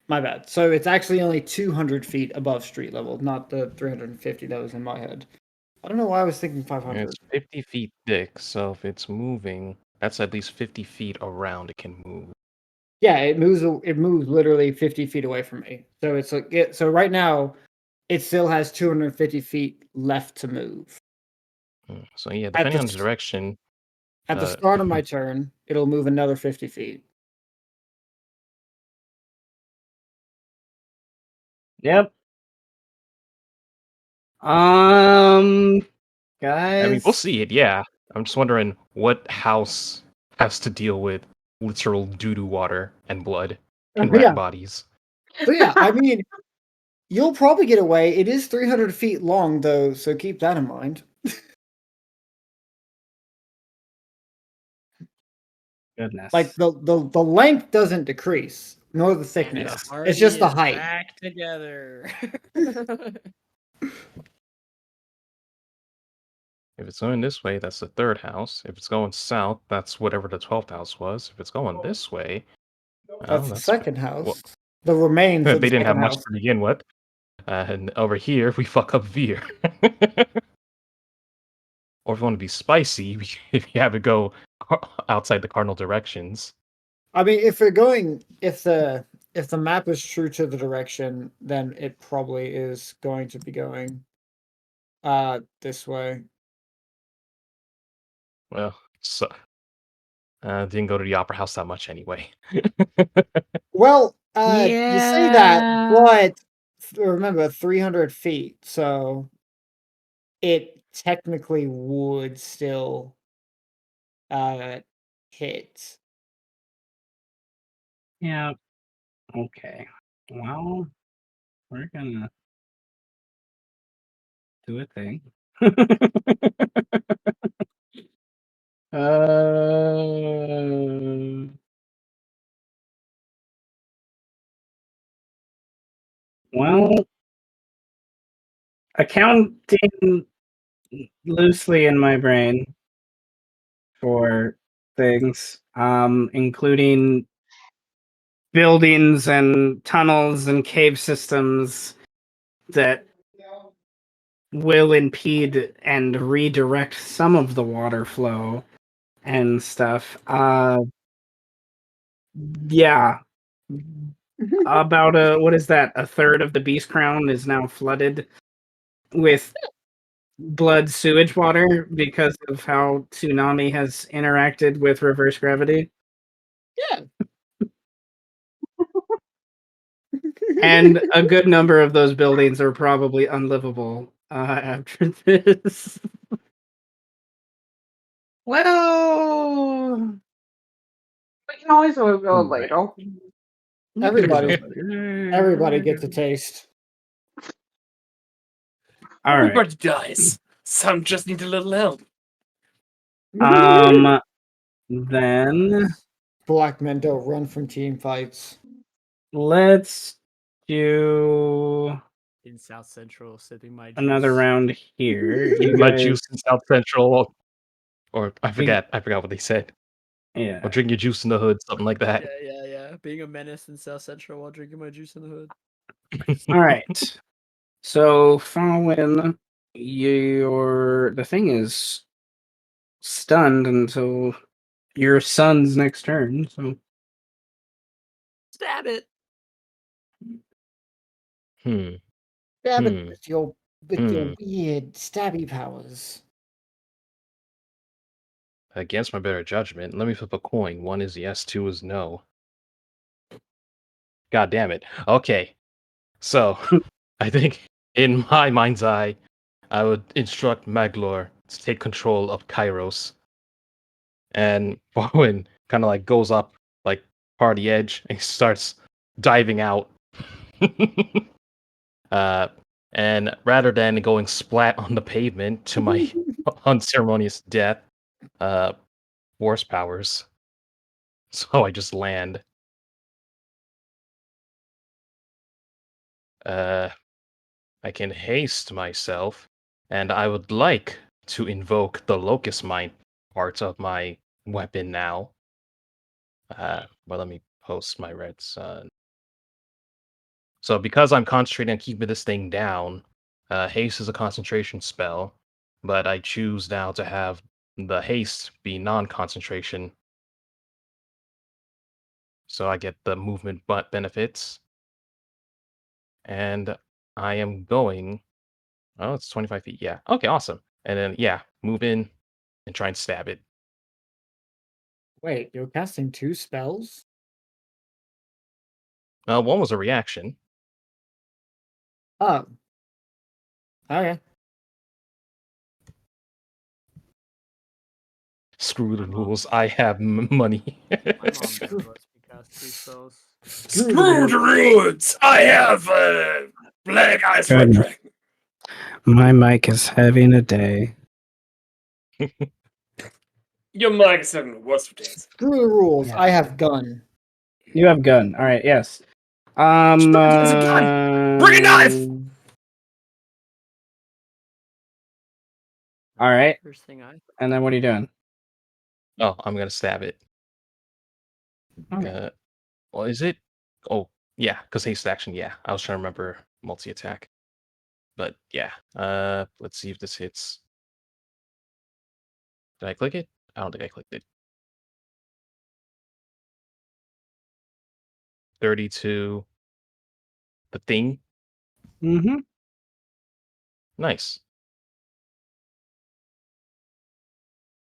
Speaker 3: My bad. So it's actually only 200 feet above street level, not the 350 that was in my head. I don't know why I was thinking 500.
Speaker 2: It's 50 feet thick, so if it's moving, that's at least 50 feet around it can move.
Speaker 3: Yeah, it moves. It moves literally 50 feet away from me. So it's like so right now, it still has 250 feet left to move.
Speaker 2: So yeah,
Speaker 3: At
Speaker 2: depending on the
Speaker 3: the
Speaker 2: direction.
Speaker 3: at the start of my turn, it'll move another 50 feet.
Speaker 1: Yep. Guys.
Speaker 2: I mean, we'll see it. Yeah, I'm just wondering what house has to deal with literal doo-doo water and blood and wet
Speaker 3: Yeah.
Speaker 2: bodies.
Speaker 3: So yeah, I mean, you'll probably get away. It is 300 feet long, though, so keep that in mind.
Speaker 1: Goodness.
Speaker 3: Like the length doesn't decrease, nor the
Speaker 5: And
Speaker 3: thickness.
Speaker 5: the
Speaker 3: It's just
Speaker 5: party
Speaker 3: the
Speaker 5: is
Speaker 3: height.
Speaker 5: back together.
Speaker 2: If it's going this way, that's the third house. If it's going south, that's whatever the 12th house was. If it's going this way, well,
Speaker 3: That's the second house.
Speaker 2: well,
Speaker 3: The remains
Speaker 2: they
Speaker 3: of the
Speaker 2: didn't have
Speaker 3: second
Speaker 2: much
Speaker 3: house.
Speaker 2: to begin with. And over here, we fuck up Veer. Or if you want to be spicy, if you have it go outside the cardinal directions.
Speaker 3: I mean, if the map is true to the direction, then it probably is going to be going this way.
Speaker 2: Well, so didn't go to the opera house that much anyway.
Speaker 3: Well, you say that,
Speaker 1: Yeah.
Speaker 3: but remember 300 feet, so it technically would still hit.
Speaker 1: Yeah. Okay. Well, we're gonna do a thing. Well, accounting loosely in my brain for things, including buildings and tunnels and cave systems that will impede and redirect some of the water flow and stuff. Yeah. About what is that? A third of the Beast Crown is now flooded with blood sewage water because of how tsunami has interacted with reverse gravity.
Speaker 3: Yeah.
Speaker 1: And a good number of those buildings are probably unlivable after this. Well,
Speaker 6: We can always go
Speaker 1: right.
Speaker 6: later.
Speaker 3: Everybody gets a taste.
Speaker 1: All right.
Speaker 4: Everybody dies. Some just need a little help.
Speaker 1: Then
Speaker 3: Black men don't run from team fights.
Speaker 1: let's do
Speaker 5: In South Central, sipping my juice.
Speaker 1: another round here. You
Speaker 2: My
Speaker 1: guys,
Speaker 2: juice in South Central, or I forgot what they said.
Speaker 1: yeah.
Speaker 2: Or drink your juice in the hood, something like that.
Speaker 5: Yeah. Being a menace in South Central while drinking my juice in the hood.
Speaker 1: All right. So Falwyn, the thing is stunned until your son's next turn. So
Speaker 5: Stab it.
Speaker 3: Stab it
Speaker 2: Hmm.
Speaker 3: with your weird stabby powers.
Speaker 2: Against my better judgment, let me flip a coin. One is yes, two is no. God damn it. Okay. So, I think in my mind's eye, I would instruct Maglor to take control of Kairos. And Bowen kind of like goes up like part of the edge and he starts diving out. And rather than going splat on the pavement to my unceremonious death, force powers. So I just land. I can haste myself, and I would like to invoke the Locust Mind part of my weapon now. Well, let me post my red sun. So because I'm concentrating on keeping this thing down, haste is a concentration spell, but I choose now to have the haste be non-concentration. So I get the movement but benefits. And I am going. Oh, it's 25 feet. Yeah. Okay, awesome. And then, yeah, move in and try and stab it.
Speaker 3: Wait, you're casting 2 spells?
Speaker 2: One was a reaction.
Speaker 3: Oh. Okay.
Speaker 2: Screw the rules. I have money.
Speaker 5: My mom never lets me cast 3 spells.
Speaker 4: Screw the roots! I have Black Ice Red
Speaker 1: Goodness.
Speaker 4: Dragon.
Speaker 1: My mic is having a day.
Speaker 4: Your mic is having the worst of days.
Speaker 3: Screw the rules.
Speaker 1: Yeah.
Speaker 3: I have gun.
Speaker 1: You have gun. All right. Yes.
Speaker 4: It's a gun! Bring a knife!
Speaker 1: All right.
Speaker 5: First thing I
Speaker 1: And then what are you doing?
Speaker 2: Oh, I'm gonna stab it.
Speaker 1: Okay.
Speaker 2: Well, is it? Oh, yeah, because haste action. Yeah, I was trying to remember multi attack, but yeah. Let's see if this hits. Did I click it? I don't think I clicked it. 32. The thing.
Speaker 1: Mm-hmm.
Speaker 2: Nice.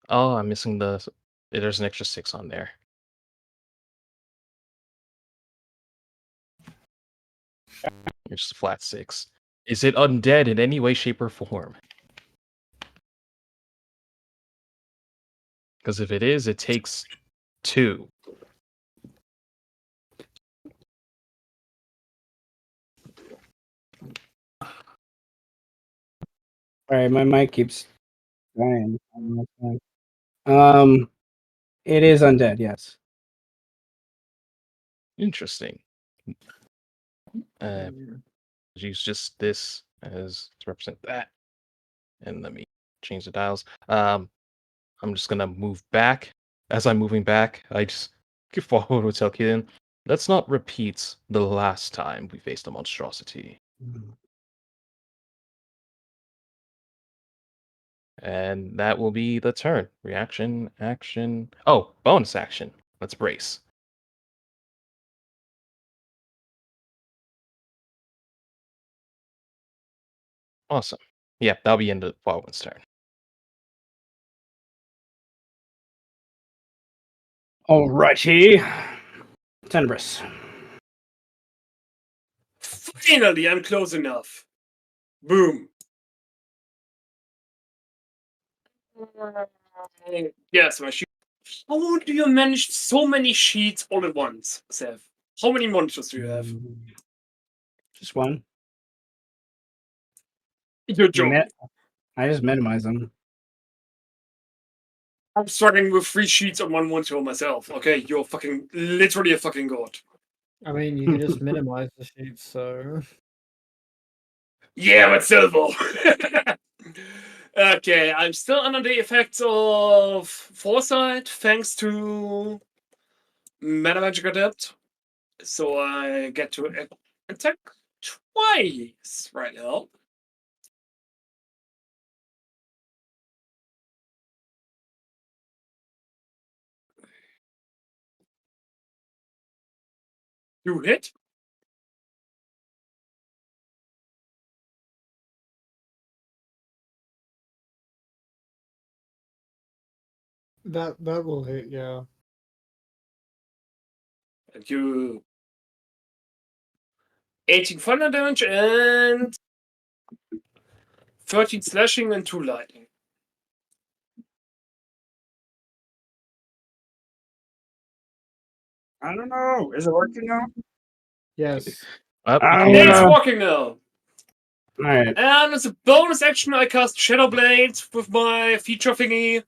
Speaker 2: Oh, I'm missing the. There's an extra 6 on there. It's just a flat 6. Is it undead in any way, shape, or form? Because if it is, it takes 2.
Speaker 1: All right. My mic keeps dying. It is undead. Yes.
Speaker 2: Interesting. Use just this as to represent that. And let me change the dials. I'm just gonna move back. As I'm moving back, I just give forward with Telkian. Let's not repeat the last time we faced a monstrosity. And that will be the turn. Reaction, action. Oh, bonus action. Let's brace. Awesome. Yeah, that'll be end of Falwin's turn.
Speaker 1: Alrighty. Tenebris.
Speaker 4: Finally, I'm close enough. Boom. Yes, my sheet. How do you manage so many sheets all at once, Seth? How many monitors do you have?
Speaker 1: Just one.
Speaker 4: You're joking.
Speaker 1: I just minimize them.
Speaker 4: I'm struggling with 3 sheets on one monitor myself. Okay, you're fucking literally a fucking god.
Speaker 3: I mean, you can just minimize the sheets, so.
Speaker 4: Yeah, but still though. Okay, I'm still under the effects of foresight thanks to Meta Magic Adept. So I get to attack twice right now. You hit?
Speaker 3: That will hit, yeah.
Speaker 4: And you 18 thunder damage and 13 slashing and 2 lightning.
Speaker 1: I don't know. Is it working now?
Speaker 3: Yes.
Speaker 4: It's working now.
Speaker 1: Alright.
Speaker 4: And as a bonus action, I cast Shadow Blade with my feature thingy.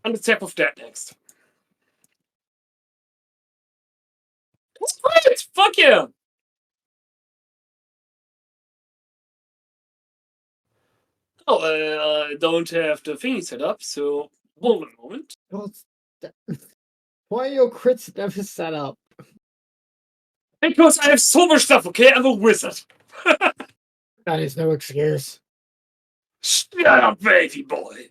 Speaker 4: And attack with that next. That's great! Fuck yeah! Oh, I don't have the thingy set up, so hold on a moment.
Speaker 3: Why are your crits never set up?
Speaker 4: Because I have so much stuff, okay? I'm a wizard.
Speaker 3: That is no excuse.
Speaker 4: Shut up, baby boy.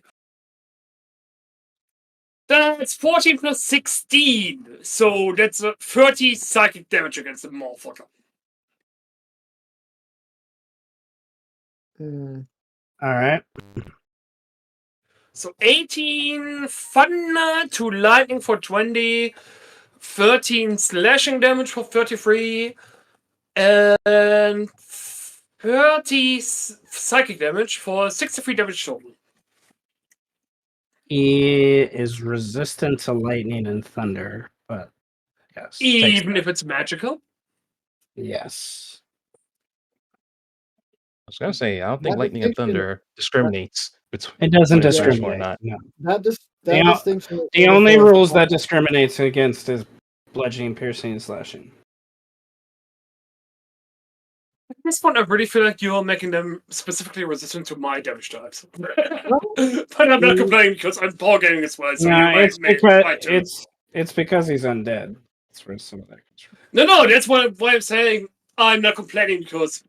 Speaker 4: That's 14 plus 16. So that's 30 psychic damage against the motherfucker.
Speaker 1: Alright.
Speaker 4: So 18 thunder to lightning for 20, 13 slashing damage for 33, and 30 psychic damage for 63 damage total.
Speaker 1: He is resistant to lightning and thunder, but yes.
Speaker 4: Even if it's magical?
Speaker 1: Yes.
Speaker 2: I was gonna say, I don't think
Speaker 3: That
Speaker 2: lightning and
Speaker 3: distinction-
Speaker 2: thunder discriminates between
Speaker 1: It doesn't
Speaker 2: whether it's magical or
Speaker 1: discriminate.
Speaker 2: not.
Speaker 1: No.
Speaker 3: that
Speaker 1: The-
Speaker 3: distinction. is
Speaker 1: The
Speaker 3: sort of
Speaker 1: only
Speaker 3: for-
Speaker 1: rules that discriminates against is bludgeoning, piercing, and slashing.
Speaker 4: At this point, I really feel like you're making them specifically resistant to my damage types. But I'm not complaining because I'm ball gaming as well. So
Speaker 1: No,
Speaker 4: you might,
Speaker 1: it's because he's undead. That's where some of that comes from.
Speaker 4: No, that's why I'm saying I'm not complaining because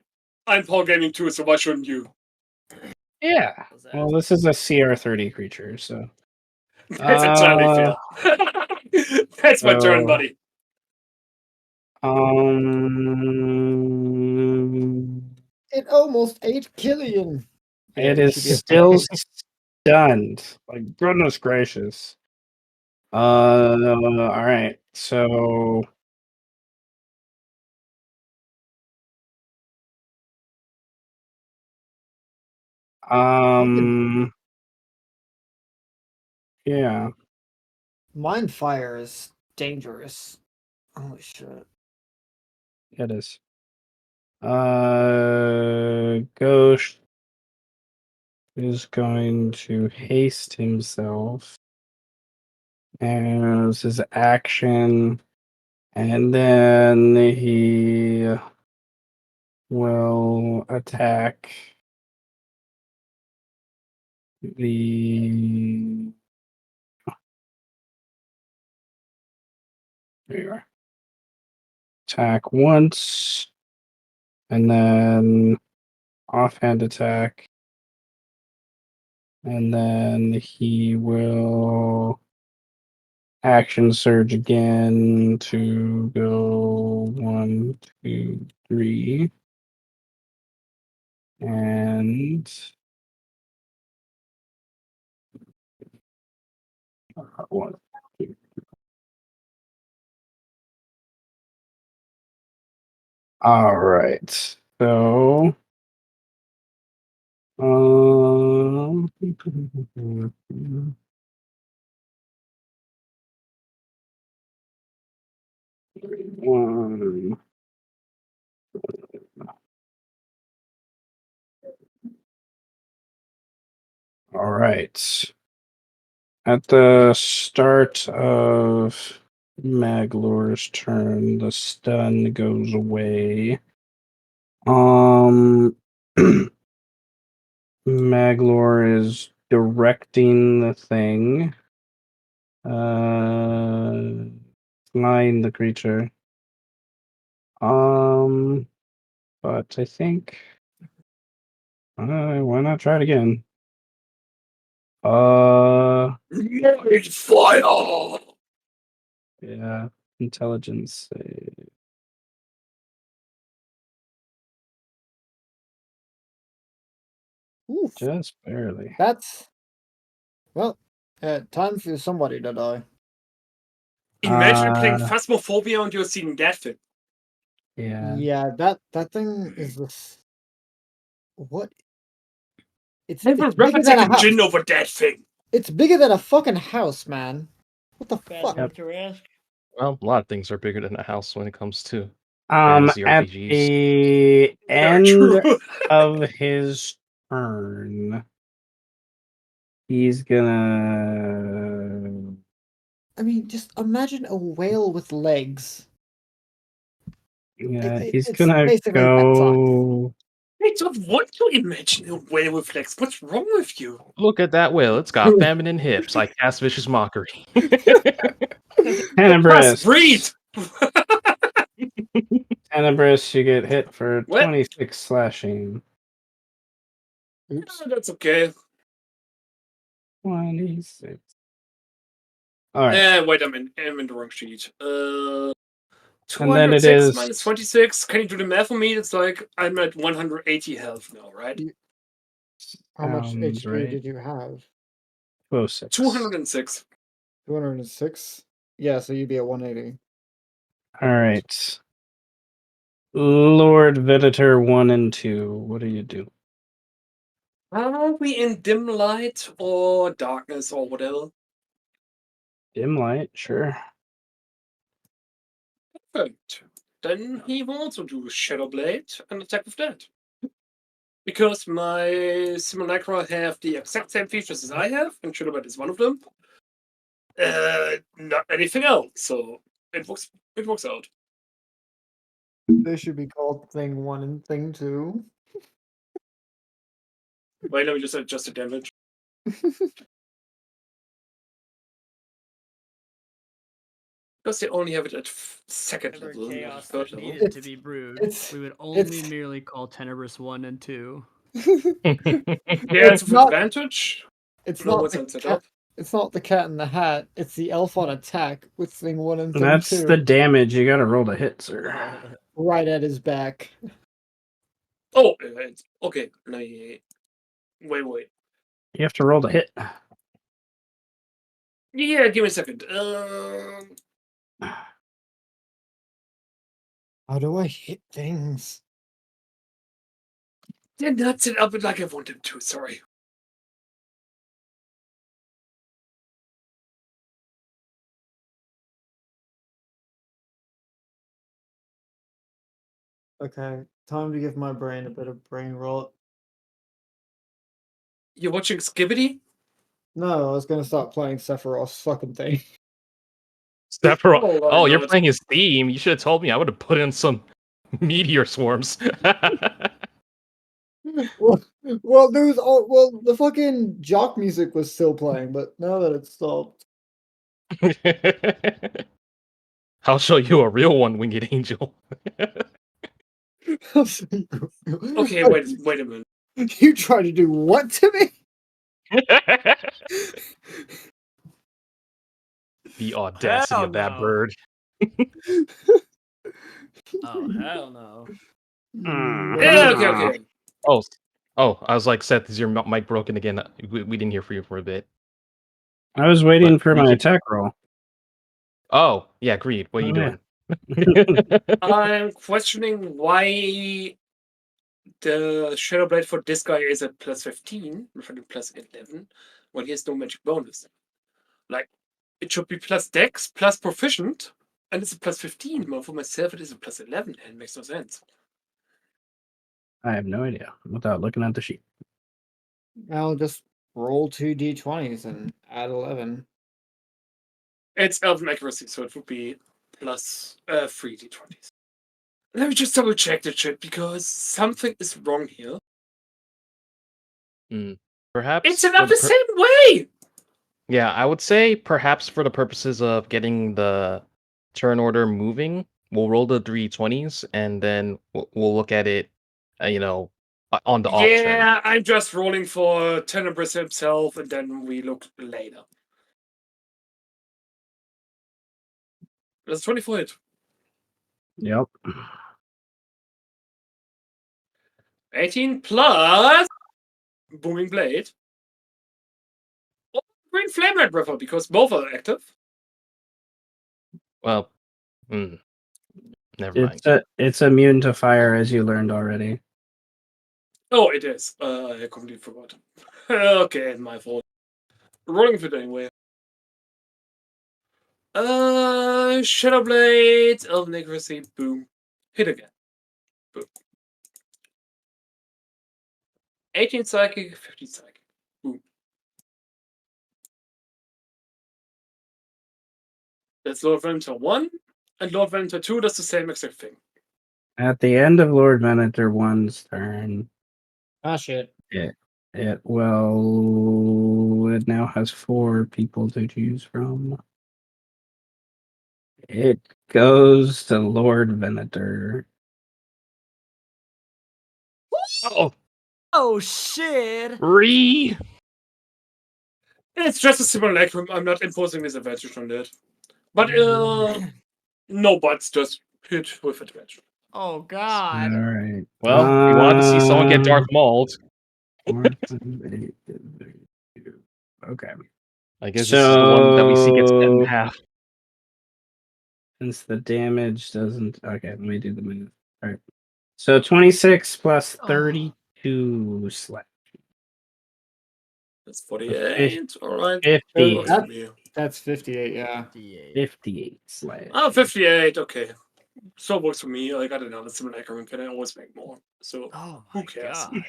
Speaker 4: I'm ball gaming too. So why shouldn't you?
Speaker 1: Yeah. Well, this is a CR30 creature, so
Speaker 4: That's entirely fair. That's my turn, buddy.
Speaker 3: It almost ate Killian.
Speaker 1: It
Speaker 3: Yeah,
Speaker 1: is
Speaker 3: should be a-
Speaker 1: still stunned. Like goodness gracious. All right. So yeah.
Speaker 3: Mind fire is dangerous. Holy shit.
Speaker 1: It is. Ghost is going to haste himself as his action, and then he will attack the. There you are. Attack once, and then offhand attack, and then he will action surge again to go 1, 2, 3, and 1, 2. All right, so one. All right. At the start of Maglor's turn, the stun goes away. Maglor is directing the thing. Flying the creature. But I think why not try it again?
Speaker 4: Night fire!
Speaker 1: Yeah, intelligence save.
Speaker 3: Oof,
Speaker 1: Just barely.
Speaker 3: that's well. Time for somebody to die.
Speaker 4: Imagine playing Phasmophobia and you're seeing that thing.
Speaker 1: Yeah.
Speaker 3: Yeah, that thing is this. What? It's
Speaker 4: I was
Speaker 3: bigger than a
Speaker 4: referencing
Speaker 3: house.
Speaker 4: Jin over that thing.
Speaker 3: It's bigger than a fucking house, man. What the
Speaker 5: Bad
Speaker 3: fuck?
Speaker 5: enough to ask.
Speaker 2: Well, a lot of things are bigger than a house when it comes to
Speaker 1: At
Speaker 2: fantasy RPGs.
Speaker 1: the
Speaker 4: Very
Speaker 1: end
Speaker 4: true.
Speaker 1: of his turn, he's gonna.
Speaker 3: I mean, just imagine a whale with legs.
Speaker 1: Yeah,
Speaker 3: It-
Speaker 1: he's
Speaker 3: it's
Speaker 1: gonna
Speaker 3: basically that
Speaker 1: go.
Speaker 4: I don't want to imagine a whale with legs. What's wrong with you?
Speaker 2: Look at that whale. It's got feminine hips. I cast Vicious Mockery.
Speaker 1: Tenebris.
Speaker 4: Breathe!
Speaker 1: Tenebris, you get hit for
Speaker 4: What?
Speaker 1: 26 slashing.
Speaker 3: Oops.
Speaker 4: That's okay.
Speaker 1: 26. All right.
Speaker 4: Wait, I'm in the wrong sheet.
Speaker 1: And then it
Speaker 4: 206
Speaker 1: is-
Speaker 4: minus 26. Can you do the math for me? It's like I'm at 180 health now, right?
Speaker 3: How much
Speaker 1: Sounds
Speaker 3: HP
Speaker 1: right.
Speaker 3: did you have?
Speaker 1: 206.
Speaker 4: 206.
Speaker 3: 206. Yeah, so you'd be at 180.
Speaker 1: All right. Lord Venator 1 and 2. What do you do?
Speaker 4: Are we in dim light or darkness or whatever?
Speaker 1: Dim light, sure.
Speaker 4: Perfect. Then he will also do Shadow Blade and attack with that. Because my Simulacra have the exact same features as I have, and Shadow Blade is one of them. Not anything else, so it works out.
Speaker 3: They should be called Thing 1 and Thing 2.
Speaker 4: Wait, let me just adjust the damage. Because they only have it at second
Speaker 5: Whatever
Speaker 4: level, not
Speaker 5: chaos
Speaker 4: third
Speaker 5: that
Speaker 4: level.
Speaker 5: needed to be brewed,
Speaker 3: it's-
Speaker 5: we would only
Speaker 3: it's-
Speaker 5: merely call Tenebris 1 and 2.
Speaker 4: Yeah,
Speaker 3: It's
Speaker 4: it's with
Speaker 3: not-
Speaker 4: advantage.
Speaker 3: It's
Speaker 4: No
Speaker 3: not
Speaker 4: one's
Speaker 3: the
Speaker 4: set
Speaker 3: cat.
Speaker 4: up.
Speaker 3: It's not the Cat in the Hat. It's the Elf on Attack with Thing 1 and Thing
Speaker 1: That's
Speaker 3: 2
Speaker 1: the damage. You gotta roll to hit, sir.
Speaker 3: right at his back.
Speaker 4: Oh, okay. Wait.
Speaker 1: You have to roll to hit.
Speaker 4: Yeah, give me a second.
Speaker 3: How do I hit things?
Speaker 4: They're not set up like I want them to. Sorry.
Speaker 3: Okay, time to give my brain a bit of brain rot.
Speaker 4: You're watching Skibbity?
Speaker 3: No, I was gonna start playing Sephiroth's fucking thing.
Speaker 2: Sephiroth.
Speaker 4: Oh,
Speaker 2: Oh, you're
Speaker 4: Lord.
Speaker 2: playing his theme. You should have told me. I would have put in some meteor swarms.
Speaker 3: well, there was the fucking jock music was still playing, but now that it's stopped.
Speaker 2: I'll show you a real one, Winged Angel.
Speaker 4: Okay, wait a minute.
Speaker 3: You try to do what to me?
Speaker 2: The audacity
Speaker 5: Hell
Speaker 2: of that
Speaker 5: no.
Speaker 2: bird.
Speaker 5: Oh, hell no.
Speaker 4: Yeah, okay.
Speaker 2: Oh, I was like, Seth, is your mic broken again? We didn't hear from you for a bit.
Speaker 1: I was waiting
Speaker 2: But
Speaker 1: for
Speaker 2: you
Speaker 1: my
Speaker 2: keep-
Speaker 1: attack roll.
Speaker 2: Oh, yeah, agreed. What are you
Speaker 1: Oh,
Speaker 2: doing?
Speaker 4: I'm questioning why the Shadow Blade for this guy is at plus 15, for the plus 11, when he has no magic bonus. Like, it should be plus dex, plus proficient, and it's a plus 15. But for myself, it is a plus 11, and it makes no sense.
Speaker 1: I have no idea without looking at the sheet.
Speaker 3: I'll just roll 2 d20s and add 11.
Speaker 4: It's elven accuracy, so it would be plus 3 d20s. Let me just double check that shit, because something is wrong here.
Speaker 2: Perhaps
Speaker 4: It's set up the same way!
Speaker 2: Yeah, I would say perhaps for the purposes of getting the turn order moving, we'll roll the 3 20s and then we'll look at it, on the off turn.
Speaker 4: Yeah, I'm just rolling for Tenebris himself, and then we look later. That's 24 hit.
Speaker 1: Yep.
Speaker 4: 18 plus Booming Blade. Or Green Flame Red River, because both are active.
Speaker 2: Well, never mind.
Speaker 1: It's immune to fire, as you learned already.
Speaker 4: Oh, it is. I completely forgot. Okay, my fault. Rolling for it anyway. Shadow Blade, Elven Accuracy, boom. Hit again. Boom. 18 Psychic, 15 Psychic. Boom. That's Lord Venator 1, and Lord Venator 2 does the same exact thing.
Speaker 1: At the end of Lord Venator 1's turn,
Speaker 3: Ah, shit.
Speaker 1: it now has 4 people to choose from. It goes to Lord Venator.
Speaker 5: Oh, shit!
Speaker 4: It's just a simulacrum. I'm not imposing disadvantage on that. But, no buts, just hit with advantage.
Speaker 5: Oh, God.
Speaker 1: All right.
Speaker 2: Well, we wanted to see someone get dark mauled.
Speaker 1: Okay.
Speaker 2: I guess this is the one that we see gets cut in half.
Speaker 1: Since the damage doesn't. Okay, let me do the move. Alright. So 26 plus
Speaker 5: Oh.
Speaker 1: 32 slash.
Speaker 4: That's 48. All right.
Speaker 1: 50.
Speaker 4: Works for me.
Speaker 3: That's 58, yeah.
Speaker 1: 58 slash.
Speaker 4: Oh, 58. Okay. So it works for me. Like, I don't know. The simulacrum can I always make more. So
Speaker 5: Oh
Speaker 4: who
Speaker 5: my
Speaker 4: cares?
Speaker 5: god.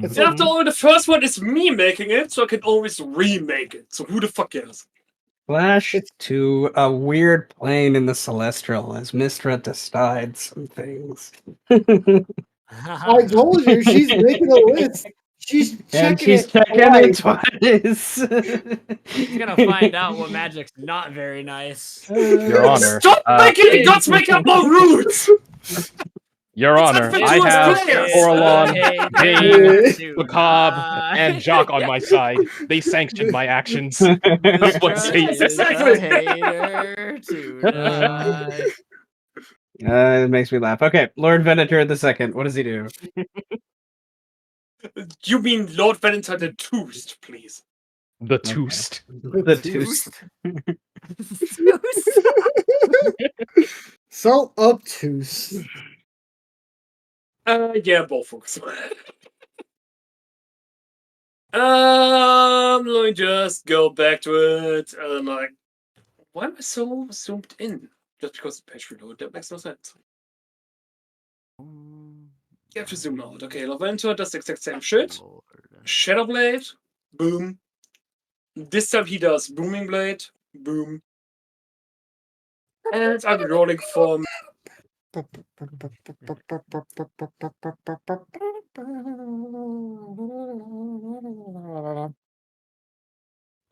Speaker 3: It's
Speaker 1: Mhm.
Speaker 4: After all, the first one is me making it, so I can always remake it. So who the fuck cares?
Speaker 1: Flash to a weird plane in the celestial as Mistra decides some things.
Speaker 3: I told you she's making a list. She's
Speaker 1: And
Speaker 3: checking
Speaker 1: she's
Speaker 3: it
Speaker 1: checking it
Speaker 3: twice.
Speaker 1: twice.
Speaker 5: He's gonna find out what magic's not very nice.
Speaker 2: Your Honor.
Speaker 4: Stop making the gods make up more rules!
Speaker 2: Your
Speaker 4: It's
Speaker 2: Honor,
Speaker 4: unfair
Speaker 2: I
Speaker 4: to us
Speaker 2: have
Speaker 4: players.
Speaker 2: Orlon,
Speaker 5: Hater
Speaker 2: Jane, Macabre, and Jock on my side. They sanctioned my actions. What's
Speaker 5: Mistra
Speaker 2: safe?
Speaker 5: is
Speaker 4: Exactly.
Speaker 5: a hater tonight.
Speaker 1: It makes me laugh. Okay, Lord Venator the Second. What does he do?
Speaker 4: You mean Lord Valentine the Toost, please.
Speaker 2: The
Speaker 1: Okay.
Speaker 2: Toost.
Speaker 1: The Toost.
Speaker 3: So obtuse.
Speaker 4: Yeah, both works. Let me just go back to it. Like, why am I so zoomed in? Just because the page reload, that makes no sense. You have to zoom out. Okay, Laventure does the exact same shit. Shadowblade, boom. This time he does Booming Blade, boom. And I'm rolling from.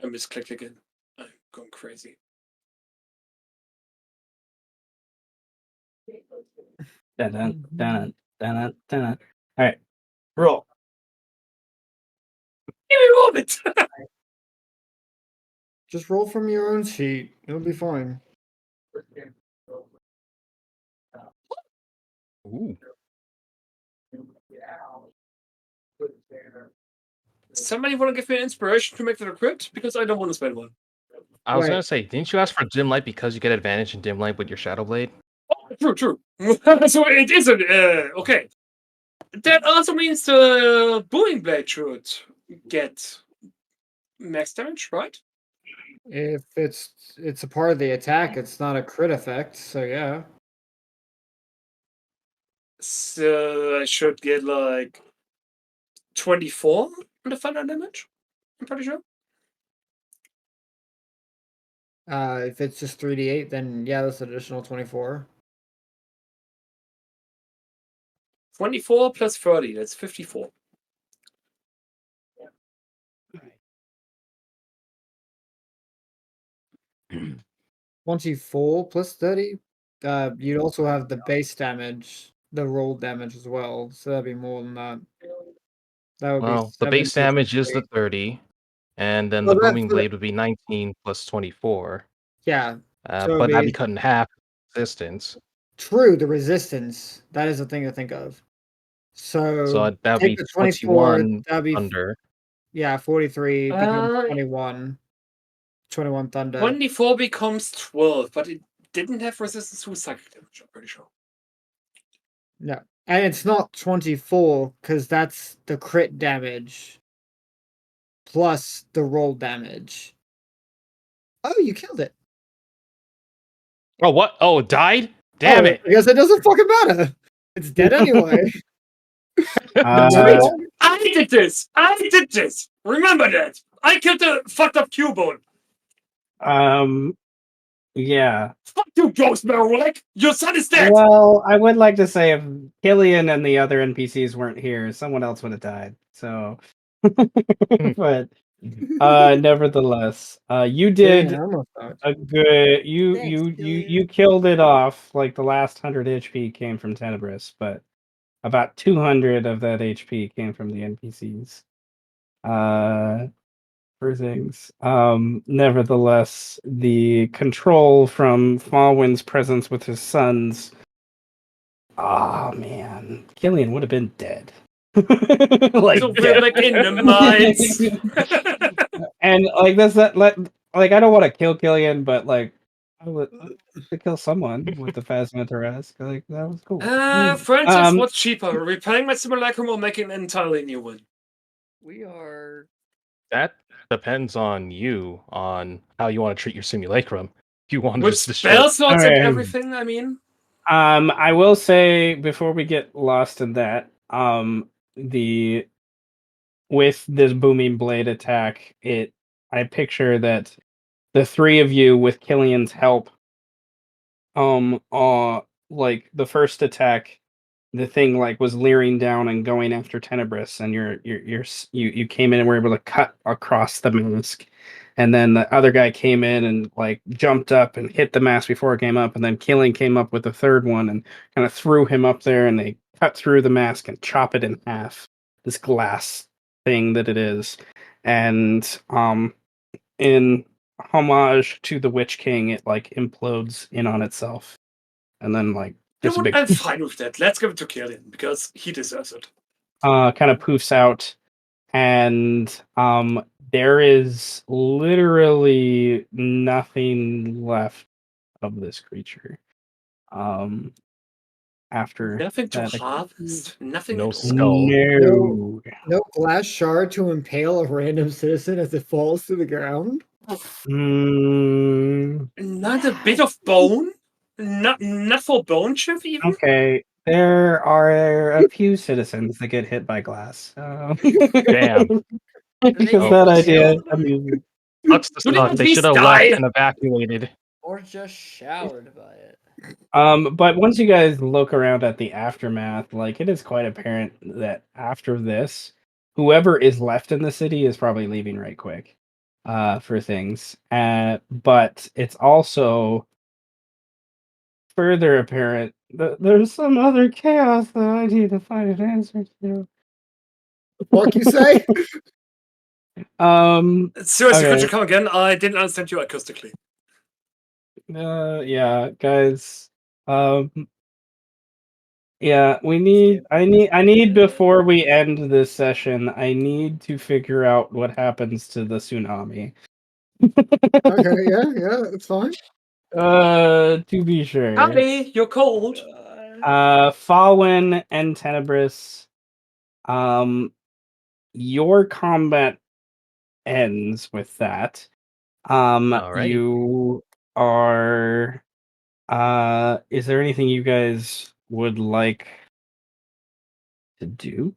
Speaker 4: I misclicked again. I'm going crazy.
Speaker 1: Dun, dun, dun, dun. All right, roll.
Speaker 4: Give me a moment!
Speaker 3: Just roll from your own sheet. It'll be fine.
Speaker 2: Ooh.
Speaker 4: Somebody want to give me an inspiration to make that a crit? Because I don't want to spend one.
Speaker 2: I was
Speaker 3: Right.
Speaker 2: gonna say, didn't you ask for dim light because you get advantage in dim light with your shadow blade?
Speaker 4: Oh, true. So it isn't. Okay. That also means the Booming Blade should get max damage, right?
Speaker 3: If it's a part of the attack, it's not a crit effect, so yeah.
Speaker 4: So I should get like 24 on the thunder damage. I'm pretty sure.
Speaker 3: If it's just 3d8, then yeah, that's additional 24.
Speaker 4: 24 plus 30, that's 54.
Speaker 3: 24 plus 30. You'd also have the base damage, the roll damage as well, so that'd be more than that. That would
Speaker 2: Well,
Speaker 3: be
Speaker 2: the base
Speaker 3: 70
Speaker 2: damage is the
Speaker 3: plus
Speaker 2: 30, and then
Speaker 3: Well,
Speaker 2: the
Speaker 3: that's
Speaker 2: booming
Speaker 3: for the-
Speaker 2: blade would be 19 plus 24.
Speaker 3: Yeah, so
Speaker 2: But that'd
Speaker 3: it'd
Speaker 2: be
Speaker 3: be
Speaker 2: cut in half resistance.
Speaker 3: true. The resistance, that is a thing to think of. So
Speaker 2: So that'd
Speaker 3: take
Speaker 2: be
Speaker 3: the 24.
Speaker 2: 21
Speaker 3: That'd be
Speaker 2: under.
Speaker 3: yeah, 43 becomes
Speaker 4: Uh,
Speaker 3: 21. 21 thunder.
Speaker 4: 24 becomes 12, but it didn't have resistance to psychic damage, I'm pretty sure.
Speaker 3: No, and it's not 24 because that's the crit damage plus the roll damage. Oh, you killed it.
Speaker 2: Oh, what? Oh, it died? Damn it!
Speaker 3: I guess it doesn't fucking matter. It's dead anyway.
Speaker 4: Wait, I did this! I did this! Remember that! I killed the fucked up Cubone!
Speaker 1: Yeah.
Speaker 4: Fuck you, Ghost Marowak! Your son is dead!
Speaker 1: Well, I would like to say if Killian and the other NPCs weren't here, someone else would have died. So, but nevertheless, you did
Speaker 3: Yeah, almost died.
Speaker 1: a good.
Speaker 5: Thanks,
Speaker 1: You
Speaker 5: Killian.
Speaker 1: killed it off. Like the last 100 HP came from Tenebris, but about 200 of that HP came from the NPCs. For things. Nevertheless, the control from Falwyn's presence with his sons. Ah, man, Killian would have been dead. Like,
Speaker 4: So we're back in the mines!
Speaker 1: and like that's that. Like I don't want to kill Killian, but like I would to kill someone with the Phasmatarask. Like that was cool.
Speaker 4: Francis, what's cheaper, repairing my simulacrum or making an entirely new one?
Speaker 5: We are.
Speaker 2: That depends on you, on how you want to treat your simulacrum. If you want to
Speaker 4: With
Speaker 2: just destroy
Speaker 4: spell slots and
Speaker 1: Alright.
Speaker 4: everything, I mean.
Speaker 1: I will say before we get lost in that, with this booming blade attack, I picture that the three of you with Killian's help, like the first attack, the thing like was leering down and going after Tenebris, and you came in and were able to cut across the mask, and then the other guy came in and like jumped up and hit the mask before it came up, and then Killian came up with the third one and kind of threw him up there, and they cut through the mask and chop it in half. This glass thing that it is, and in homage to the Witch King, it like implodes in on itself, and then like
Speaker 4: You
Speaker 1: just
Speaker 4: know
Speaker 1: a
Speaker 4: what?
Speaker 1: big
Speaker 4: I'm fine with that. Let's give it to Killian because he deserves it.
Speaker 1: kind of poofs out, and there is literally nothing left of this creature. After
Speaker 4: Nothing to
Speaker 1: that,
Speaker 4: harvest. Nothing
Speaker 2: No
Speaker 4: at all.
Speaker 2: skull.
Speaker 1: no.
Speaker 3: No glass shard to impale a random citizen as it falls to the ground.
Speaker 4: Not a bit of bone? Not for bone chip even?
Speaker 1: Okay, there are a few citizens that get hit by glass.
Speaker 2: Damn.
Speaker 1: Because
Speaker 2: Oh.
Speaker 1: that idea amuses.
Speaker 2: Sucks to
Speaker 4: Would
Speaker 2: suck.
Speaker 4: it
Speaker 2: They
Speaker 4: please
Speaker 2: should have
Speaker 4: die?
Speaker 2: left and evacuated.
Speaker 5: Or just showered by it.
Speaker 1: But once you guys look around at the aftermath, like it is quite apparent that after this, whoever is left in the city is probably leaving right quick, for things. But it's also further apparent that there's some other chaos that I need to find an answer to.
Speaker 3: What you say?
Speaker 4: Seriously, could
Speaker 1: Okay.
Speaker 4: you come again? I didn't understand you acoustically.
Speaker 1: Yeah, guys. Yeah, I need before we end this session, I need to figure out what happens to the tsunami.
Speaker 3: Okay, yeah, it's fine.
Speaker 1: To be sure.
Speaker 4: Howdy, you're cold.
Speaker 1: Fallen and Tenebris, your combat ends with that.
Speaker 2: Alrighty.
Speaker 1: You are is there anything you guys would like to do?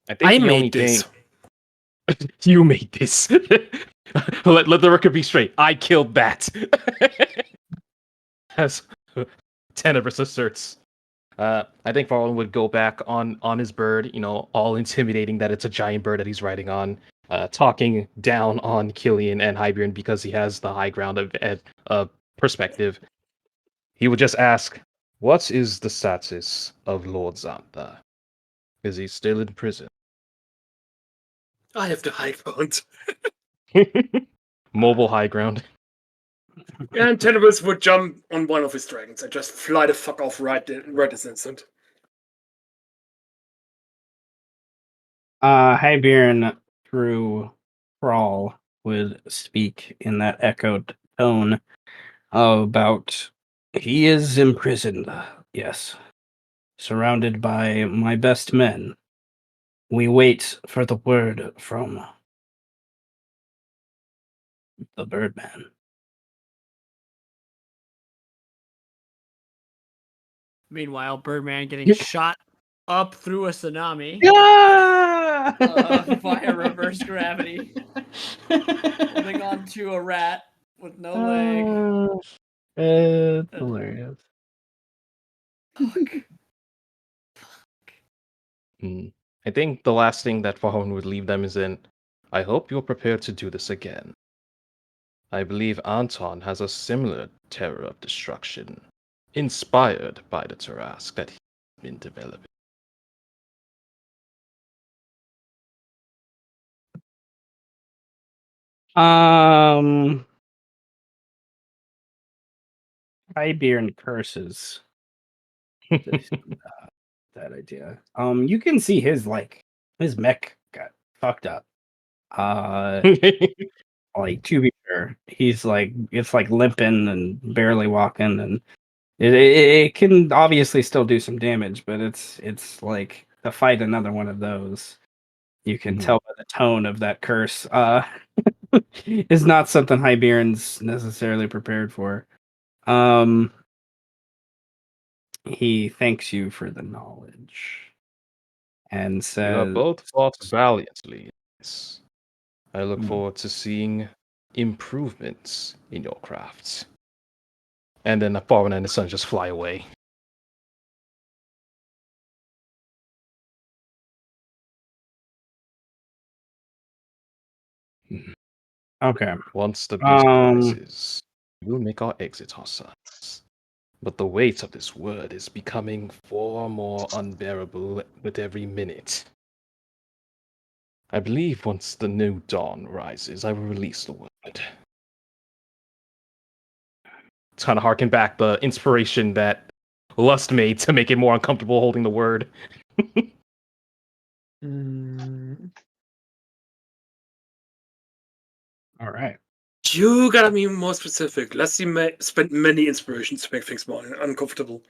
Speaker 2: I think
Speaker 4: I
Speaker 2: the only
Speaker 4: made this.
Speaker 2: thing you made this. let the record be straight. I killed that. As Tenebris asserts. I think Farland would go back on his bird, all intimidating that it's a giant bird that he's riding on, talking down on Killian and Hybern because he has the high ground of perspective. He would just ask, "What is the status of Lord Xantha? Is he still in prison?"
Speaker 4: I have the high ground.
Speaker 2: Mobile high ground.
Speaker 4: And Tenebris would jump on one of his dragons and just fly the fuck off right this instant.
Speaker 1: Hybern through Crawl would speak in that echoed tone about he is imprisoned, yes. Surrounded by my best men. We wait for the word from the Birdman.
Speaker 5: Meanwhile, Birdman getting shot up through a tsunami via reverse gravity, holding on to a rat with no leg.
Speaker 1: It's hilarious.
Speaker 5: Fuck.
Speaker 2: I think the last thing that Farland would leave them is in, I hope you're prepared to do this again. I believe Anton has a similar terror of destruction, inspired by the Tarask that he's been developing.
Speaker 1: Hybern curses. That idea. You can see his mech got fucked up. Like, to be fair, he's like, it's like limping and barely walking, and it can obviously still do some damage, but it's like to fight another one of those. You can tell by the tone of that curse. Is not something Hibernian's necessarily prepared for. He thanks you for the knowledge and
Speaker 2: You have
Speaker 1: says,
Speaker 2: both fought valiantly. Yes. I look
Speaker 1: Hmm.
Speaker 2: forward to seeing improvements in your crafts. And then the Farman and the Sun just fly away.
Speaker 1: okay.
Speaker 2: Once the beast
Speaker 1: Um,
Speaker 2: rises, we'll make our exit, our sons. But the weight of this word is becoming far more unbearable with every minute. I believe once the new dawn rises, I will release the word. It's kind of harken back the inspiration that Lust made to make it more uncomfortable holding the word.
Speaker 3: Mm,
Speaker 1: all right.
Speaker 4: You gotta be more specific. Lassie spent many inspirations to make things more uncomfortable.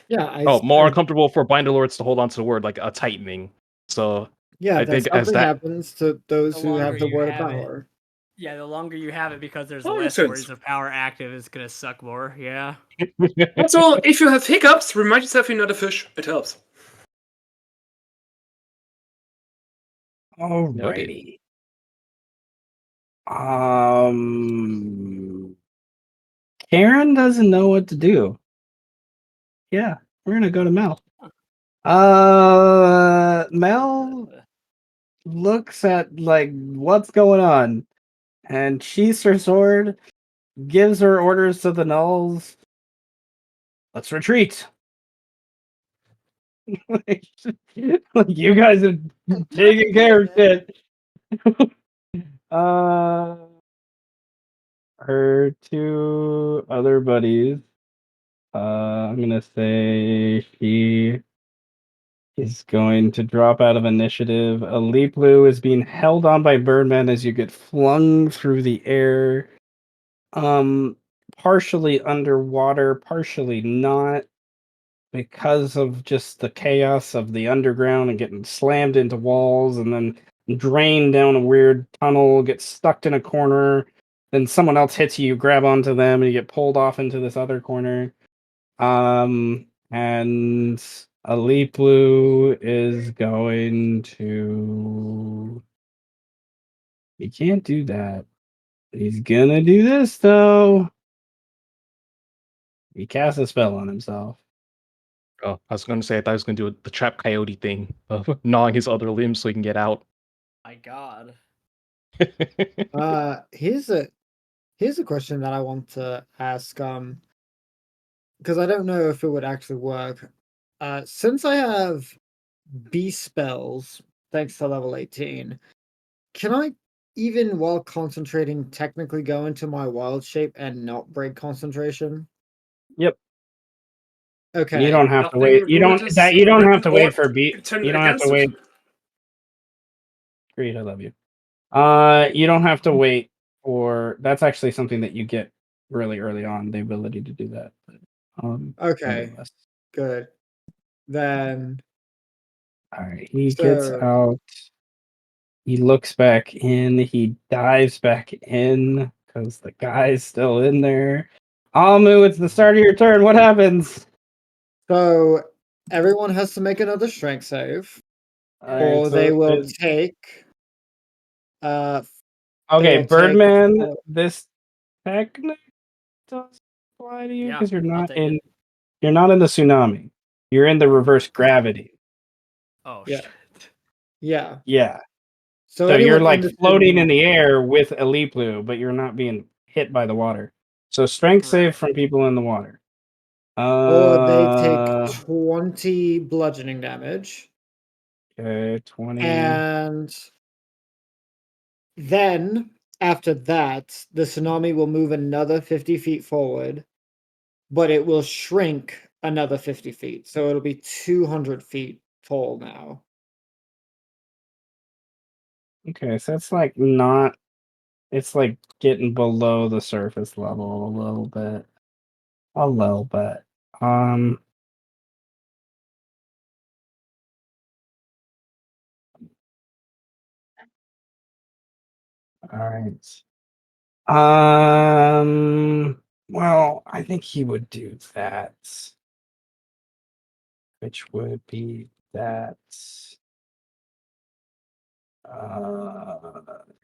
Speaker 3: yeah,
Speaker 2: More uncomfortable for Binder Lords to hold on to the word, like a tightening. So
Speaker 3: yeah,
Speaker 2: I
Speaker 3: that
Speaker 2: think as
Speaker 3: something
Speaker 2: that
Speaker 3: happens to those
Speaker 5: The
Speaker 3: who have
Speaker 5: longer
Speaker 3: the
Speaker 5: you
Speaker 3: word of
Speaker 5: have it.
Speaker 3: power.
Speaker 5: Yeah, the longer you have it because there's
Speaker 4: Oh,
Speaker 5: less
Speaker 4: makes
Speaker 5: words
Speaker 4: sense.
Speaker 5: of power active, it's gonna suck more. Yeah.
Speaker 4: Also, if you have hiccups, remind yourself you're not a fish. It helps.
Speaker 2: Noted.
Speaker 1: Alrighty. Karen doesn't know what to do. Yeah, we're gonna go to Mel. Mel looks at like what's going on, and sheaths her sword, gives her orders to the gnolls. Let's retreat. Like, you guys are taking care of shit. Uh, her two other buddies. I'm gonna say she is going to drop out of initiative. Aliplu is being held on by Birdman as you get flung through the air. Partially underwater, partially not, because of just the chaos of the underground and getting slammed into walls and then drained down a weird tunnel, get stuck in a corner. Then someone else hits you, grab onto them, and you get pulled off into this other corner. And Aliplu is going to. He can't do that. He's gonna do this though. He casts a spell on himself.
Speaker 2: Oh, I was going to say I thought I was going to do the trap coyote thing of gnawing his other limbs so he can get out.
Speaker 5: My God.
Speaker 3: Here's a question that I want to ask. Because I don't know if it would actually work. Since I have beast spells, thanks to level 18, can I, even while concentrating, technically go into my wild shape and not break concentration?
Speaker 1: Yep.
Speaker 3: Okay.
Speaker 1: You don't have to
Speaker 4: Nothing
Speaker 1: wait. You don't
Speaker 4: notice
Speaker 1: that you don't have
Speaker 4: written
Speaker 1: to
Speaker 4: or
Speaker 1: wait for beat.
Speaker 4: written
Speaker 1: You don't have to
Speaker 4: against it.
Speaker 1: wait. Great, I love you. You don't have to wait for. That's actually something that you get really early on, the ability to do that.
Speaker 3: Okay.
Speaker 1: Nevertheless.
Speaker 3: Good. Then,
Speaker 1: All right, he gets
Speaker 3: so
Speaker 1: out. He looks back in. He dives back in because the guy's still in there. Amu, it's the start of your turn. What happens?
Speaker 3: so everyone has to make another strength save,
Speaker 1: All right,
Speaker 3: or they
Speaker 1: so
Speaker 3: will take. They
Speaker 1: okay,
Speaker 3: will take.
Speaker 1: Birdman. This technically does apply to you
Speaker 5: Yeah,
Speaker 1: because you're
Speaker 5: I'll
Speaker 1: not
Speaker 5: take
Speaker 1: in.
Speaker 5: it.
Speaker 1: You're not in the tsunami. You're in the reverse gravity.
Speaker 5: Oh
Speaker 3: Yeah.
Speaker 5: shit.
Speaker 3: Yeah.
Speaker 1: Yeah.
Speaker 3: So
Speaker 1: So you're
Speaker 3: anyone in
Speaker 1: like
Speaker 3: the
Speaker 1: floating in
Speaker 3: tsunami,
Speaker 1: the air with Aliplu, but you're not being hit by the water. So strength save
Speaker 5: Right.
Speaker 1: from people in the water.
Speaker 3: or they take 20 bludgeoning damage,
Speaker 1: Okay, 20.
Speaker 3: and then after that, the tsunami will move another 50 feet forward, but it will shrink another 50 feet. So it'll be 200 feet tall now.
Speaker 1: Okay, so that's like not It's like getting below the surface level a little bit. A little bit. All right. Well, I think he would do that. Which would be that.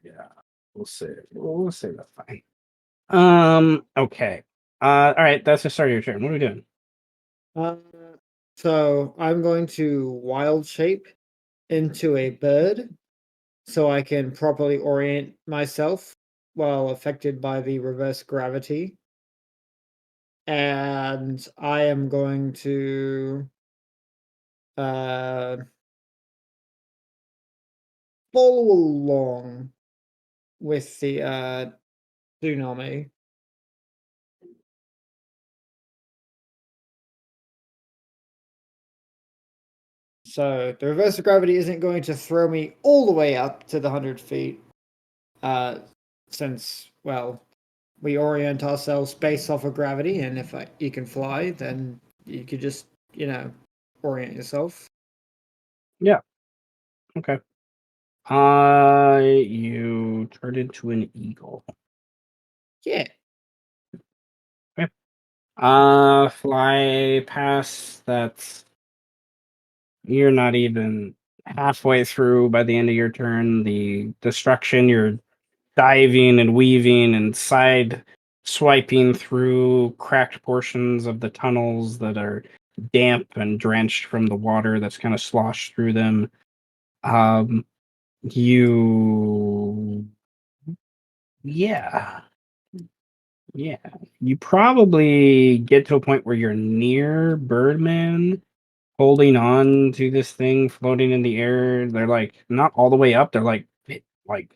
Speaker 1: Yeah. We'll see. We'll say that's fine. Okay. All right, that's the start of your turn. What are we doing?
Speaker 3: So I'm going to wild shape into a bird so I can properly orient myself while affected by the reverse gravity. And I am going to follow along with the tsunami. So the reverse of gravity isn't going to throw me all the way up to the 100 feet, since, well, we orient ourselves based off of gravity, and if you can fly, then you could just, orient yourself.
Speaker 1: Yeah. Okay. You turned into an eagle.
Speaker 3: Yeah.
Speaker 1: Okay. Fly past that. You're not even halfway through by the end of your turn. The destruction, you're diving and weaving and side swiping through cracked portions of the tunnels that are damp and drenched from the water that's kind of sloshed through them. You yeah. Yeah. You probably get to a point where you're near Birdman holding on to this thing floating in the air. They're like not all the way up, they're like I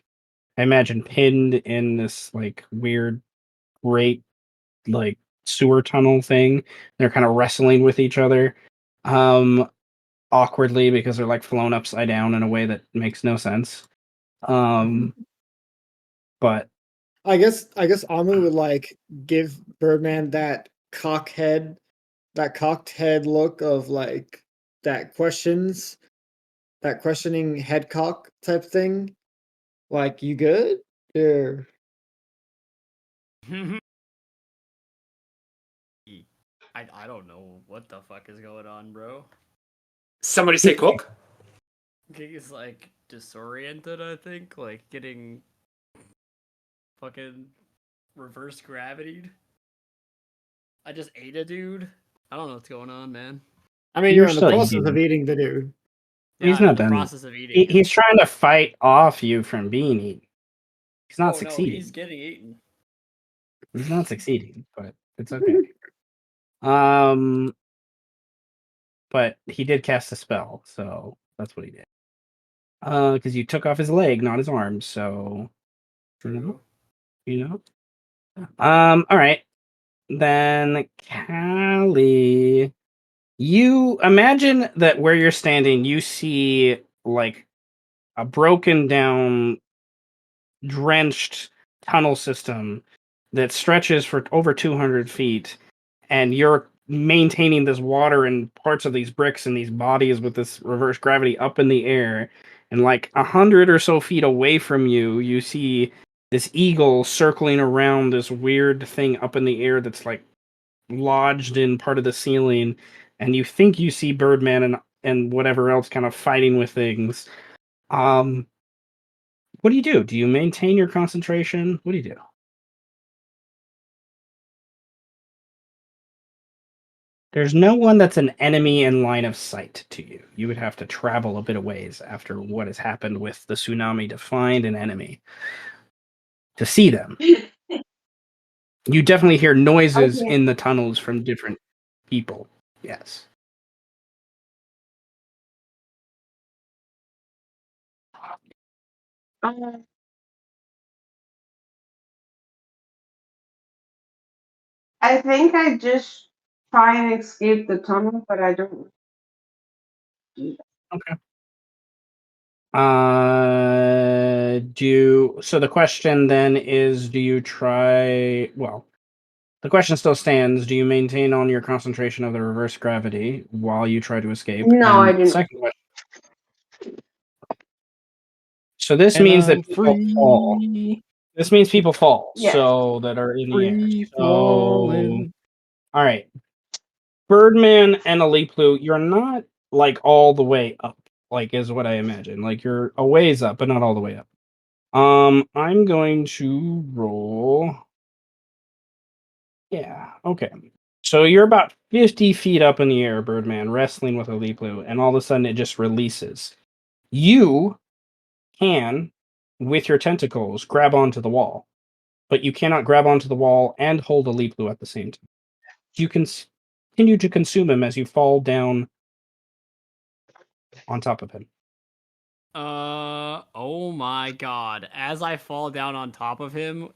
Speaker 1: imagine pinned in this like weird great like sewer tunnel thing. They're kind of wrestling with each other. Awkwardly because they're like flown upside down in a way that makes no sense. But
Speaker 3: I guess Amu would like give Birdman that cocked head look of like that questioning head cock type thing. Like, you good? Yeah.
Speaker 5: I don't know what the fuck is going on, bro.
Speaker 4: Somebody say cook.
Speaker 5: He's like disoriented, I think, like getting fucking reverse gravitied. I just ate a dude. I don't know what's going on, man.
Speaker 3: I mean,
Speaker 1: You're
Speaker 3: you're in the
Speaker 1: still
Speaker 3: process
Speaker 1: eating
Speaker 3: of eating the dude.
Speaker 5: Yeah,
Speaker 1: he's
Speaker 5: I'm in
Speaker 1: not
Speaker 5: the
Speaker 1: done.
Speaker 5: process of eating him.
Speaker 1: He's trying to fight off you from being eaten. He's not
Speaker 5: Oh no,
Speaker 1: succeeding.
Speaker 5: he's getting eaten.
Speaker 1: He's not succeeding, but it's okay. But he did cast a spell, so that's what he did. Because you took off his leg, not his arm, so
Speaker 5: True.
Speaker 1: you know. All right. Then Callie, you imagine that where you're standing, you see like a broken down, drenched tunnel system that stretches for over 200 feet, and you're maintaining this water and parts of these bricks and these bodies with this reverse gravity up in the air. And like 100 or so feet away from you, you see this eagle circling around this weird thing up in the air that's like lodged in part of the ceiling, and you think you see Birdman and whatever else kind of fighting with things. What do you do? Do you maintain your concentration? What do you do? There's no one that's an enemy in line of sight to you. You would have to travel a bit of ways after what has happened with the tsunami to find an enemy. To see them. You definitely hear noises
Speaker 6: Okay.
Speaker 1: in the tunnels from different people. Yes.
Speaker 6: Uh, I think I just try and escape the tunnel, but I don't.
Speaker 1: Okay. So the question then is, do you try? Well, the question still stands. Do you maintain on your concentration of the reverse gravity while you try to escape?
Speaker 6: No,
Speaker 1: And
Speaker 6: I didn't.
Speaker 1: Second question. So this
Speaker 2: And
Speaker 1: means
Speaker 2: I'm
Speaker 1: that people fall.
Speaker 2: free,
Speaker 1: This means people fall.
Speaker 6: Yes.
Speaker 1: So that are in the air.
Speaker 2: free
Speaker 1: So
Speaker 2: falling.
Speaker 1: all right. Birdman and Aliplu, you're not like all the way up, like is what I imagine. Like you're a ways up, but not all the way up. I'm going to roll. Yeah, okay. So you're about 50 feet up in the air, Birdman, wrestling with Aliplu, and all of a sudden it just releases. You can, with your tentacles, grab onto the wall, but you cannot grab onto the wall and hold Aliplu at the same time. You can continue to consume him as you fall down on top of him.
Speaker 5: Oh my god. As I fall down on top of him.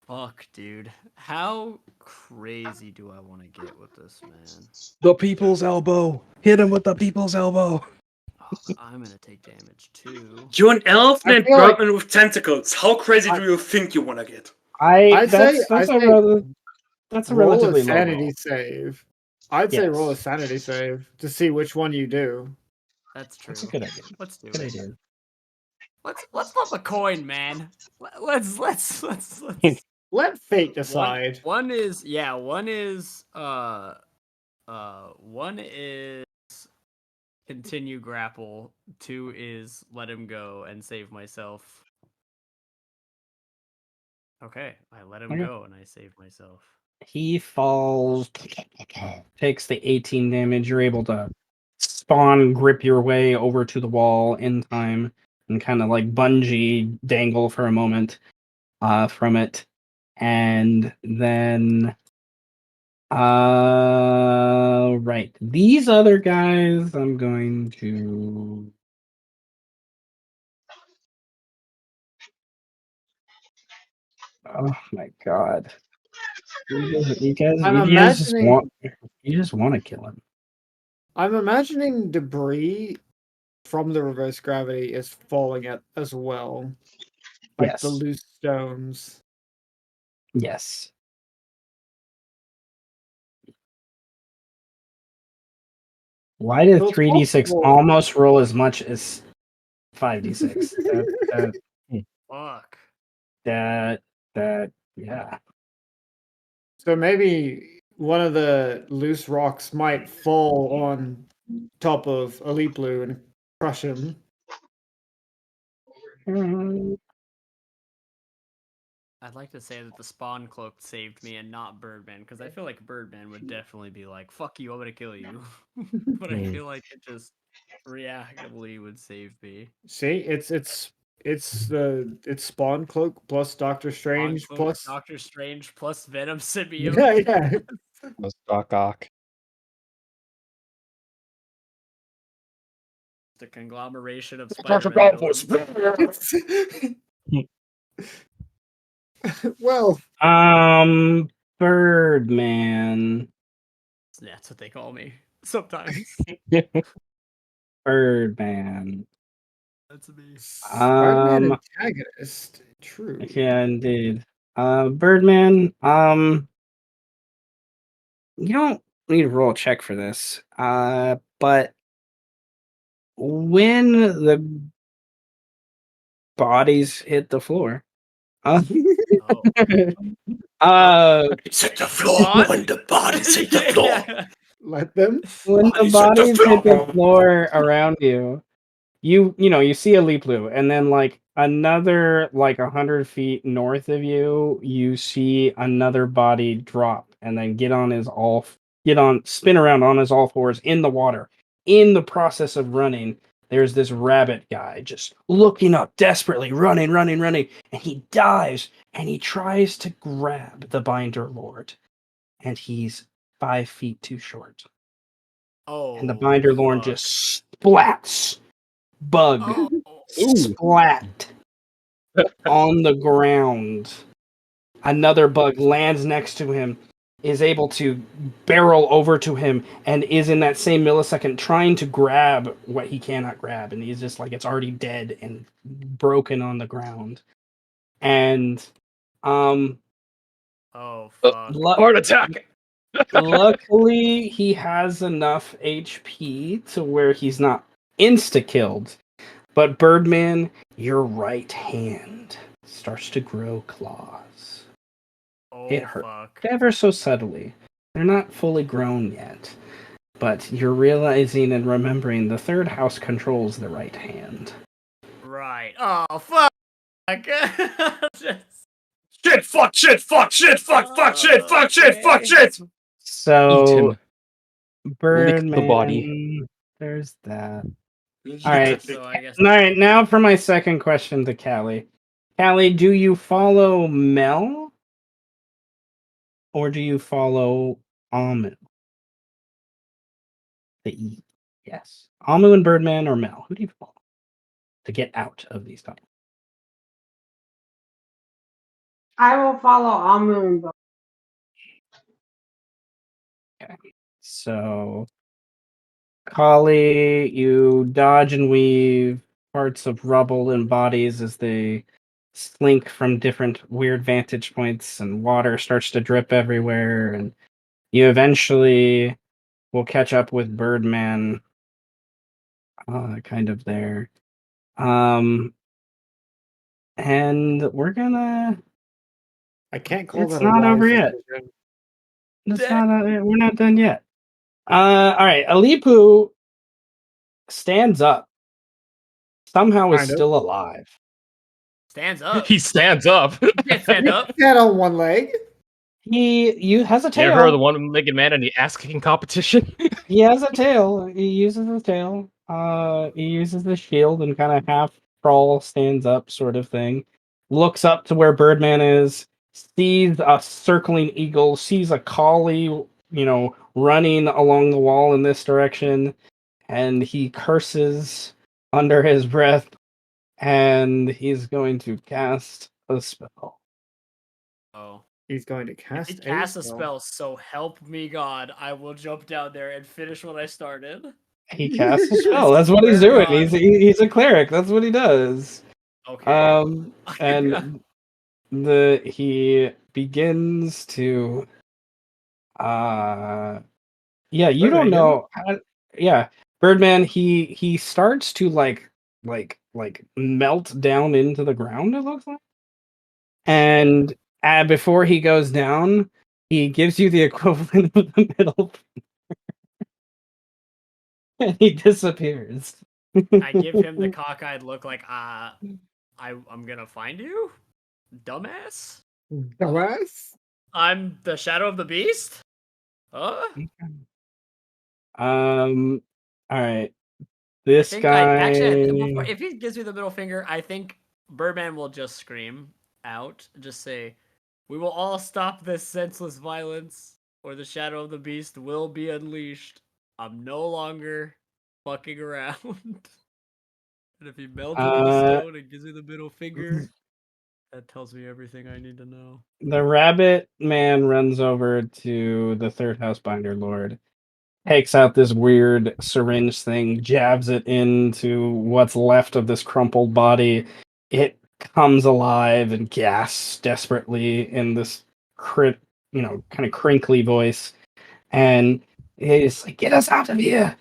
Speaker 5: Fuck, dude. How crazy do I want to get with this, man?
Speaker 2: The people's elbow. Hit him with the people's elbow.
Speaker 5: Oh, but I'm gonna take damage too.
Speaker 4: You're an elf
Speaker 3: I
Speaker 4: named
Speaker 3: feel like-
Speaker 4: Birdman with tentacles. How crazy do you think you want to get?
Speaker 3: I'd say
Speaker 1: That's a
Speaker 3: roll a
Speaker 1: relatively low
Speaker 3: sanity
Speaker 1: roll.
Speaker 3: save. I'd say roll a
Speaker 1: Yes.
Speaker 3: sanity save to see which one you do.
Speaker 5: That's true.
Speaker 1: That's a good idea.
Speaker 5: Let's do
Speaker 1: Good
Speaker 5: it.
Speaker 1: idea.
Speaker 5: Let's flip a coin, man. Let's
Speaker 3: Let fate decide.
Speaker 5: One is continue grapple. 2 is let him go and save myself. Okay, I let him go and I save myself.
Speaker 1: He falls, takes the 18 damage. You're able to spawn grip your way over to the wall in time and kind of like bungee dangle for a moment from it. And then right. These other guys I'm going to oh my god. You guys just want to kill him.
Speaker 3: I'm imagining debris from the reverse gravity is falling at as well. Like the
Speaker 1: Yes.
Speaker 3: loose stones.
Speaker 1: Yes. Why did
Speaker 3: So it's
Speaker 1: 3d6
Speaker 3: possible-
Speaker 1: almost roll as much as 5d6?
Speaker 5: Fuck.
Speaker 1: Yeah.
Speaker 3: So maybe one of the loose rocks might fall on top of Aliplu and crush him.
Speaker 5: I'd like to say that the spawn cloak saved me and not Birdman, because I feel like Birdman would definitely be like, fuck you, I'm gonna kill you. But I feel like it just reactively would save me.
Speaker 3: See, it's Spawn Cloak plus Doctor Strange
Speaker 5: Spawn cloak,
Speaker 3: plus
Speaker 5: Doctor Strange plus Venom symbiote.
Speaker 3: yeah.
Speaker 2: That's Doc Ock.
Speaker 5: The conglomeration of Spider-Man villains.
Speaker 3: Well,
Speaker 1: Birdman.
Speaker 5: That's what they call me sometimes.
Speaker 1: Birdman.
Speaker 5: That's me.
Speaker 3: Spider-Man antagonist. True.
Speaker 1: Yeah, indeed. Birdman, you don't need to roll a check for this. But when the bodies hit the floor,
Speaker 5: Oh.
Speaker 4: It's at the floor when the bodies hit the floor.
Speaker 5: Yeah.
Speaker 3: Let them.
Speaker 1: when the
Speaker 4: Bodies hit the
Speaker 1: bodies hit the
Speaker 4: floor.
Speaker 1: floor around you, you see a Leaplu, and then like another like 100 feet north of you, you see another body drop and then spin around on his all fours in the water. In the process of running, there's this rabbit guy just looking up desperately, running, and he dives and he tries to grab the Binder Lord, and he's 5 feet too short.
Speaker 5: Oh.
Speaker 1: And the Binder Lord
Speaker 5: fuck.
Speaker 1: just splats. Bug
Speaker 5: Oh.
Speaker 1: splat on the ground. Another bug lands next to him. is able to barrel over to him and is in that same millisecond trying to grab what he cannot grab, and he's just like it's already dead and broken on the ground. And
Speaker 5: Oh fuck!
Speaker 2: Heart attack.
Speaker 1: luckily he has enough HP to where he's not insta-killed. But Birdman, your right hand starts to grow claws.
Speaker 5: Oh
Speaker 1: It hurts
Speaker 5: fuck!
Speaker 1: ever so subtly. They're not fully grown yet, but you're realizing and remembering the third house controls the right hand.
Speaker 5: Right. Oh fuck! Just...
Speaker 4: Shit, fuck, shit, fuck, shit, fuck, fuck, shit, fuck, shit, fuck,
Speaker 5: Okay.
Speaker 4: shit.
Speaker 2: Eat
Speaker 1: So,
Speaker 2: him.
Speaker 1: Birdman,
Speaker 2: Lick the body.
Speaker 1: there's that. All right.
Speaker 5: So I guess.
Speaker 1: All right, now for my second question to Callie. Callie, do you follow Mel or do you follow Amu? The E. Yes. Amu and Birdman or Mel? Who do you follow to get out of these tunnels?
Speaker 6: I will follow Amu and Bo.
Speaker 1: Okay. So, Kali, you dodge and weave parts of rubble and bodies as they slink from different weird vantage points, and water starts to drip everywhere. And you eventually will catch up with Birdman, kind of there. And we're gonna.
Speaker 3: I can't call
Speaker 1: It's
Speaker 3: that a
Speaker 1: not
Speaker 3: wise
Speaker 1: over yet.
Speaker 3: decision.
Speaker 1: It's not. We're not done yet. All right. Alipu stands up. Somehow is
Speaker 3: Kind of.
Speaker 1: still alive.
Speaker 5: Stands up.
Speaker 2: He stands up.
Speaker 5: You can't stand up.
Speaker 3: Head on one leg.
Speaker 1: He has a
Speaker 2: You ever heard of the
Speaker 1: tail.
Speaker 2: one-legged man in the ass-kicking competition?
Speaker 1: He has a tail. He uses his tail. He uses the shield and kind of half crawl, stands up, sort of thing. Looks up to where Birdman is. Sees a circling eagle. Sees a collie, running along the wall in this direction, and he curses under his breath, and he's going to cast a spell.
Speaker 5: Oh.
Speaker 3: He's going to
Speaker 5: If
Speaker 3: cast
Speaker 5: he casts a spell, so help me God, I will jump down there and finish what I started.
Speaker 1: He casts a
Speaker 5: I
Speaker 1: spell. That's what
Speaker 5: swear
Speaker 1: he's
Speaker 5: to
Speaker 1: doing.
Speaker 5: God.
Speaker 1: He's a cleric. That's what he does.
Speaker 5: Okay.
Speaker 1: And he begins to you don't
Speaker 3: Birdman,
Speaker 1: know Birdman, he starts to like melt down into the ground, it looks like. And before he goes down, he gives you the equivalent of the middle and he disappears.
Speaker 5: I give him the cockeyed look like, I'm gonna find you? Dumbass?
Speaker 3: Dumbass?
Speaker 5: I'm the shadow of the beast? Huh?
Speaker 1: All right. This guy.
Speaker 5: If he gives me the middle finger, I think Birdman will just scream out, just say, "We will all stop this senseless violence, or the shadow of the beast will be unleashed. I'm no longer fucking around." And if he melts into the stone and gives me the middle finger, that tells me everything I need to know.
Speaker 1: The rabbit man runs over to the third house binder lord, takes out this weird syringe thing, jabs it into what's left of this crumpled body. It comes alive and gasps desperately in this kind of crinkly voice. And he's like, "Get us out of here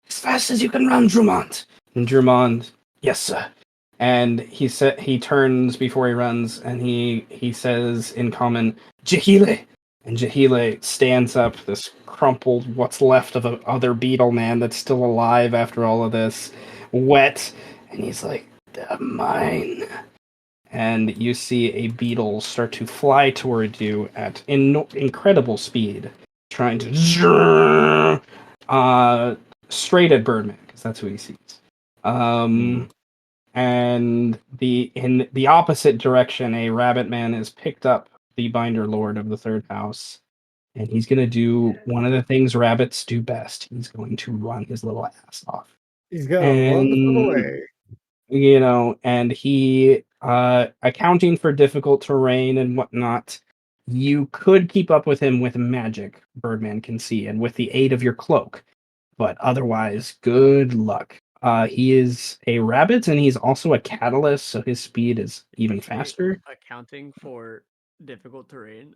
Speaker 1: as fast as you can run, Drummond." And Drummond, "Yes, sir." And he turns before he runs, and he says in common, "Jahile." And Jahile stands up, this crumpled, what's left of a other beetle man that's still alive after all of this, wet, and he's like, "They're mine." And you see a beetle start to fly toward you at incredible speed, trying to straight at Birdman, because that's who he sees. And in the opposite direction, a rabbit man has picked up the binder lord of the third house, and he's going to do one of the things rabbits do best. He's going to run his little ass off.
Speaker 3: He's gonna run the fuck away.
Speaker 1: And he accounting for difficult terrain and whatnot, You could keep up with him with magic, Birdman can see, and with the aid of your cloak. But otherwise, good luck. He is a rabbit, and he's also a catalyst, so his speed is even faster.
Speaker 5: Accounting for difficult terrain.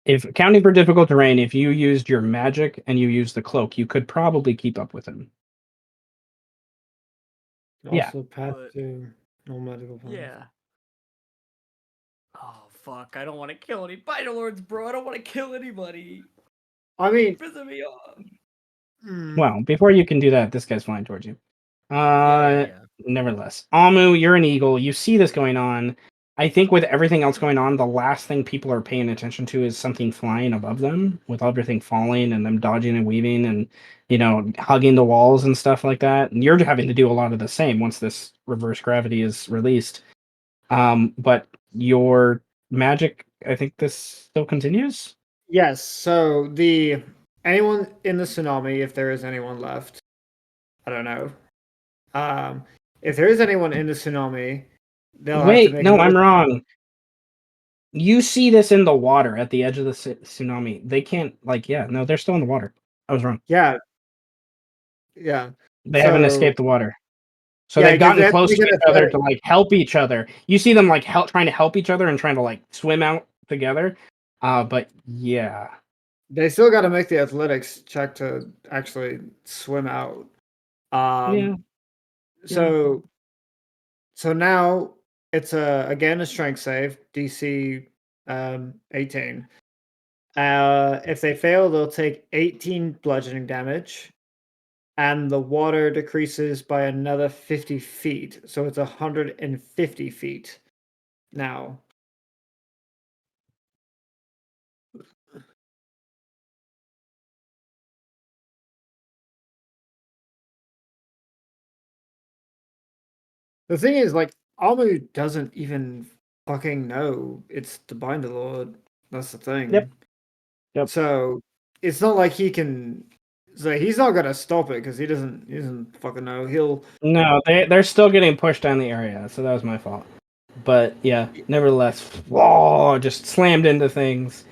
Speaker 1: If accounting for difficult terrain, if you used your magic and you used the cloak, you could probably keep up with him. Yeah.
Speaker 3: Also, path
Speaker 5: But-
Speaker 3: to no medical path.
Speaker 5: Yeah. Oh fuck! I don't want to kill any Biter Lords, bro. I don't want to kill anybody.
Speaker 3: I mean,
Speaker 5: Pissing me off.
Speaker 1: Well, before you can do that, this guy's flying towards you.
Speaker 5: Yeah.
Speaker 1: Nevertheless, Amu, you're an eagle. You see this going on. I think with everything else going on, the last thing people are paying attention to is something flying above them, with everything falling and them dodging and weaving and, hugging the walls and stuff like that. And you're having to do a lot of the same once this reverse gravity is released. But your magic, I think this still continues.
Speaker 3: yes. So anyone in the tsunami, if there is anyone left, I don't know. If there is anyone in the tsunami, they'll have to
Speaker 1: Wait,
Speaker 3: make
Speaker 1: no,
Speaker 3: another-
Speaker 1: I'm wrong. You see this in the water at the edge of the tsunami. They can't, no, they're still in the water. I was wrong.
Speaker 3: Yeah.
Speaker 1: They haven't
Speaker 3: So-
Speaker 1: escaped the water. So
Speaker 3: Yeah,
Speaker 1: they've
Speaker 3: 'cause they
Speaker 1: gotten
Speaker 3: have to
Speaker 1: close
Speaker 3: make
Speaker 1: to
Speaker 3: an
Speaker 1: each other
Speaker 3: athletic-
Speaker 1: to help each other. You see them trying to help each other and trying to swim out together. But yeah.
Speaker 3: They still got to make the athletics check to actually swim out.
Speaker 1: Yeah.
Speaker 3: So now it's again a strength save, DC 18. If they fail, they'll take 18 bludgeoning damage, and the water decreases by another 50 feet, so it's 150 feet now. The thing is, Amu doesn't even fucking know it's the Binder Lord. That's the thing.
Speaker 1: Yep.
Speaker 3: So it's not like he can. So he's not gonna stop it because he doesn't fucking know. He'll.
Speaker 1: No, they're still getting pushed down the area, so that was my fault. But yeah, nevertheless, whoa, just slammed into things.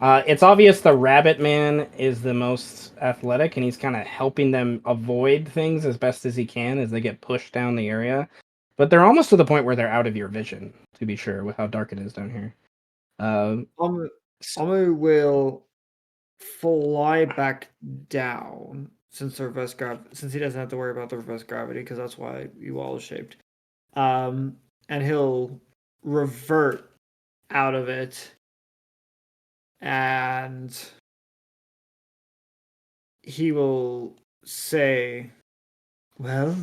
Speaker 1: It's obvious the Rabbit Man is the most athletic, and he's kind of helping them avoid things as best as he can as they get pushed down the area. But they're almost to the point where they're out of your vision, to be sure, with how dark it is down here.
Speaker 3: Amu will fly back down since the reverse since he doesn't have to worry about the reverse gravity because that's why you all are shaped. And he'll revert out of it, and he will say, "Well,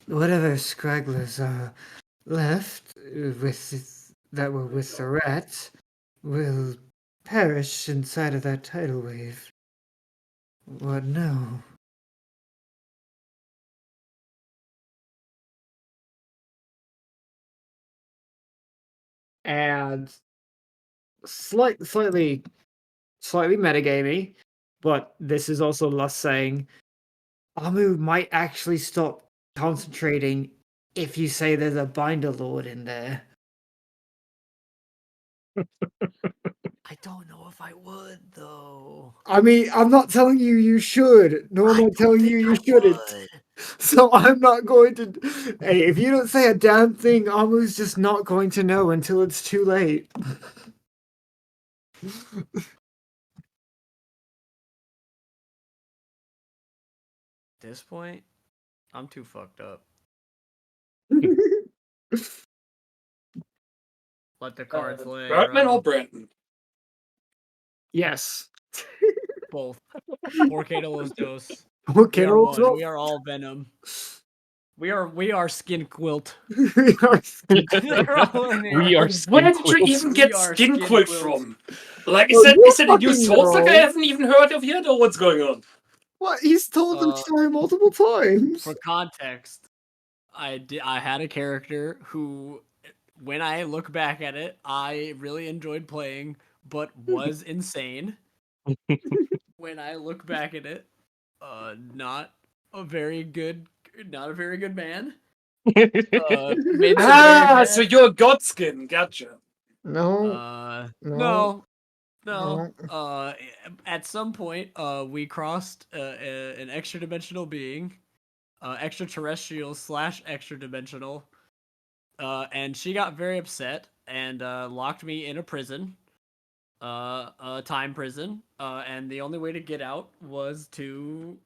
Speaker 3: whatever scragglers are left that were with the rats will perish inside of that tidal wave. What now?" And slightly metagamey, but this is also Lust saying Amu might actually stop concentrating if you say there's a Binder Lord in there.
Speaker 5: I don't know if I would though.
Speaker 3: I mean, I'm not telling you should, nor am I telling you shouldn't. So I'm not going to. Hey, if you don't say a damn thing, Amu's just not going to know until it's too late.
Speaker 5: At this point, I'm too fucked up. Let the cards lay.
Speaker 4: Birdman or
Speaker 5: around.
Speaker 4: Brandon?
Speaker 3: Yes.
Speaker 5: Both. Volcano Los Dos.
Speaker 3: Okay,
Speaker 5: We are one.
Speaker 3: also-
Speaker 5: We are all Venom. We are Skin Quilt.
Speaker 3: We are-
Speaker 1: We are
Speaker 4: Where did you
Speaker 1: Quilt.
Speaker 4: even
Speaker 5: We
Speaker 4: get
Speaker 5: are
Speaker 4: Skin
Speaker 5: Skin
Speaker 4: Quilt
Speaker 5: Quilt.
Speaker 4: from? Like,
Speaker 3: Well,
Speaker 4: is that a new
Speaker 3: fucking
Speaker 4: source like I
Speaker 3: know.
Speaker 4: haven't even heard of yet, or what's going on?
Speaker 3: What? He's told the story multiple times.
Speaker 5: For context, I had a character who, when I look back at it, I really enjoyed playing, but was insane. When I look back at it, not a very good man. Made some very bad-
Speaker 4: So you're Godskin, gotcha.
Speaker 3: No.
Speaker 5: No.
Speaker 3: No.
Speaker 5: At some point, we crossed an extra dimensional being, extraterrestrial / extra dimensional, and she got very upset and locked me in a prison, a time prison, and the only way to get out was to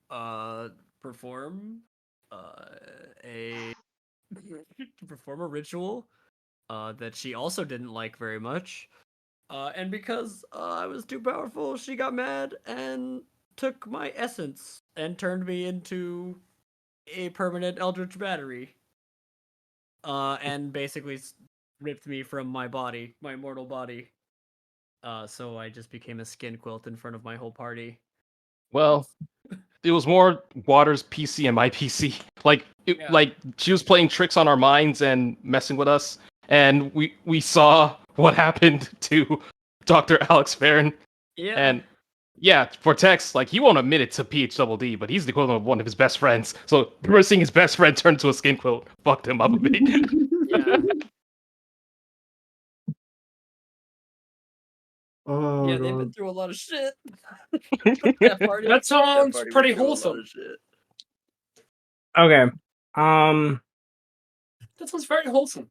Speaker 5: perform a perform a ritual that she also didn't like very much. And because I was too powerful, she got mad and took my essence and turned me into a permanent Eldritch battery. And basically ripped me from my body, my mortal body. So I just became a skin quilt in front of my whole party.
Speaker 2: Well, it was more Water's PC and my PC. Like,
Speaker 5: Yeah.
Speaker 2: like she was playing tricks on our minds and messing with us, and we saw what happened to Dr. Alex Farron.
Speaker 5: Yeah.
Speaker 2: And yeah, for Tex, like he won't admit it to PHDD, but he's the equivalent of one of his best friends. So remember seeing his best friend turn to a skin quilt fucked him up a bit.
Speaker 5: Yeah.
Speaker 3: Oh,
Speaker 5: Yeah, they've
Speaker 3: God.
Speaker 5: been through a lot of shit. That party.
Speaker 4: That sounds
Speaker 5: party
Speaker 4: pretty
Speaker 5: went through a lot
Speaker 4: wholesome.
Speaker 5: of shit.
Speaker 1: Okay.
Speaker 4: That sounds very wholesome.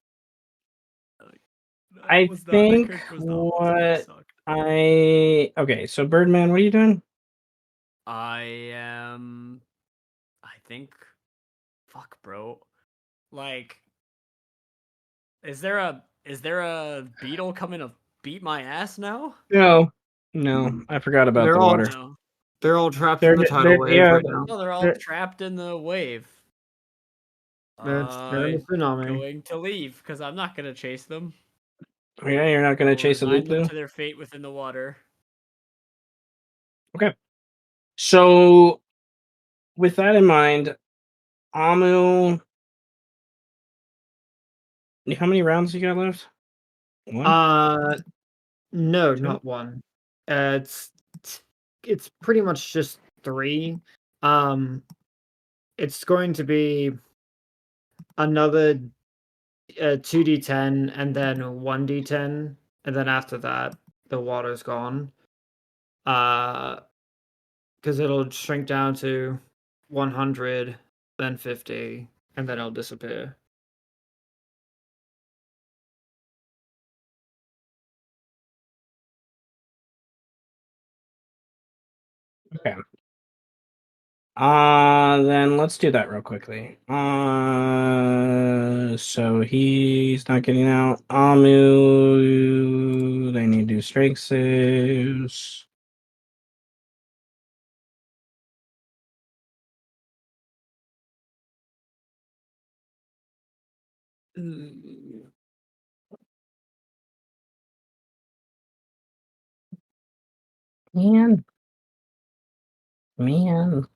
Speaker 1: I
Speaker 5: Was not- that
Speaker 1: think
Speaker 5: character was not wholesome,
Speaker 1: what
Speaker 5: it sucked.
Speaker 1: okay, so Birdman, what are you doing?
Speaker 5: I think, fuck, bro. Like, is there a beetle coming to beat my ass now?
Speaker 1: No, I forgot about
Speaker 3: They're
Speaker 1: the
Speaker 3: all-
Speaker 1: water.
Speaker 5: No,
Speaker 3: They're all trapped
Speaker 1: They're-
Speaker 3: in the tidal
Speaker 1: they're-
Speaker 3: wave
Speaker 1: yeah,
Speaker 3: right now.
Speaker 5: no, they're all
Speaker 1: They're-
Speaker 5: trapped in the wave.
Speaker 3: They're in the tsunami.
Speaker 5: Going to leave because I'm not gonna chase them.
Speaker 1: Yeah, you're not
Speaker 5: I
Speaker 1: gonna
Speaker 5: will
Speaker 1: chase a
Speaker 5: resign
Speaker 1: loop
Speaker 5: them
Speaker 1: though.
Speaker 5: to their fate within the water.
Speaker 1: So, with that in mind, Amu, how many rounds you got left? One.
Speaker 3: No,
Speaker 1: Two?
Speaker 3: not one. It's pretty much just 3. It's going to be another 2d10 and then 1d10, and then after that the water's gone. Because it'll shrink down to 100, then 50, and then it'll disappear.
Speaker 1: Okay. Then let's do that real quickly. So he's not getting out. Amu, they need to do strength saves. Man.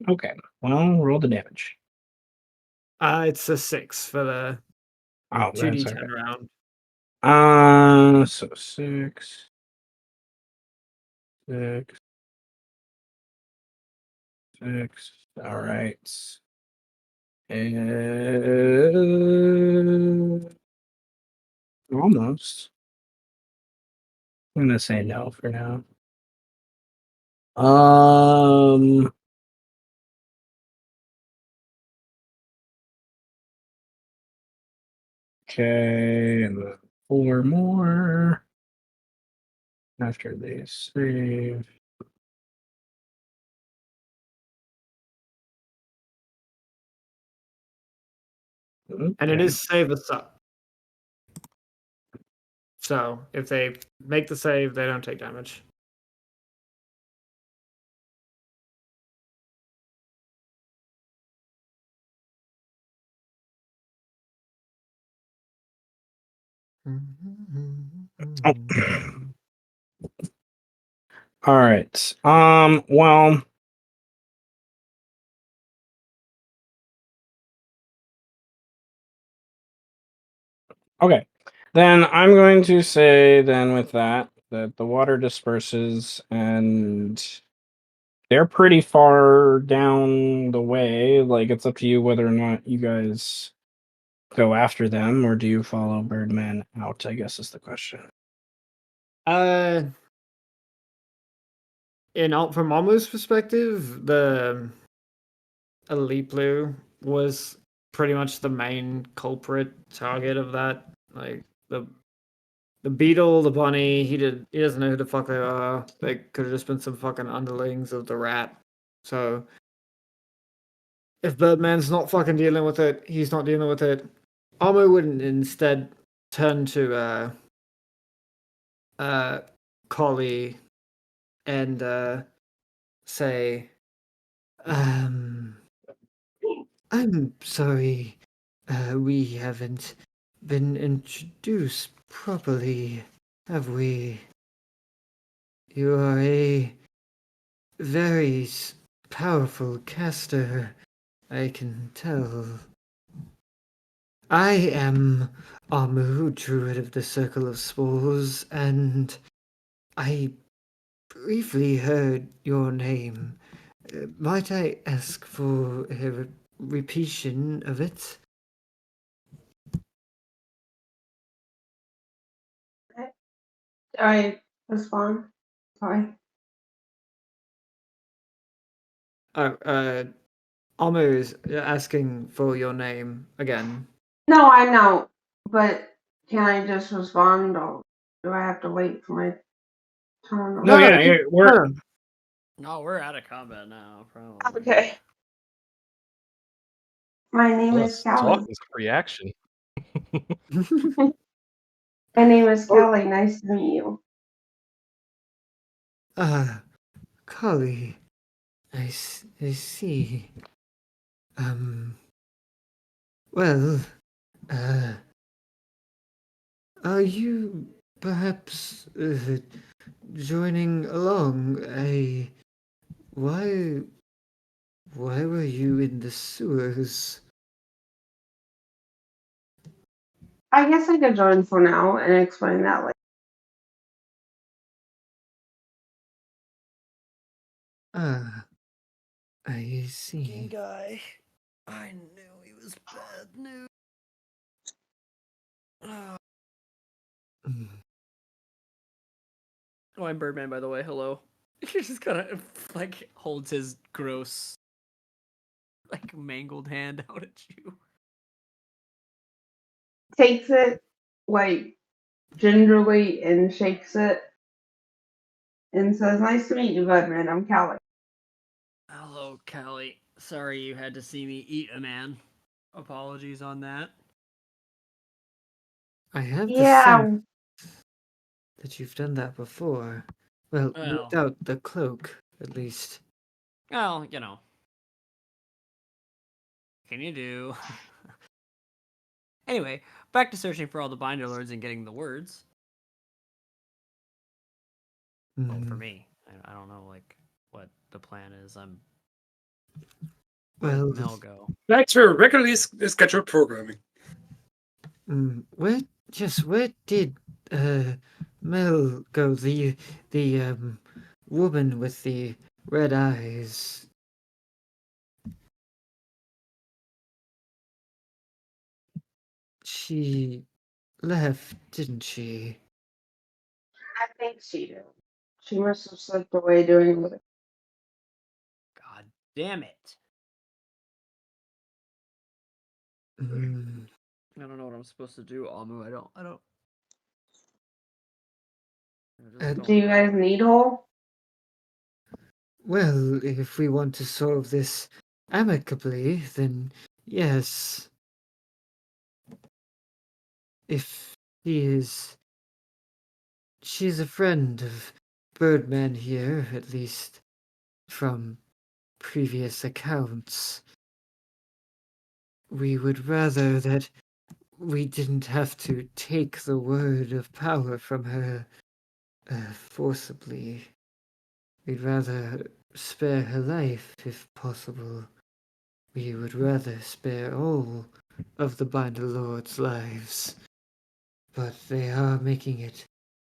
Speaker 1: Okay. Well, roll the damage.
Speaker 3: It's a 6 for the
Speaker 1: Oh,
Speaker 3: 2d10
Speaker 1: that's okay.
Speaker 3: round.
Speaker 1: So 6. 6. 6. All right. Almost. I'm gonna say no for now. Okay, and then 4 more after they save.
Speaker 3: And it
Speaker 1: Okay.
Speaker 3: is save us up. So if they make the save, they don't take damage.
Speaker 1: Oh. All right. Well. Okay. Then I'm going to say then with that the water disperses and they're pretty far down the way. Like it's up to you whether or not you guys go after them, or do you follow Birdman out? I guess is the question.
Speaker 3: From Amu's perspective, the Elite Blue was pretty much the main culprit target of that. Like the beetle, the bunny, he doesn't know who the fuck they are. They could have just been some fucking underlings of the rat. So if Birdman's not fucking dealing with it, he's not dealing with it. Amu would instead turn to Collie and say, I'm sorry, we haven't been introduced properly, have we? You are a very powerful caster, I can tell. I am Amu, Druid of the Circle of Spores, and I briefly heard your name. Might I ask for a repetition of it?
Speaker 6: I respond. Sorry.
Speaker 3: Amu is asking for your name again.
Speaker 6: No, I know, but can I just respond, or do I have to wait for my turn? or-
Speaker 1: No, yeah, we're
Speaker 5: No, we're out of combat now, probably.
Speaker 6: Okay. My name
Speaker 2: Well,
Speaker 6: is
Speaker 2: talk
Speaker 6: Callie.
Speaker 2: is free action.
Speaker 6: My name is Callie. Nice to meet you.
Speaker 3: Collie, I see. Well, are you perhaps joining along? Why were you in the sewers?
Speaker 6: I guess I could join for now and explain that later.
Speaker 3: I see.
Speaker 5: Guy. I knew he was bad news.
Speaker 3: Mm.
Speaker 5: Oh, I'm Birdman, by the way. Hello. He just kind of like holds his gross, like mangled hand out at you.
Speaker 6: Takes it, like, gingerly and shakes it and says, "Nice to meet you, Birdman. I'm Callie."
Speaker 5: Hello, Callie. Sorry you had to see me eat a man. Apologies on that.
Speaker 3: I have the
Speaker 6: Yeah,
Speaker 3: sense that you've done that before. Well,
Speaker 5: Well.
Speaker 3: without the cloak, at least.
Speaker 5: Well, you know. Can you do? Anyway, back to searching for all the binder lords and getting the words. Well, for
Speaker 3: Mm.
Speaker 5: me, I don't know like what the plan is.
Speaker 3: Well,
Speaker 5: Where'd Mel go?
Speaker 4: Back to regularly scheduled programming.
Speaker 3: where did Mel go? The woman with the red eyes. She left, didn't she?
Speaker 6: I think she did. She must have slipped away doing it.
Speaker 5: God damn it!
Speaker 3: Mm.
Speaker 5: I don't know what I'm supposed to do, Amu. I don't.
Speaker 6: Do you guys need Hole?
Speaker 3: Well, if we want to solve this amicably, then yes. If she's a friend of Birdman here, at least from previous accounts. We would rather that we didn't have to take the word of power from her forcibly. We'd rather spare her life if possible. We would rather spare all of the Binder Lord's lives. But they are making it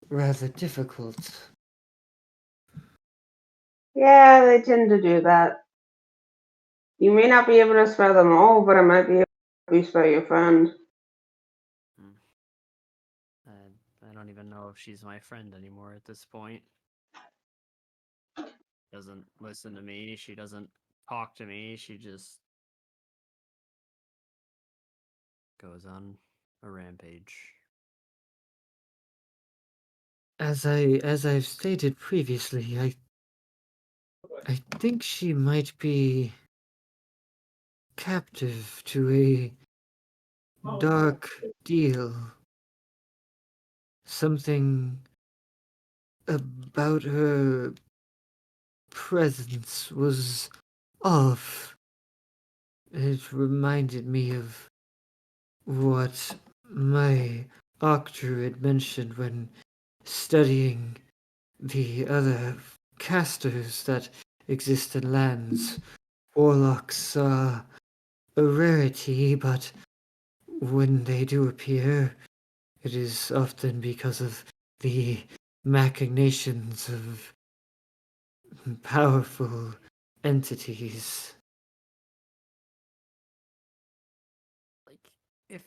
Speaker 3: rather difficult.
Speaker 6: Yeah, they tend to do that. You may not be able to spare them all, but I might be able to spare your friend.
Speaker 5: don't even know if she's my friend anymore at this point. Doesn't listen to me. She doesn't talk to me. She just goes on a rampage.
Speaker 8: As I've stated previously, I think she might be captive to a dark deal. Something about her presence was off. It reminded me of what my doctor had mentioned when studying the other casters that exist in lands. Warlocks are a rarity, but when they do appear, it is often because of the machinations of powerful entities.
Speaker 5: Like, if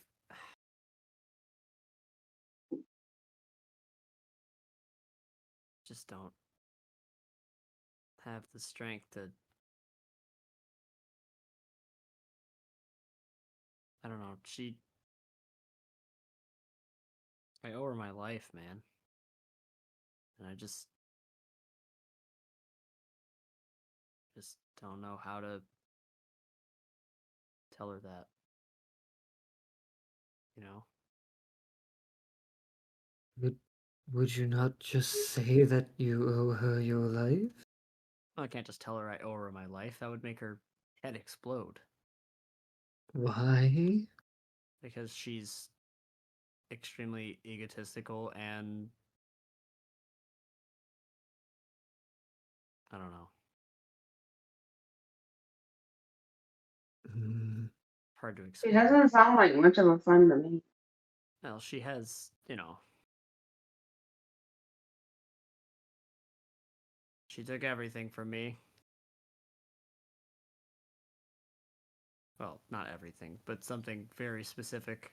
Speaker 5: just don't have the strength to, I don't know, I owe her my life, man. And I just don't know how to tell her that. You know?
Speaker 8: Would you not just say that you owe her your life?
Speaker 5: I can't just tell her I owe her my life. That would make her head explode.
Speaker 8: Why?
Speaker 5: Because she's extremely egotistical and I don't know.
Speaker 8: Mm,
Speaker 5: Hard to
Speaker 6: She
Speaker 5: explain.
Speaker 6: doesn't sound like much of a friend to me.
Speaker 5: Well, she has, she took everything from me. Well, not everything, but something very specific.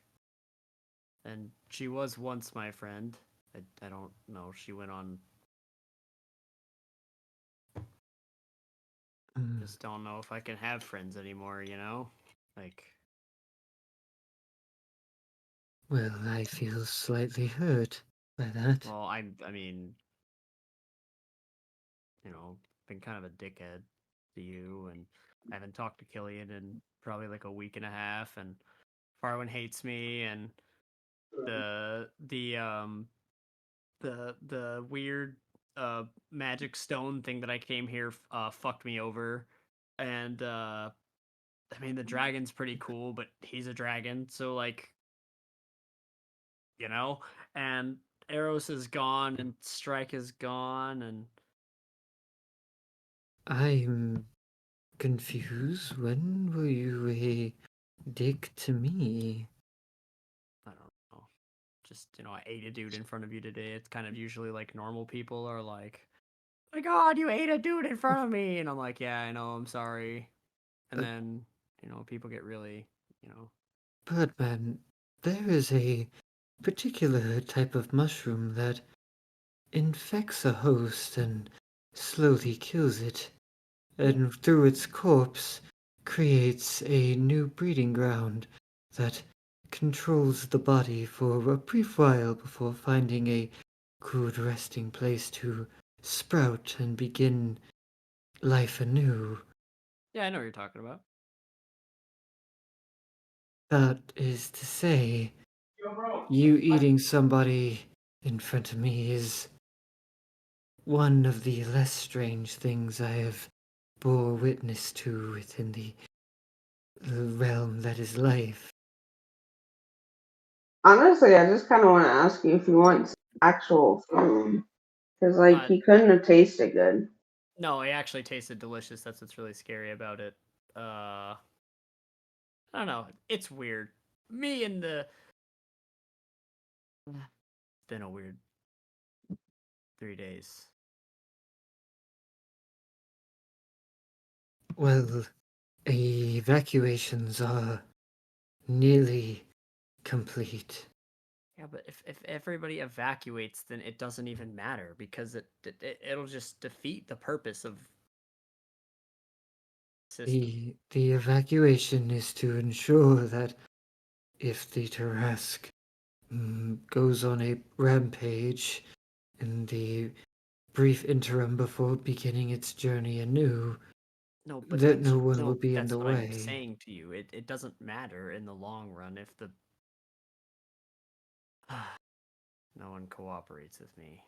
Speaker 5: And she was once my friend. I don't know. She went on.
Speaker 8: mm.
Speaker 5: Just don't know if I can have friends anymore, you know? Like,
Speaker 8: Well, I feel slightly hurt by that.
Speaker 5: well, I mean, been kind of a dickhead to you, and I haven't talked to Killian in probably like a week and a half, and Farwin hates me, and the weird magic stone thing that I came here fucked me over, and I mean the dragon's pretty cool, but he's a dragon, so like, and Eros is gone, and Strike is gone, and
Speaker 8: I'm confused. When were you a dick to me?
Speaker 5: I don't know. Just I ate a dude in front of you today. It's kind of usually like normal people are like, "My God, you ate a dude in front of me," and I'm like, "Yeah, I know. I'm sorry." And then people get really,
Speaker 8: Birdman, there is a particular type of mushroom that infects a host and slowly kills it, and through its corpse creates a new breeding ground that controls the body for a brief while before finding a good resting place to sprout and begin life anew.
Speaker 5: yeah, I know what you're talking about.
Speaker 8: That is to say, you eating somebody in front of me is one of the less strange things I have bore witness to within the realm that is life.
Speaker 6: Honestly, I just kind of want to ask you if you want actual food. Because, like, he couldn't have tasted good.
Speaker 5: No, it actually tasted delicious. That's what's really scary about it. I don't know. It's weird. Me and the. It's been a weird 3 days.
Speaker 8: Well, evacuations are nearly complete.
Speaker 5: Yeah, but if everybody evacuates, then it doesn't even matter because it'll just defeat the purpose of system.
Speaker 8: The evacuation is to ensure that if the Tarask goes on a rampage in the brief interim before beginning its journey anew,
Speaker 5: No, but
Speaker 8: that no one will be in
Speaker 5: that's
Speaker 8: the
Speaker 5: what I'm
Speaker 8: way.
Speaker 5: saying to you. It doesn't matter in the long run if the no one cooperates with me.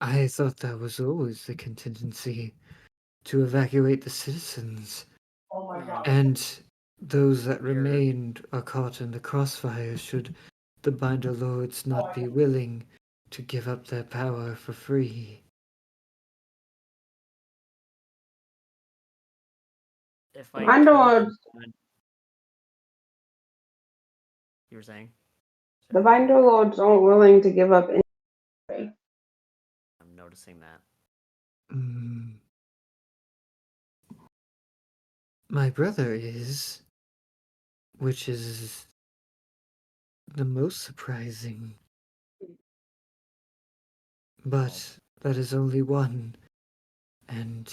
Speaker 8: I thought that was always the contingency, to evacuate the citizens.
Speaker 6: Oh my god.
Speaker 8: And those that
Speaker 5: We're-
Speaker 8: remained are caught in the crossfire should the Binder Lords not be willing to give up their power for free.
Speaker 5: If I
Speaker 6: Binder
Speaker 5: kill
Speaker 6: Lords.
Speaker 5: them, you were saying?
Speaker 6: The Binder Lords aren't willing to give up any.
Speaker 5: I'm noticing that.
Speaker 8: My brother is, which is the most surprising. But that is only one, and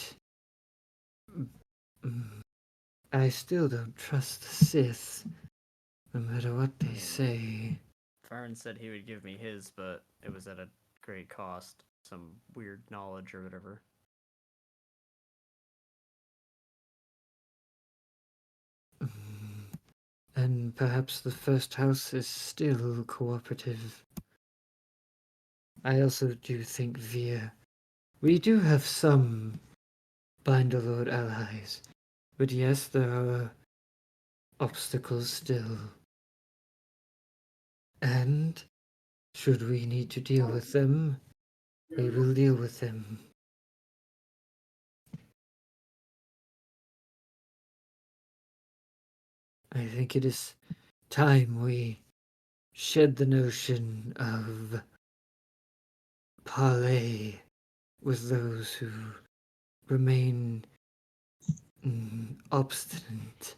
Speaker 8: I still don't trust the Sith, no matter what they say.
Speaker 5: Farron said he would give me his, but it was at a great cost. Some weird knowledge or whatever.
Speaker 8: And perhaps the first house is still cooperative. I also do think we do have some Binderlord allies, but yes, there are obstacles still. And should we need to deal with them, we will deal with them. I think it is time we shed the notion of parley with those who remain obstinate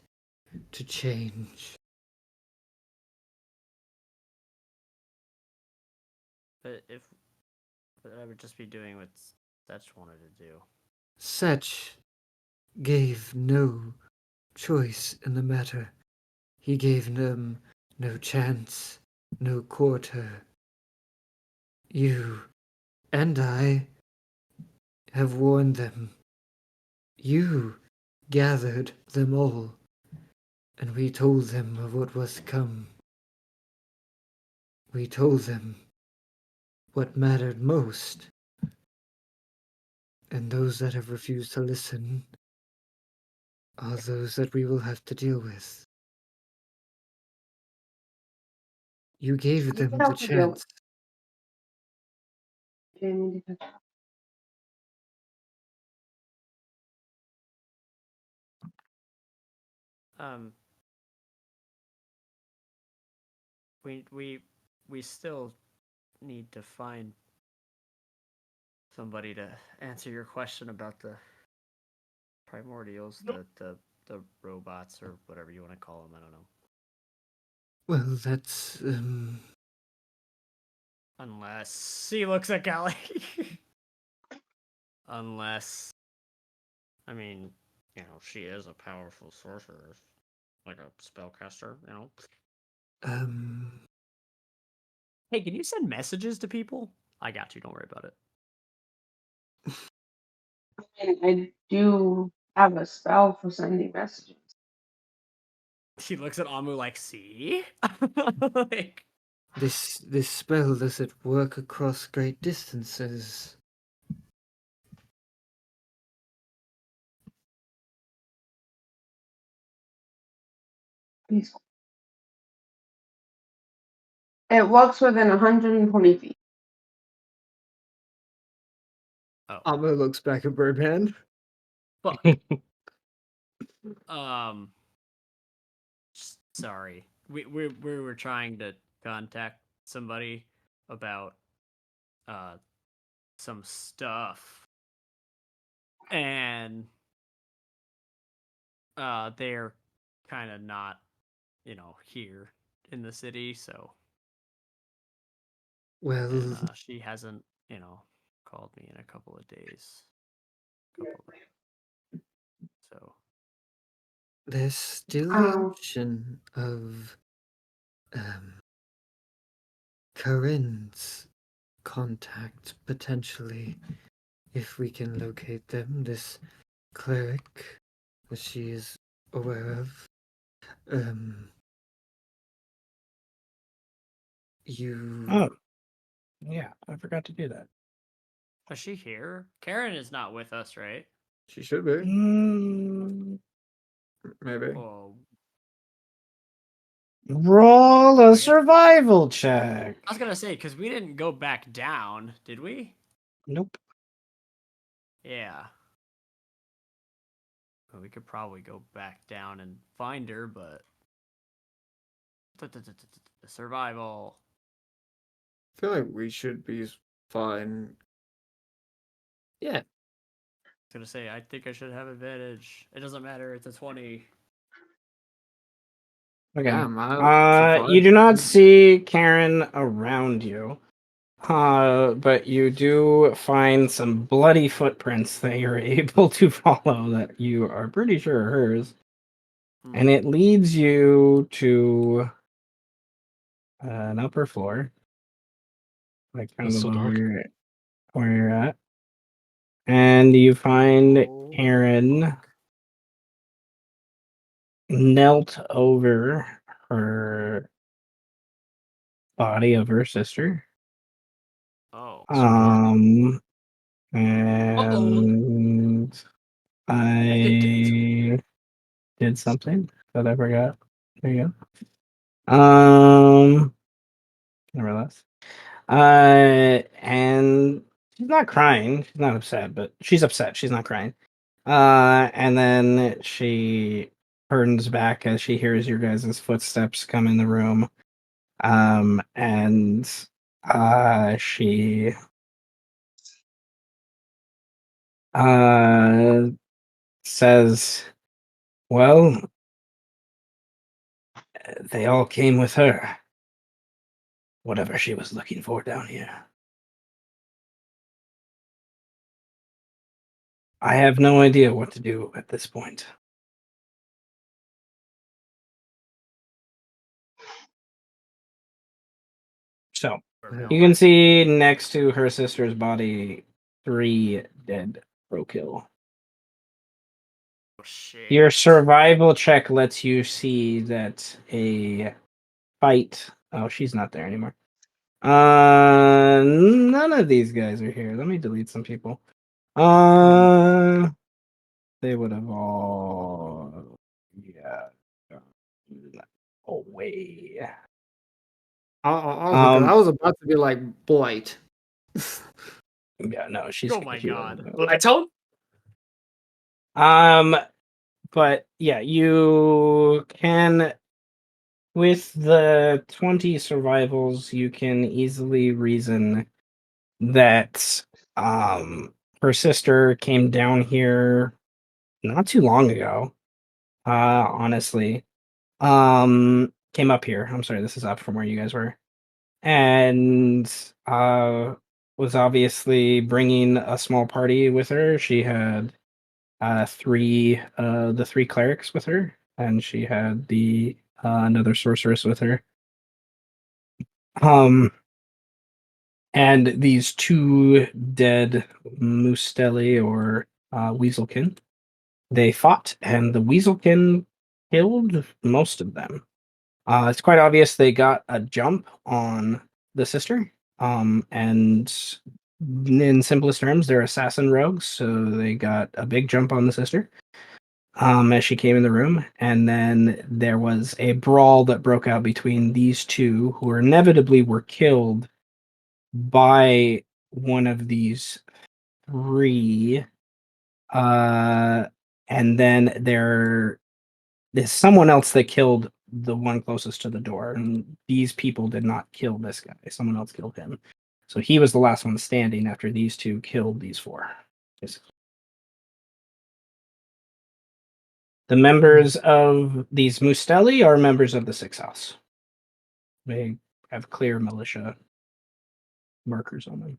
Speaker 8: to change.
Speaker 5: But I would just be doing what Setch wanted to do.
Speaker 8: Setch gave no choice in the matter. He gave them no chance, no quarter. You and I have warned them. You gathered them all, and we told them of what was to come. We told them what mattered most, and those that have refused to listen are those that we will have to deal with. You gave them the chance.
Speaker 5: Um, we still need to find somebody to answer your question about the primordials, the robots or whatever you want to call them. I don't know.
Speaker 8: Well, that's
Speaker 5: Unless he looks at Callie. Unless, I mean, she is a powerful sorceress, like a spellcaster. Hey, can you send messages to people? I got you. Don't worry about it.
Speaker 6: I do have a spell for sending messages.
Speaker 5: She looks at Amu like, see? Like,
Speaker 8: this spell, does it work across great distances?
Speaker 6: It works within 120 feet.
Speaker 5: oh.
Speaker 8: Amma looks back at Birdman.
Speaker 5: Fuck. Sorry. We were trying to contact somebody about some stuff, and they're kind of not here in the city. So,
Speaker 8: Well,
Speaker 5: and she hasn't, called me in a couple of days. So
Speaker 8: there's still the option of Corinne's contact, potentially, if we can locate them. This cleric that she is aware of. You.
Speaker 1: Oh, yeah, I forgot to do that.
Speaker 5: is she here? Karen is not with us, right?
Speaker 3: She should be.
Speaker 1: Mm,
Speaker 3: Maybe.
Speaker 5: Oh,
Speaker 1: roll a survival check.
Speaker 5: I was gonna say because we didn't go back down, did we?
Speaker 1: Nope.
Speaker 5: Yeah. Well, we could probably go back down and find her, but survival.
Speaker 3: I feel like we should be fine.
Speaker 8: Yeah.
Speaker 5: I was gonna say I think I should have advantage. It doesn't matter. It's a 20.
Speaker 1: Okay.
Speaker 3: Yeah,
Speaker 1: you do not see Karen around you. But you do find some bloody footprints that you're able to follow that you are pretty sure are hers. And it leads you to an upper floor. Like kind
Speaker 2: It's
Speaker 1: of
Speaker 2: so
Speaker 1: above
Speaker 2: dark.
Speaker 1: where you're at. And you find
Speaker 5: Oh,
Speaker 1: Karen
Speaker 5: fuck.
Speaker 1: knelt over her body of her sister.
Speaker 5: Oh.
Speaker 2: So dark.
Speaker 1: And I did something that I forgot. There you go. Nevertheless. And she's not crying. She's not upset, but she's upset. She's not crying. And then she turns back as she hears your guys' footsteps come in the room. And she says, well, they all came with her. Whatever she was looking for down here. I have no idea what to do at this point. So, you can see next to her sister's body 3 dead Rokill.
Speaker 5: Oh, shit.
Speaker 1: Your survival check lets you see that a fight. Oh, she's not there anymore. None of these guys are here. Let me delete some people. They would have all. Yeah. Away.
Speaker 3: I was about to be like Blight.
Speaker 1: Yeah, no, she's.
Speaker 5: Oh my god.
Speaker 4: Lights out?
Speaker 1: But yeah, you can, with the 20 survivals, you can easily reason that her sister came down here not too long ago. Honestly. Came up here. I'm sorry, this is up from where you guys were. And was obviously bringing a small party with her. She had the 3 clerics with her, and she had the another sorceress with her. And these 2 dead Mustelli or Weaselkin, they fought, and the Weaselkin killed most of them. It's quite obvious they got a jump on the sister. And in simplest terms, they're assassin rogues, so they got a big jump on the sister. As she came in the room, and then there was a brawl that broke out between these 2, who inevitably were killed by one of these 3. And then there's someone else that killed the one closest to the door, and these people did not kill this guy. Someone else killed him. So he was the last one standing after these 2 killed these 4. The members of these Musteli are members of the Sixth House. They have clear militia markers on them.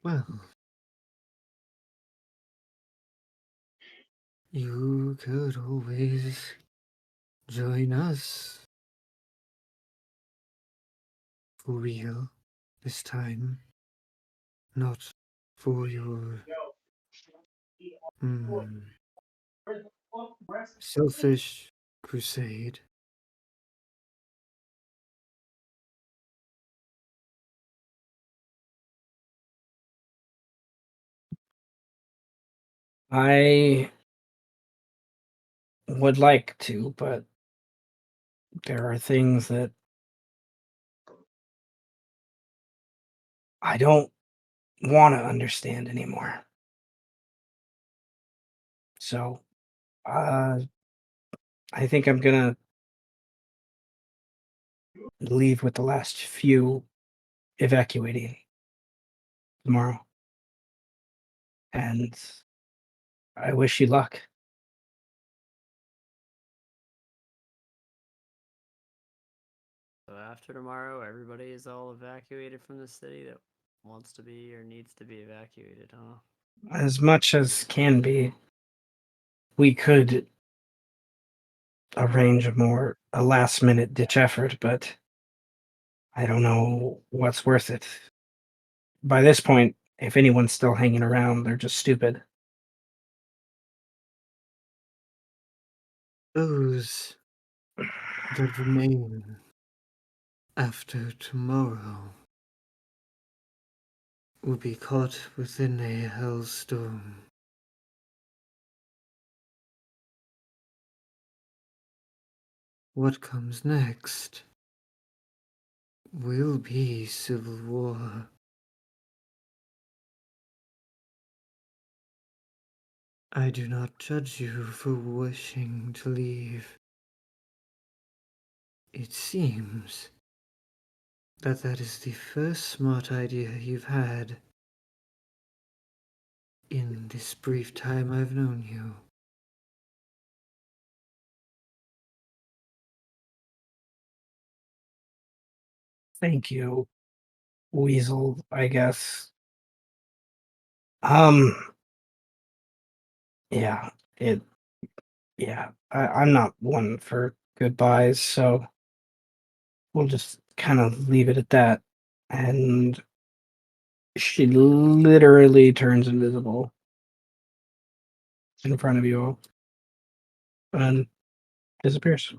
Speaker 8: Well, you could always join us. For real, this time. Not for your selfish crusade.
Speaker 1: I would like to, but there are things that I don't want to understand anymore. So, I think I'm gonna leave with the last few evacuating tomorrow. And I wish you luck.
Speaker 5: So after tomorrow, everybody is all evacuated from the city that wants to be or needs to be evacuated, huh?
Speaker 1: As much as can be, we could arrange a last minute ditch effort, but I don't know what's worth it. By this point, if anyone's still hanging around, they're just stupid.
Speaker 8: Those that remain after tomorrow will be caught within a hellstorm. What comes next will be civil war. I do not judge you for wishing to leave. It seems that is the first smart idea you've had in this brief time I've known you.
Speaker 1: Thank you, Weasel, I guess. Yeah, I'm not one for goodbyes, so we'll just kind of leave it at that. And she literally turns invisible in front of you all and disappears.